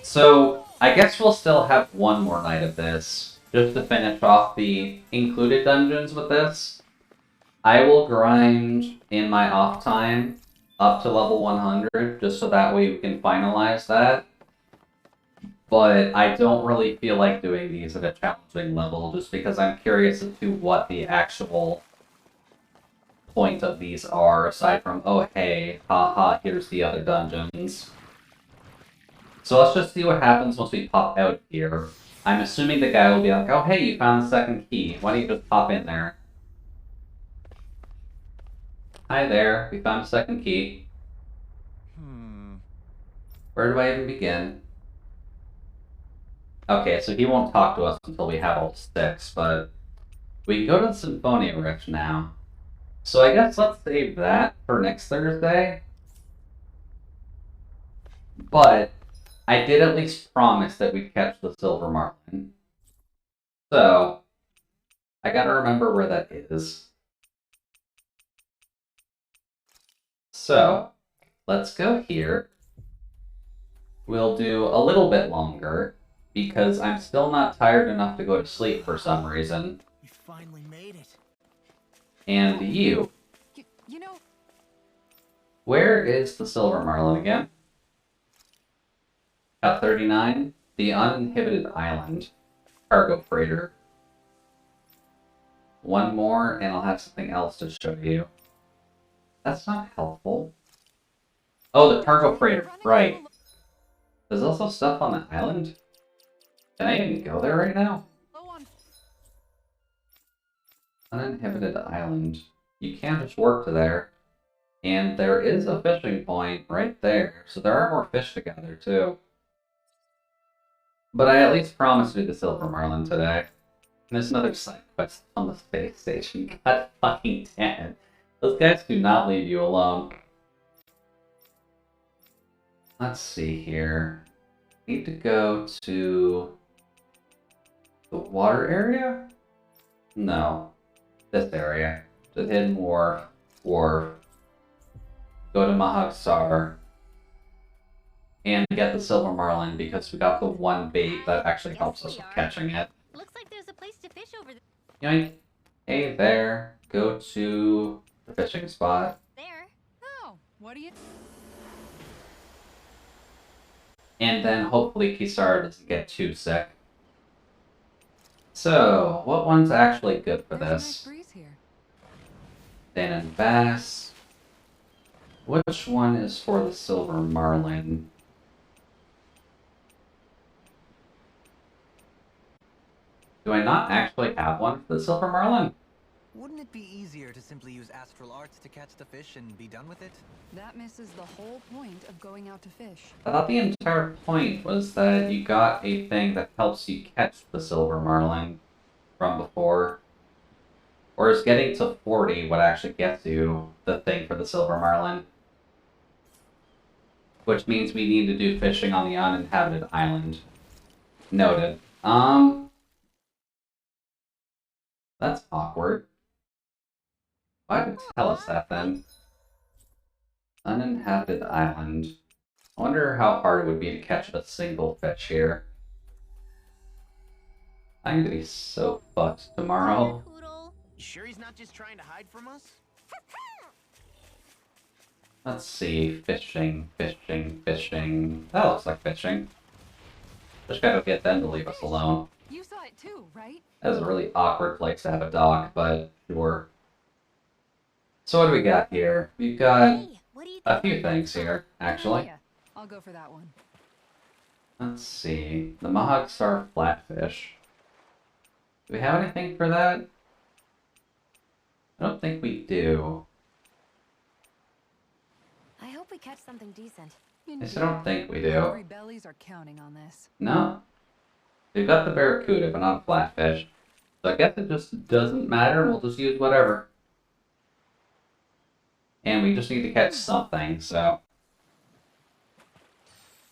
So, I guess we'll still have one more night of this, just to finish off the included dungeons with this. I will grind in my off time up to level 100, just so that way we can finalize that. But I don't really feel like doing these at a challenging level, just because I'm curious as to what the actual point of these are, aside from, oh hey, haha, here's the other dungeons. So let's just see what happens once we pop out here. I'm assuming the guy will be like, oh hey, you found the second key, why don't you just pop in there? Hi there, we found a second key. Where do I even begin? Okay, so he won't talk to us until we have all 6, but we can go to the Symphonia Rift now. So I guess let's save that for next Thursday. But I did at least promise that we'd catch the Silver Marlin. So I gotta remember where that is. So let's go here. We'll do a little bit longer, because I'm still not tired enough to go to sleep for some reason. We finally made it. And you. You know... Where is the Silver Marlin again? At 39, the Uninhibited Island. Cargo freighter. One more, and I'll have something else to show you. That's not helpful. Oh, the cargo freighter, right. There's also stuff on the island. Can I even go there right now? Uninhibited Island. You can just warp to there. And there is a fishing point right there, so there are more fish to gather too. But I at least promised to do the Silver Marlin today. And there's another side quest on the space station. God fucking damn it. Those guys do not leave you alone. Let's see here. Need to go to the water area? No. This area. The Hidden Wharf. Go to Mahagsar. And get the Silver Marlin because we got the one bait that actually helps us with catching it. Looks like there's a place to fish over there. Yoink. Hey there. Go to the fishing spot. There. Oh, what do you... And then hopefully Kisara doesn't get too sick. So, what one's actually good for this? Dan and Bass. Which one is for the Silver Marlin? Do I not actually have one for the Silver Marlin? Wouldn't it be easier to simply use astral arts to catch the fish and be done with it? That misses the whole point of going out to fish. I thought the entire point was that you got a thing that helps you catch the Silver Marlin from before. Or is getting to 40 what actually gets you the thing for the Silver Marlin? Which means we need to do fishing on the uninhabited island. Noted. That's awkward. Why did it tell us that then? Uninhabited island. I wonder how hard it would be to catch a single fish here. I'm gonna be so fucked tomorrow. You sure he's not just trying to hide from us? Let's see. Fishing, fishing, fishing. That looks like fishing. Just gotta get them to leave us alone. You saw it too, right? That's a really awkward place to have a dock, but sure. So what do we got here? We've got a few things here, actually. I'll go for that one. Let's see. The Mahawk Star Flatfish. Do we have anything for that? I don't think we do. I hope we catch something decent. I don't think we do. Hungry bellies are counting on this. No. We've got the Barracuda, but not a Flatfish. So I guess it just doesn't matter, and we'll just use whatever. And we just need to catch something, so...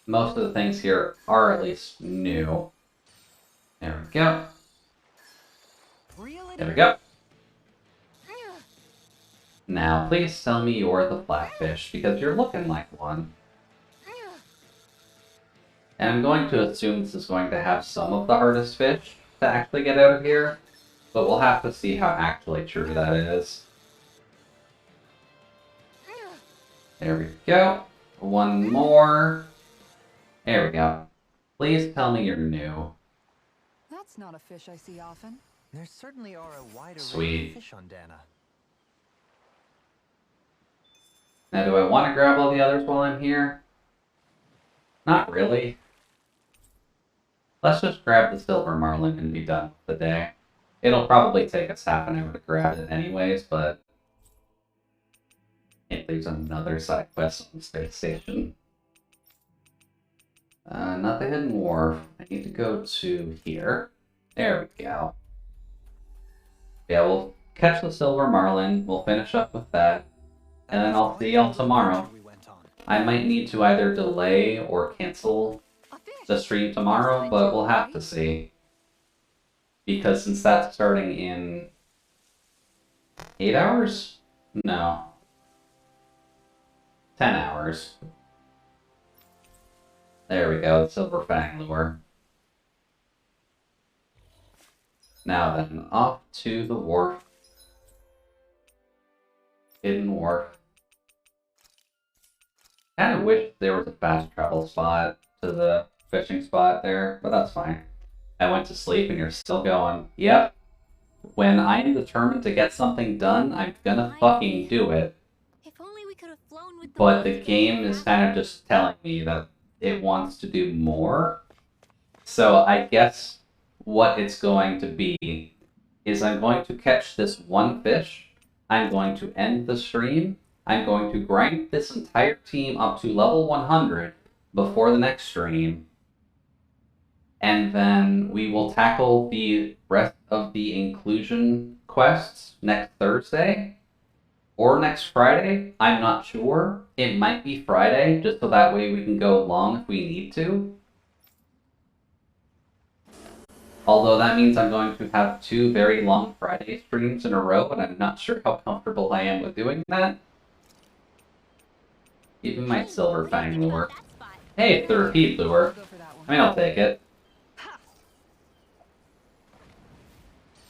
Most of the things here are at least new. There we go. There we go. Now, please tell me you're the Flatfish, because you're looking like one. And I'm going to assume this is going to have some of the hardest fish to actually get out of here, but we'll have to see how actually true that is. There we go. One more. There we go. Please tell me you're new. That's not a fish I see often. There certainly are a wide array Sweet. of fish on Dana. Now, do I want to grab all the others while I'm here? Not really. Let's just grab the Silver Marlin and be done with the day. It'll probably take us half an hour to grab it anyways, but... if there's another side quest on the space station. Not the Hidden Wharf. I need to go to here. There we go. Yeah, we'll catch the Silver Marlin. We'll finish up with that. And then I'll see y'all tomorrow. I might need to either delay or cancel the stream tomorrow, but we'll have to see. Because since that's starting in 8 hours? No. 10 hours. There we go, the Silver Fang Lure. Now then, off to the wharf. Hidden Wharf. Kinda wish there was a fast travel spot to the fishing spot there, but that's fine. I went to sleep and you're still going. Yep. When I am determined to get something done, I'm gonna fucking do it. If only we could have flown with But the game is kind of just telling me that it wants to do more. So I guess what it's going to be is I'm going to catch this one fish, I'm going to end the stream, I'm going to grind this entire team up to level 100 before the next stream, and then we will tackle the rest of the inclusion quests next Thursday. Or next Friday, I'm not sure. It might be Friday, just so that way we can go long if we need to. Although that means I'm going to have 2 very long Friday streams in a row, and I'm not sure how comfortable I am with doing that. Even my Silver Fang Lure. Hey, it's the repeat lure. I mean, I'll take it.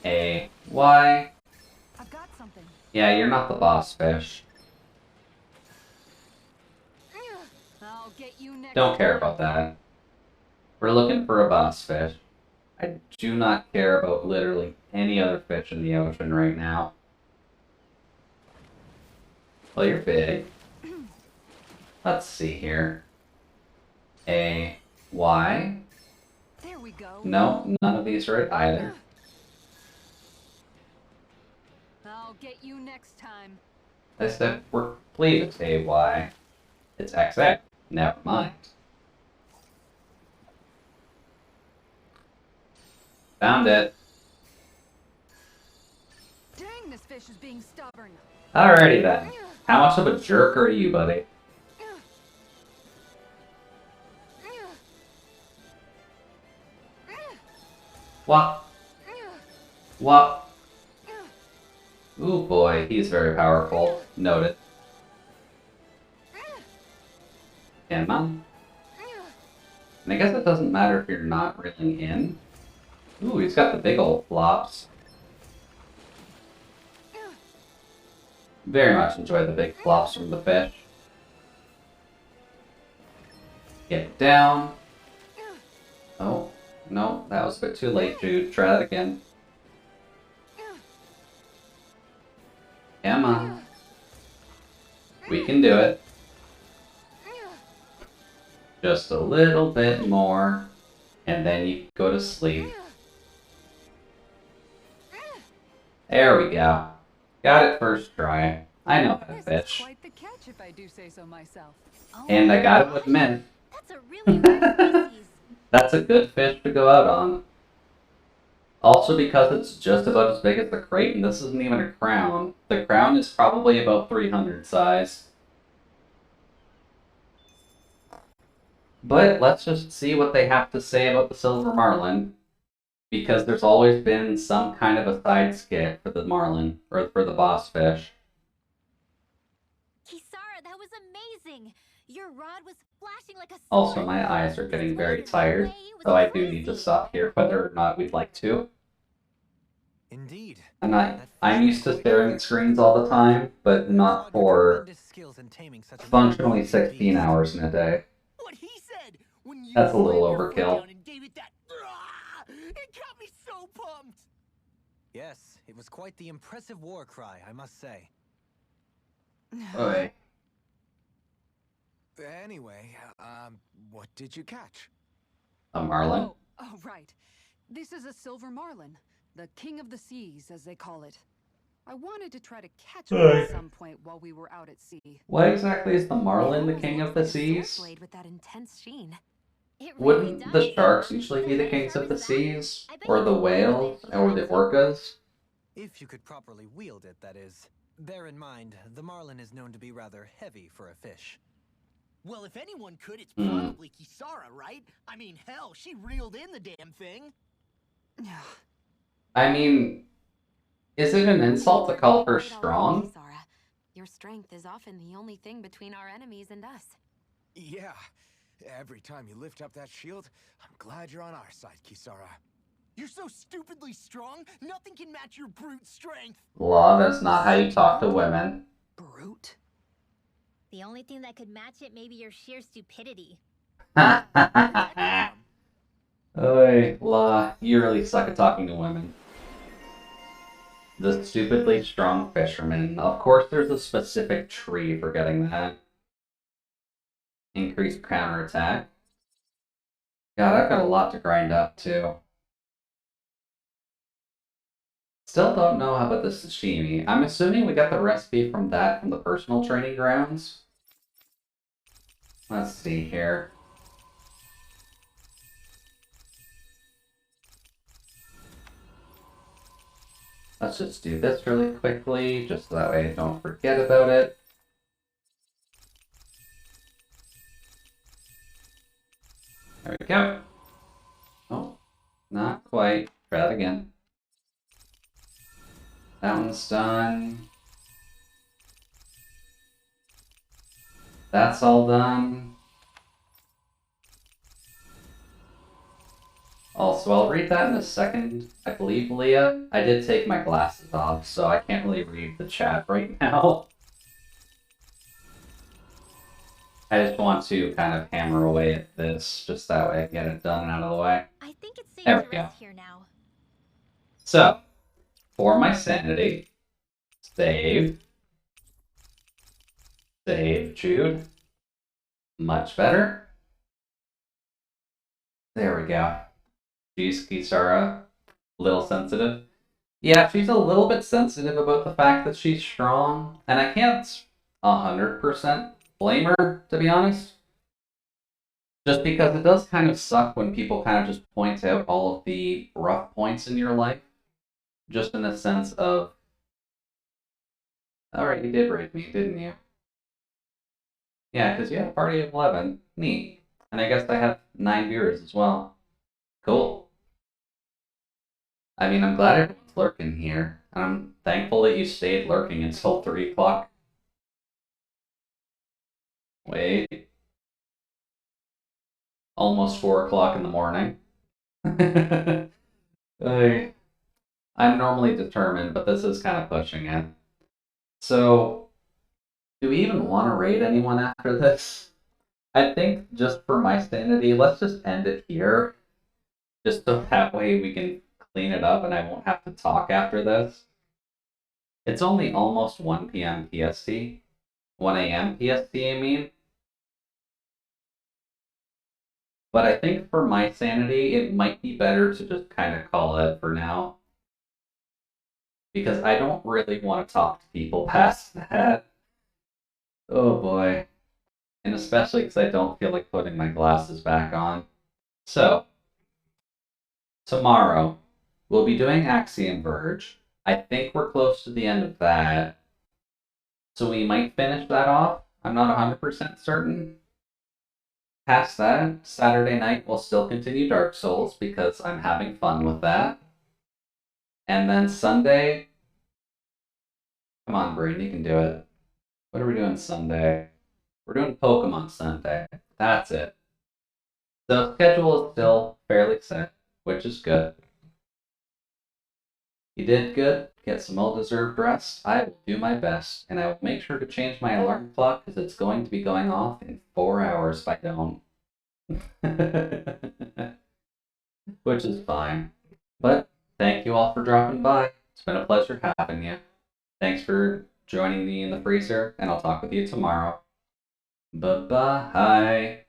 A, Y. I've got something. Yeah, you're not the boss fish. I'll get you next Don't care about that. We're looking for a boss fish. I do not care about literally any other fish in the ocean right now. Well, you're big. Let's see here. A, Y. There we go. No, none of these are it either. I'll get you next time. I said, we're please it's AY. It's XX. Never mind. Found it. Dang fish is being stubborn. Alrighty then. How much of a jerk are you, buddy? What? What? Ooh boy, he's very powerful. Noted. Emma? And I guess it doesn't matter if you're not reeling in. Ooh, he's got the big old flops. Very much enjoy the big flops from the fish. Get down. Oh, no, that was a bit too late, Jude. Try that again. Emma. We can do it. Just a little bit more, and then you go to sleep. There we go. Got it first try. I know how to fish. Quite the catch, if I do say so myself. And I gotta admit, That's a really rare species. that's a good fish to go out on. Also because it's just about as big as the crate, and this isn't even a crown. The crown is probably about 300 size. But let's just see what they have to say about the silver marlin. Because there's always been some kind of a side skit for the marlin, or for the boss fish. Kisara, that was amazing. Your rod was flashing like a sword. Also, my eyes are getting very tired, so I do need to stop here whether or not we'd like to. Indeed. I'm used to staring at screens all the time, but not for functionally 16 hours in a day. What he said when you That's a little slammed your foot overkill. down and gave it that. It got me so pumped. Yes, it was quite the impressive war cry, I must say. Oi. Anyway, what did you catch? A marlin? Oh, right. This is a silver marlin, the king of the seas, as they call it. I wanted to try to catch one at some point while we were out at sea. What exactly is the marlin the king of the seas? Blade with that intense sheen. Wouldn't the sharks usually be the kings of the seas? Or the whales? Or the orcas? If you could properly wield it, that is. Bear in mind, the marlin is known to be rather heavy for a fish. Well, if anyone could, it's probably Kisara, right? I mean, hell, she reeled in the damn thing. I mean, is it an insult to call her strong? Kisara, your strength is often the only thing between our enemies and us. Yeah. Every time you lift up that shield, I'm glad you're on our side, Kisara. You're so stupidly strong, nothing can match your brute strength. Law, that's not how you talk to women. Brute? The only thing that could match it may be your sheer stupidity. Oi, Law, you really suck at talking to women. The stupidly strong fisherman. Of course there's a specific tree for getting that. Increased counterattack. God, I've got a lot to grind up too. Still don't know how about the sashimi. I'm assuming we got the recipe from that from the personal training grounds. Let's see here. Let's just do this really quickly, just so that way I don't forget about it. There we go. Oh, not quite. Try that again. That one's done. That's all done. Also, I'll read that in a second. I believe, Leah, I did take my glasses off, so I can't really read the chat right now. I just want to kind of hammer away at this, just that way I get it done and out of the way. I think it's safe There to we go. rest here now. So, for my sanity, save. Save, Jude. Much better. There we go. She's Kisara. A little sensitive. Yeah, she's a little bit sensitive about the fact that she's strong. And I can't 100% blame her, to be honest. Just because it does kind of suck when people kind of just point out all of the rough points in your life. Just in the sense of Alright, you did raid me, didn't you? Yeah, because you have a party of 11. Neat. And I guess I have 9 viewers as well. Cool. I mean, I'm glad everyone's lurking here. And I'm thankful that you stayed lurking until 3 o'clock. Wait. Almost 4 o'clock in the morning. I'm normally determined, but this is kind of pushing it. So, do we even want to raid anyone after this? I think just for my sanity, let's just end it here. Just so that way we can clean it up and I won't have to talk after this. It's only almost 1 p.m. PST. 1 a.m. PST, I mean. But I think for my sanity, it might be better to just kind of call it for now. Because I don't really want to talk to people past that. Oh boy. And especially because I don't feel like putting my glasses back on. So, tomorrow, we'll be doing Axiom Verge. I think we're close to the end of that. So we might finish that off. I'm not 100% certain. Past that, Saturday night, we'll still continue Dark Souls because I'm having fun with that. And then Sunday... Come on, Brain, you can do it. What are we doing Sunday? We're doing Pokemon Sunday. That's it. The schedule is still fairly set, which is good. You did good. Get some well-deserved rest. I will do my best, and I will make sure to change my alarm clock because it's going to be going off in 4 hours if I don't. Which is fine. But thank you all for dropping by. It's been a pleasure having you. Thanks for joining me in the freezer, and I'll talk with you tomorrow. Bye-bye.